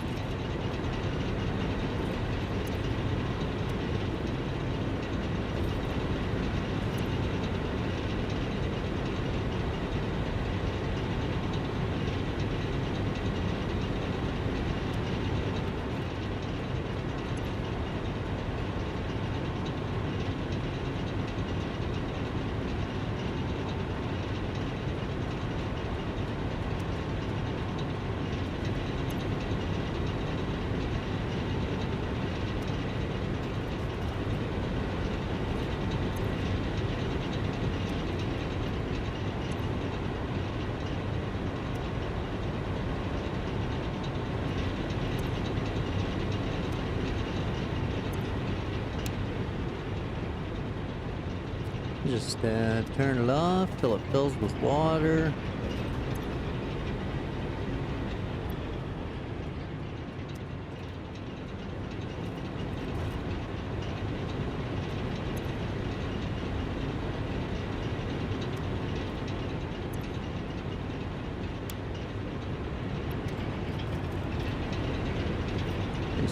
Just turn it off till it fills with water.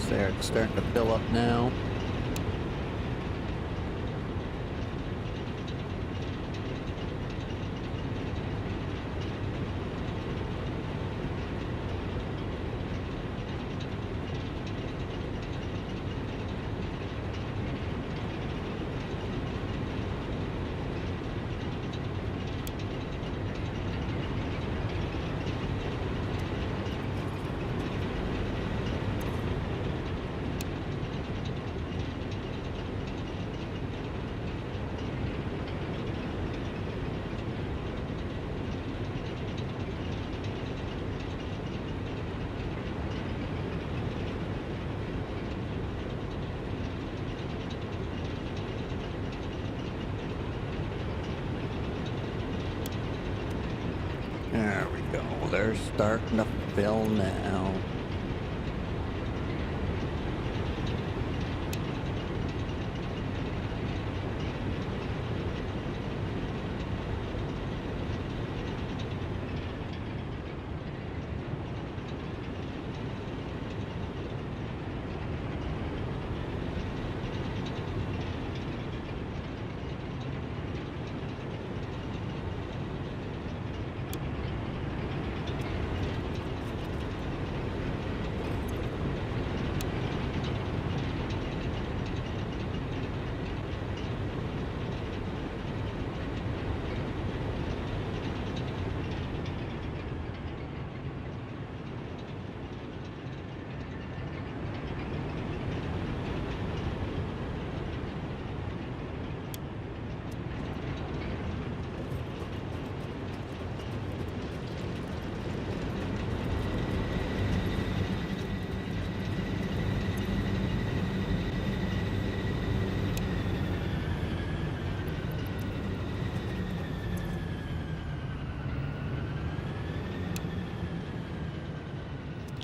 There, it's starting to fill up now. There we go. They're starting to fill now.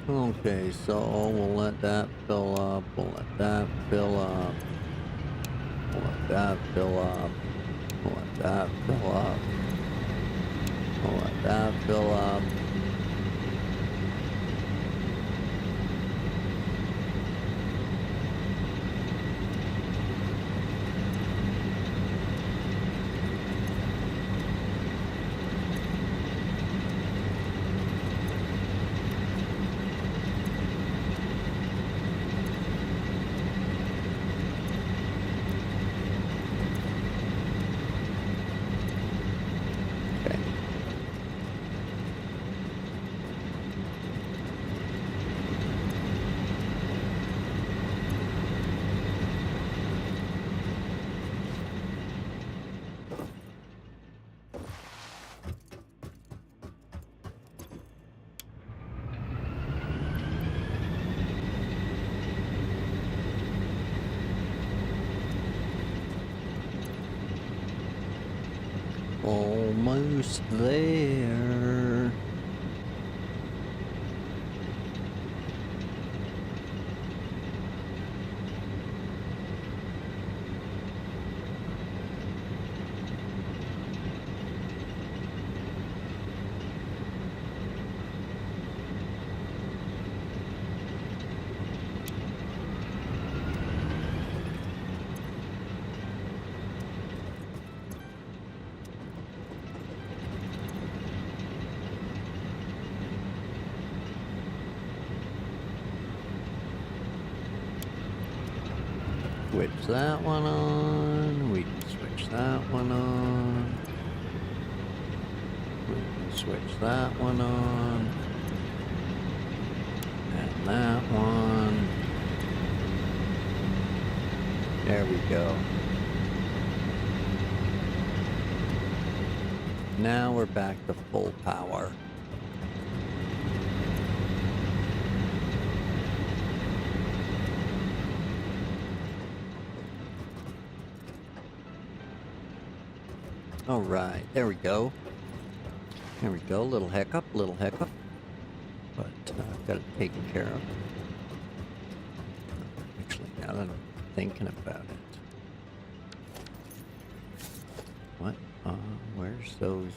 Okay, so we'll let that fill up, we'll let that fill up, we'll let that fill up, we'll let that fill up, we'll let that fill up. Almost there. Switch that one on. We can switch that one on. We can switch that one on. And that one. There we go. Now we're back to full power. All right, there we go. There we go. Little hiccup, but got it taken care of. Actually, now that I'm thinking about it, what? Where's those?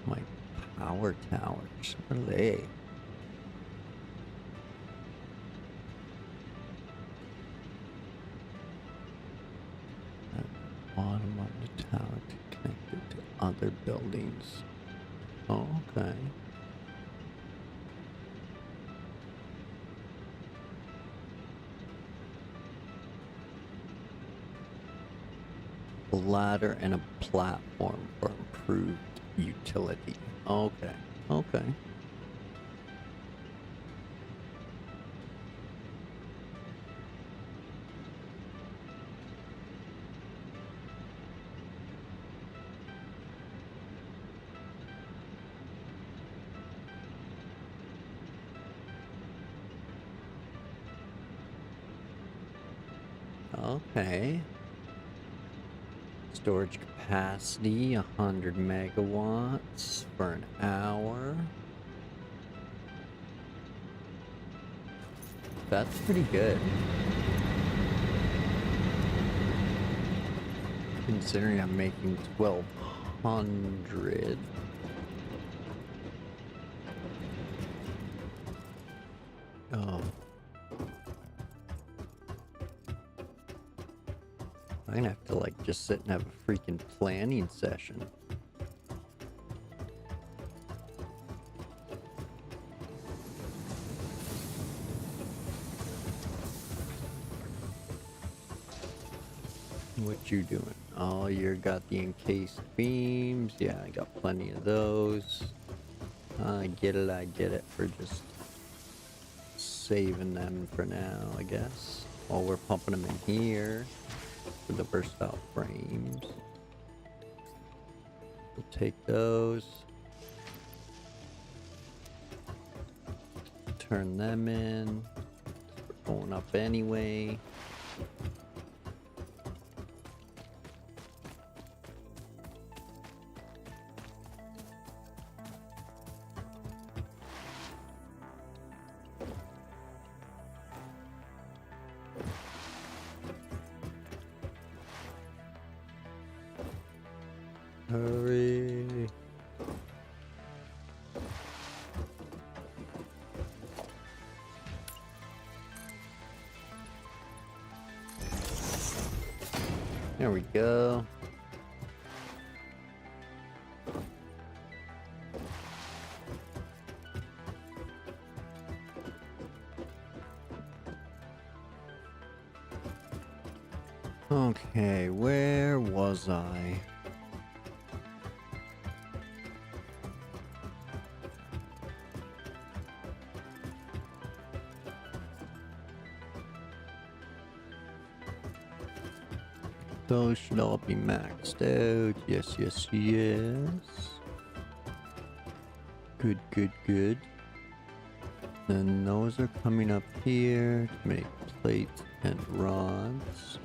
My power towers. What are they? At the bottom of the tower to connect it to other buildings. Oh, okay. A ladder and a platform for improved utility. Okay. Okay. Okay. Storage capacity 100 megawatts for an hour. That's pretty good. Considering I'm making 1200. Oh. I'm gonna have to like just sit and have a freaking planning session. What you doing? Oh, you got the encased beams. Yeah, I got plenty of those. I get it for just saving them for now, I guess. While we're pumping them in here for the versatile frames. We'll take those. Turn them in. We're going up anyway. Hurry. There we go. Okay, where was I? Those should all be maxed out. Yes, yes, yes. Good, good, good. Then those are coming up here to make plates and rods.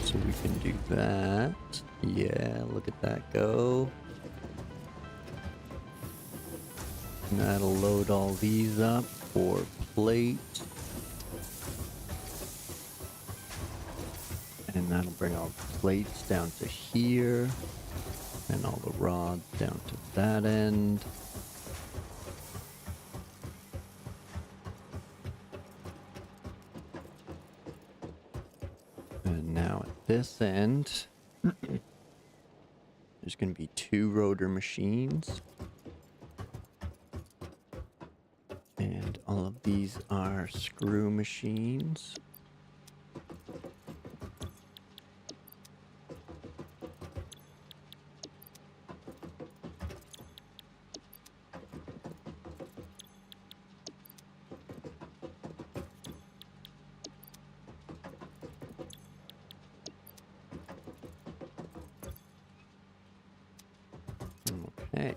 So we can do that. Yeah, look at that go. And that'll load all these up for plate. And that'll bring all the plates down to here. And all the rods down to that end. And now at this end, there's going to be 2 rotor machines. And all of these are screw machines. Okay.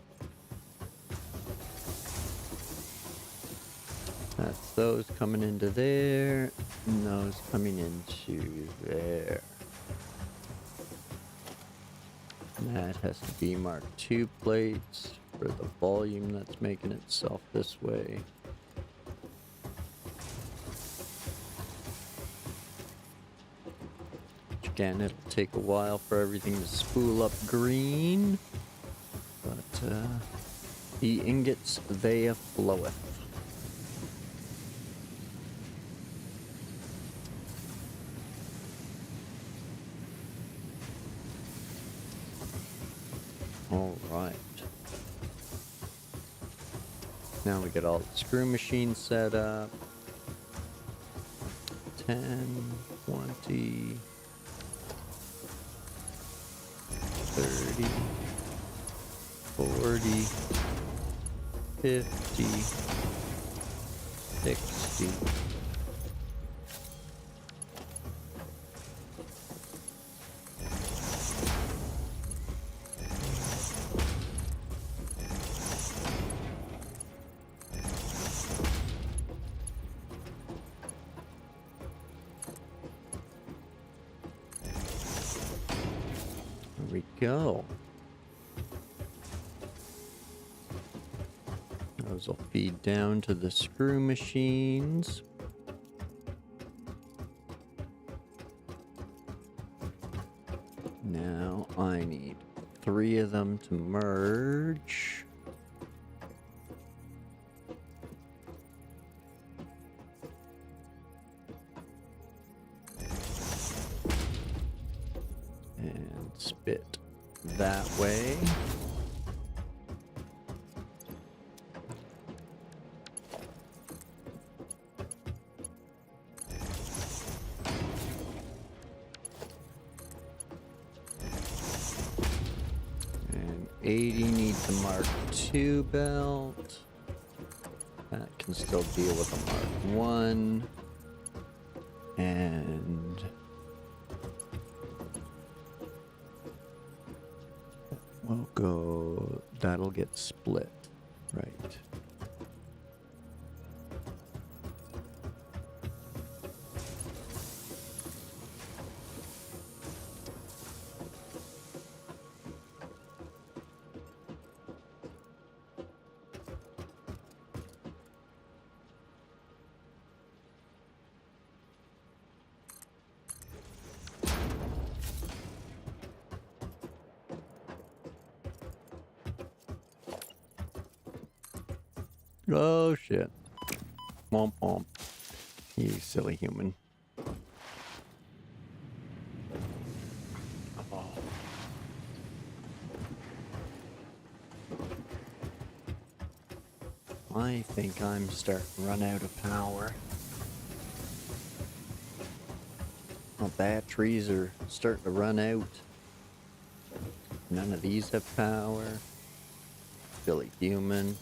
That's those coming into there, and those coming into there. And that has to be Mark II plates for the volume that's making itself this way. Again, it'll take a while for everything to spool up green, but the ingots, they floweth. Alright. Now we get all the screw machines set up. 10, 20, 30, 40, 50, 60. There we go. Those will feed down to the screw machines. Now I need 3 of them to merge. And spit that way. And 80 needs the Mark II belt. That can still deal with a Mark 1. And we'll go, that'll get split, right. Oh shit. Womp womp. You silly human. Oh. I think I'm starting to run out of power. My batteries are starting to run out. None of these have power. Silly human.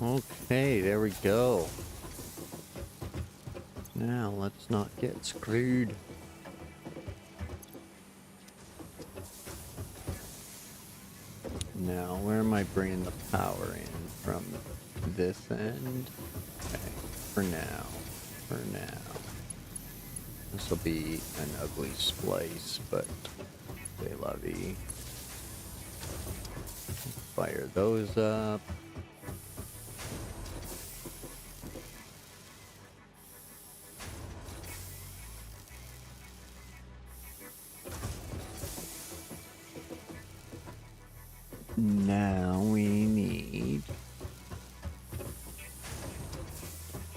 Okay, there we go. Now let's not get screwed. Now, where am I bringing the power in from this end? Okay, for now. This will be an ugly splice, but they lovey. Fire those up. Now we need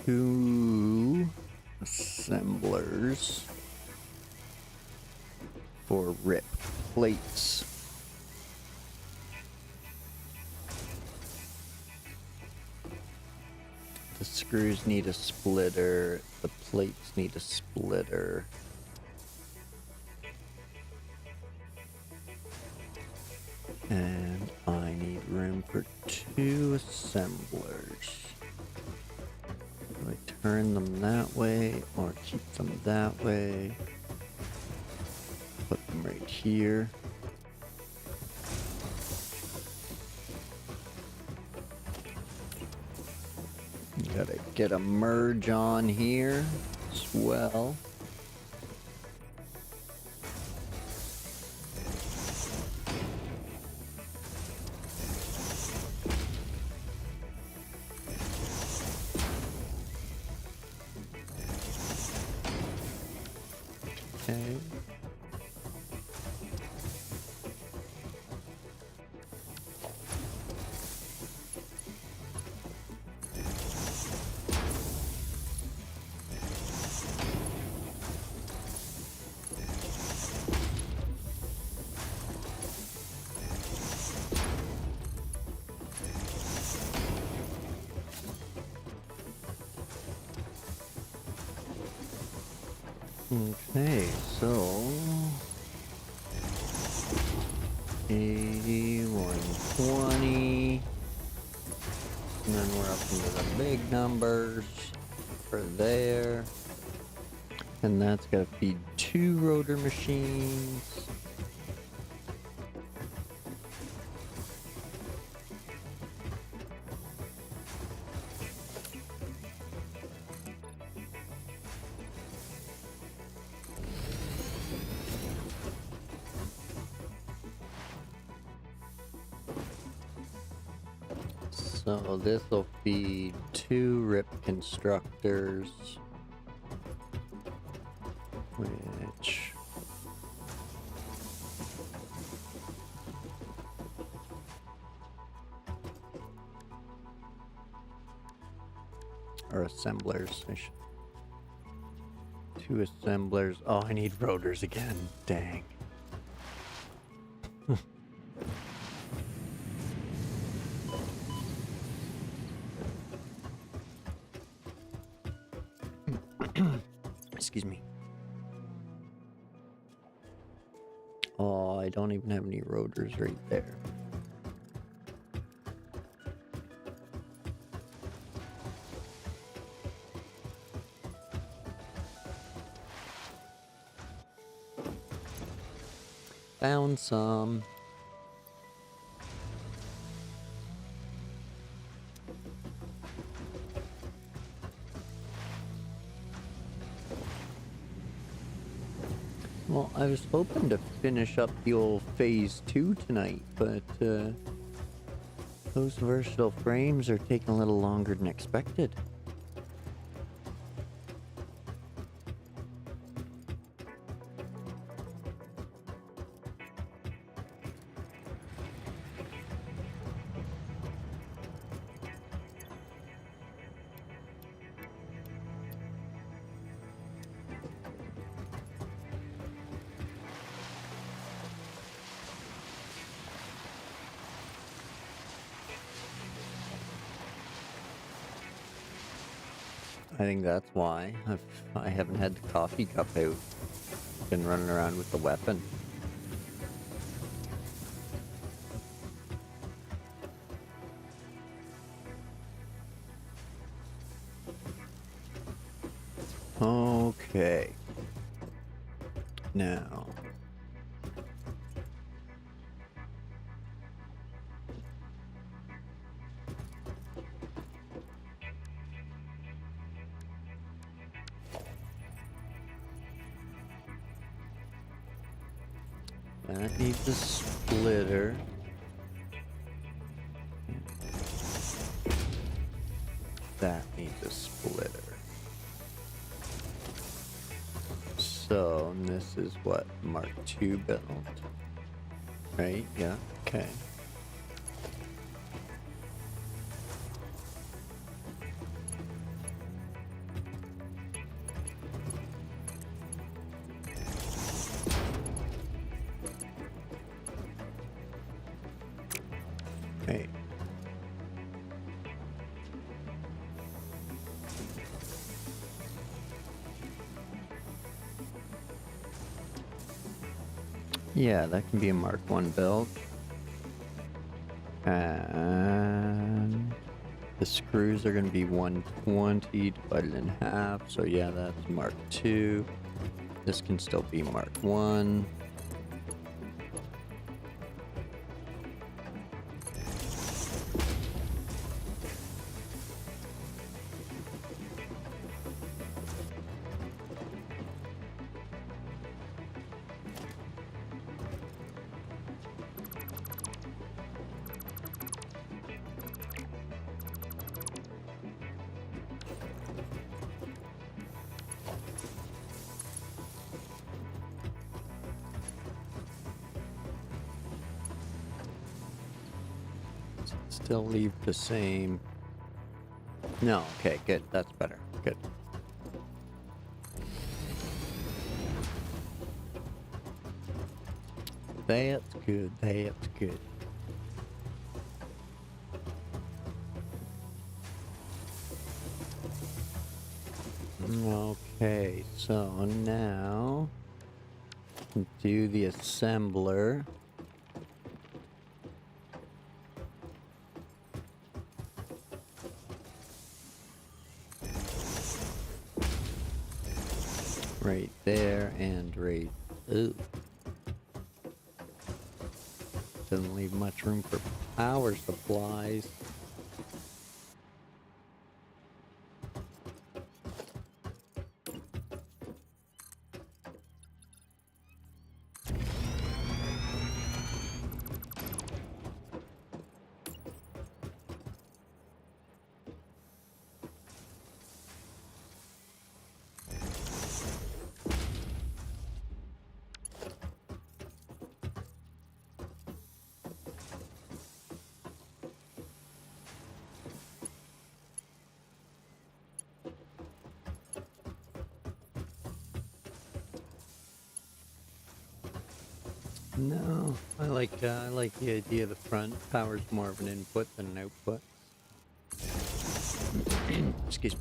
2 assemblers for rip plates. The screws need a splitter, the plates need a splitter. And I need room for 2 assemblers. Do I turn them that way or keep them that way? Put them right here. Gotta get a merge on here as well. Okay. Okay, so 80, 120, and then we're up into the big numbers for there, and that's got to feed 2 rotor machines. So this will feed 2 rip constructors, which are assemblers. 2 assemblers. Oh, I need rotors again. Dang. Excuse me. Oh, I don't even have any rotors right there. Found some. Well, I was hoping to finish up the old phase 2 tonight, but those versatile frames are taking a little longer than expected. I think that's why I haven't had the coffee cup out. Been running around with the weapon. Okay. Now. That needs a splitter. That needs a splitter. So, and this is what Mark II built. Right? Yeah. Okay. Yeah, that can be a Mark 1 build. And the screws are going to be 120 divided in half. So yeah, that's Mark 2. This can still be Mark 1. Still leave the same. No, okay, good. That's better. Good. That's good. That's good. Okay, so now do the assembler. Right there and right. Ooh. Doesn't leave much room for power supplies. No, I like the idea of the front. Power's more of an input than an output. Excuse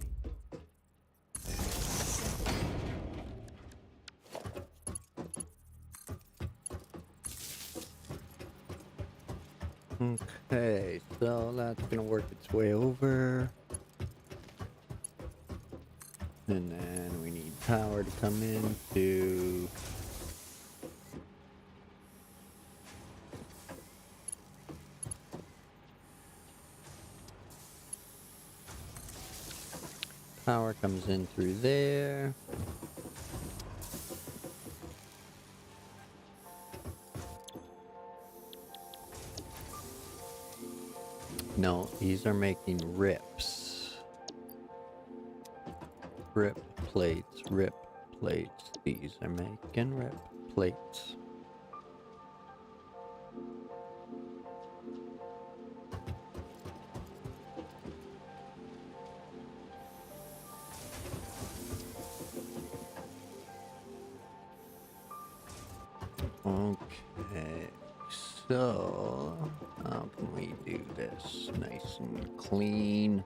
me. Okay, so that's gonna work its way over. And then we need power to come in to power comes in through there. No, these are making rips. Rip plates, rip plates. These are making rip plates. Okay, so how can we do this nice and clean?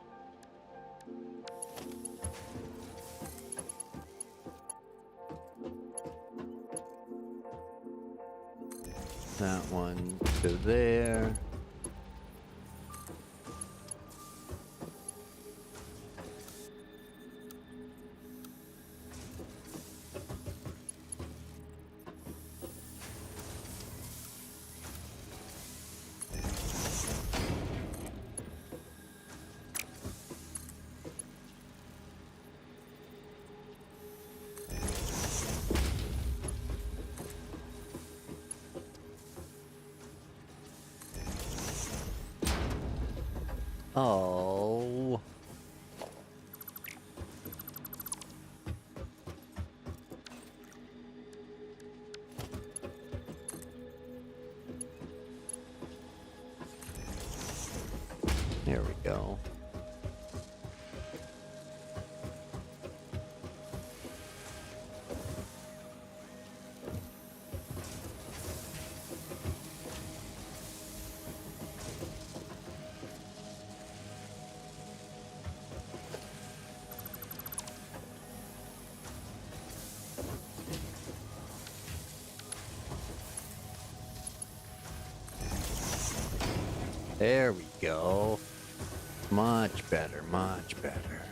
That one to there. Oh. There we go. There we go. Much better, much better.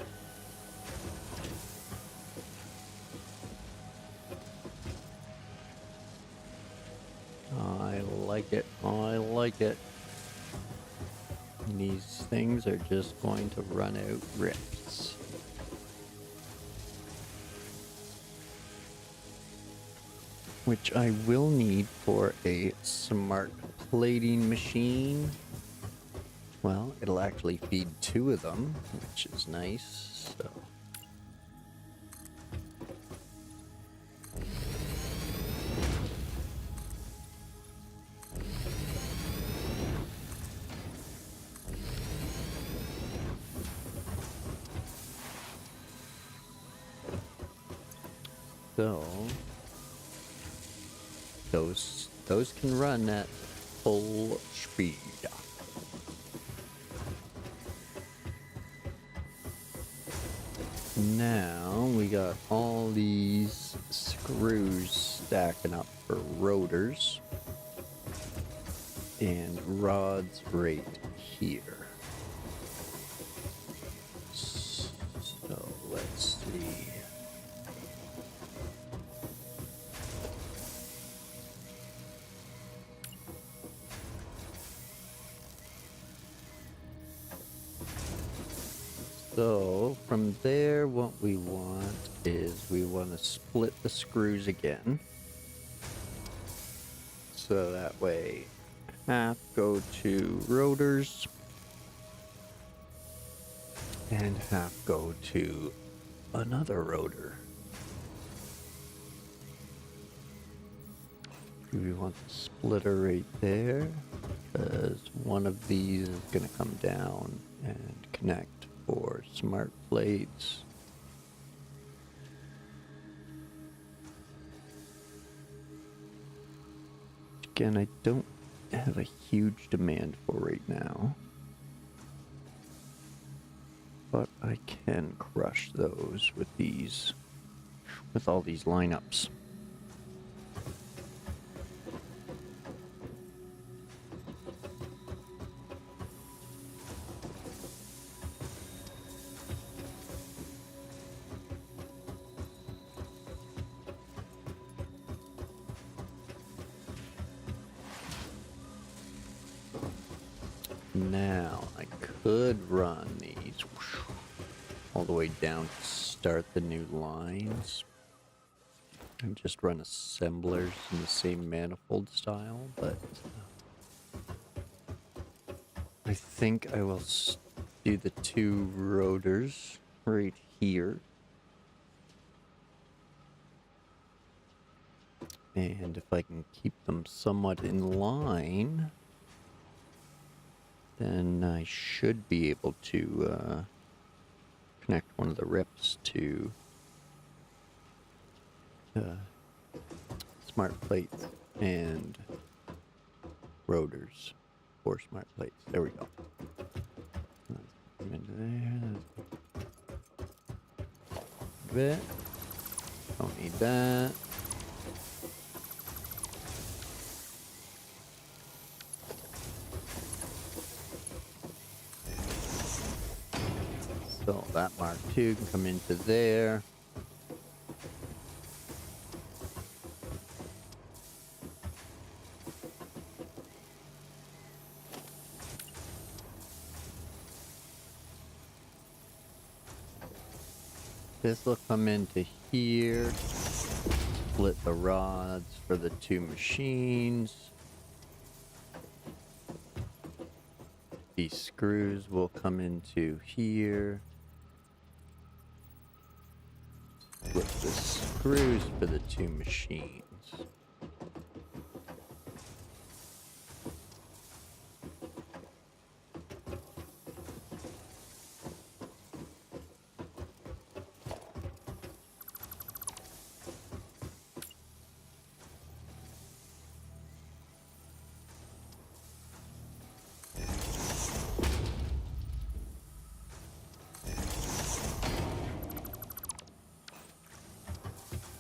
I like it. I like it. These things are just going to run out rips. Which I will need for a smart plating machine. Well, it'll actually feed 2 of them, which is nice. So. So those can run at full speed. Now we got all these screws stacking up for rotors and rods right here. So let's see. So from there, what we want is we want to split the screws again. So that way half go to rotors and half go to another rotor. We want the splitter right there because one of these is going to come down and connect for smart plates. Again, I don't have a huge demand for right now, but I can crush those with these, with all these lineups. Now, I could run these all the way down to start the new lines and just run assemblers in the same manifold style, but I think I will do the 2 rotors right here. And if I can keep them somewhat in line, then I should be able to connect one of the rips to smart plates and rotors for smart plates. There we go. Let's put them into there. Bit. Don't need that. So that Mark II can come into there. This will come into here. Split the rods for the 2 machines. These screws will come into here. Split the screws for the 2 machines.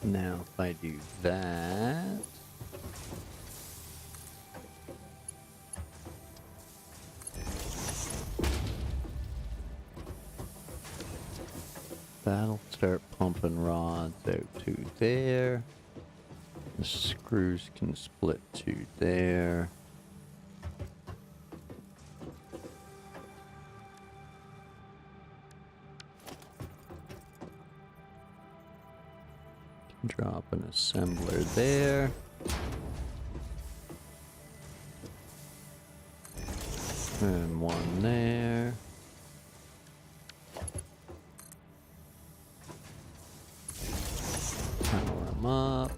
Now, if I do that, that'll start pumping rods out to there. The screws can split to there. Drop an assembler there. And one there. Power them up.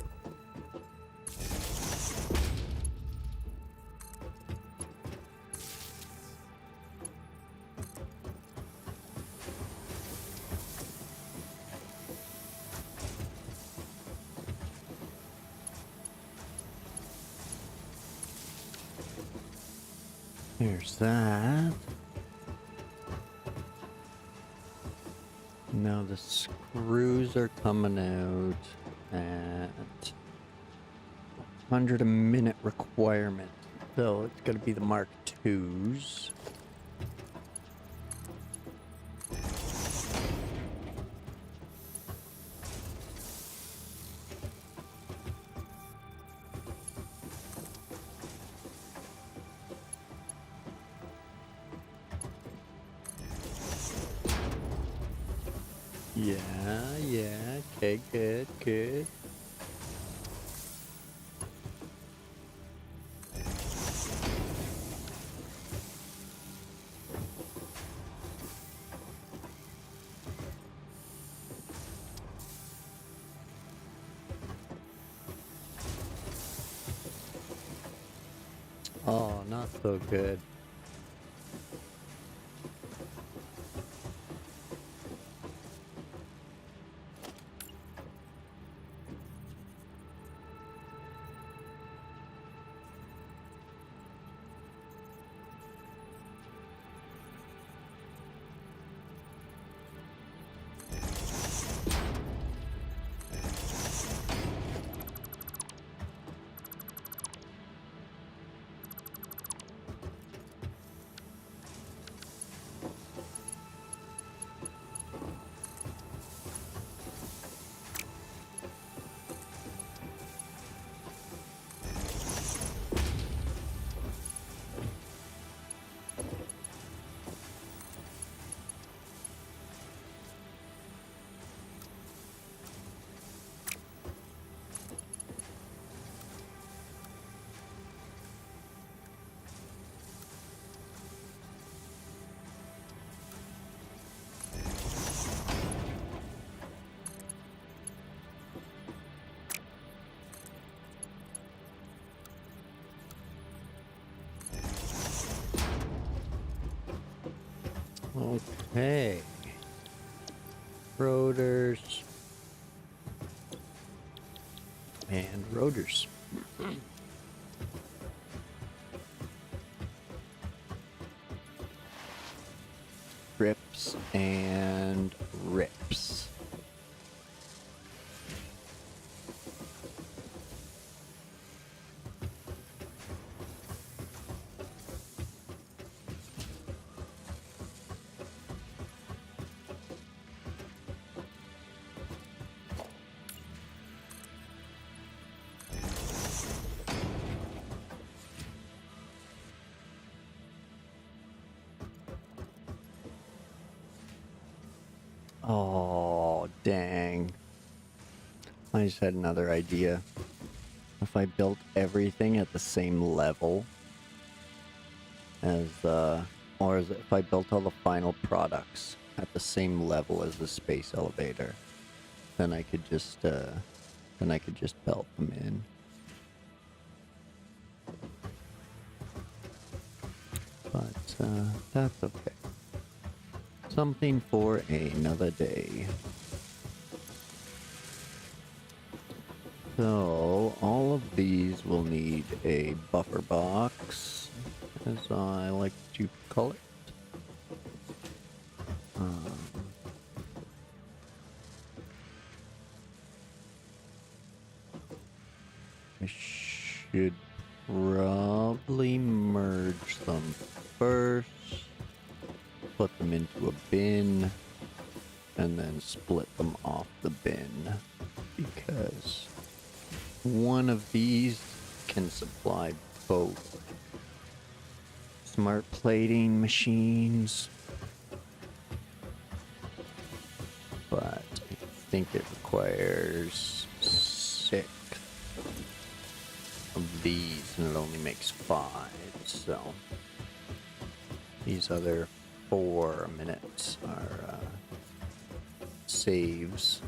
There's that. Now the screws are coming out at 100 a minute requirement. So it's going to be the Mark IIs. Yeah, okay, good. Oh, not so good. Okay. Rotors. And rotors. Rips and rips. Oh, dang. I just had another idea. If I built everything at the same level as, or as if I built all the final products at the same level as the space elevator, then I could just belt them in. But, that's okay. Something for another day. So, all of these will need a buffer box, as I like to call it. I should probably merge them first. Put them into a bin, and then split them off the bin, because one of these can supply both smart plating machines, but I think it requires 6 of these, and it only makes 5, so these other 4 minutes are saves.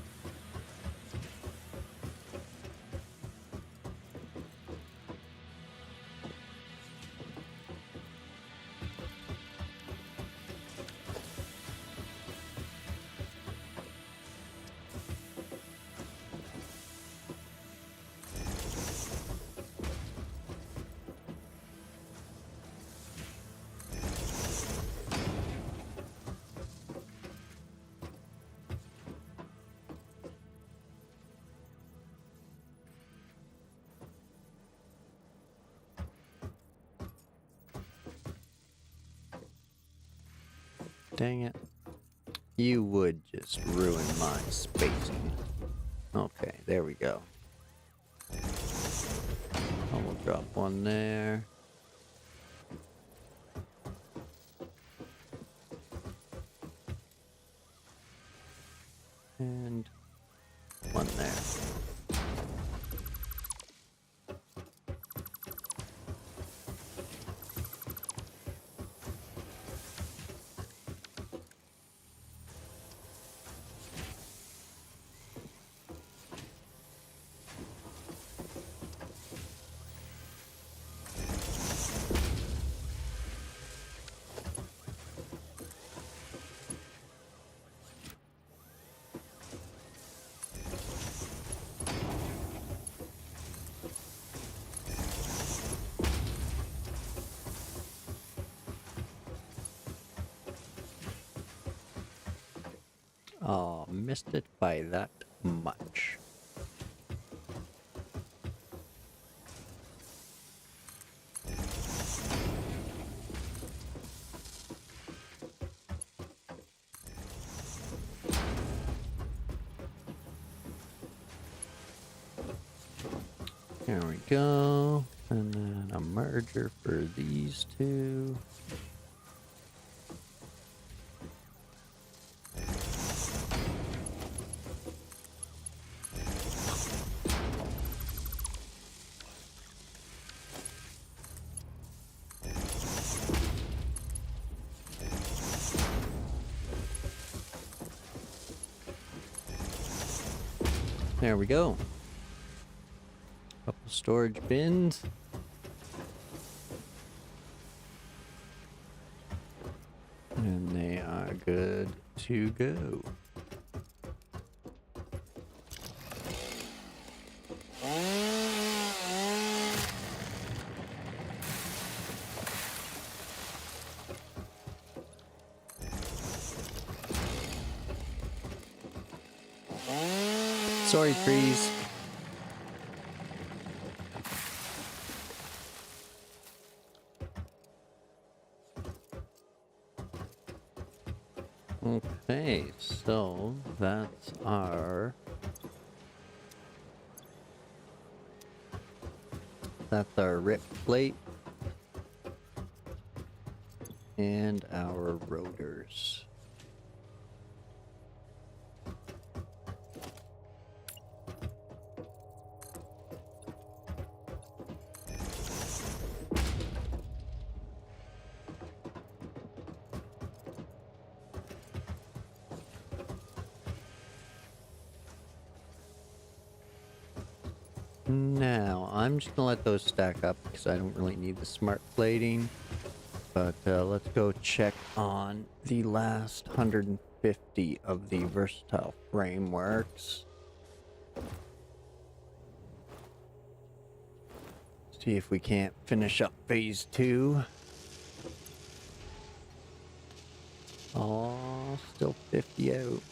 Dang it. You would just ruin my spacing. Okay, there we go. Oh, we'll drop one there. And one there. Oh, missed it by that much. There we go. And then a merger for these two. There we go. Couple storage bins. And they are good to go. Sorry, trees. Okay, so that's our rip plate and our rotors. Now, I'm just gonna let those stack up because I don't really need the smart plating. But let's go check on the last 150 of the versatile frameworks. See if we can't finish up phase 2. Oh, still 50 out.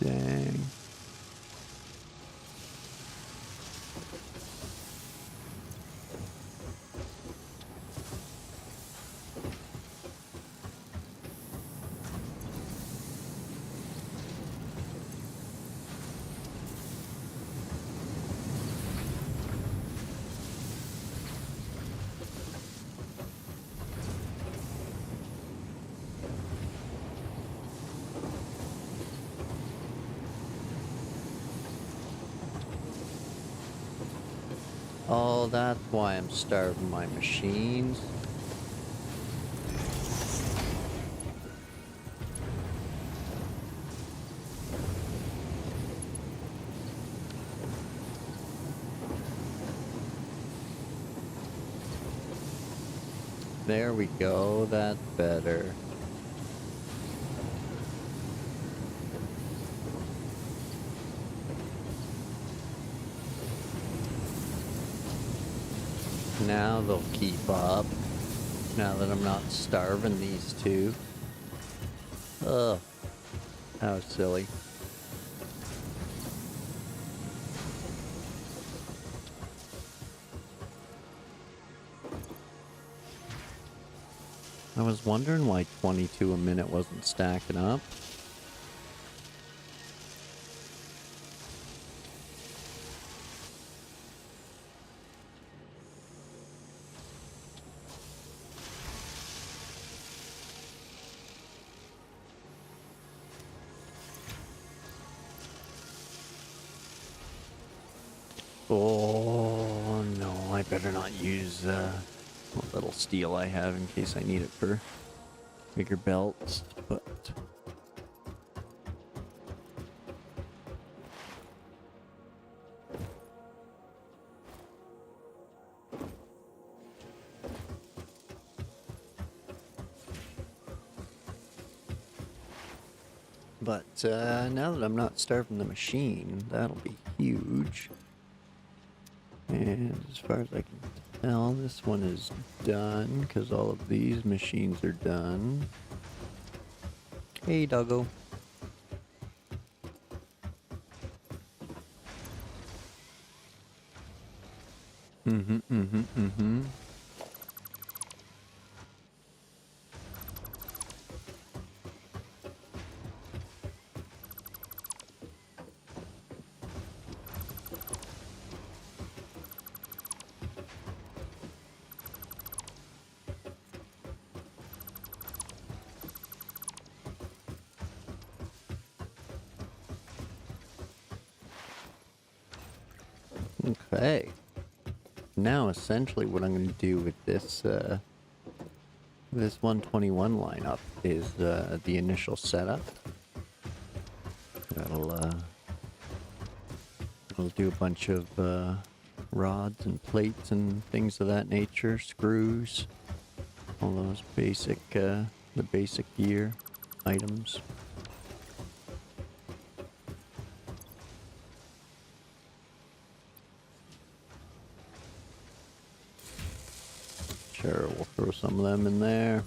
Dang. Oh, that's why I'm starving my machines. There we go, that's better. Now they'll keep up. Now that I'm not starving these two. Ugh. How silly. I was wondering why 22 a minute wasn't stacking up. Oh no, I better not use what little steel I have in case I need it for bigger belts, but now that I'm not starving the machine, that'll be huge. And as far as I can tell, this one is done because all of these machines are done. Hey, doggo. Mm-hmm. Okay. Now, essentially, what I'm going to do with this this 121 lineup is the initial setup. It'll do a bunch of rods and plates and things of that nature, screws, all those basic, the basic gear items. Sure, we'll throw some of them in there.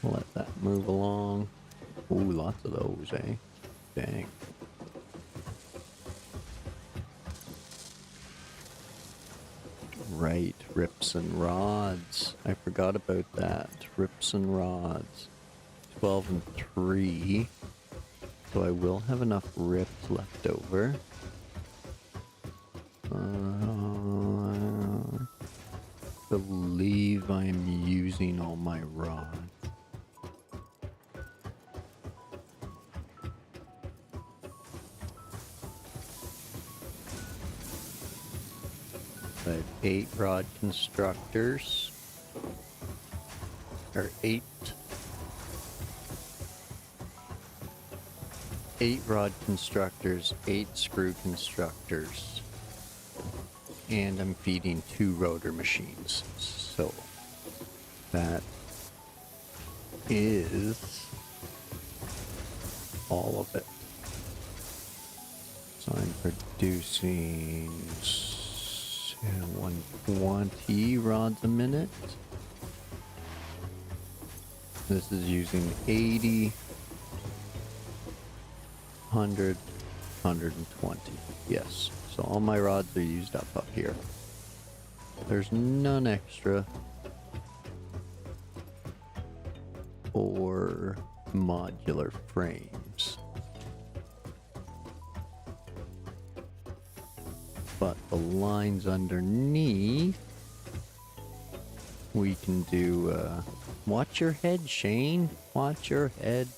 We'll let that move along. Ooh, lots of those, eh? Dang. Right, rips and rods. I forgot about that. Rips and rods. 12 and 3. So I will have enough rips left over. I believe I'm using all my rods. I have 8 rod constructors. Or 8 rod constructors, 8 screw constructors. And I'm feeding 2 rotor machines. So that is all of it. So I'm producing 120 rods a minute. This is using 80 100, 120. Yes. So all my rods are used up here. There's none extra for modular frames. But the lines underneath, we can do, watch your head, Shane. Watch your head.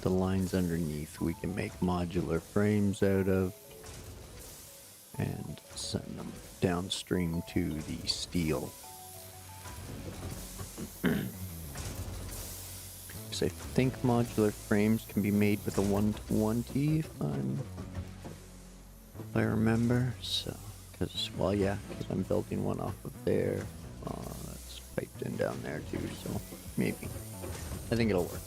The lines underneath, we can make modular frames out of and send them downstream to the steel. So I think modular frames can be made with a 120 if I remember. So, because, well, yeah, because I'm building one off of there. That's piped in down there too, so maybe. I think it'll work.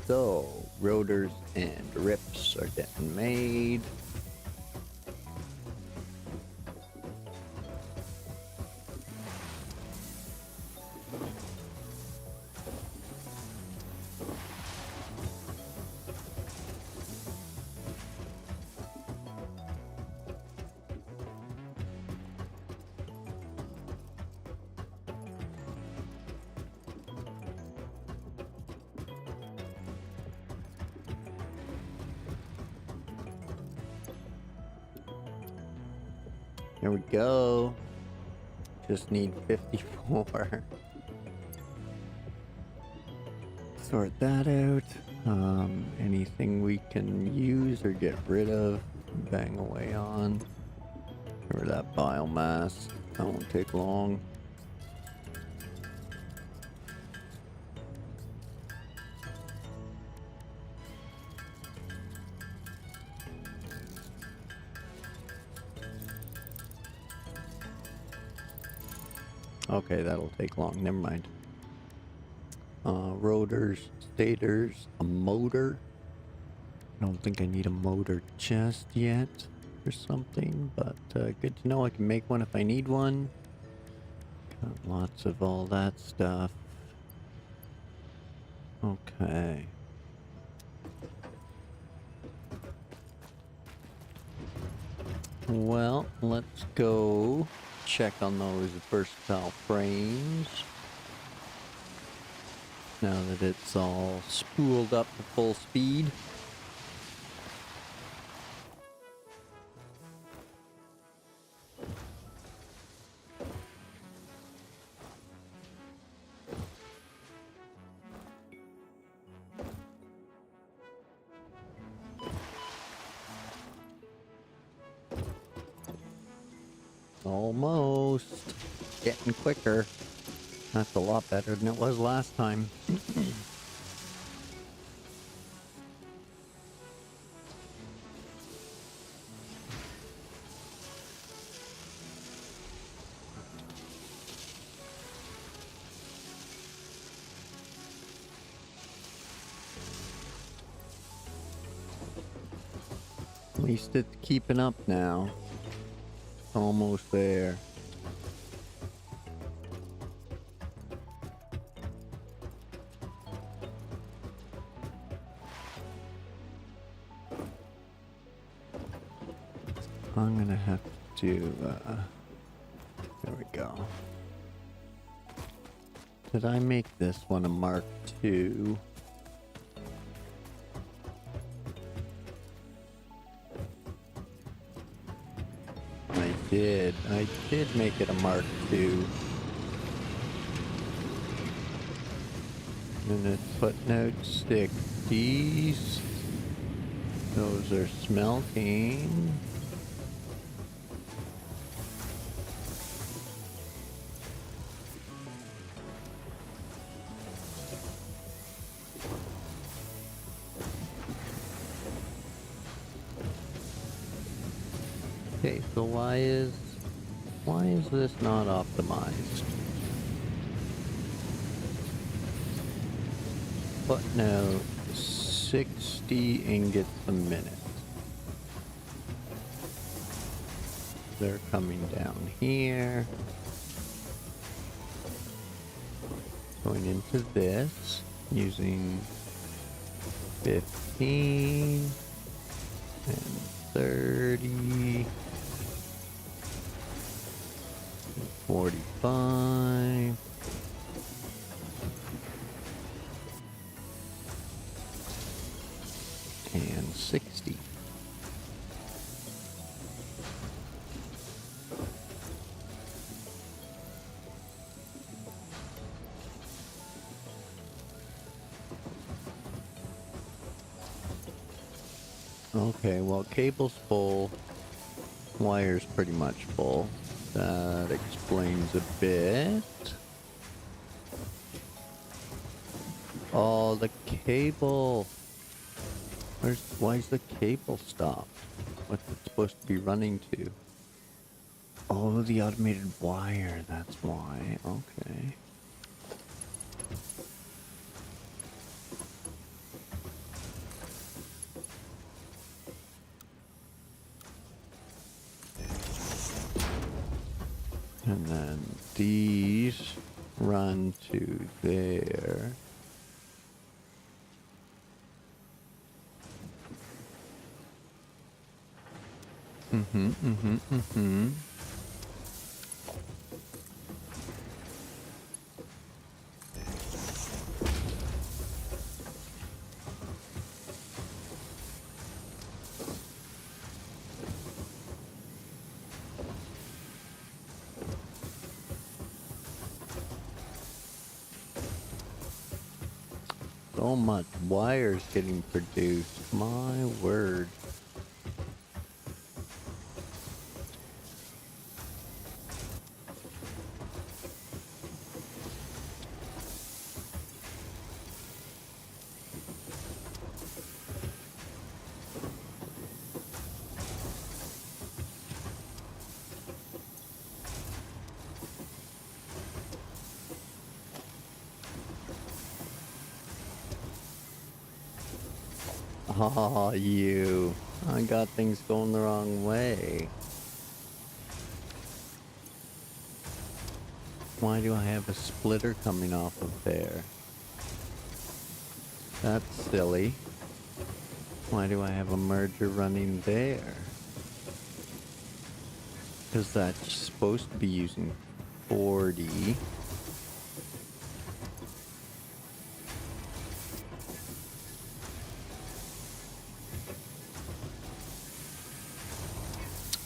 So, rotors and rips are getting made. There we go. Just need 54. Sort that out. Anything we can use or get rid of, bang away on. Get rid of that biomass. That won't take long. Okay, that'll take long. Never mind. Rotors, stators, a motor. I don't think I need a motor just yet or something, but good to know I can make one if I need one. Got lots of all that stuff. Okay. Well, let's go check on those versatile frames. Now that it's all spooled up to full speed. Almost. Getting quicker. That's a lot better than it was last time. At least it's keeping up now. Almost there. I'm gonna have to, there we go. Did I make this one a Mark II? I did make it a Mark II. And it's putting out stick. These, those are smelting. Okay, so why is this not optimized? But no, 60 ingots a minute. They're coming down here. Going into this. Using 15 and 30. 45. And 60. Okay, well, cable's full. Wire's pretty much full. That explains a bit. Oh, the cable. Why's the cable stopped? What's it supposed to be running to? Oh, the automated wire, that's why. Okay. And then these run to there. So much wires getting produced. My word. Aw, you. I got things going the wrong way. Why do I have a splitter coming off of there? That's silly. Why do I have a merger running there? Because that's supposed to be using 40.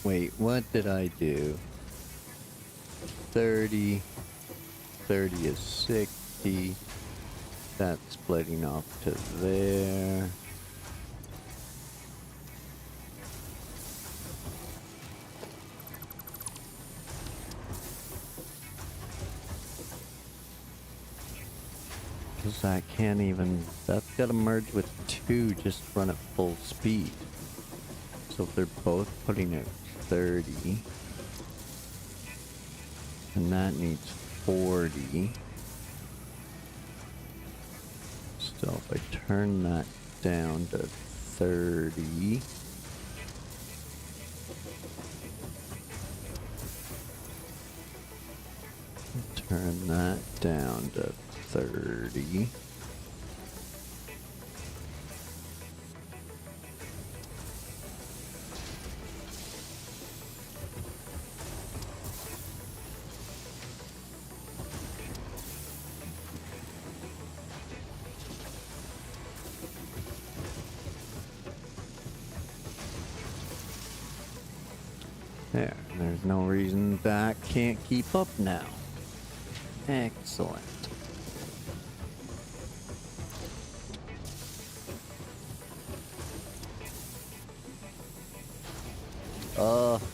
Wait, what did I do? 30. 30 is 60. That's splitting off to there. Because that can't even... That's got to merge with 2 just to run at full speed. So if they're both putting out 30, and that needs 40. So if I turn that down to 30, turn that down to 30. There, there's no reason that can't keep up now. Excellent.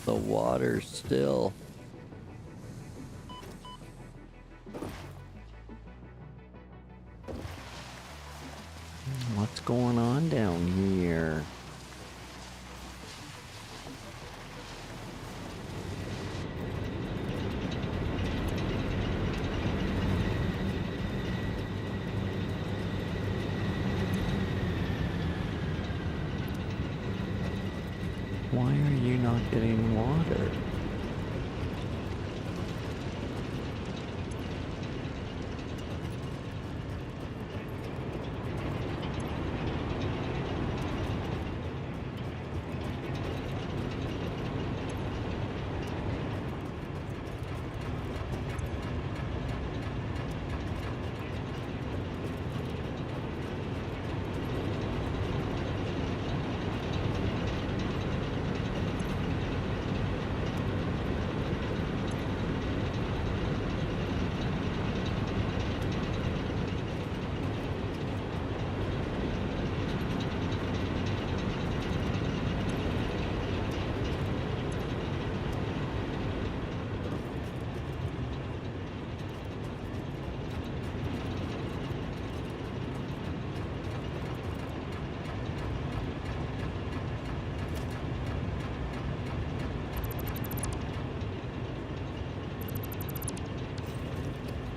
The water still. What's going on down here? Why are you not getting water?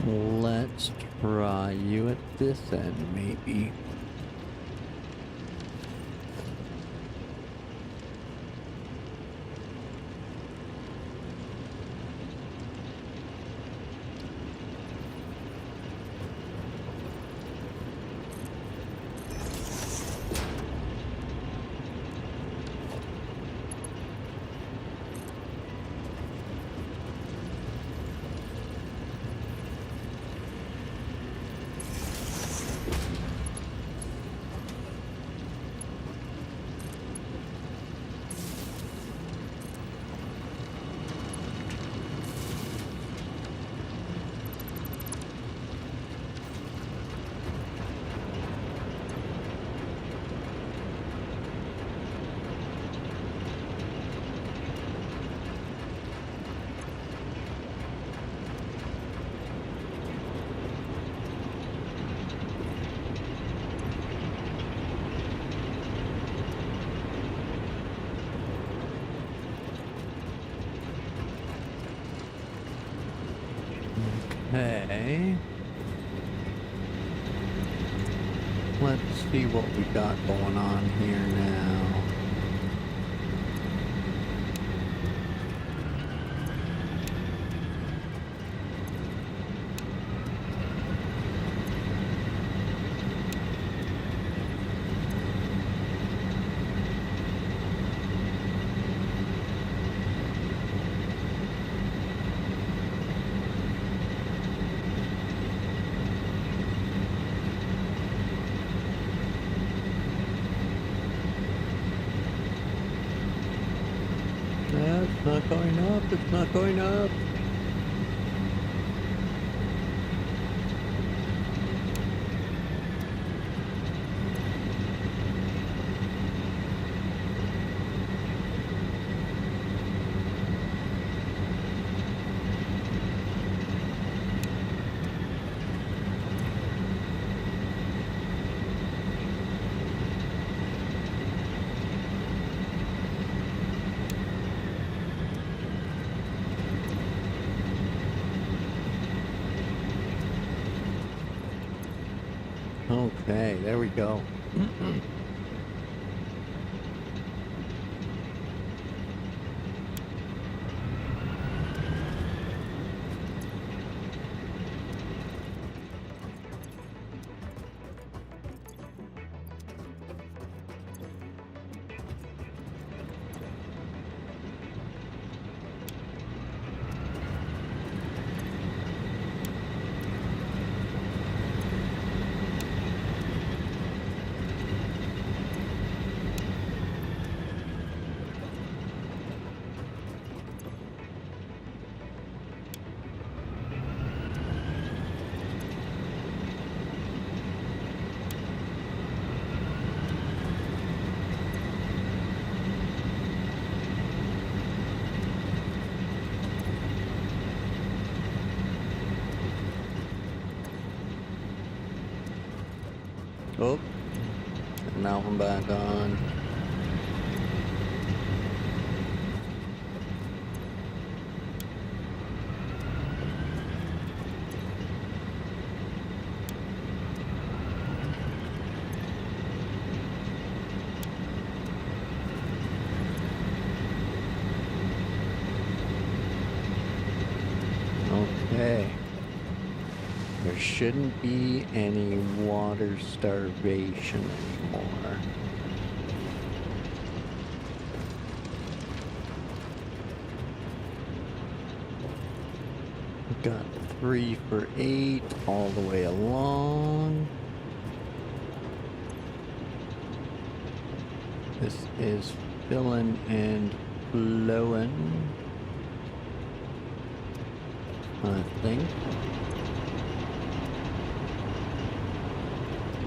Let's try you at this end, maybe. Okay. Let's see what we got going on here now. It's not going up, it's not going up. Okay, there we go. Oh, now I'm back on. Okay. There shouldn't be any water starvation anymore. Got 3 for 8 all the way along. This is filling and flowing, I think.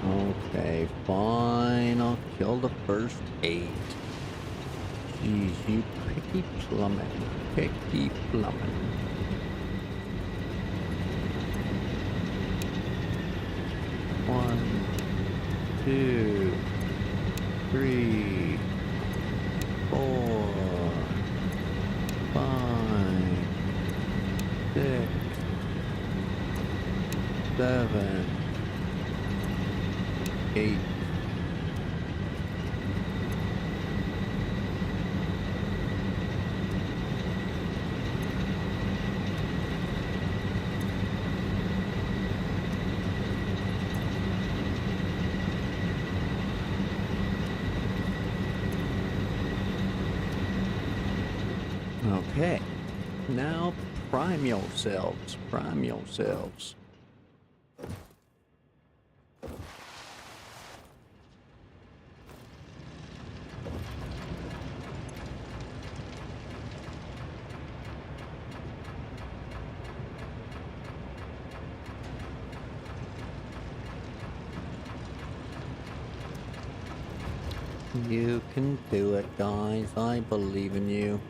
Okay, fine. I'll kill the first 8. Jeez, you picky plummet. Picky plummet. One, 2, 3, 4, 5, 6, 7, 8. Okay, now prime yourselves, prime yourselves. You can do it, guys. I believe in you.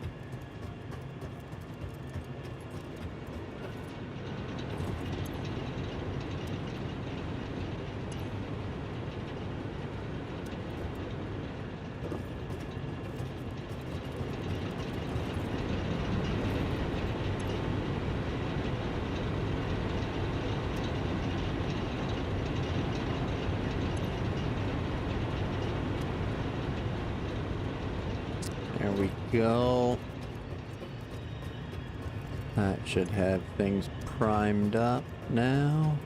There we go. That should have things primed up now.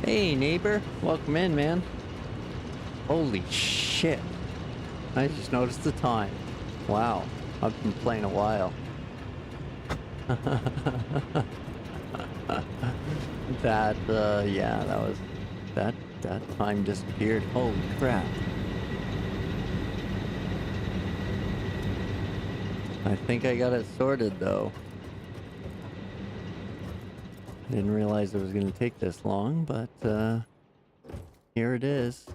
Hey, neighbor. Welcome in, man. Holy shit. I just noticed the time. Wow. I've been playing a while. Yeah, that was... That time disappeared. Holy crap. I think I got it sorted, though. Didn't realize it was going to take this long, but here it is.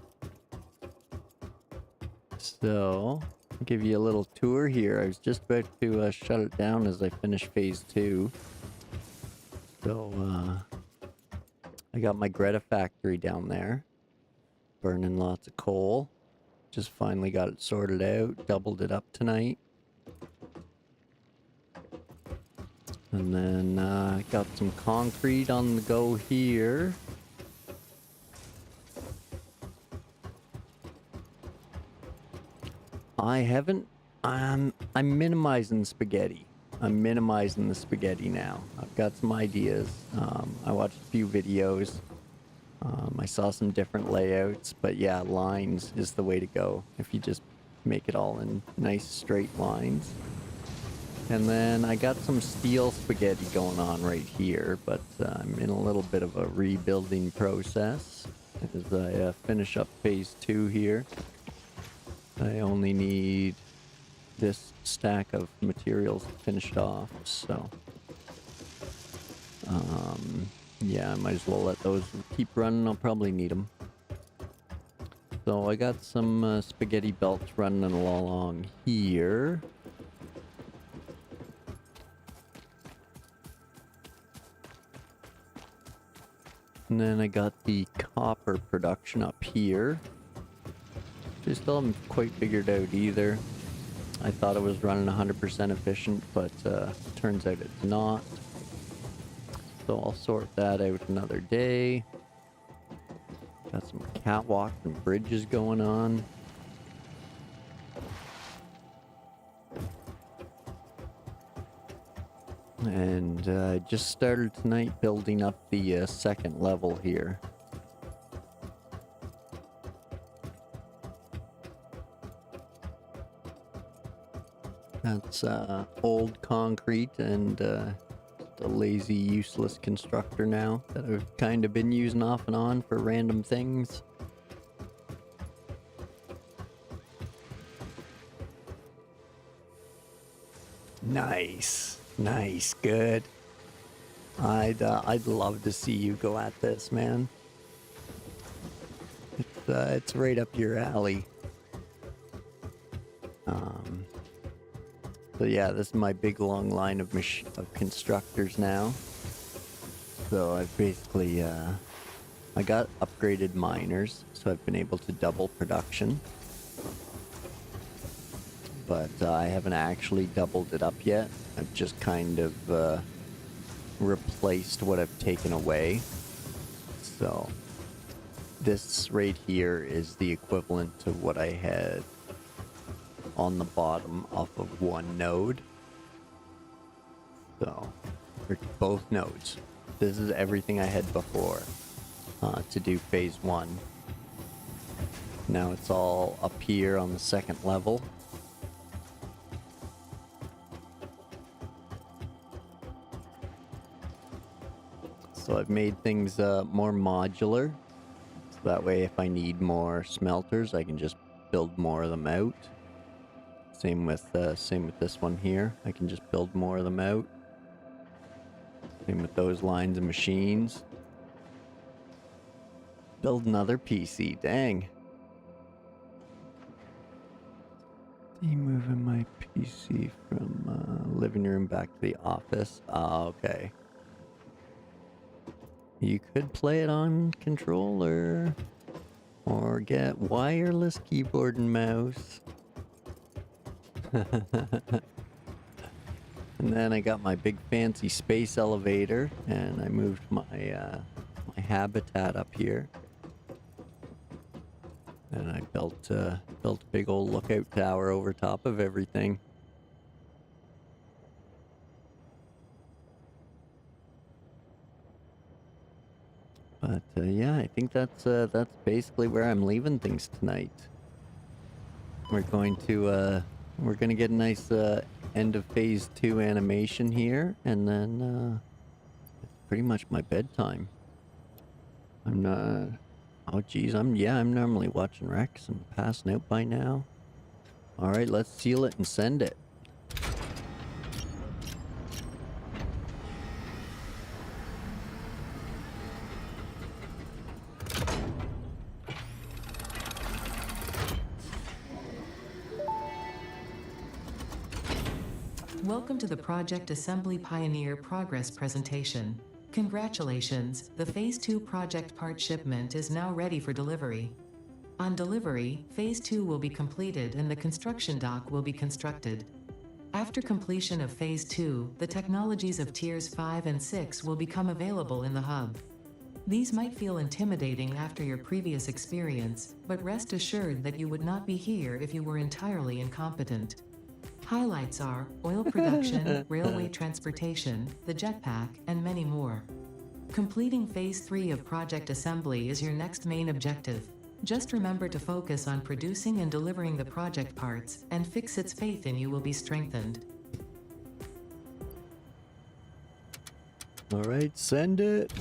So, I'll give you a little tour here. I was just about to shut it down as I finish phase 2. So, I got my Greta factory down there, burning lots of coal. Just finally got it sorted out, doubled it up tonight. And then got some concrete on the go here. I haven't... I'm minimizing spaghetti. I'm minimizing the spaghetti now. I've got some ideas. I watched a few videos. I saw some different layouts, but yeah, lines is the way to go. If you just make it all in nice straight lines. And then I got some steel spaghetti going on right here, but I'm in a little bit of a rebuilding process as I finish up phase 2 here. I only need this stack of materials finished off, so yeah, I might as well let those keep running. I'll probably need them. So I got some spaghetti belts running along here. And then I got the copper production up here. I still haven't quite figured out either. I thought it was running 100% efficient, but turns out it's not. So I'll sort that out another day. Got some catwalks and bridges going on. And I just started tonight building up the second level here. That's old concrete and just a lazy, useless constructor now that I've kind of been using off and on for random things. Nice, nice, good. I'd love to see you go at this, man. It's right up your alley. So yeah, this is my big long line of constructors now. So I've basically I got upgraded miners, so I've been able to double production. But I haven't actually doubled it up yet. I've just kind of replaced what I've taken away. So this right here is the equivalent to what I had on the bottom off of one node. So, for both nodes. This is everything I had before to do phase 1. Now it's all up here on the second level. So I've made things more modular. So that way if I need more smelters, I can just build more of them out. Same with this one here. I can just build more of them out. Same with those lines of machines. Build another PC. Dang. Moving my PC from living room back to the office. Oh, okay. You could play it on controller or get wireless keyboard and mouse. And then I got my big fancy space elevator, and I moved my my habitat up here. And I built a big old lookout tower over top of everything. But yeah, I think that's basically where I'm leaving things tonight. We're going to get a nice end of phase 2 animation here, and then it's pretty much my bedtime. I'm not. Oh geez, I'm normally watching Rex and passing out by now. All right, let's seal it and send it. Welcome to the Project Assembly Pioneer Progress presentation. Congratulations, the Phase 2 project part shipment is now ready for delivery. On delivery, Phase 2 will be completed and the construction dock will be constructed. After completion of Phase 2, the technologies of Tiers 5 and 6 will become available in the hub. These might feel intimidating after your previous experience, but rest assured that you would not be here if you were entirely incompetent. Highlights are oil production, railway transportation, the jetpack, and many more. Completing Phase 3 of Project Assembly is your next main objective. Just remember to focus on producing and delivering the project parts, and Fixit's faith in you will be strengthened. All right, send it.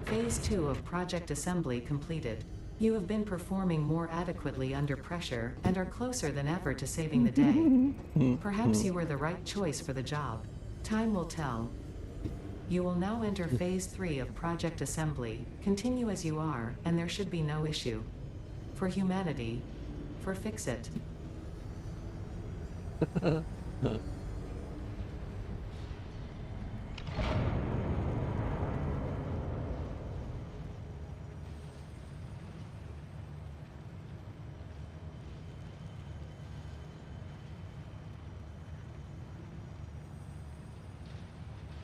Phase 2 of Project Assembly completed. You have been performing more adequately under pressure and are closer than ever to saving the day. Perhaps you were the right choice for the job. Time will tell. You will now enter Phase 3 of Project Assembly. Continue as you are, and there should be no issue. For humanity. For Fixit.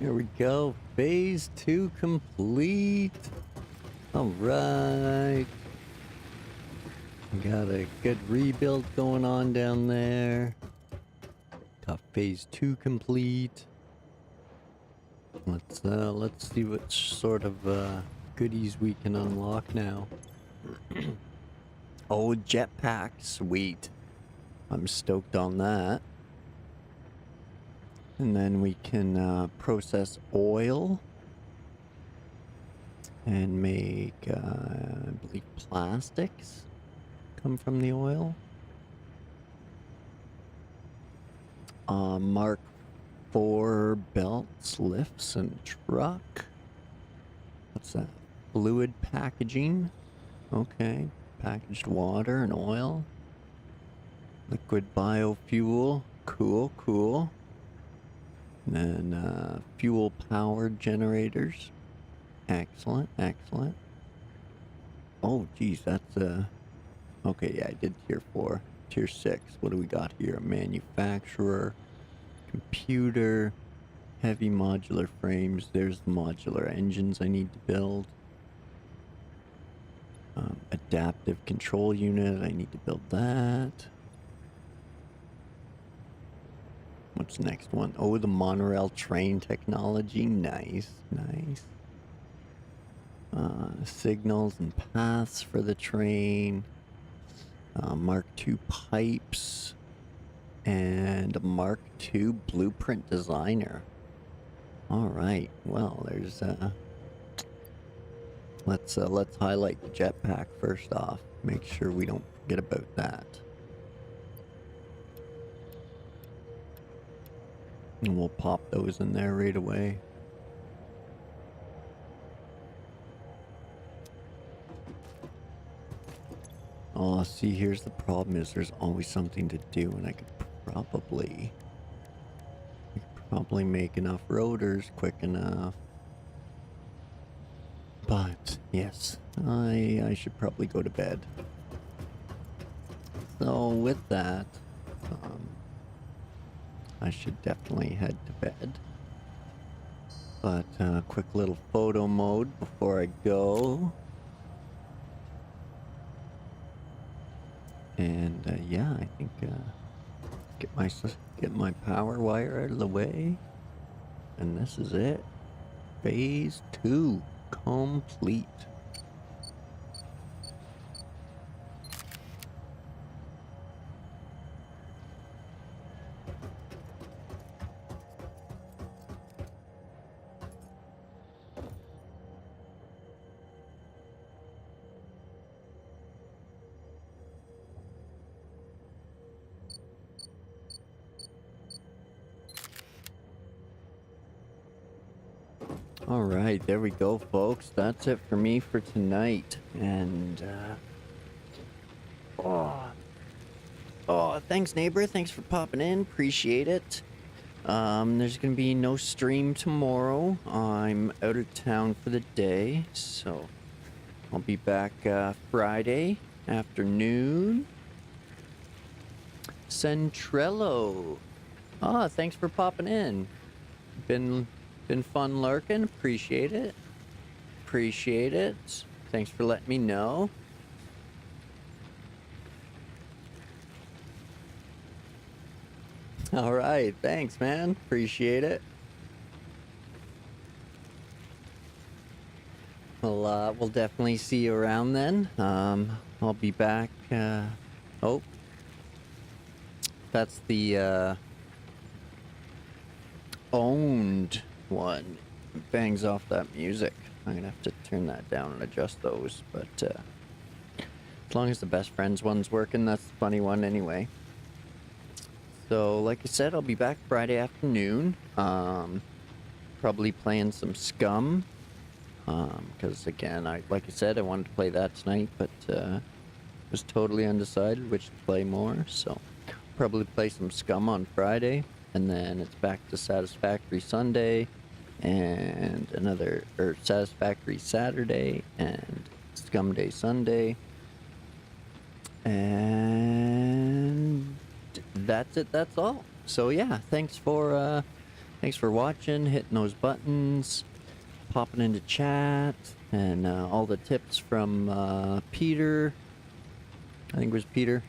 Here we go. Phase 2 complete. All right. Got a good rebuild going on down there. Got phase 2 complete. Let's see what sort of goodies we can unlock now. Oh, jetpack, sweet. I'm stoked on that. And then we can process oil and make, I believe, plastics come from the oil. Mark 4 belts, lifts, and truck. What's that? Fluid packaging. Okay. Packaged water and oil. Liquid biofuel. Cool, cool. And then fuel powered generators. Excellent, excellent. Oh, geez, that's okay, yeah, I did tier 4. Tier 6. What do we got here? A manufacturer, computer, heavy modular frames. There's the modular engines I need to build. Adaptive control unit. I need to build that. What's the next one? Oh, the monorail train technology. Nice, nice. Signals and paths for the train. Mark II pipes. And a Mark II blueprint designer. Alright, well, there's let's highlight the jetpack first off. Make sure we don't forget about that. And we'll pop those in there right away. Oh, see, here's the problem is there's always something to do, and I could probably make enough rotors quick enough. But, yes, I should probably go to bed. So, with that, I should definitely head to bed. But, quick little photo mode before I go. And, yeah, I think, get my power wire out of the way. And this is it. Phase 2 complete. All right, there we go, folks. That's it for me for tonight. And, thanks, neighbor. Thanks for popping in. Appreciate it. There's gonna be no stream tomorrow. I'm out of town for the day, so I'll be back, Friday afternoon. Centrello. Thanks for popping in. Been fun lurking. Appreciate it. Appreciate it. Thanks for letting me know. All right. Thanks, man. Appreciate it. Well, we'll definitely see you around then. I'll be back. Oh, that's the owned one. Bangs off that music. I'm gonna have to turn that down and adjust those, but as long as the best friends one's working, that's the funny one anyway. So like I said, I'll be back Friday afternoon. Probably playing some Scum, because again, like I said, I wanted to play that tonight, but was totally undecided which to play more, so probably play some Scum on Friday, and then it's back to Satisfactory Sunday, and Satisfactory Saturday, and Scum Day Sunday, and that's it. That's all. So yeah, thanks for Thanks for watching, hitting those buttons, popping into chat, and all the tips from Peter. I think it was Peter.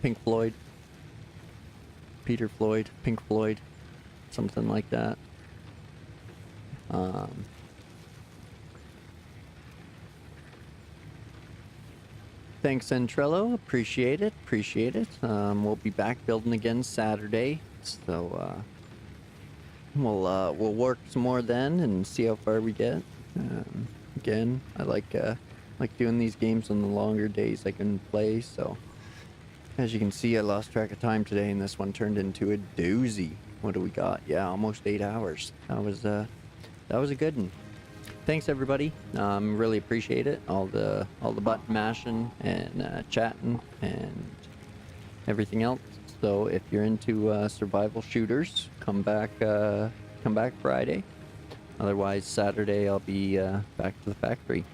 Pink Floyd. Peter Floyd. Pink Floyd. Something like that. Thanks, Centrello. Appreciate it. Appreciate it. We'll be back building again Saturday. So, we'll work some more then and see how far we get. Again, I like doing these games on the longer days I can play. So, as you can see, I lost track of time today, and this one turned into a doozy. What do we got? Yeah, almost 8 hours. That was a good one. Thanks, everybody. Really appreciate it. All the button mashing and chatting and everything else. So if you're into survival shooters, come back Friday. Otherwise, Saturday I'll be back to the factory.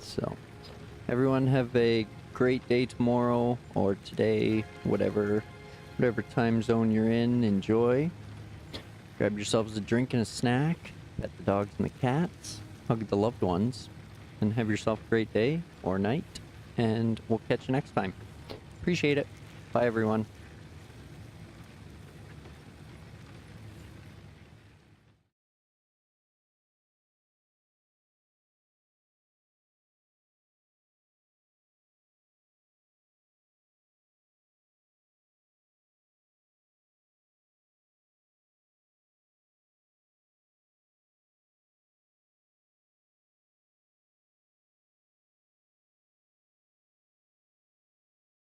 So everyone have a great day tomorrow or today, whatever time zone you're in. Enjoy. Grab yourselves a drink and a snack. Pet the dogs and the cats. Hug the loved ones. And have yourself a great day or night. And we'll catch you next time. Appreciate it. Bye, everyone.